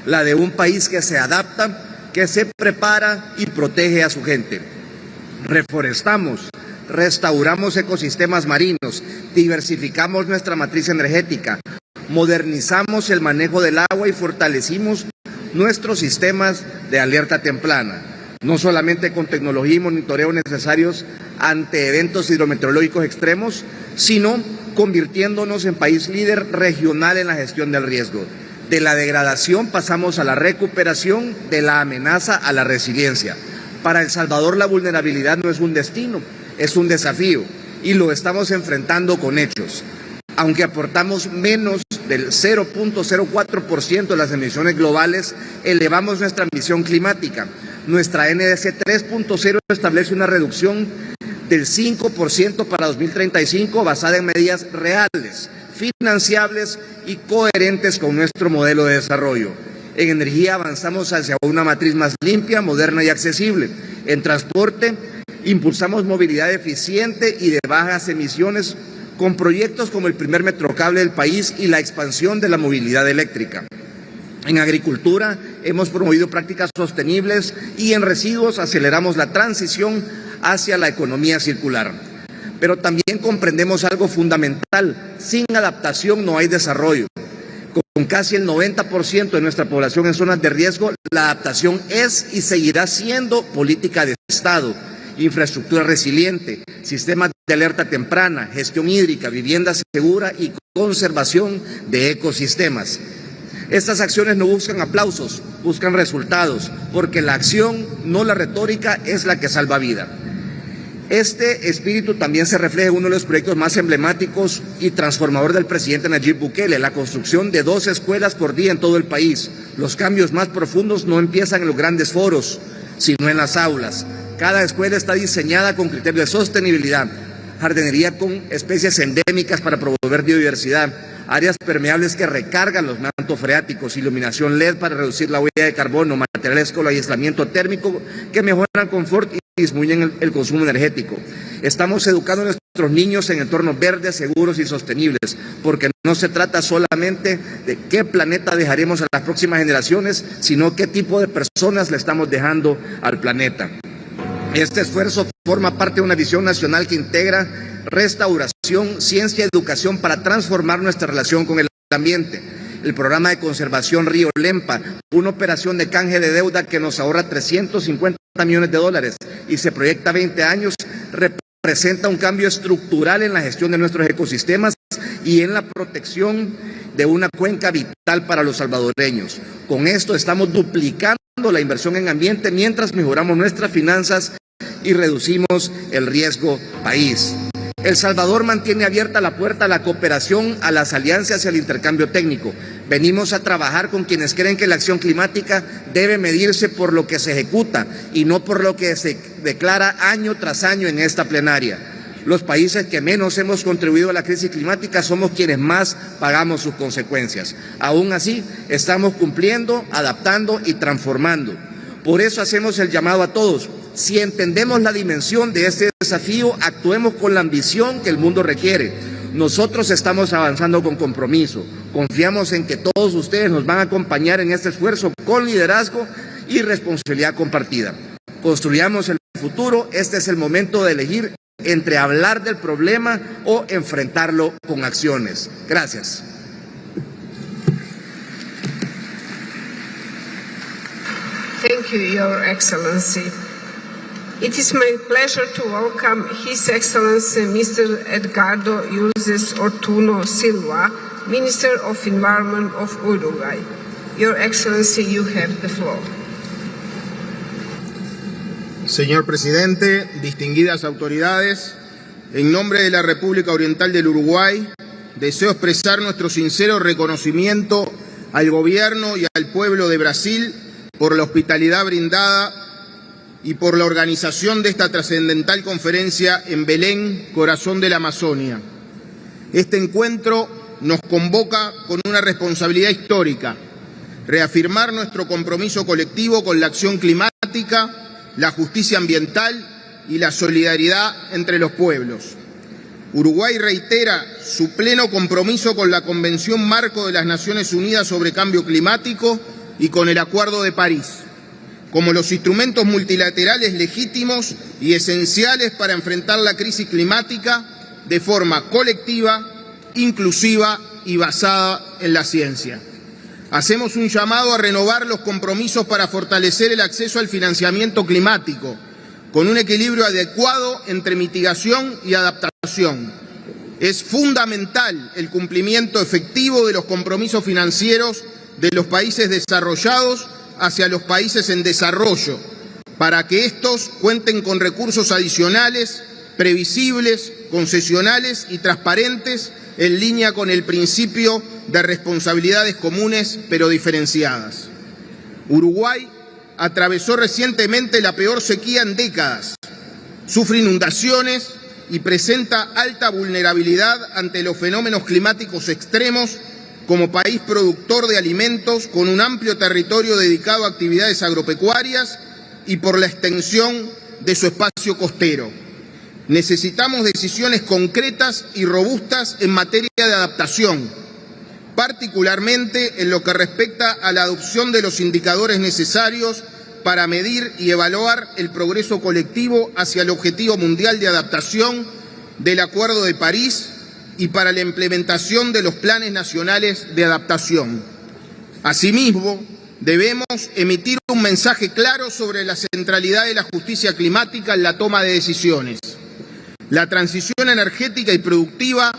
la de un país que se adapta, que se prepara y protege a su gente. Reforestamos, restauramos ecosistemas marinos, diversificamos nuestra matriz energética, modernizamos el manejo del agua y fortalecimos nuestros sistemas de alerta temprana, no solamente con tecnología y monitoreo necesarios ante eventos hidrometeorológicos extremos, sino convirtiéndonos en país líder regional en la gestión del riesgo. De la degradación pasamos a la recuperación, de la amenaza a la resiliencia. Para El Salvador la vulnerabilidad no es un destino, es un desafío y lo estamos enfrentando con hechos. Aunque aportamos menos del 0.04% de las emisiones globales, elevamos nuestra ambición climática. Nuestra NDC 3.0 establece una reducción del 5% para 2035 basada en medidas reales, financiables y coherentes con nuestro modelo de desarrollo. En energía avanzamos hacia una matriz más limpia, moderna y accesible. En transporte impulsamos movilidad eficiente y de bajas emisiones con proyectos como el primer metrocable del país y la expansión de la movilidad eléctrica. En agricultura hemos promovido prácticas sostenibles y en residuos aceleramos la transición hacia la economía circular. Pero también comprendemos algo fundamental: sin adaptación no hay desarrollo. Con casi el 90% de nuestra población en zonas de riesgo, la adaptación es y seguirá siendo política de Estado, infraestructura resiliente, sistemas de alerta temprana, gestión hídrica, vivienda segura y conservación de ecosistemas. Estas acciones no buscan aplausos, buscan resultados, porque la acción, no la retórica, es la que salva vida. Este espíritu también se refleja en uno de los proyectos más emblemáticos y transformador del presidente Nayib Bukele, la construcción de 2 escuelas por día en todo el país. Los cambios más profundos no empiezan en los grandes foros, sino en las aulas. Cada escuela está diseñada con criterios de sostenibilidad, jardinería con especies endémicas para promover biodiversidad, áreas permeables que recargan los mantos freáticos, iluminación LED para reducir la huella de carbono, materiales con aislamiento térmico que mejoran confort y disminuyen el consumo energético. Estamos educando a nuestros niños en entornos verdes, seguros y sostenibles, porque no se trata solamente de qué planeta dejaremos a las próximas generaciones, sino qué tipo de personas le estamos dejando al planeta. Este esfuerzo forma parte de una visión nacional que integra restauración, ciencia y educación para transformar nuestra relación con el ambiente. El programa de conservación Río Lempa, una operación de canje de deuda que nos ahorra $350 millones y se proyecta 20 años, representa un cambio estructural en la gestión de nuestros ecosistemas y en la protección de una cuenca vital para los salvadoreños. Con esto estamos duplicando la inversión en ambiente mientras mejoramos nuestras finanzas y reducimos el riesgo país. El Salvador mantiene abierta la puerta a la cooperación, a las alianzas y al intercambio técnico. Venimos a trabajar con quienes creen que la acción climática debe medirse por lo que se ejecuta y no por lo que se declara año tras año en esta plenaria. Los países que menos hemos contribuido a la crisis climática somos quienes más pagamos sus consecuencias. Aún así, estamos cumpliendo, adaptando y transformando. Por eso hacemos el llamado a todos. Si entendemos la dimensión de este desafío, actuemos con la ambición que el mundo requiere. Nosotros estamos avanzando con compromiso. Confiamos en que todos ustedes nos van a acompañar en este esfuerzo con liderazgo y responsabilidad compartida. Construyamos el futuro. Este es el momento de elegir entre hablar del problema o enfrentarlo con acciones. Gracias. Thank you, Your Excellency. It is my pleasure to welcome His Excellency Mr. Edgardo Ulces Ortuno Silva, Minister of Environment of Uruguay. Your Excellency, you have the floor. Señor Presidente, distinguidas autoridades, en nombre de la República Oriental del Uruguay, deseo expresar nuestro sincero reconocimiento al Gobierno y al pueblo de Brasil por la hospitalidad brindada y por la organización de esta trascendental conferencia en Belén, corazón de la Amazonia. Este encuentro nos convoca con una responsabilidad histórica: reafirmar nuestro compromiso colectivo con la acción climática, la justicia ambiental y la solidaridad entre los pueblos. Uruguay reitera su pleno compromiso con la Convención Marco de las Naciones Unidas sobre Cambio Climático y con el Acuerdo de París, como los instrumentos multilaterales legítimos y esenciales para enfrentar la crisis climática de forma colectiva, inclusiva y basada en la ciencia. Hacemos un llamado a renovar los compromisos para fortalecer el acceso al financiamiento climático, con un equilibrio adecuado entre mitigación y adaptación. Es fundamental el cumplimiento efectivo de los compromisos financieros de los países desarrollados hacia los países en desarrollo, para que estos cuenten con recursos adicionales, previsibles, concesionales y transparentes, en línea con el principio de responsabilidades comunes pero diferenciadas. Uruguay atravesó recientemente la peor sequía en décadas, sufre inundaciones y presenta alta vulnerabilidad ante los fenómenos climáticos extremos como país productor de alimentos con un amplio territorio dedicado a actividades agropecuarias y por la extensión de su espacio costero. Necesitamos decisiones concretas y robustas en materia de adaptación, particularmente en lo que respecta a la adopción de los indicadores necesarios para medir y evaluar el progreso colectivo hacia el objetivo mundial de adaptación del Acuerdo de París y para la implementación de los planes nacionales de adaptación. Asimismo, debemos emitir un mensaje claro sobre la centralidad de la justicia climática en la toma de decisiones. La transición energética y productiva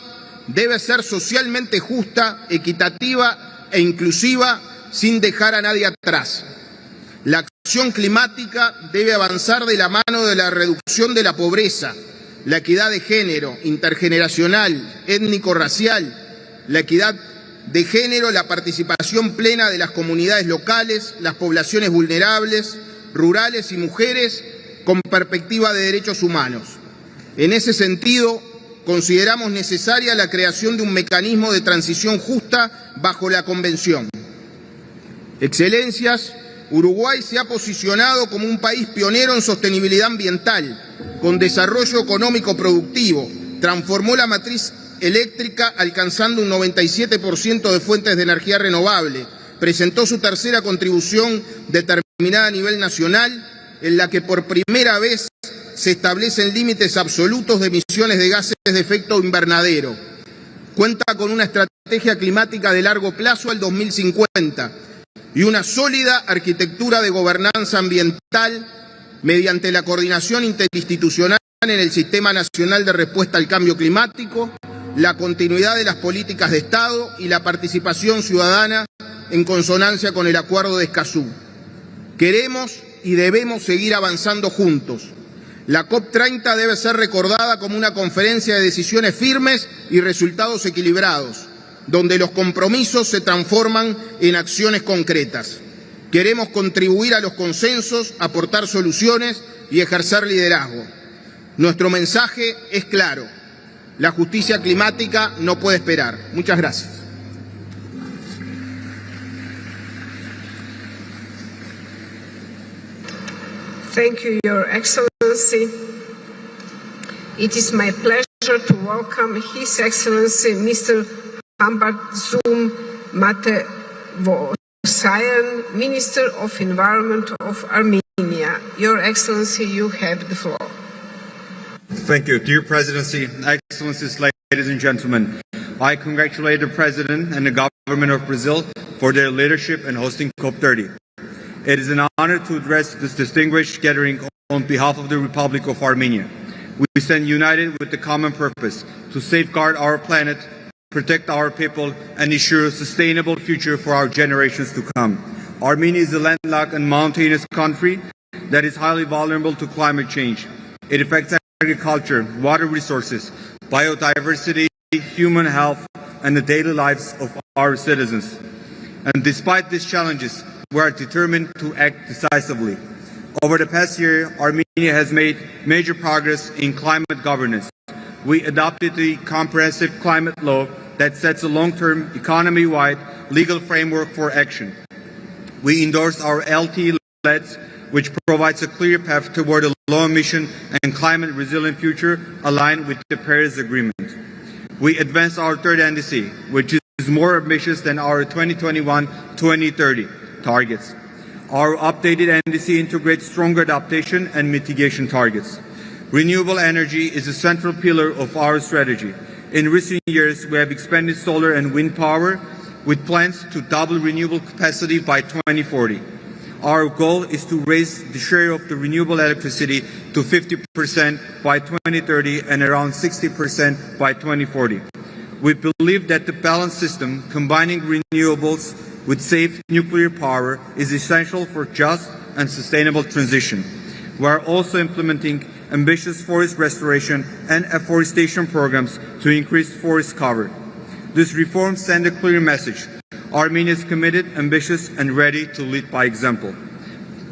debe ser socialmente justa, equitativa e inclusiva, sin dejar a nadie atrás. La acción climática debe avanzar de la mano de la reducción de la pobreza, la equidad de género, intergeneracional, étnico-racial, la equidad de género, la participación plena de las comunidades locales, las poblaciones vulnerables, rurales y mujeres con perspectiva de derechos humanos. En ese sentido, consideramos necesaria la creación de un mecanismo de transición justa bajo la Convención. Excelencias, Uruguay se ha posicionado como un país pionero en sostenibilidad ambiental, con desarrollo económico productivo, transformó la matriz eléctrica alcanzando un 97% de fuentes de energía renovable, presentó su tercera contribución determinada a nivel nacional, en la que por primera vez se establecen límites absolutos de emisiones de gases de efecto invernadero. Cuenta con una estrategia climática de largo plazo al 2050 y una sólida arquitectura de gobernanza ambiental mediante la coordinación interinstitucional en el Sistema Nacional de Respuesta al Cambio Climático la continuidad de las políticas de Estado y la participación ciudadana en consonancia con el Acuerdo de Escazú. Queremos y debemos seguir avanzando juntos. La COP-30 debe ser recordada como una conferencia de decisiones firmes y resultados equilibrados, donde los compromisos se transforman en acciones concretas. Queremos contribuir a los consensos, aportar soluciones y ejercer liderazgo. Nuestro mensaje es claro: la justicia climática no puede esperar. Muchas gracias. Thank you, Your Excellency. It is my pleasure to welcome His Excellency Mr. Hambarzum Matevosayan, Minister of Environment of Armenia. Your Excellency, you have the floor. Thank you. Dear Presidency, Excellencies, ladies and gentlemen, I congratulate the President and the government of Brazil for their leadership in hosting COP-30. It is an honor to address this distinguished gathering on behalf of the Republic of Armenia. We stand united with the common purpose to safeguard our planet, protect our people, and ensure a sustainable future for our generations to come. Armenia is a landlocked and mountainous country that is highly vulnerable to climate change. It affects agriculture, water resources, biodiversity, human health, and the daily lives of our citizens. And despite these challenges, we are determined to act decisively. Over the past year, Armenia has made major progress in climate governance. We adopted the comprehensive climate law that sets a long-term, economy-wide legal framework for action. We endorsed our LT-LEDs, which provides a clear path toward a low-emission and climate-resilient future aligned with the Paris Agreement. We advanced our third NDC, which is more ambitious than our 2021-2030 targets. Our updated NDC integrates stronger adaptation and mitigation targets. Renewable energy is a central pillar of our strategy. In recent years, we have expanded solar and wind power with plans to double renewable capacity by 2040. Our goal is to raise the share of the renewable electricity to 50% by 2030 and around 60% by 2040. We believe that the balanced system combining renewables with safe nuclear power is essential for just and sustainable transition. We are also implementing ambitious forest restoration and afforestation programs to increase forest cover. These reforms send a clear message. Armenia is committed, ambitious, and ready to lead by example.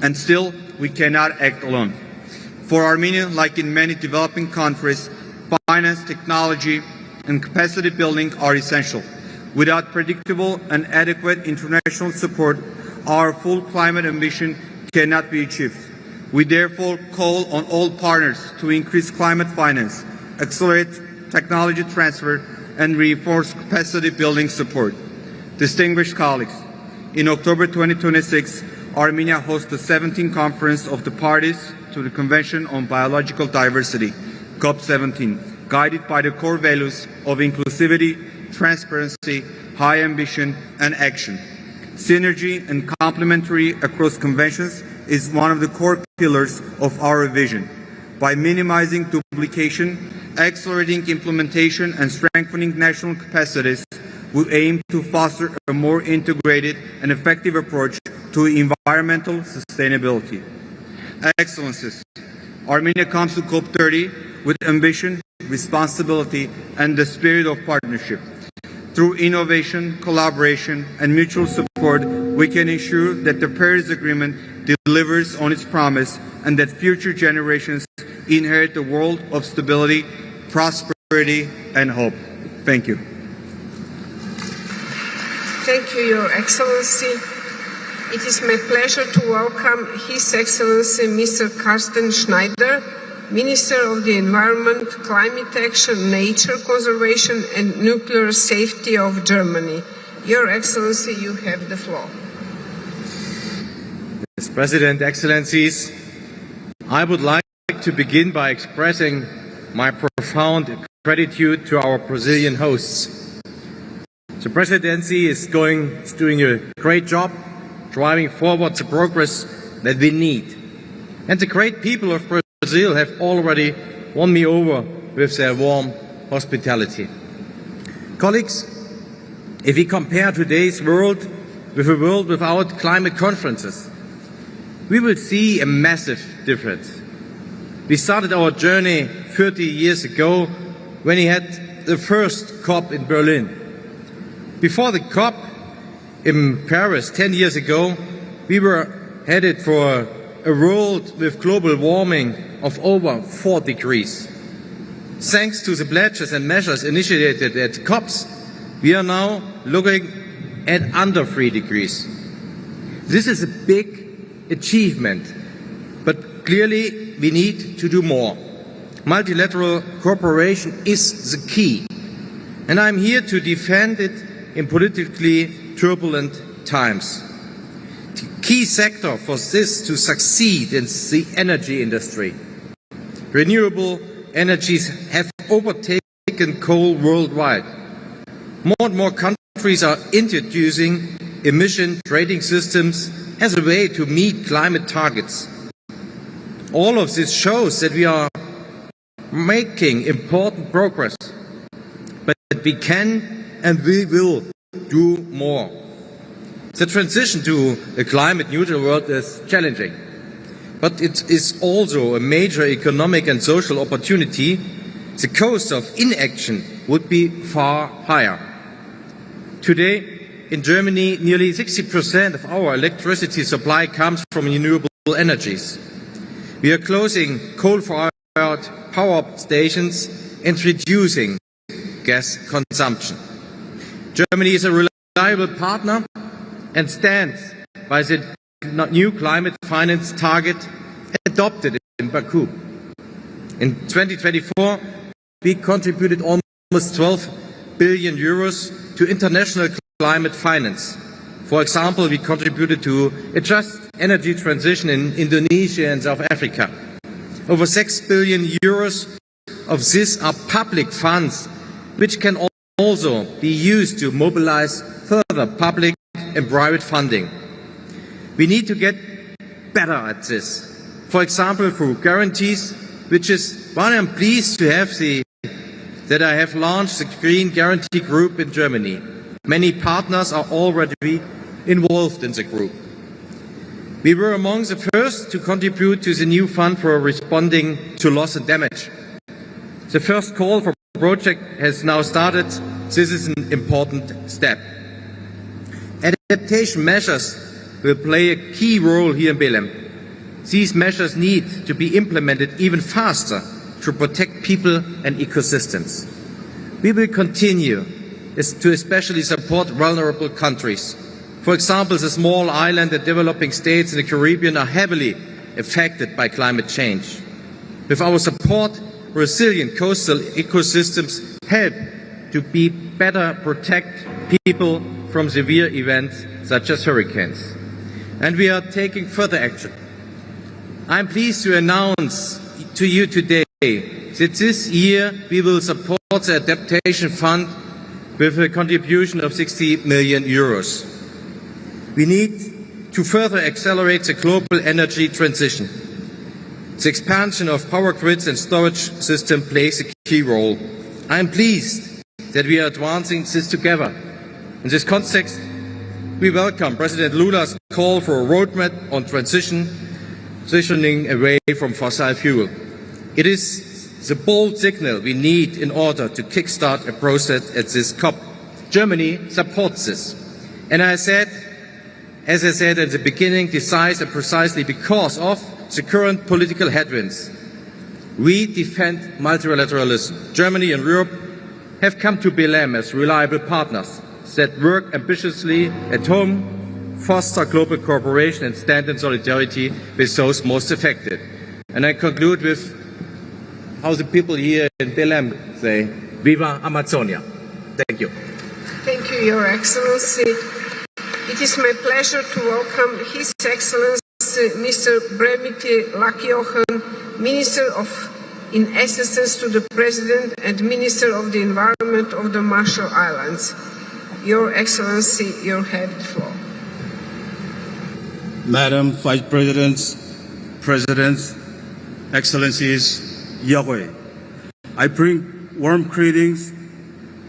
And still, we cannot act alone. For Armenia, like in many developing countries, finance, technology, and capacity building are essential. Without predictable and adequate international support, our full climate ambition cannot be achieved. We therefore call on all partners to increase climate finance, accelerate technology transfer, and reinforce capacity building support. Distinguished colleagues, in October 2026, Armenia hosts the 17th Conference of the Parties to the Convention on Biological Diversity, COP-17, guided by the core values of inclusivity, transparency, high ambition, and action. Synergy and complementary across conventions is one of the core pillars of our vision. By minimizing duplication, accelerating implementation, and strengthening national capacities, we aim to foster a more integrated and effective approach to environmental sustainability. Excellencies, Armenia comes to COP-30 with ambition, responsibility, and the spirit of partnership. Through innovation, collaboration, and mutual support, we can ensure that the Paris Agreement delivers on its promise and that future generations inherit a world of stability, prosperity, and hope. Thank you. Thank you, Your Excellency. It is my pleasure to welcome His Excellency Mr. Carsten Schneider, Minister of the Environment, Climate Action, Nature Conservation and Nuclear Safety of Germany. Your Excellency, you have the floor. Mr. President, Excellencies, I would like to begin by expressing my profound gratitude to our Brazilian hosts. The Presidency is doing a great job driving forward the progress that we need. And the great people of Brazil have already won me over with their warm hospitality. Colleagues, if we compare today's world with a world without climate conferences, we will see a massive difference. We started our journey 30 years ago when we had the first COP in Berlin. Before the COP in Paris 10 years ago, we were headed for a world with global warming of over 4 degrees. Thanks to the pledges and measures initiated at COPs, we are now looking at under 3 degrees. This is a big achievement, but clearly we need to do more. Multilateral cooperation is the key, and I'm here to defend it in politically turbulent times. The key sector for this to succeed is the energy industry. Renewable energies have overtaken coal worldwide. More and more countries are introducing emission trading systems as a way to meet climate targets. All of this shows that we are making important progress, but we can and we will do more. The transition to a climate neutral world is challenging, but it is also a major economic and social opportunity. The cost of inaction would be far higher. Today, in Germany, nearly 60% of our electricity supply comes from renewable energies. We are closing coal-fired power stations and reducing gas consumption. Germany is a reliable partner and stands by the new climate finance target adopted in Baku. In 2024, we contributed almost 12 billion euros to international climate finance. For example, we contributed to a just energy transition in Indonesia and South Africa. Over 6 billion euros of this are public funds, which can also be used to mobilize further public and private funding. We need to get better at this. For example, through guarantees, which is why I'm pleased to have that I have launched the Green Guarantee Group in Germany. Many partners are already involved in the group. We were among the first to contribute to the new fund for responding to loss and damage. The first call for the project has now started. This is an important step. Adaptation measures will play a key role here in Belém. These measures need to be implemented even faster to protect people and ecosystems. We will continue to especially support vulnerable countries. For example, the small island and developing states in the Caribbean are heavily affected by climate change. With our support, resilient coastal ecosystems help to better protect people from severe events such as hurricanes. And we are taking further action. I'm pleased to announce to you today that this year we will support the Adaptation Fund with a contribution of 60 million euros. We need to further accelerate the global energy transition. The expansion of power grids and storage systems plays a key role. I am pleased that we are advancing this together. In this context, we welcome President Lula's call for a roadmap on transitioning away from fossil fuel. It is the bold signal we need in order to kickstart a process at this COP. Germany supports this. And as I said at the beginning, precisely because of the current political headwinds, we defend multilateralism. Germany and Europe have come to Belém as reliable partners that work ambitiously at home, foster global cooperation and stand in solidarity with those most affected. And I conclude with how the people here in Belém say, Viva Amazonia. Thank you. Thank you, Your Excellency. It is my pleasure to welcome His Excellency Mr. Bremiti Lakiochen, Minister in Assistance to the President and Minister of the Environment of the Marshall Islands. Your Excellency, you have the floor. Madam Vice President, Presidents, Excellencies, Yahweh, I bring warm greetings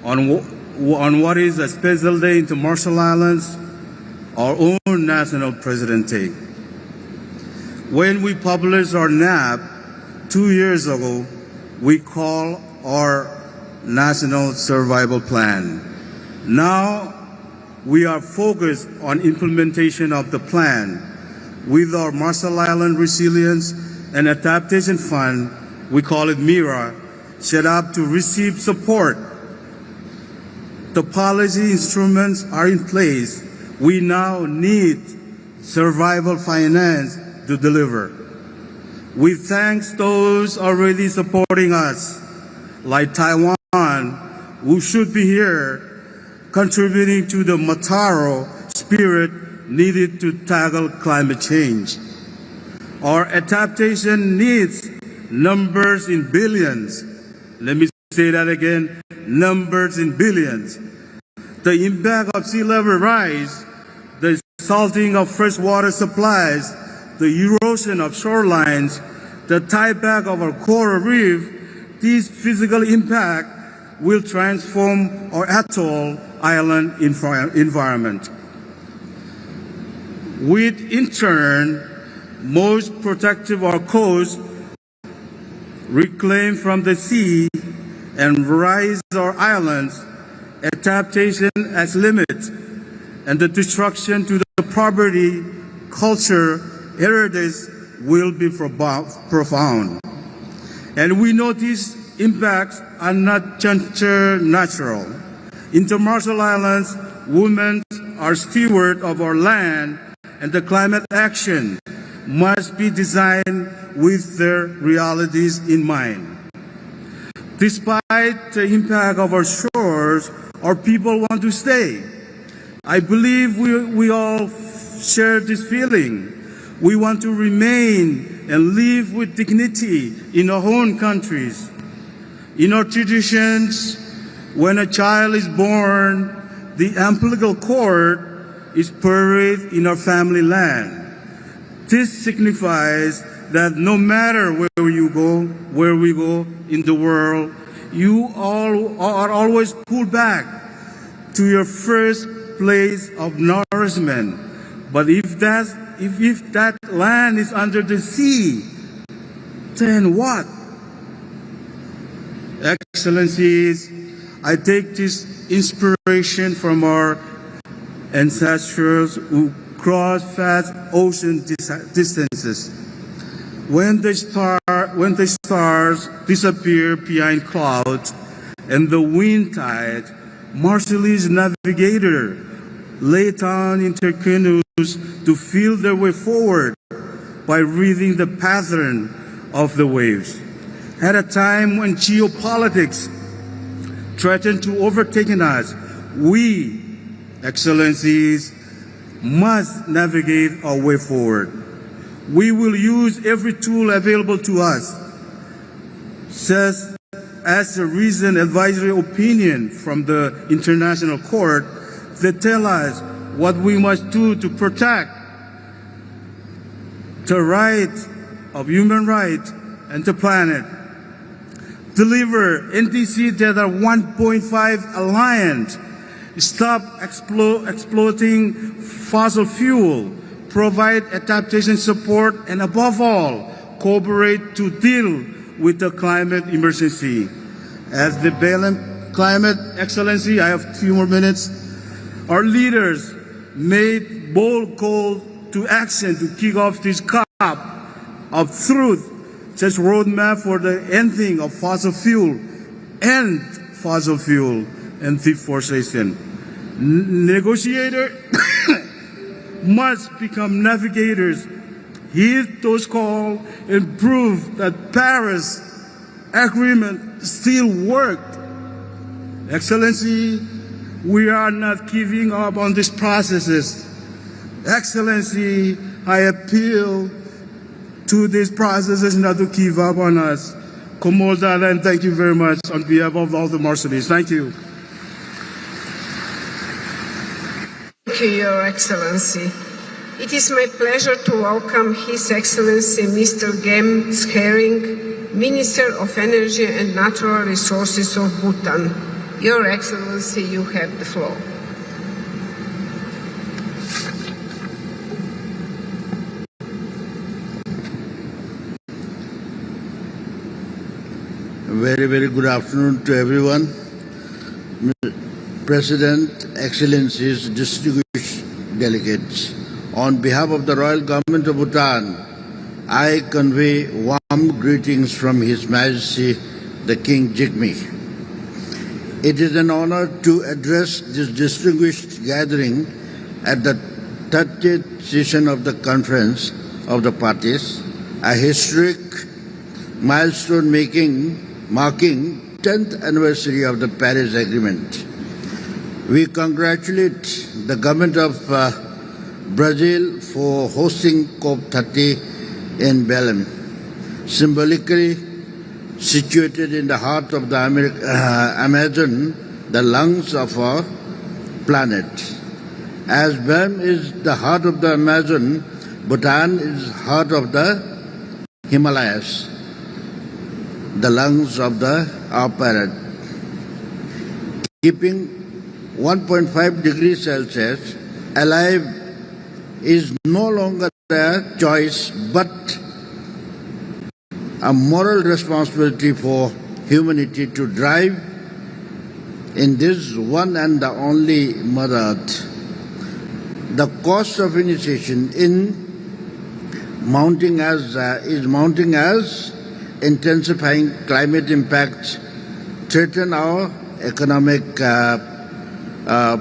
on on what is a special day in the Marshall Islands, our own National President Day. When we published our NAP 2 years ago, we call our National Survival Plan. Now, we are focused on implementation of the plan. With our Marshall Island Resilience and Adaptation Fund, we call it MIRA, set up to receive support. The policy instruments are in place. We now need survival finance to deliver. We thank those already supporting us, like Taiwan, who should be here, contributing to the Mataro spirit needed to tackle climate change. Our adaptation needs numbers in billions. Let me say that again, numbers in billions. The impact of sea level rise, the salting of freshwater supplies, the erosion of shorelines, the tieback of our coral reef, these physical impact will transform our atoll island environment. With, in turn, most protective our coast, reclaim from the sea, and rise our islands, adaptation has limits, and the destruction to the property, culture, heritage will be profound. And we know these impacts are not just natural. In the Marshall Islands, women are stewards of our land, and the climate action must be designed with their realities in mind. Despite the impact of our shores, our people want to stay. I believe we all share this feeling. We want to remain and live with dignity in our own countries. In our traditions, when a child is born, the umbilical cord is buried in our family land. This signifies that no matter where we go in the world, you all are always pulled back to your first place of nourishment. But if that land is under the sea, then what? Excellencies, I take this inspiration from our ancestors who crossed vast ocean distances. When the stars disappear behind clouds and the wind tide, Marshallese navigators lay down in their canoes to feel their way forward by reading the pattern of the waves. At a time when geopolitics threaten to overtake us, we, Excellencies, must navigate our way forward. We will use every tool available to us, such as a recent advisory opinion from the International Court that tell us what we must do to protect the rights of human rights and the planet. Deliver NDC that are 1.5 aligned. Stop exploiting fossil fuel. Provide adaptation support, and above all, cooperate to deal with the climate emergency. As the Climate Excellency, I have a few more minutes. Our leaders made bold call to action to kick off this COP of truth, just roadmap for the ending of fossil fuel, and deforestation. Negotiators must become navigators, heed those calls, and prove that Paris Agreement still worked. Excellency, we are not giving up on these processes. Excellency, I appeal to these processes not to give up on us. Komolzada, and thank you very much on behalf of all the Marshallese. Thank you. Thank you, Your Excellency. It is my pleasure to welcome His Excellency Mr. Gem Schering, Minister of Energy and Natural Resources of Bhutan. Your Excellency, you have the floor. Very, very good afternoon to everyone. President, Excellencies, distinguished delegates, on behalf of the Royal Government of Bhutan, I convey warm greetings from His Majesty the King Jigme. It is an honor to address this distinguished gathering at the 30th session of the Conference of the Parties, a historic milestone marking 10th anniversary of the Paris Agreement. We congratulate the government of Brazil for hosting COP-30 in Belém, symbolically situated in the heart of the Amazon, the lungs of our planet. As Belém is the heart of the Amazon, Bhutan is heart of the Himalayas, the lungs of our planet. Keeping 1.5 degrees Celsius alive is no longer a choice but a moral responsibility for humanity to drive in this one and the only Mother Earth. The cost of initiation is mounting as intensifying climate impacts threaten our economic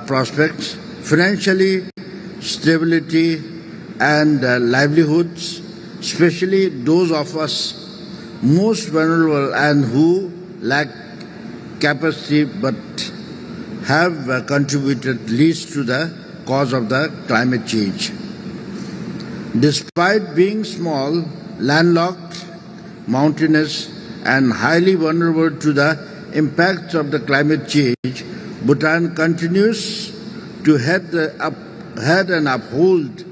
prospects, financially stability and livelihoods, especially those of us most vulnerable and who lack capacity but have contributed least to the cause of the climate change. Despite being small, landlocked, mountainous and highly vulnerable to the impacts of the climate change, Bhutan continues to head and uphold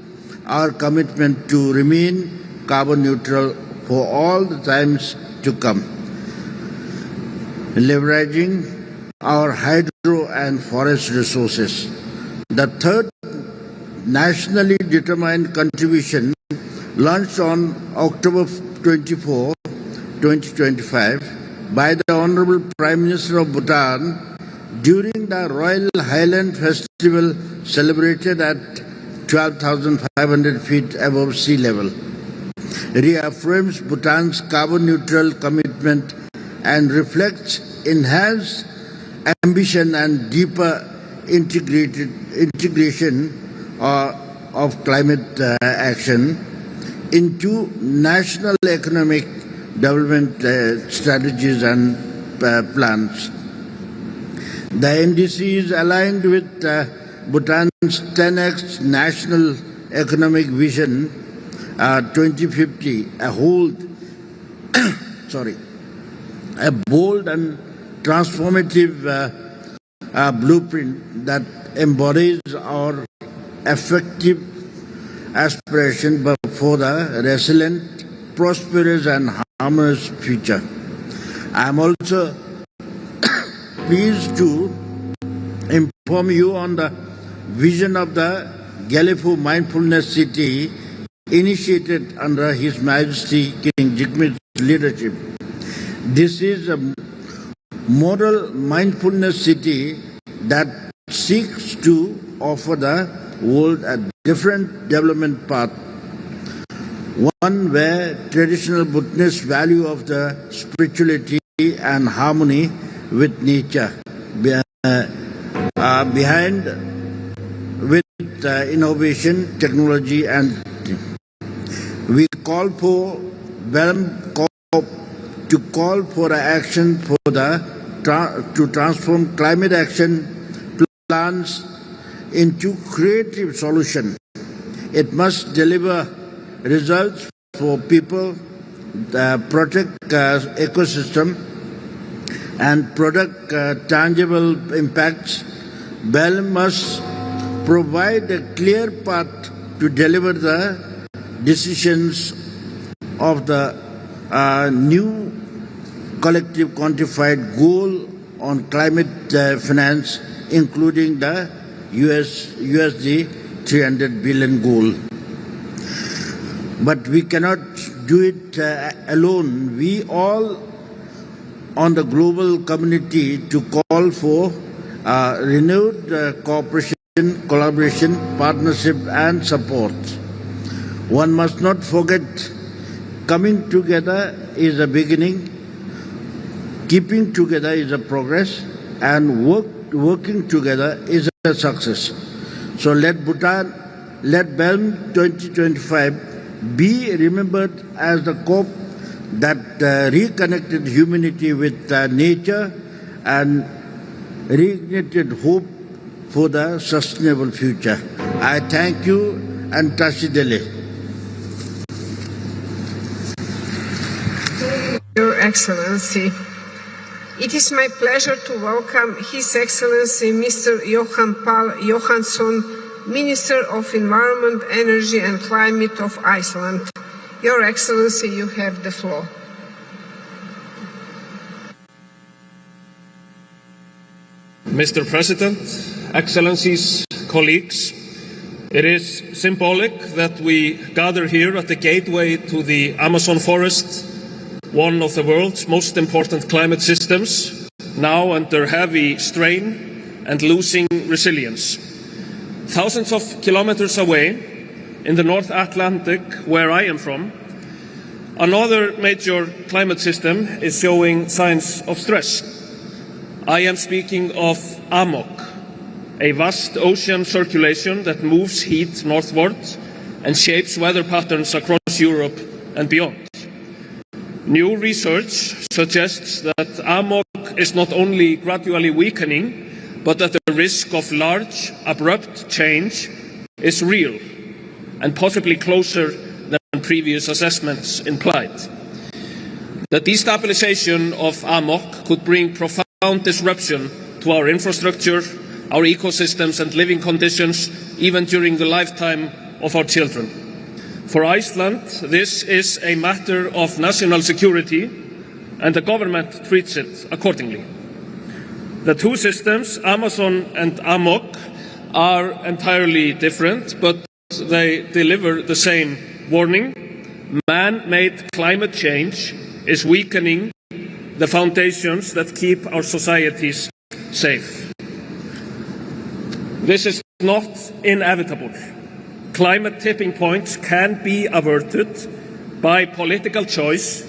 our commitment to remain carbon neutral for all the times to come, leveraging our hydro and forest resources. The third nationally determined contribution launched on October 24, 2025 by the Honorable Prime Minister of Bhutan during the Royal Highland Festival celebrated at 12,500 feet above sea level, reaffirms Bhutan's carbon neutral commitment and reflects enhanced ambition and deeper integration of climate action into national economic development strategies and plans. The NDC is aligned with Bhutan's 10x National Economic Vision 2050, a bold and transformative blueprint that embodies our effective aspiration for the resilient, prosperous and harmonious future. I am also pleased to inform you on the vision of the Galifu Mindfulness City initiated under His Majesty King Jigme's leadership. This is a model mindfulness city that seeks to offer the world a different development path, one where traditional Buddhist value of the spirituality and harmony with nature behind with innovation, technology and we call for to call for action for to transform climate action plans into creative solution. It must deliver results for people, protect ecosystem and product tangible impacts. Belém must provide a clear path to deliver the decisions of the new collective quantified goal on climate finance, including the USD 300 billion goal. But we cannot do it alone. We all on the global community to call for renewed cooperation, collaboration, partnership and support. One must not forget, coming together is a beginning, keeping together is a progress, and working together is a success. So let BELM 2025 be remembered as the COP that reconnected humanity with nature and reignited hope for the sustainable future. I thank you and Tashidele. Your Excellency, it is my pleasure to welcome His Excellency Mr. Johan Paul Johansson, Minister of Environment, Energy and Climate of Iceland. Your Excellency, you have the floor. Mr. President, Excellencies, colleagues, it is symbolic that we gather here at the gateway to the Amazon forest, one of the world's most important climate systems, now under heavy strain and losing resilience. Thousands of kilometers away, in the North Atlantic, where I am from, another major climate system is showing signs of stress. I am speaking of AMOC, a vast ocean circulation that moves heat northward and shapes weather patterns across Europe and beyond. New research suggests that AMOC is not only gradually weakening, but that the risk of large, abrupt change is real and possibly closer than previous assessments implied. The destabilization of AMOC could bring profound disruption to our infrastructure, our ecosystems and living conditions, even during the lifetime of our children. For Iceland, this is a matter of national security, and the government treats it accordingly. The two systems, Amazon and AMOC, are entirely different, but they deliver the same warning. Man-made climate change is weakening the foundations that keep our societies safe. This is not inevitable. Climate tipping points can be averted by political choice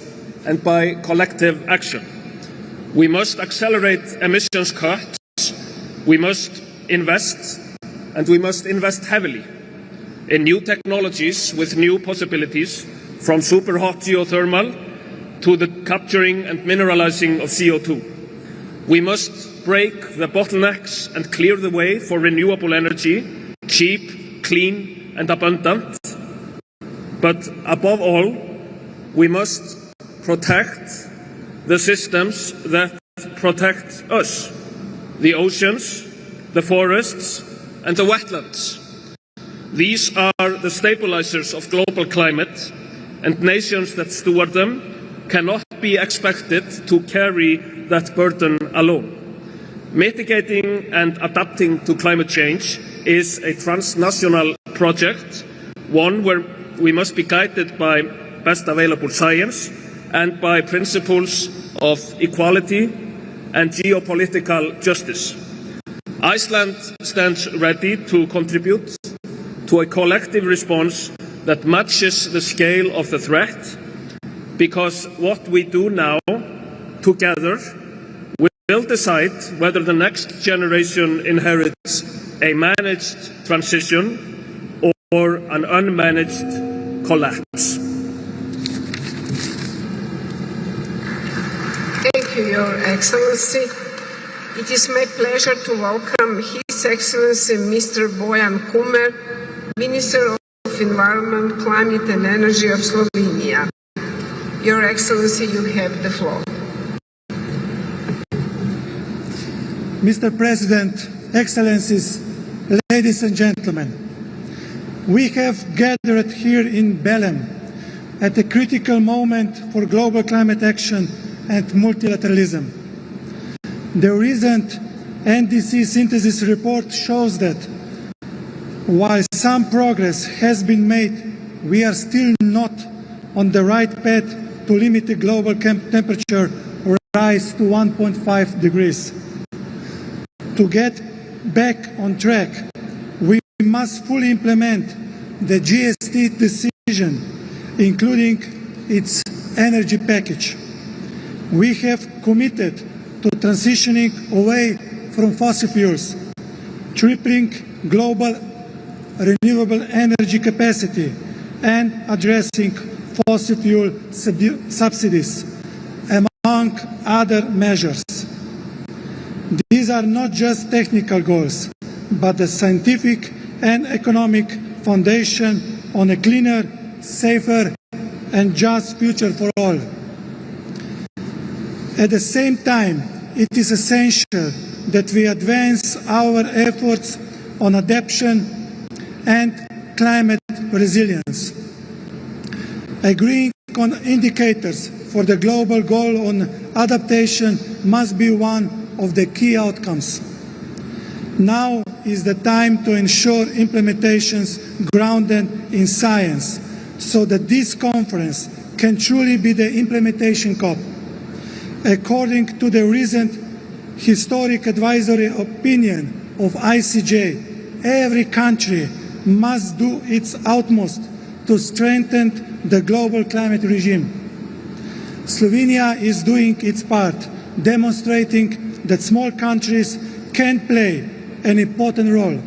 and by collective action. We must accelerate emissions cuts, we must invest, and we must invest heavily in new technologies with new possibilities, from superhot geothermal to the capturing and mineralizing of CO2. We must break the bottlenecks and clear the way for renewable energy, cheap, clean, and abundant. But above all, we must protect the systems that protect us, the oceans, the forests, and the wetlands. These are the stabilizers of global climate, and nations that steward them cannot be expected to carry that burden alone. Mitigating and adapting to climate change is a transnational project, one where we must be guided by best available science and by principles of equality and geopolitical justice. Iceland stands ready to contribute to a collective response that matches the scale of the threat, because what we do now together will decide whether the next generation inherits a managed transition or an unmanaged collapse. Thank you, Your Excellency. It is my pleasure to welcome His Excellency Mr. Bojan Kumer, Minister of Environment, Climate and Energy of Slovenia. Your Excellency, you have the floor. Mr. President, Excellencies, ladies and gentlemen, we have gathered here in Belém at a critical moment for global climate action and multilateralism. The recent NDC synthesis report shows that while some progress has been made, we are still not on the right path to limit the global temperature rise to 1.5 degrees. To get back on track, we must fully implement the GST decision, including its energy package. We have committed to transitioning away from fossil fuels, tripling global renewable energy capacity, and addressing fossil fuel subsidies, among other measures. These are not just technical goals, but a scientific and economic foundation on a cleaner, safer, and just future for all. At the same time, it is essential that we advance our efforts on adaptation and climate resilience. Agreeing on indicators for the global goal on adaptation must be one of the key outcomes. Now is the time to ensure implementations grounded in science, so that this conference can truly be the implementation COP. According to the recent historic advisory opinion of ICJ, every country must do its utmost to strengthen the global climate regime. Slovenia is doing its part, demonstrating that small countries can play an important role.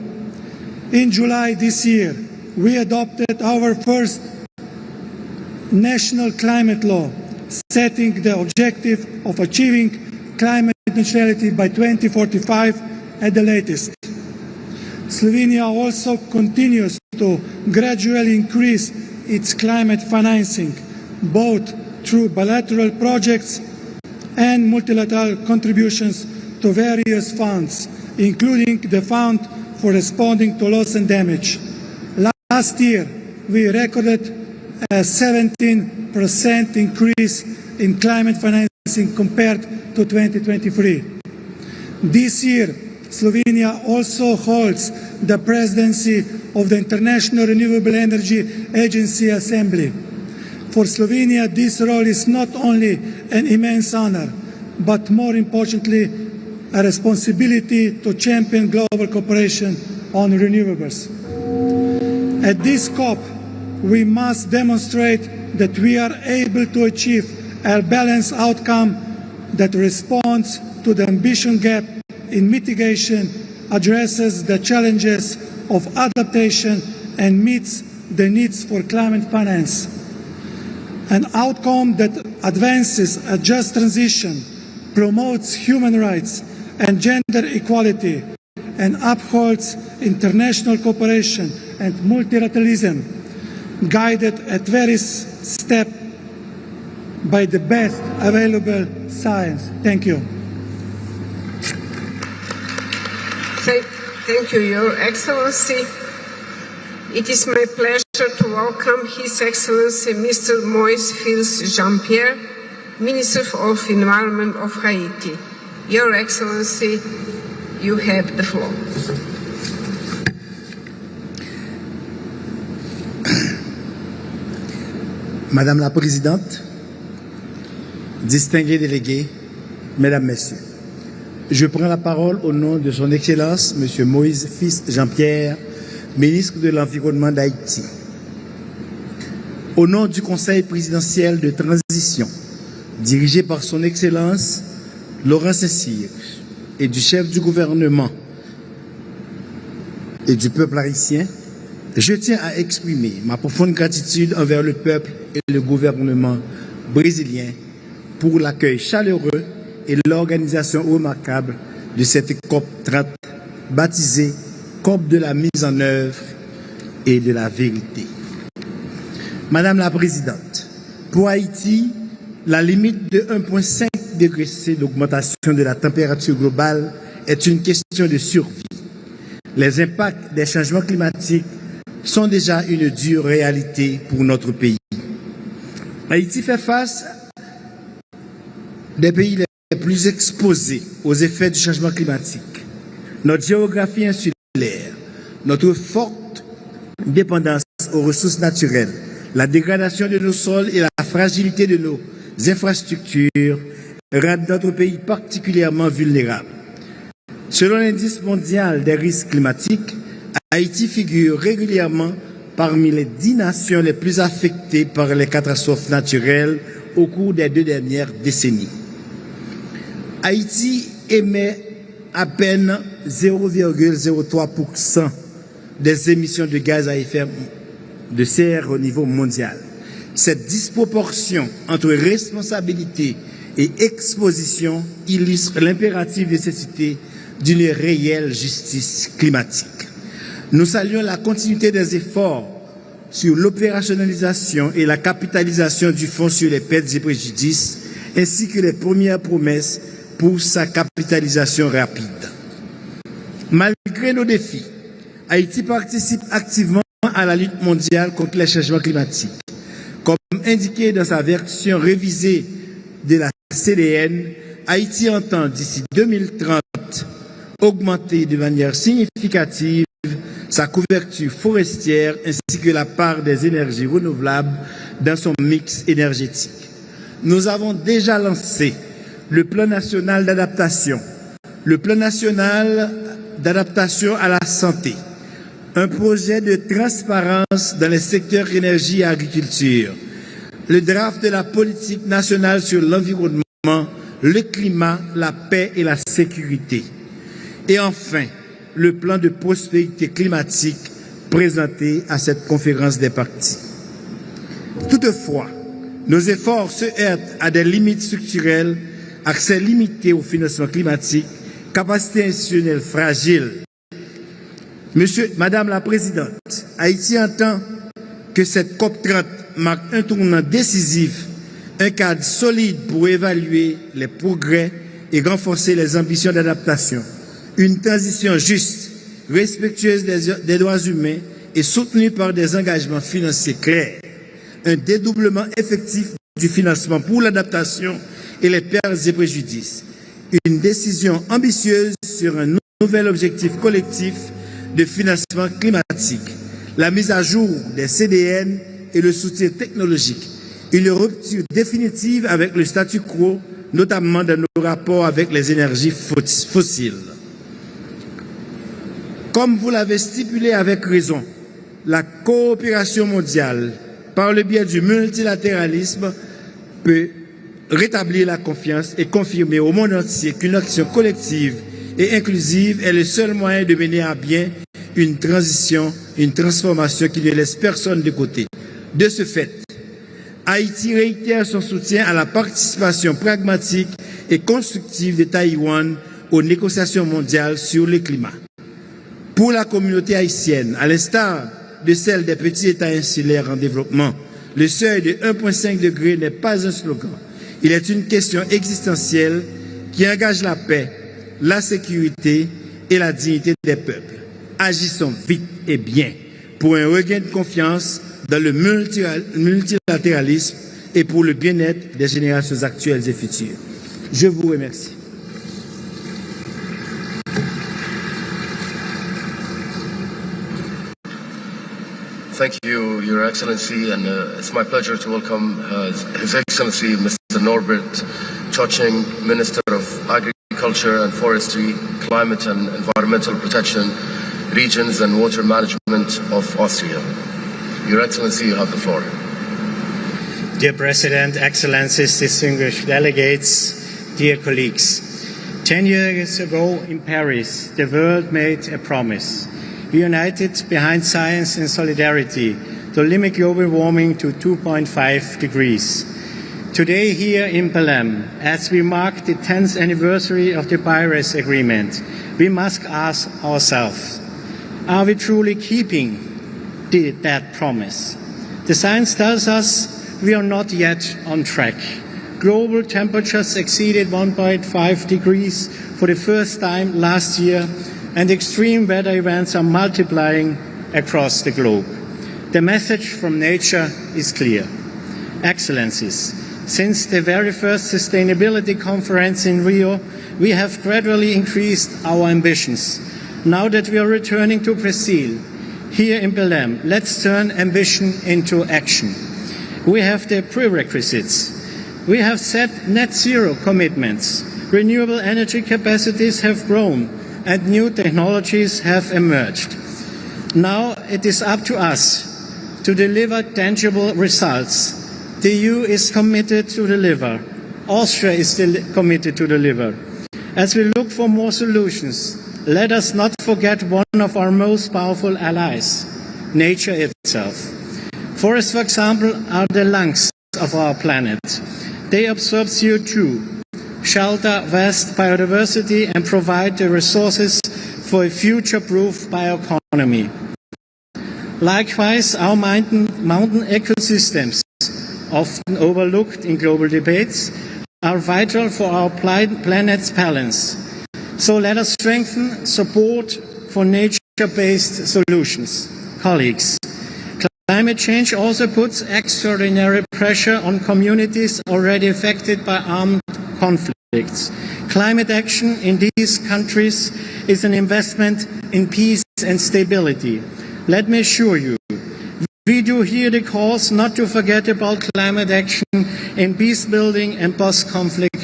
In July this year, we adopted our first national climate law, setting the objective of achieving climate neutrality by 2045 at the latest. Slovenia also continues to gradually increase its climate financing, both through bilateral projects and multilateral contributions to various funds, including the Fund for Responding to Loss and Damage. Last year, we recorded a 17% increase in climate financing compared to 2023. This year, Slovenia also holds the presidency of the International Renewable Energy Agency Assembly. For Slovenia, this role is not only an immense honor, but more importantly, a responsibility to champion global cooperation on renewables. At this COP, we must demonstrate that we are able to achieve a balanced outcome that responds to the ambition gap in mitigation, addresses the challenges of adaptation, and meets the needs for climate finance. An outcome that advances a just transition, promotes human rights and gender equality, and upholds international cooperation and multilateralism, guided at various steps by the best available science. Thank you. Thank you, Your Excellency. It is my pleasure to welcome His Excellency Mr. Moïse Fils Jean-Pierre, Minister of Environment of Haiti. Your Excellency, you have the floor. Madame la Présidente, distingués délégués, Mesdames, Messieurs, je prends la parole au nom de Son Excellence, M. Moïse Fils Jean-Pierre, ministre de l'Environnement d'Haïti. Au nom du Conseil présidentiel de transition, dirigé par Son Excellence Laurent Saint-Cyr, et du chef du gouvernement et du peuple haïtien, je tiens à exprimer ma profonde gratitude envers le peuple et le gouvernement brésilien pour l'accueil chaleureux et l'organisation remarquable de cette COP-30 baptisée COP de la mise en œuvre et de la vérité. Madame la Présidente, pour Haïti, la limite de 1,5 degré C d'augmentation de la température globale est une question de survie. Les impacts des changements climatiques sont déjà une dure réalité pour notre pays. Haïti fait face des pays plus exposés aux effets du changement climatique. Notre géographie insulaire, notre forte dépendance aux ressources naturelles, la dégradation de nos sols et la fragilité de nos infrastructures rendent notre pays particulièrement vulnérable. Selon l'indice mondial des risques climatiques, Haïti figure régulièrement parmi les 10 nations les plus affectées par les catastrophes naturelles au cours des 2 dernières décennies. Haïti émet à peine 0,03% des émissions de gaz à effet de serre au niveau mondial. Cette disproportion entre responsabilité et exposition illustre l'impérative nécessité d'une réelle justice climatique. Nous saluons la continuité des efforts sur l'opérationnalisation et la capitalisation du Fonds sur les pertes et préjudices, ainsi que les premières promesses pour sa capitalisation rapide. Malgré nos défis, Haïti participe activement à la lutte mondiale contre les changements climatiques. Comme indiqué dans sa version révisée de la CDN, Haïti entend d'ici 2030 augmenter de manière significative sa couverture forestière ainsi que la part des énergies renouvelables dans son mix énergétique. Nous avons déjà lancé le plan national d'adaptation, le plan national d'adaptation à la santé, un projet de transparence dans les secteurs énergie et agriculture, le draft de la politique nationale sur l'environnement, le climat, la paix et la sécurité. Et enfin, le plan de prospérité climatique présenté à cette conférence des partis. Toutefois, nos efforts se heurtent à des limites structurelles, accès limité au financement climatique, capacité institutionnelle fragile. Madame la Présidente, Haïti entend que cette COP-30 marque un tournant décisif, un cadre solide pour évaluer les progrès et renforcer les ambitions d'adaptation. Une transition juste, respectueuse des droits humains et soutenue par des engagements financiers clairs. Un dédoublement effectif du financement pour l'adaptation et les pertes et préjudices. Une décision ambitieuse sur un nouvel objectif collectif de financement climatique. La mise à jour des CDN et le soutien technologique. Une rupture définitive avec le statu quo, notamment dans nos rapports avec les énergies fossiles. Comme vous l'avez stipulé avec raison, la coopération mondiale, par le biais du multilatéralisme, peut rétablir la confiance et confirmer au monde entier qu'une action collective et inclusive est le seul moyen de mener à bien une transition, une transformation qui ne laisse personne de côté. De ce fait, Haïti réitère son soutien à la participation pragmatique et constructive de Taïwan aux négociations mondiales sur le climat. Pour la communauté haïtienne, à l'instar de celle des petits États insulaires en développement, le seuil de 1,5 degré n'est pas un slogan. Il est une question existentielle qui engage la paix, la sécurité et la dignité des peuples. Agissons vite et bien pour un regain de confiance dans le multilatéralisme et pour le bien-être des générations actuelles et futures. Je vous remercie. Thank you, Your Excellency, and it's my pleasure to welcome His Excellency Mr. Norbert Choching, Minister of Agriculture and Forestry, Climate and Environmental Protection, Regions and Water Management of Austria. Your Excellency, you have the floor. Dear President, Excellencies, distinguished delegates, dear colleagues. 10 years ago in Paris, the world made a promise. We united behind science and solidarity to limit global warming to 2.5 degrees. Today here in Belém, as we mark the 10th anniversary of the Paris Agreement, we must ask ourselves, are we truly keeping that promise? The science tells us we are not yet on track. Global temperatures exceeded 1.5 degrees for the first time last year, and extreme weather events are multiplying across the globe. The message from nature is clear. Excellencies, Since the very first sustainability conference in Rio, we have gradually increased our ambitions. Now that we are returning to Brazil, here in Belém, let's turn ambition into action. We have the prerequisites. We have set net zero commitments. Renewable energy capacities have grown and new technologies have emerged. Now it is up to us to deliver tangible results. The EU is committed to deliver. Austria is still committed to deliver. As we look for more solutions, let us not forget one of our most powerful allies, nature itself. Forests, for example, are the lungs of our planet. They absorb CO2, shelter vast biodiversity, and provide the resources for a future-proof bioeconomy. Likewise, our mountain ecosystems, often overlooked in global debates, are vital for our planet's balance. So let us strengthen support for nature-based solutions. Colleagues, climate change also puts extraordinary pressure on communities already affected by armed conflicts. Climate action in these countries is an investment in peace and stability. Let me assure you, we do hear the calls not to forget about climate action in peace building and post-conflict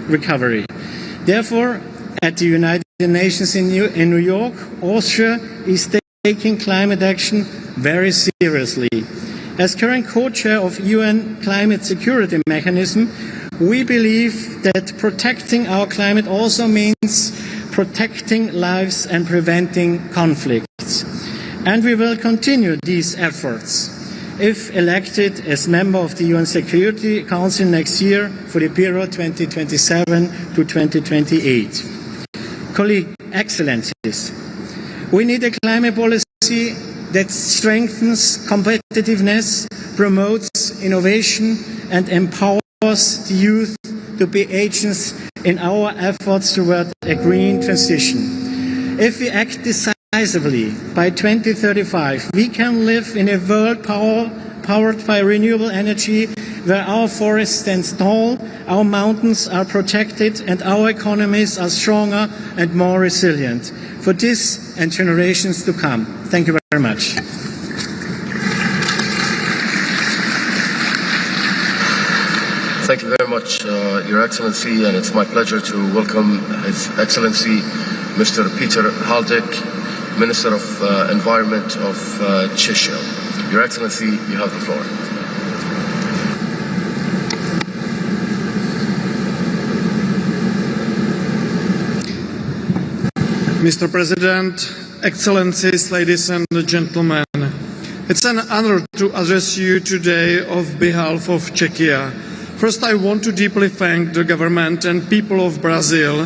recovery. Therefore, at the United Nations in New York, Austria is taking climate action very seriously. As current co-chair of UN Climate Security Mechanism, we believe that protecting our climate also means protecting lives and preventing conflicts. And we will continue these efforts if elected as member of the UN Security Council next year for the period 2027 to 2028. Colleague Excellencies, we need a climate policy that strengthens competitiveness, promotes innovation, and empowers the youth to be agents in our efforts toward a green transition. If we act decisively, by 2035, we can live in a world powered by renewable energy, where our forests stand tall, our mountains are protected, and our economies are stronger and more resilient for this and generations to come. Thank you very much. Thank you very much, Your Excellency, and it's my pleasure to welcome His Excellency Mr. Peter Haldick, Minister of Environment of Czechia. Your Excellency, you have the floor. Mr. President, Excellencies, ladies and gentlemen, it's an honor to address you today on behalf of Czechia. First, I want to deeply thank the government and people of Brazil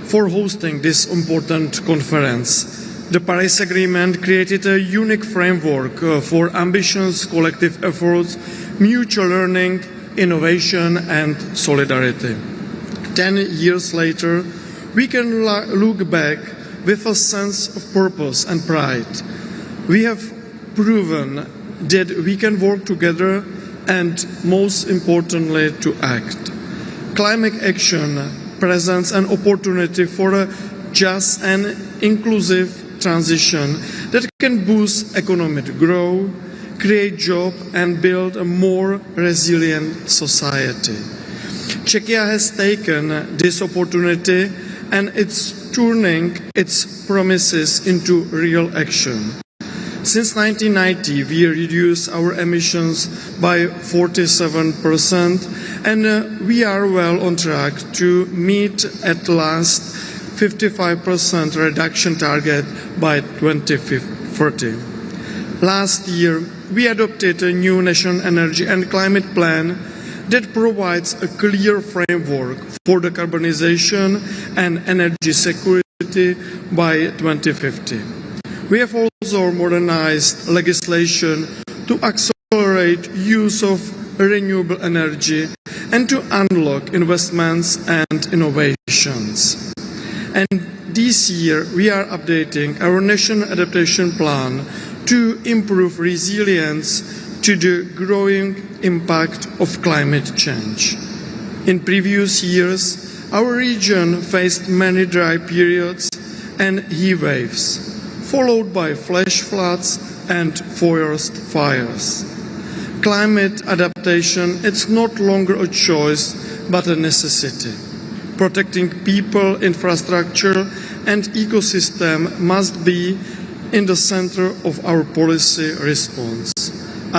for hosting this important conference. The Paris Agreement created a unique framework for ambitious collective efforts, mutual learning, innovation and solidarity. 10 years later, we can look back with a sense of purpose and pride. We have proven that we can work together and, most importantly, to act. Climate action presents an opportunity for a just and inclusive transition that can boost economic growth, create jobs, and build a more resilient society. Czechia has taken this opportunity and it's turning its promises into real action. Since 1990, we reduced our emissions by 47%, and we are well on track to meet at last 55% reduction target by 2030. Last year, we adopted a new national energy and climate plan that provides a clear framework for decarbonization and energy security by 2050. We have also modernized legislation to accelerate use of renewable energy and to unlock investments and innovations. And this year, we are updating our national adaptation plan to improve resilience to the growing impact of climate change. In previous years, our region faced many dry periods and heat waves, followed by flash floods and forest fires. Climate adaptation is not longer a choice but a necessity. Protecting people, infrastructure and ecosystem must be in the center of our policy response.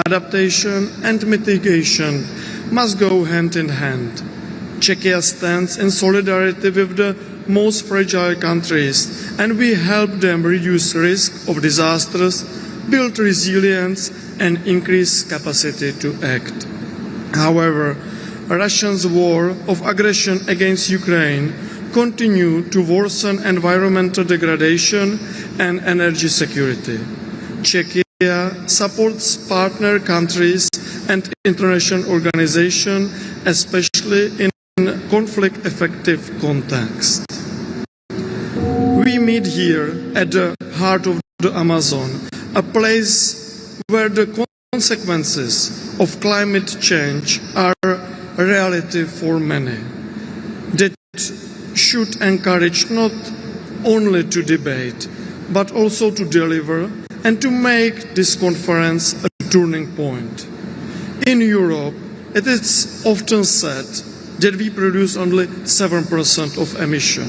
Adaptation and mitigation must go hand in hand. Czechia stands in solidarity with the most fragile countries, and we help them reduce risk of disasters, build resilience, and increase capacity to act. However, Russia's war of aggression against Ukraine continues to worsen environmental degradation and energy security. Czechia supports partner countries and international organizations, especially in conflict-effective context. We meet here at the heart of the Amazon, a place where the consequences of climate change are a reality for many. That should encourage not only to debate, but also to deliver and to make this conference a turning point. In Europe, it is often said that we produce only 7% of emission.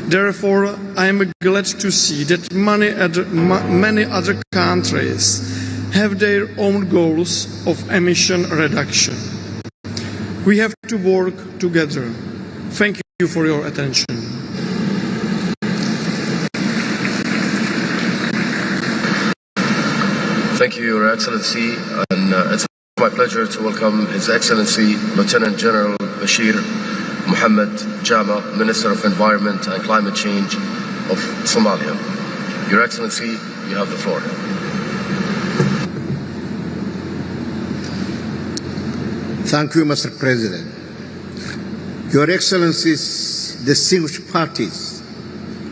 Therefore, I am glad to see that many other countries have their own goals of emission reduction. We have to work together. Thank you for your attention. Thank you, Your Excellency, and it's my pleasure to welcome His Excellency Lieutenant General Bashir Mohammed Jama, Minister of Environment and Climate Change of Somalia. Your Excellency, you have the floor. Thank you, Mr. President. Your Excellencies, distinguished parties,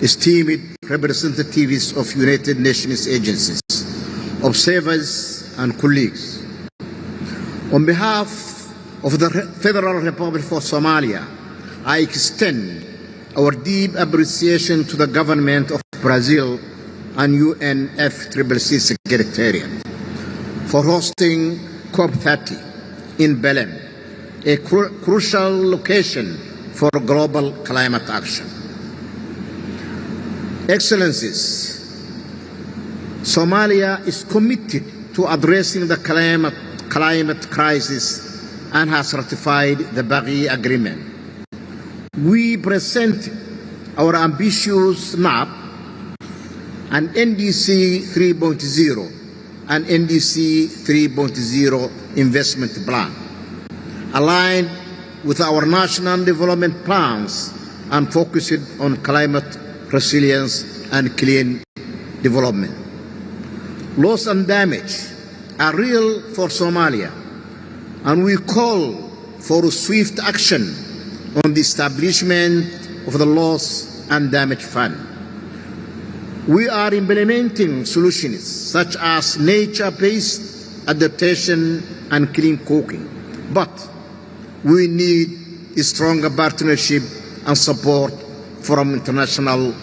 esteemed representatives of United Nations agencies, observers and colleagues. On behalf of the Federal Republic of Somalia, I extend our deep appreciation to the government of Brazil and UNFCCC Secretariat for hosting COP-30 in Belém, a crucial location for global climate action. Excellencies, Somalia is committed to addressing the climate crisis and has ratified the Paris Agreement. We present our ambitious map, an NDC 3.0 and NDC 3.0 investment plan, aligned with our national development plans and focused on climate resilience and clean development. Loss and damage are real for Somalia, and we call for swift action on the establishment of the Loss and Damage Fund. We are implementing solutions such as nature-based adaptation and clean cooking, but we need a stronger partnership and support from international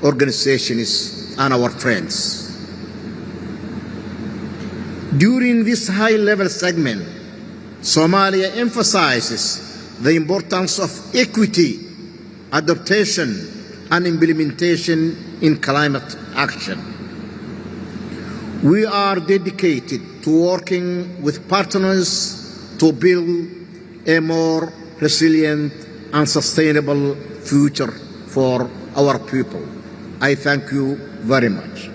organizations and our friends. During this high-level segment, Somalia emphasizes the importance of equity, adaptation, and implementation in climate action. We are dedicated to working with partners to build a more resilient and sustainable future for our people. I thank you very much.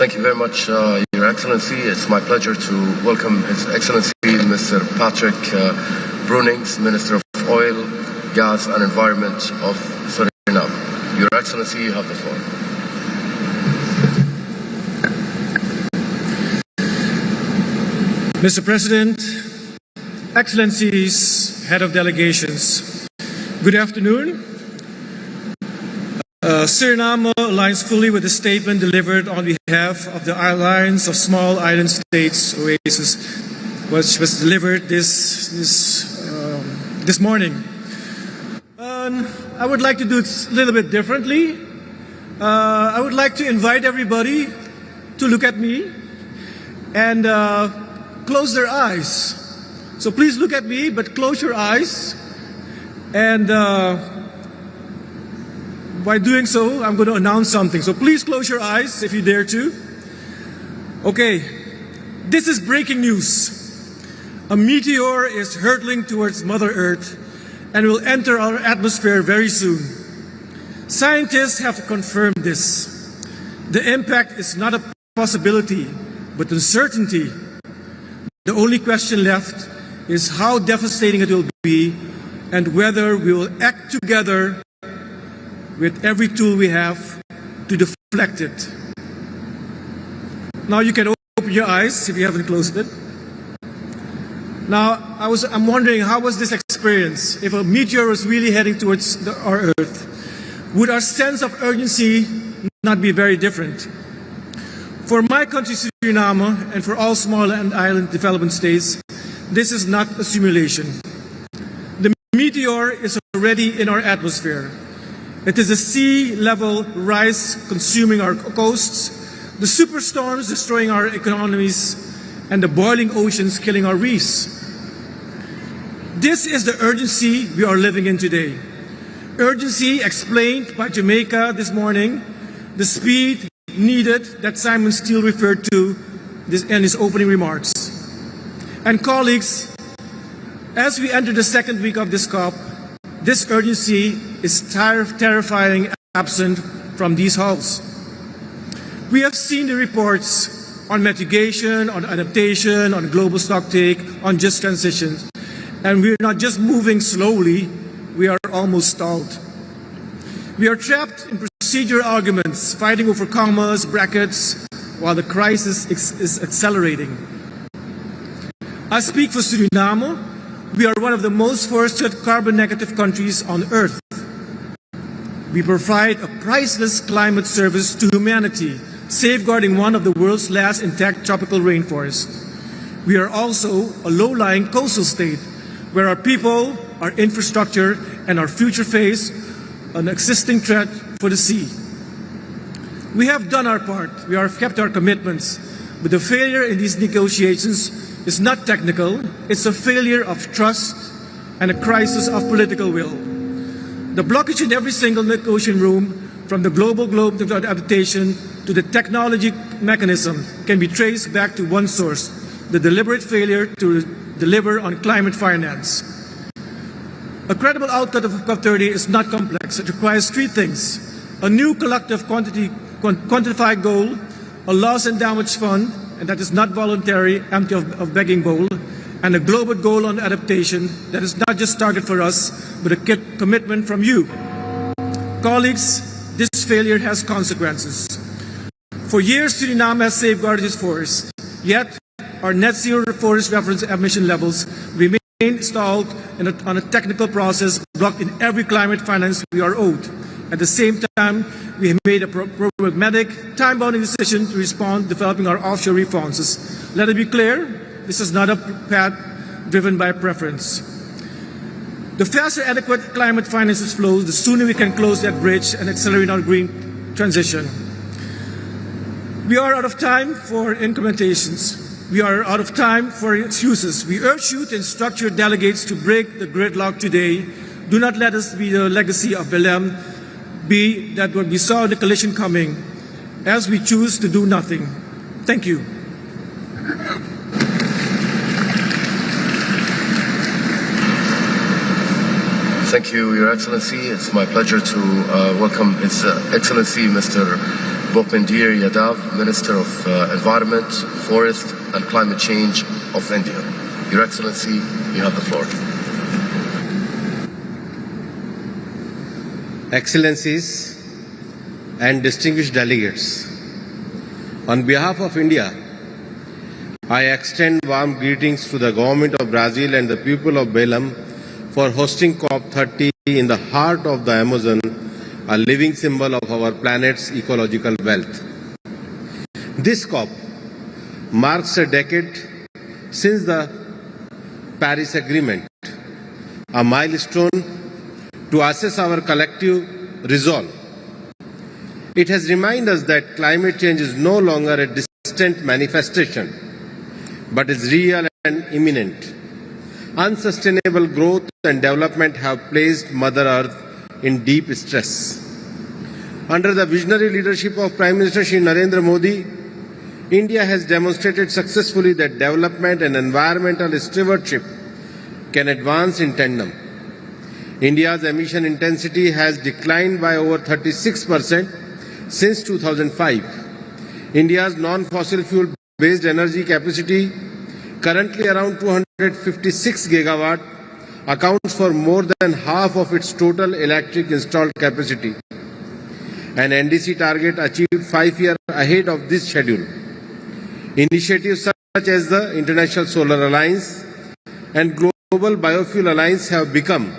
Thank you very much, Your Excellency. It's my pleasure to welcome His Excellency Mr. Patrick Brunings, Minister of Oil, Gas and Environment of Suriname. Your Excellency, you have the floor. Mr. President, Excellencies, Head of Delegations, good afternoon. Suriname aligns fully with the statement delivered on behalf of the Alliance of Small Island States, OASIS, which was delivered this morning. I would like to do it a little bit differently. I would like to invite everybody to look at me and close their eyes. So please look at me, but close your eyes. And by doing so, I'm going to announce something. So please close your eyes if you dare to. Okay, this is breaking news. A meteor is hurtling towards Mother Earth and will enter our atmosphere very soon. Scientists have confirmed this. The impact is not a possibility, but uncertainty. The only question left is how devastating it will be and whether we will act together with every tool we have to deflect it. Now you can open your eyes if you haven't closed it. Now, I'm wondering, how was this experience? If a meteor was really heading towards our Earth, would our sense of urgency not be very different? For my country, Suriname, and for all small and island development states, this is not a simulation. The meteor is already in our atmosphere. It is a sea level rise consuming our coasts, the superstorms destroying our economies, and the boiling oceans killing our reefs. This is the urgency we are living in today. Urgency explained by Jamaica this morning, the speed needed that Simon Steele referred to in his opening remarks. And colleagues, as we enter the second week of this COP, this urgency is terrifying absent from these halls. We have seen the reports on mitigation, on adaptation, on global stocktake, on just transition. And we're not just moving slowly, we are almost stalled. We are trapped in procedural arguments, fighting over commas, brackets, while the crisis is accelerating. I speak for Suriname. We are one of the most forested carbon-negative countries on Earth. We provide a priceless climate service to humanity, safeguarding one of the world's last intact tropical rainforests. We are also a low-lying coastal state, where our people, our infrastructure, and our future face an existing threat for the sea. We have done our part. We have kept our commitments. But the failure in these negotiations is not technical. It's a failure of trust and a crisis of political will. The blockage in every single negotiation room, from the global adaptation to the technology mechanism, can be traced back to one source: the deliberate failure to deliver on climate finance. A credible outcome of COP-30 is not complex. It requires three things: a new collective quantified goal, a loss and damage fund, and that is not voluntary, empty of begging bowl, and a global goal on adaptation that is not just target for us, but a commitment from you. Colleagues, this failure has consequences. For years, Suriname has safeguarded its forests, yet our net zero forest reference emission levels remain stalled on a technical process blocked in every climate finance we are owed. At the same time, we have made a programmatic, time-bound decision to respond, developing our offshore refunds. Let it be clear, this is not a path driven by preference. The faster adequate climate finance flows, the sooner we can close that bridge and accelerate our green transition. We are out of time for implementations. We are out of time for excuses. We urge you to instruct your delegates to break the gridlock today. Do not let us be the legacy of Belém, be that what we saw the collision coming, as we choose to do nothing. Thank you. Thank you, Your Excellency. It's my pleasure to welcome His Excellency Mr. Bhupendir Yadav, Minister of Environment, Forest and Climate Change of India. Your Excellency, you have the floor. Excellencies and distinguished delegates, on behalf of India, I extend warm greetings to the Government of Brazil and the people of Belém for hosting COP-30 in the heart of the Amazon. a living symbol of our planet's ecological wealth. This COP marks a decade since the Paris Agreement, a milestone to assess our collective resolve. It has reminded us that climate change is no longer a distant manifestation, but is real and imminent. Unsustainable growth and development have placed Mother Earth in deep stress. Under the visionary leadership of Prime Minister Shri Narendra Modi, India has demonstrated successfully that development and environmental stewardship can advance in tandem. India's emission intensity has declined by over 36% since 2005. India's non-fossil fuel-based energy capacity, currently around 256 gigawatt, accounts for more than half of its total electric installed capacity. An NDC target achieved 5 years ahead of this schedule. Initiatives such as the International Solar Alliance and Global Biofuel Alliance have become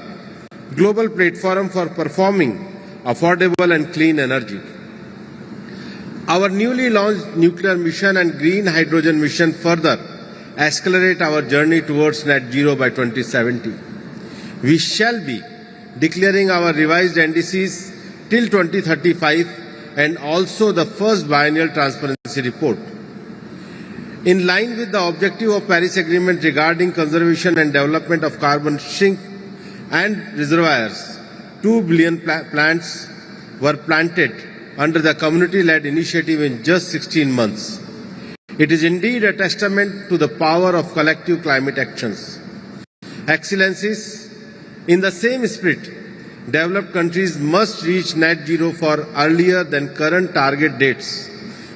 global platform for performing affordable and clean energy. Our newly launched nuclear mission and green hydrogen mission further accelerate our journey towards net zero by 2070. We shall be declaring our revised NDCs till 2035 and also the first biennial transparency report. In line with the objective of Paris Agreement regarding conservation and development of carbon sink and reservoirs, 2 billion plants were planted under the community-led initiative in just 16 months. It is indeed a testament to the power of collective climate actions. Excellencies, in the same spirit, developed countries must reach net zero for earlier than current target dates,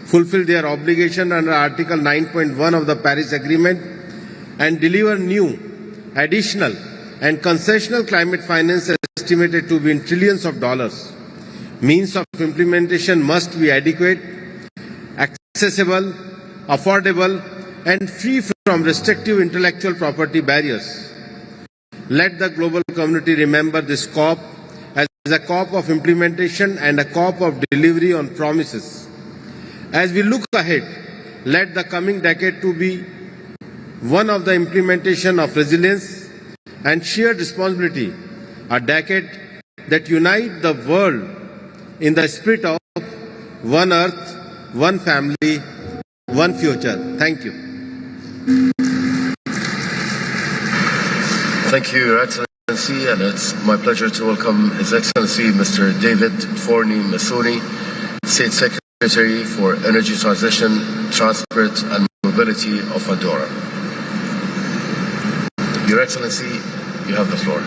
fulfill their obligation under Article 9.1 of the Paris Agreement, and deliver new, additional, and concessional climate finance estimated to be in trillions of dollars. Means of implementation must be adequate, accessible, affordable, and free from restrictive intellectual property barriers. Let the global community remember this COP as a COP of implementation and a COP of delivery on promises. As we look ahead, let the coming decade to be one of the implementation of resilience and shared responsibility, a decade that unites the world in the spirit of one earth, one family, one future. Thank you. Thank you, Your Excellency, and it's my pleasure to welcome His Excellency Mr. David Forney Masoni, State Secretary for Energy Transition, Transport and Mobility of Andorra. Your Excellency, you have the floor.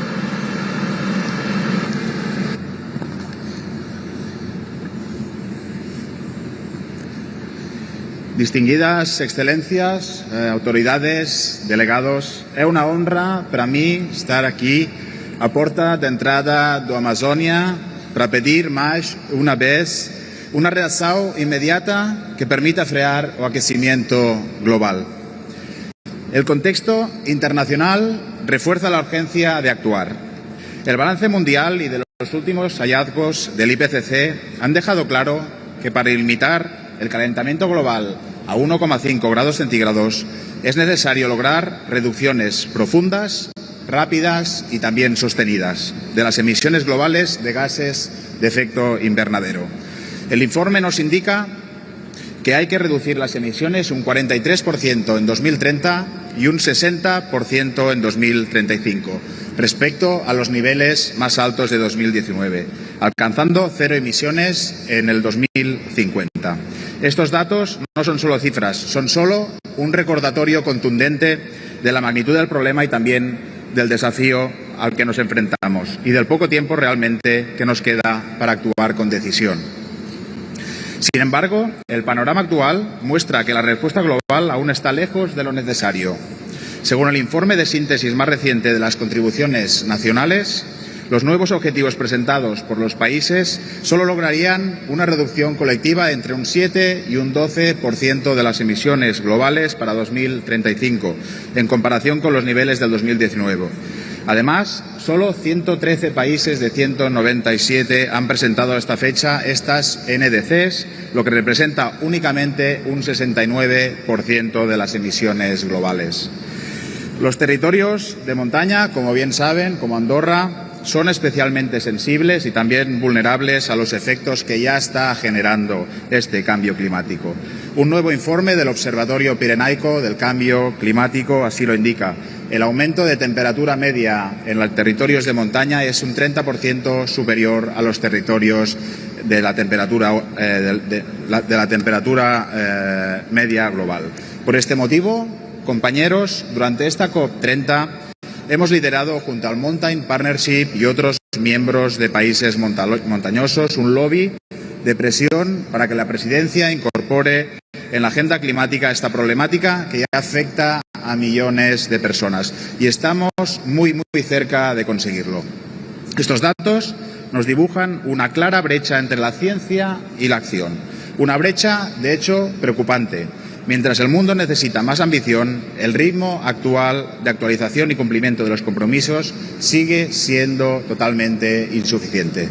Distinguidas excelencias, autoridades, delegados, é unha honra para mí estar aquí a porta de entrada do Amazónia para pedir máis unha vez unha reação inmediata que permita frear o aquecimiento global. El contexto internacional refuerza la urgencia de actuar. El balance mundial y de los últimos hallazgos del IPCC han dejado claro que para limitar el calentamiento global a 1,5 grados centígrados es necesario lograr reducciones profundas, rápidas y también sostenidas de las emisiones globales de gases de efecto invernadero. El informe nos indica que hay que reducir las emisiones un 43% en 2030 y un 60% en 2035, respecto a los niveles más altos de 2019, alcanzando cero emisiones en el 2050. Estos datos no son solo cifras, son solo un recordatorio contundente de la magnitud del problema y también del desafío al que nos enfrentamos y del poco tiempo realmente que nos queda para actuar con decisión. Sin embargo, el panorama actual muestra que la respuesta global aún está lejos de lo necesario. Según el informe de síntesis más reciente de las contribuciones nacionales, los nuevos objetivos presentados por los países solo lograrían una reducción colectiva entre un 7 y un 12% de las emisiones globales para 2035, en comparación con los niveles del 2019. Además, solo 113 países de 197 han presentado a esta fecha estas NDCs, lo que representa únicamente un 69% de las emisiones globales. Los territorios de montaña, como bien saben, como Andorra, son especialmente sensibles y también vulnerables a los efectos que ya está generando este cambio climático. Un nuevo informe del Observatorio Pirenaico del Cambio Climático así lo indica. El aumento de temperatura media en los territorios de montaña es un 30% superior a los territorios de la temperatura, media global. Por este motivo, compañeros, durante esta COP-30 hemos liderado, junto al Mountain Partnership y otros miembros de países montañosos, un lobby de presión para que la Presidencia incorpore en la agenda climática esta problemática que ya afecta a millones de personas. Y estamos muy cerca de conseguirlo. Estos datos nos dibujan una clara brecha entre la ciencia y la acción. Una brecha, de hecho, preocupante. Mientras el mundo necesita más ambición, el ritmo actual de actualización y cumplimiento de los compromisos sigue siendo totalmente insuficiente.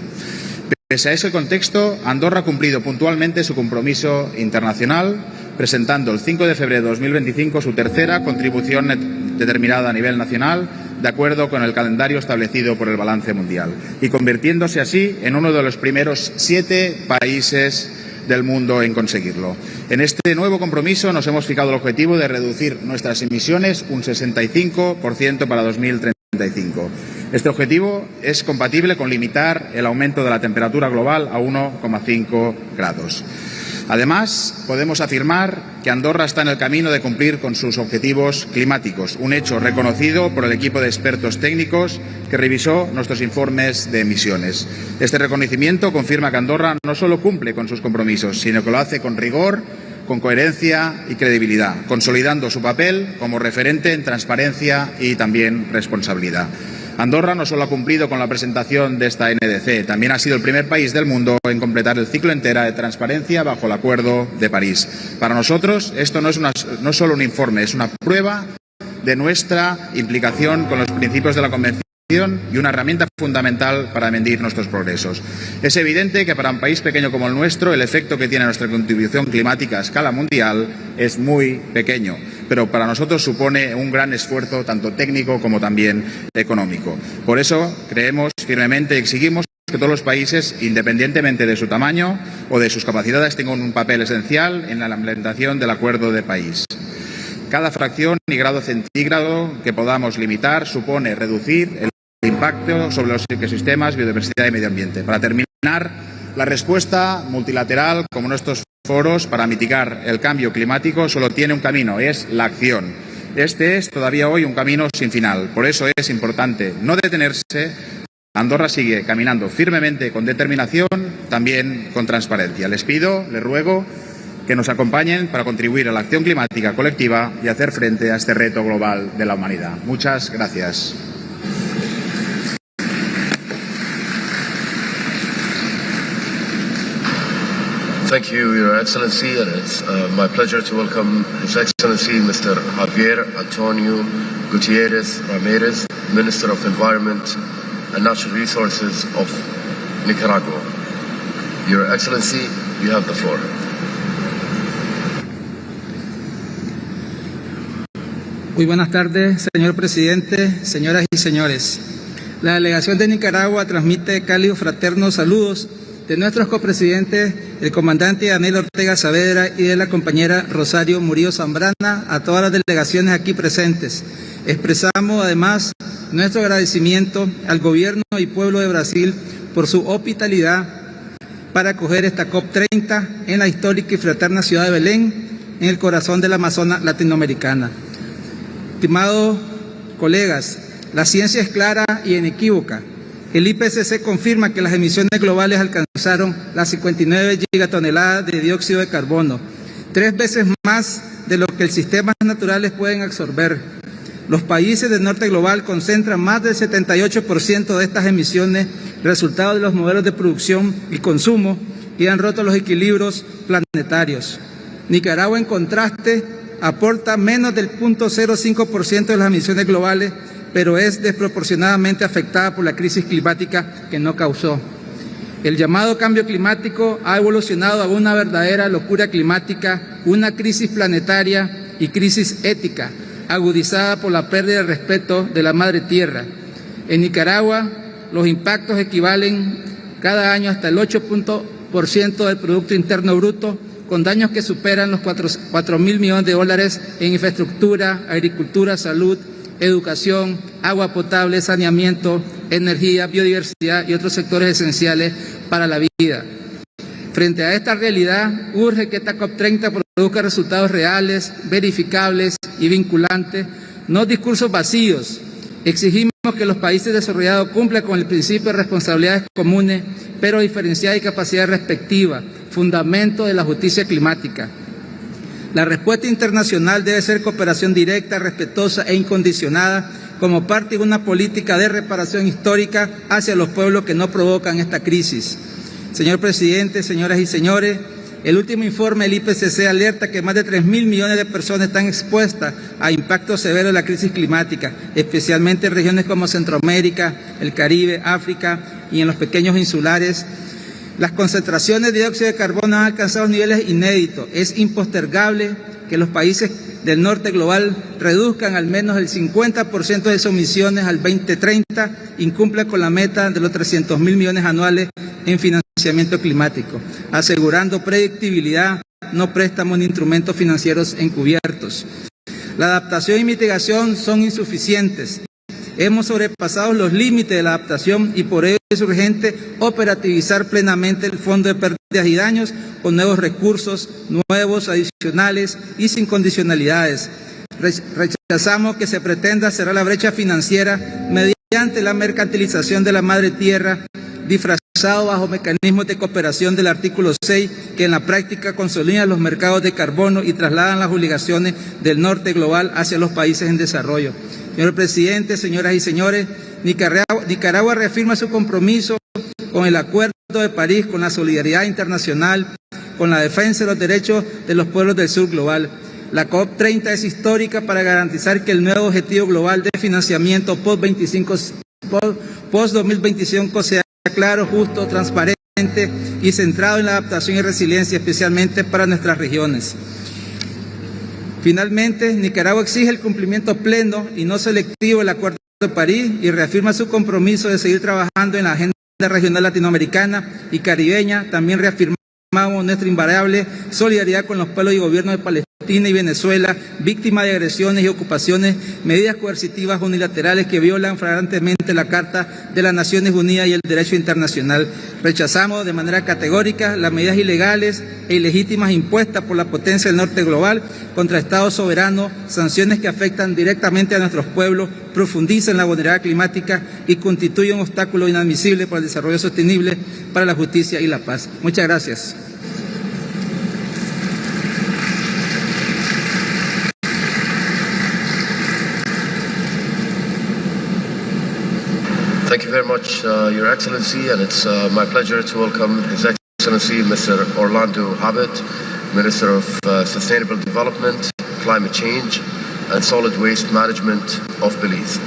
Pese a ese contexto, Andorra ha cumplido puntualmente su compromiso internacional, presentando el 5 de febrero de 2025 su tercera contribución determinada a nivel nacional, de acuerdo con el calendario establecido por el balance mundial, y convirtiéndose así en uno de los primeros 7 países del mundo en conseguirlo. En este nuevo compromiso nos hemos fijado el objetivo de reducir nuestras emisiones un 65% para 2035. Este objetivo es compatible con limitar el aumento de la temperatura global a 1,5 grados. Además, podemos afirmar que Andorra está en el camino de cumplir con sus objetivos climáticos, un hecho reconocido por el equipo de expertos técnicos que revisó nuestros informes de emisiones. Este reconocimiento confirma que Andorra no solo cumple con sus compromisos, sino que lo hace con rigor, con coherencia y credibilidad, consolidando su papel como referente en transparencia y también responsabilidad. Andorra no solo ha cumplido con la presentación de esta NDC, también ha sido el primer país del mundo en completar el ciclo entero de transparencia bajo el Acuerdo de París. Para nosotros, esto no es solo un informe, es una prueba de nuestra implicación con los principios de la Convención y una herramienta fundamental para medir nuestros progresos. Es evidente que para un país pequeño como el nuestro, el efecto que tiene nuestra contribución climática a escala mundial es muy pequeño, pero para nosotros supone un gran esfuerzo tanto técnico como también económico. Por eso creemos firmemente y exigimos que todos los países, independientemente de su tamaño o de sus capacidades, tengan un papel esencial en la implementación del Acuerdo de París. Cada fracción y grado centígrado que podamos limitar supone reducir el impacto sobre los ecosistemas, biodiversidad y medio ambiente. Para terminar, la respuesta multilateral, como nuestros foros, para mitigar el cambio climático solo tiene un camino, es la acción. Este es todavía hoy un camino sin final. Por eso es importante no detenerse. Andorra sigue caminando firmemente con determinación, también con transparencia. Les pido, les ruego que nos acompañen para contribuir a la acción climática colectiva y hacer frente a este reto global de la humanidad. Muchas gracias. Thank you, Your Excellency, and it's my pleasure to welcome His Excellency Mr. Javier Antonio Gutierrez Ramirez, Minister of Environment and Natural Resources of Nicaragua. Your Excellency, you have the floor. Muy buenas tardes, señor presidente, señoras y señores. La delegación de Nicaragua transmite cálidos fraternos saludos de nuestros copresidentes, el comandante Daniel Ortega Saavedra y de la compañera Rosario Murillo Zambrana, a todas las delegaciones aquí presentes. Expresamos además nuestro agradecimiento al gobierno y pueblo de Brasil por su hospitalidad para acoger esta COP-30 en la histórica y fraterna ciudad de Belén, en el corazón de la Amazona latinoamericana. Estimados colegas, la ciencia es clara y inequívoca. El IPCC confirma que las emisiones globales alcanzaron las 59 gigatoneladas de dióxido de carbono, 3 veces más de lo que los sistemas naturales pueden absorber. Los países del norte global concentran más del 78% de estas emisiones, resultado de los modelos de producción y consumo, y han roto los equilibrios planetarios. Nicaragua, en contraste, aporta menos del 0.05% de las emisiones globales, pero es desproporcionadamente afectada por la crisis climática que no causó. El llamado cambio climático ha evolucionado a una verdadera locura climática, una crisis planetaria y crisis ética, agudizada por la pérdida de respeto de la madre tierra. En Nicaragua, los impactos equivalen cada año hasta el 8% del Producto Interno Bruto, con daños que superan los 4.000 millones de dólares en infraestructura, agricultura, salud, educación, agua potable, saneamiento, energía, biodiversidad y otros sectores esenciales para la vida. Frente a esta realidad, urge que esta COP-30 produzca resultados reales, verificables y vinculantes, no discursos vacíos. Exigimos que los países desarrollados cumplan con el principio de responsabilidades comunes, pero diferenciadas y capacidad respectiva, fundamento de la justicia climática. La respuesta internacional debe ser cooperación directa, respetuosa e incondicionada como parte de una política de reparación histórica hacia los pueblos que no provocan esta crisis. Señor presidente, señoras y señores, el último informe del IPCC alerta que más de 3.000 millones de personas están expuestas a impactos severos de la crisis climática, especialmente en regiones como Centroamérica, el Caribe, África y en los pequeños insulares. Las concentraciones de dióxido de carbono han alcanzado niveles inéditos. Es impostergable que los países del norte global reduzcan al menos el 50% de sus emisiones al 2030 y cumplan con la meta de los 300.000 millones anuales en financiamiento climático, asegurando predictibilidad, no préstamos ni instrumentos financieros encubiertos. La adaptación y mitigación son insuficientes. Hemos sobrepasado los límites de la adaptación y por ello es urgente operativizar plenamente el Fondo de Pérdidas y Daños con nuevos recursos, nuevos, adicionales y sin condicionalidades. Rechazamos que se pretenda cerrar la brecha financiera mediante la mercantilización de la madre tierra, disfrazado bajo mecanismos de cooperación del artículo 6, que en la práctica consolidan los mercados de carbono y trasladan las obligaciones del norte global hacia los países en desarrollo. Señor presidente, señoras y señores, Nicaragua reafirma su compromiso con el Acuerdo de París, con la solidaridad internacional, con la defensa de los derechos de los pueblos del sur global. La COP-30 es histórica para garantizar que el nuevo objetivo global de financiamiento post-2025 sea claro, justo, transparente y centrado en la adaptación y resiliencia, especialmente para nuestras regiones. Finalmente, Nicaragua exige el cumplimiento pleno y no selectivo del Acuerdo de París y reafirma su compromiso de seguir trabajando en la agenda regional latinoamericana y caribeña. También reafirmamos nuestra invariable solidaridad con los pueblos y gobiernos de Palestina y Venezuela, víctimas de agresiones y ocupaciones, medidas coercitivas unilaterales que violan flagrantemente la Carta de las Naciones Unidas y el derecho internacional. Rechazamos de manera categórica las medidas ilegales e ilegítimas impuestas por la potencia del norte global contra Estados soberanos, sanciones que afectan directamente a nuestros pueblos, profundizan la vulnerabilidad climática y constituyen un obstáculo inadmisible para el desarrollo sostenible, para la justicia y la paz. Muchas gracias. Thank you very much, Your Excellency, and it's my pleasure to welcome His Excellency Mr. Orlando Habit, Minister of Sustainable Development, Climate Change and Solid Waste Management of Belize.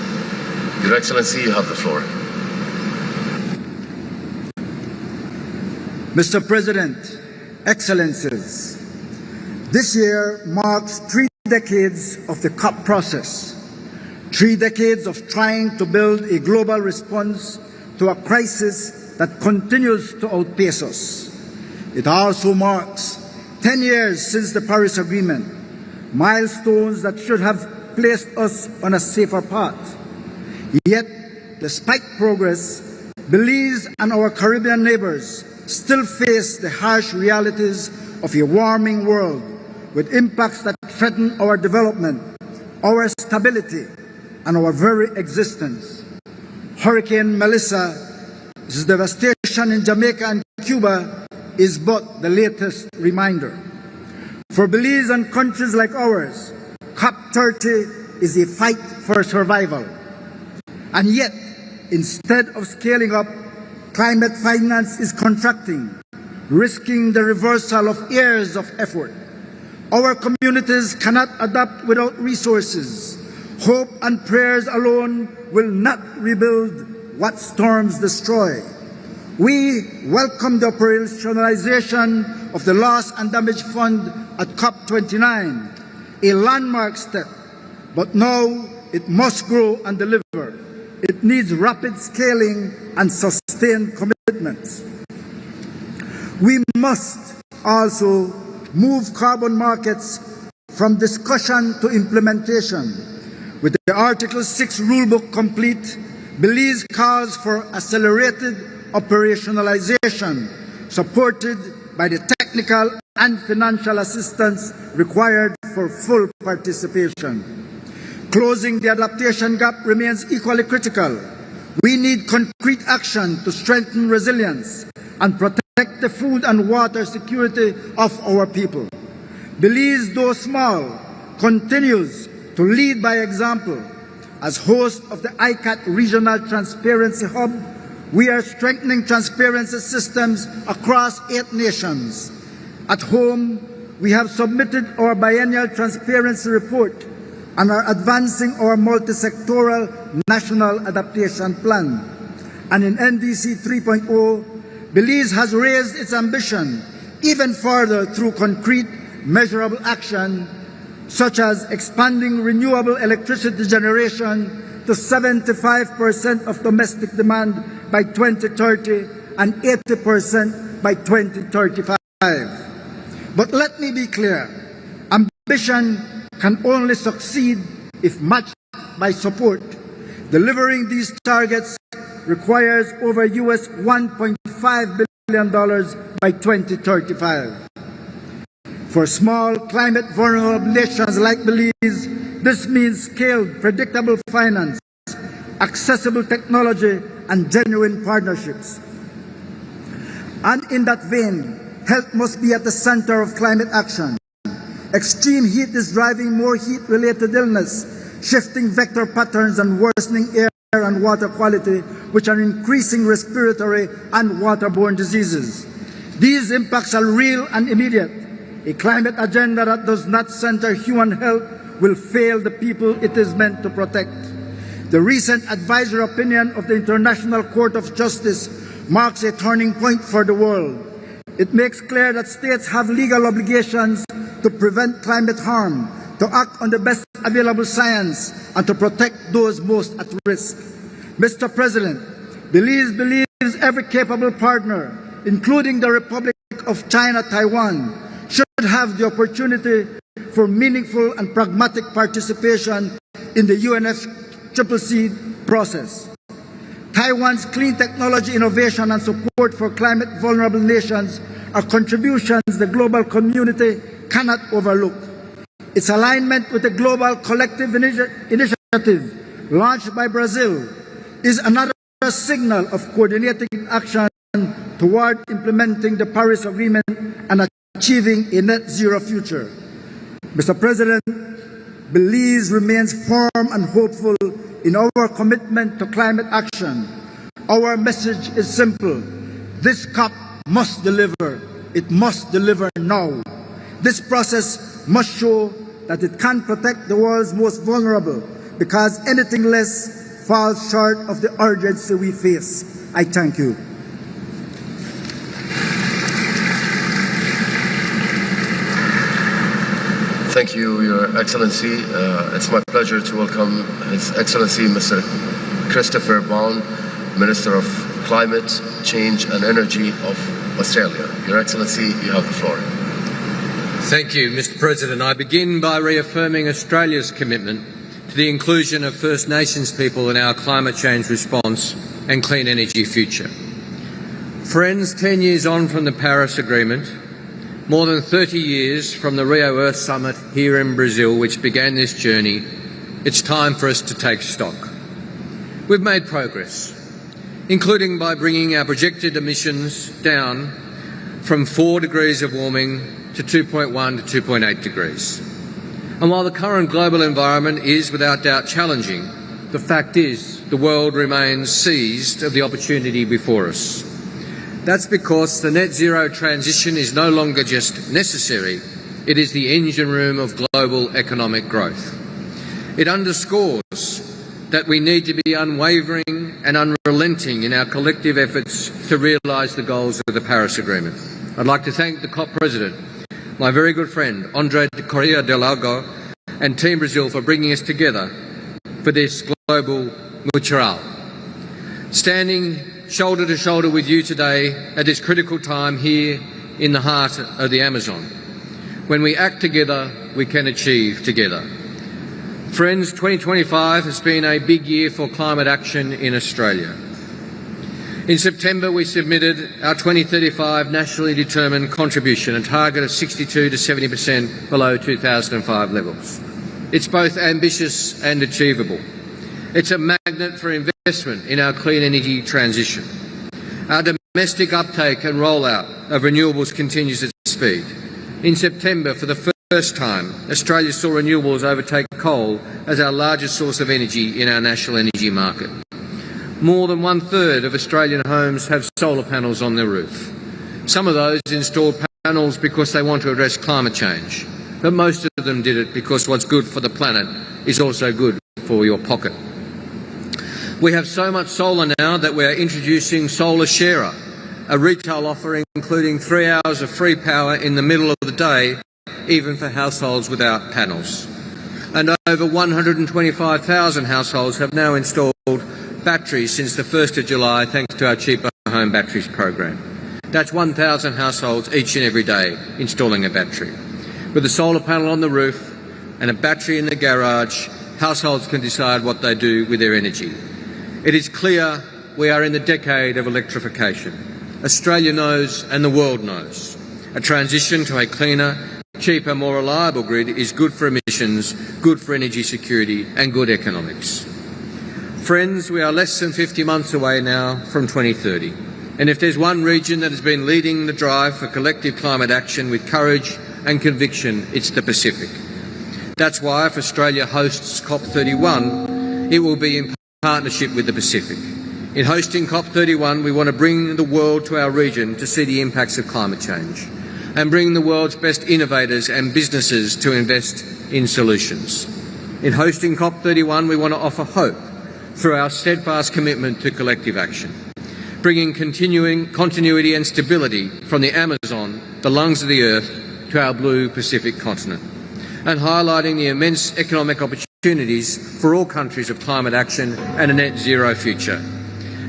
Your Excellency, you have the floor. Mr. President, Excellencies, this year marks 3 decades of the COP process. 3 decades of trying to build a global response to a crisis that continues to outpace us. It also marks 10 years since the Paris Agreement, milestones that should have placed us on a safer path. Yet, despite progress, Belize and our Caribbean neighbors still face the harsh realities of a warming world with impacts that threaten our development, our stability, and our very existence. Hurricane Melissa's devastation in Jamaica and Cuba is but the latest reminder. For Belize and countries like ours, COP-30 is a fight for survival. And yet, instead of scaling up, climate finance is contracting, risking the reversal of years of effort. Our communities cannot adapt without resources. Hope and prayers alone will not rebuild what storms destroy. We welcome the operationalization of the Loss and Damage Fund at COP-29, a landmark step, but now it must grow and deliver. It needs rapid scaling and sustained commitments. We must also move carbon markets from discussion to implementation. With the Article 6 rulebook complete, Belize calls for accelerated operationalization, supported by the technical and financial assistance required for full participation. Closing the adaptation gap remains equally critical. We need concrete action to strengthen resilience and protect the food and water security of our people. Belize, though small, continues to lead by example. As host of the ICAT Regional Transparency Hub, we are strengthening transparency systems across 8 nations. At home, we have submitted our biennial transparency report and are advancing our multi-sectoral national adaptation plan. And in NDC 3.0, Belize has raised its ambition even further through concrete, measurable action, such as expanding renewable electricity generation to 75% of domestic demand by 2030 and 80% by 2035. But let me be clear, ambition can only succeed if matched by support. Delivering these targets requires over US $1.5 billion by 2035. For small, climate-vulnerable nations like Belize, this means scaled, predictable finance, accessible technology, and genuine partnerships. And in that vein, health must be at the center of climate action. Extreme heat is driving more heat-related illness, shifting vector patterns and worsening air and water quality, which are increasing respiratory and waterborne diseases. These impacts are real and immediate. A climate agenda that does not center human health will fail the people it is meant to protect. The recent advisory opinion of the International Court of Justice marks a turning point for the world. It makes clear that states have legal obligations to prevent climate harm, to act on the best available science, and to protect those most at risk. Mr. President, Belize believes every capable partner, including the Republic of China, Taiwan, should have the opportunity for meaningful and pragmatic participation in the UNFCCC process. Taiwan's clean technology innovation and support for climate-vulnerable nations are contributions the global community cannot overlook. Its alignment with the global collective initiative launched by Brazil is another signal of coordinating action toward implementing the Paris Agreement and achieving a net zero future. Mr. President, Belize remains firm and hopeful in our commitment to climate action. Our message is simple. This COP must deliver. It must deliver now. This process must show that it can protect the world's most vulnerable, because anything less falls short of the urgency we face. I thank you. Thank you, Your Excellency. It's my pleasure to welcome His Excellency Mr. Christopher Bowen, Minister of Climate Change and Energy of Australia. Your Excellency, you have the floor. Thank you, Mr. President. I begin by reaffirming Australia's commitment to the inclusion of First Nations people in our climate change response and clean energy future. Friends, 10 years on from the Paris Agreement, more than 30 years from the Rio Earth Summit here in Brazil, which began this journey, it's time for us to take stock. We've made progress, including by bringing our projected emissions down from 4 degrees of warming to 2.1 to 2.8 degrees. And while the current global environment is without doubt challenging, the fact is the world remains seized of the opportunity before us. That's because the net zero transition is no longer just necessary, it is the engine room of global economic growth. It underscores that we need to be unwavering and unrelenting in our collective efforts to realise the goals of the Paris Agreement. I'd like to thank the COP President, my very good friend, André de Correa del Lago, and Team Brazil for bringing us together for this global mutual. Standing shoulder to shoulder with you today at this critical time here in the heart of the Amazon. When we act together, we can achieve together. Friends, 2025 has been a big year for climate action in Australia. In September, we submitted our 2035 nationally determined contribution, a target of 62 to 70% below 2005 levels. It's both ambitious and achievable. It's a magnet for investment in our clean energy transition. Our domestic uptake and rollout of renewables continues at speed. In September, for the first time, Australia saw renewables overtake coal as our largest source of energy in our national energy market. More than 1/3 of Australian homes have solar panels on their roof. Some of those installed panels because they want to address climate change, but most of them did it because what's good for the planet is also good for your pocket. We have so much solar now that we are introducing Solar Sharer, a retail offering including 3 hours of free power in the middle of the day, even for households without panels. And over 125,000 households have now installed batteries since the 1st of July, thanks to our Cheaper Home Batteries program. That's 1,000 households each and every day installing a battery. With a solar panel on the roof and a battery in the garage, households can decide what they do with their energy. It is clear we are in the decade of electrification. Australia knows and the world knows. A transition to a cleaner, cheaper, more reliable grid is good for emissions, good for energy security and good economics. Friends, we are less than 50 months away now from 2030. And if there's one region that has been leading the drive for collective climate action with courage and conviction, it's the Pacific. That's why if Australia hosts COP-31, it will be in partnership with the Pacific. In hosting COP-31, we want to bring the world to our region to see the impacts of climate change and bring the world's best innovators and businesses to invest in solutions. In hosting COP-31, we want to offer hope through our steadfast commitment to collective action, bringing continuity and stability from the Amazon, the lungs of the earth, to our blue Pacific continent, and highlighting the immense economic opportunities for all countries of climate action and a net zero future,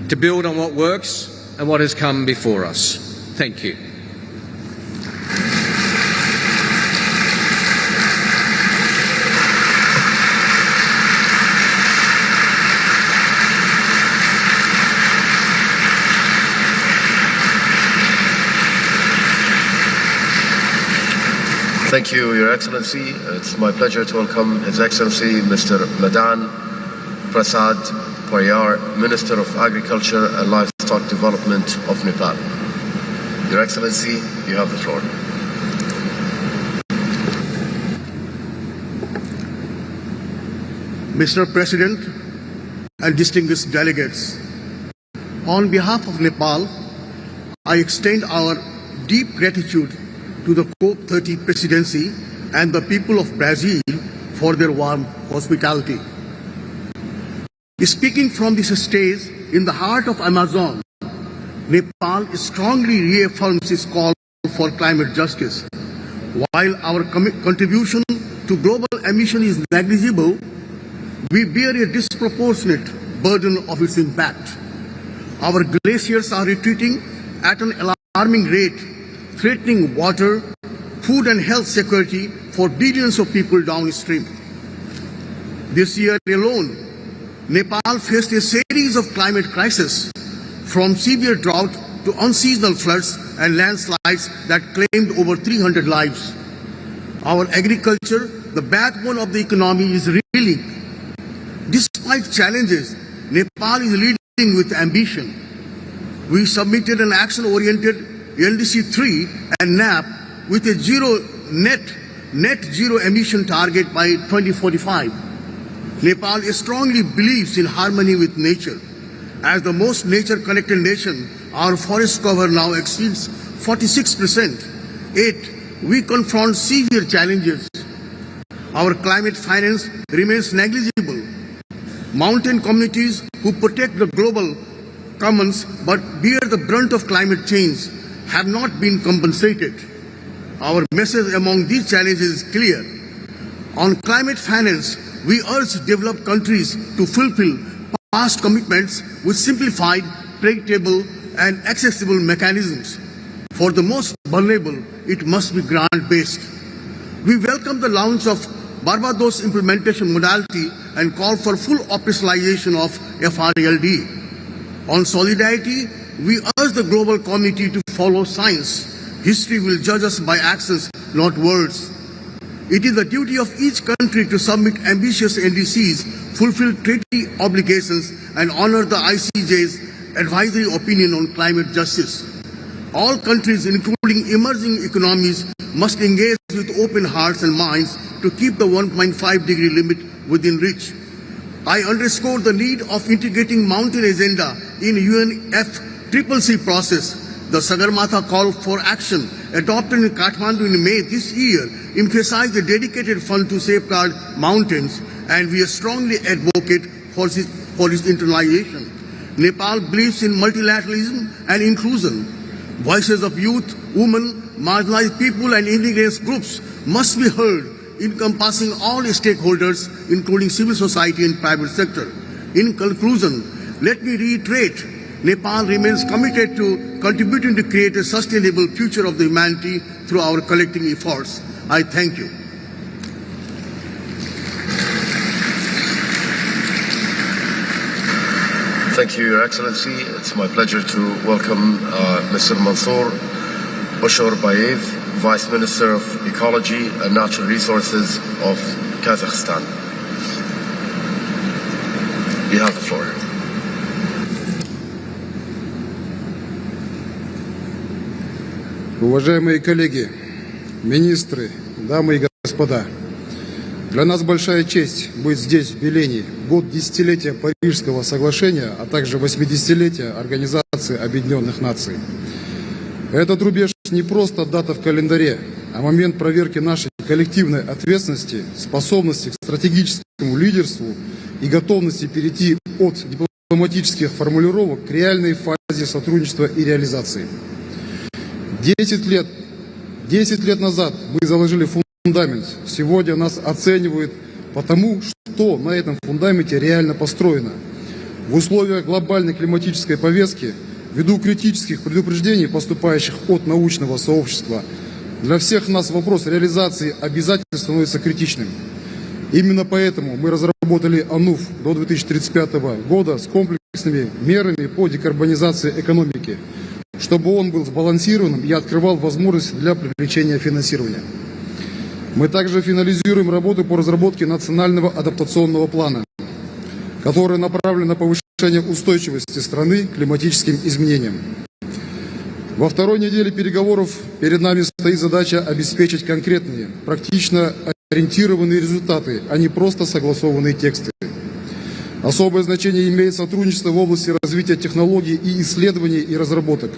to build on what works and what has come before us. Thank you. Thank you, Your Excellency. It's my pleasure to welcome His Excellency Mr. Madan Prasad Payar, Minister of Agriculture and Livestock Development of Nepal. Your Excellency, you have the floor. Mr. President and distinguished delegates, on behalf of Nepal, I extend our deep gratitude to the COP-30 presidency and the people of Brazil for their warm hospitality. Speaking from this stage in the heart of Amazon, Nepal strongly reaffirms its call for climate justice. While our contribution to global emission is negligible, we bear a disproportionate burden of its impact. Our glaciers are retreating at an alarming rate, threatening water, food and health security for billions of people downstream. This year alone, Nepal faced a series of climate crises, from severe drought to unseasonal floods and landslides that claimed over 300 lives. Our agriculture, the backbone of the economy, is reeling. Despite challenges, Nepal is leading with ambition. We submitted an action-oriented NDC-3 and NAP with a net zero emission target by 2045. Nepal strongly believes in harmony with nature. As the most nature-connected nation, our forest cover now exceeds 46%. Yet, we confront severe challenges. our climate finance remains negligible. Mountain communities who protect the global commons but bear the brunt of climate change have not been compensated. Our message among these challenges is clear. On climate finance, we urge developed countries to fulfill past commitments with simplified, predictable, and accessible mechanisms. For the most vulnerable, it must be grant-based. We welcome the launch of Barbados implementation modality and call for full operationalization of FRLD. On solidarity, we urge the global community to follow science. History will judge us by actions, not words. It is the duty of each country to submit ambitious NDCs, fulfill treaty obligations, and honor the ICJ's advisory opinion on climate justice. All countries, including emerging economies, must engage with open hearts and minds to keep the 1.5-degree limit within reach. I underscore the need of integrating mountain agenda in UNFCCC process. The Sagarmatha call for action adopted in Kathmandu in May this year emphasized a dedicated fund to safeguard mountains, and we strongly advocate for its internalization. Nepal believes in multilateralism and inclusion. Voices of youth, women, marginalized people, and indigenous groups must be heard, encompassing all stakeholders, including civil society and private sector. In conclusion, let me reiterate, Nepal remains committed to contributing to create a sustainable future of the humanity through our collective efforts. I thank you. Thank you, Your Excellency. It's my pleasure to welcome Mr. Mansour Bashorbayev, Vice Minister of Ecology and Natural Resources of Kazakhstan. You have the floor. Уважаемые коллеги, министры, дамы и господа, для нас большая честь быть здесь, в Белене, в год десятилетия Парижского соглашения, а также 80-летия Организации Объединенных Наций. Этот рубеж не просто дата в календаре, а момент проверки нашей коллективной ответственности, способности к стратегическому лидерству и готовности перейти от дипломатических формулировок к реальной фазе сотрудничества и реализации. 10 лет назад мы заложили фундамент. Сегодня нас оценивают по тому, что на этом фундаменте реально построено. В условиях глобальной климатической повестки, ввиду критических предупреждений, поступающих от научного сообщества, для всех нас вопрос реализации обязательств становится критичным. Именно поэтому мы разработали АНУФ до 2035 года с комплексными мерами по декарбонизации экономики, чтобы он был сбалансированным и открывал возможности для привлечения финансирования. Мы также финализируем работу по разработке национального адаптационного плана, который направлен на повышение устойчивости страны к климатическим изменениям. Во второй неделе переговоров перед нами стоит задача обеспечить конкретные, практично ориентированные результаты, а не просто согласованные тексты. Особое значение имеет сотрудничество в области развития технологий и исследований и разработок.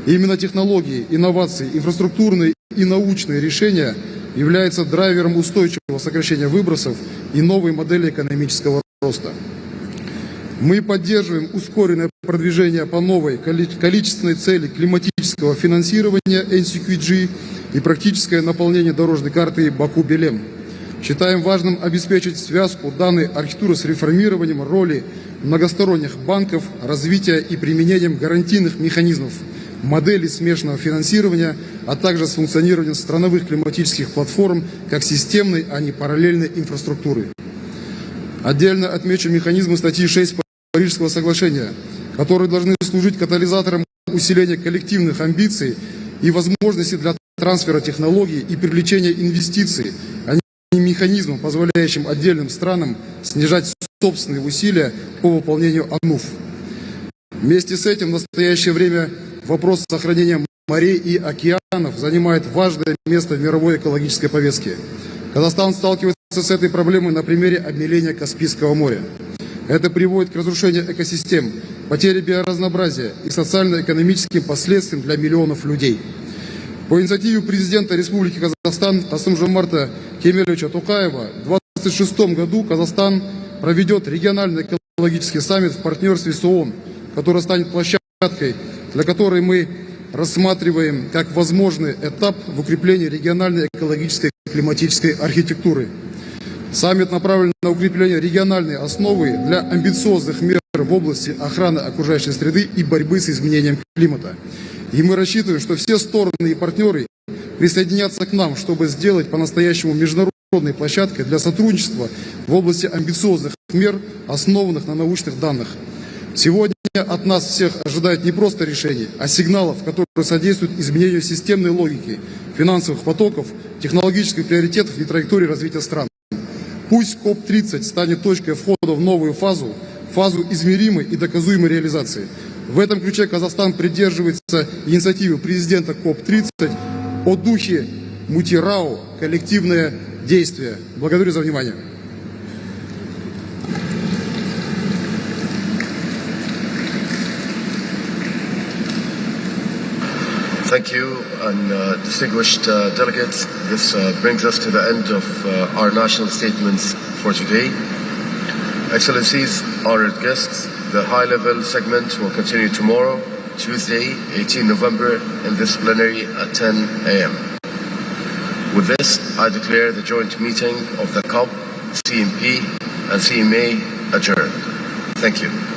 Именно технологии, инновации, инфраструктурные и научные решения являются драйвером устойчивого сокращения выбросов и новой модели экономического роста. Мы поддерживаем ускоренное продвижение по новой количественной цели климатического финансирования NCQG и практическое наполнение дорожной карты Баку-Белем. Считаем важным обеспечить связку данной архитектуры с реформированием роли многосторонних банков, развития и применением гарантийных механизмов, модели смешанного финансирования, а также с функционированием страновых климатических платформ как системной, а не параллельной инфраструктуры. Отдельно отмечу механизмы статьи 6 Парижского соглашения, которые должны служить катализатором усиления коллективных амбиций и возможностей для трансфера технологий и привлечения инвестиций, а не механизмом, позволяющим отдельным странам снижать собственные усилия по выполнению АНУФ. Вместе с этим в настоящее время вопрос сохранения морей и океанов занимает важное место в мировой экологической повестке. Казахстан сталкивается с этой проблемой на примере обмеления Каспийского моря. Это приводит к разрушению экосистем, потере биоразнообразия и социально-экономическим последствиям для миллионов людей. По инициативе президента Республики Казахстан Касым-Жомарта Кемелевича Токаева в 2026 году Казахстан проведет региональный экологический саммит в партнерстве с ООН, который станет площадкой, для которой мы рассматриваем как возможный этап в укреплении региональной экологической и климатической архитектуры. Саммит направлен на укрепление региональной основы для амбициозных мер в области охраны окружающей среды и борьбы с изменением климата. И мы рассчитываем, что все стороны и партнеры присоединятся к нам, чтобы сделать по-настоящему международной площадкой для сотрудничества в области амбициозных мер, основанных на научных данных. Сегодня от нас всех ожидает не просто решений, а сигналов, которые содействуют изменению системной логики, финансовых потоков, технологических приоритетов и траектории развития стран. Пусть COP-30 станет точкой входа в новую фазу измеримой и доказуемой реализации. В этом ключе Казахстан придерживается инициативы президента COP-30 о духе Мутирао «Коллективное действие». Благодарю за внимание. Thank you, and distinguished delegates. This brings us to the end of our national statements for today. Excellencies, honored guests, the high-level segment will continue tomorrow, Tuesday, 18 November, in this plenary at 10 a.m. With this, I declare the joint meeting of the COP, CMP, and CMA adjourned. Thank you.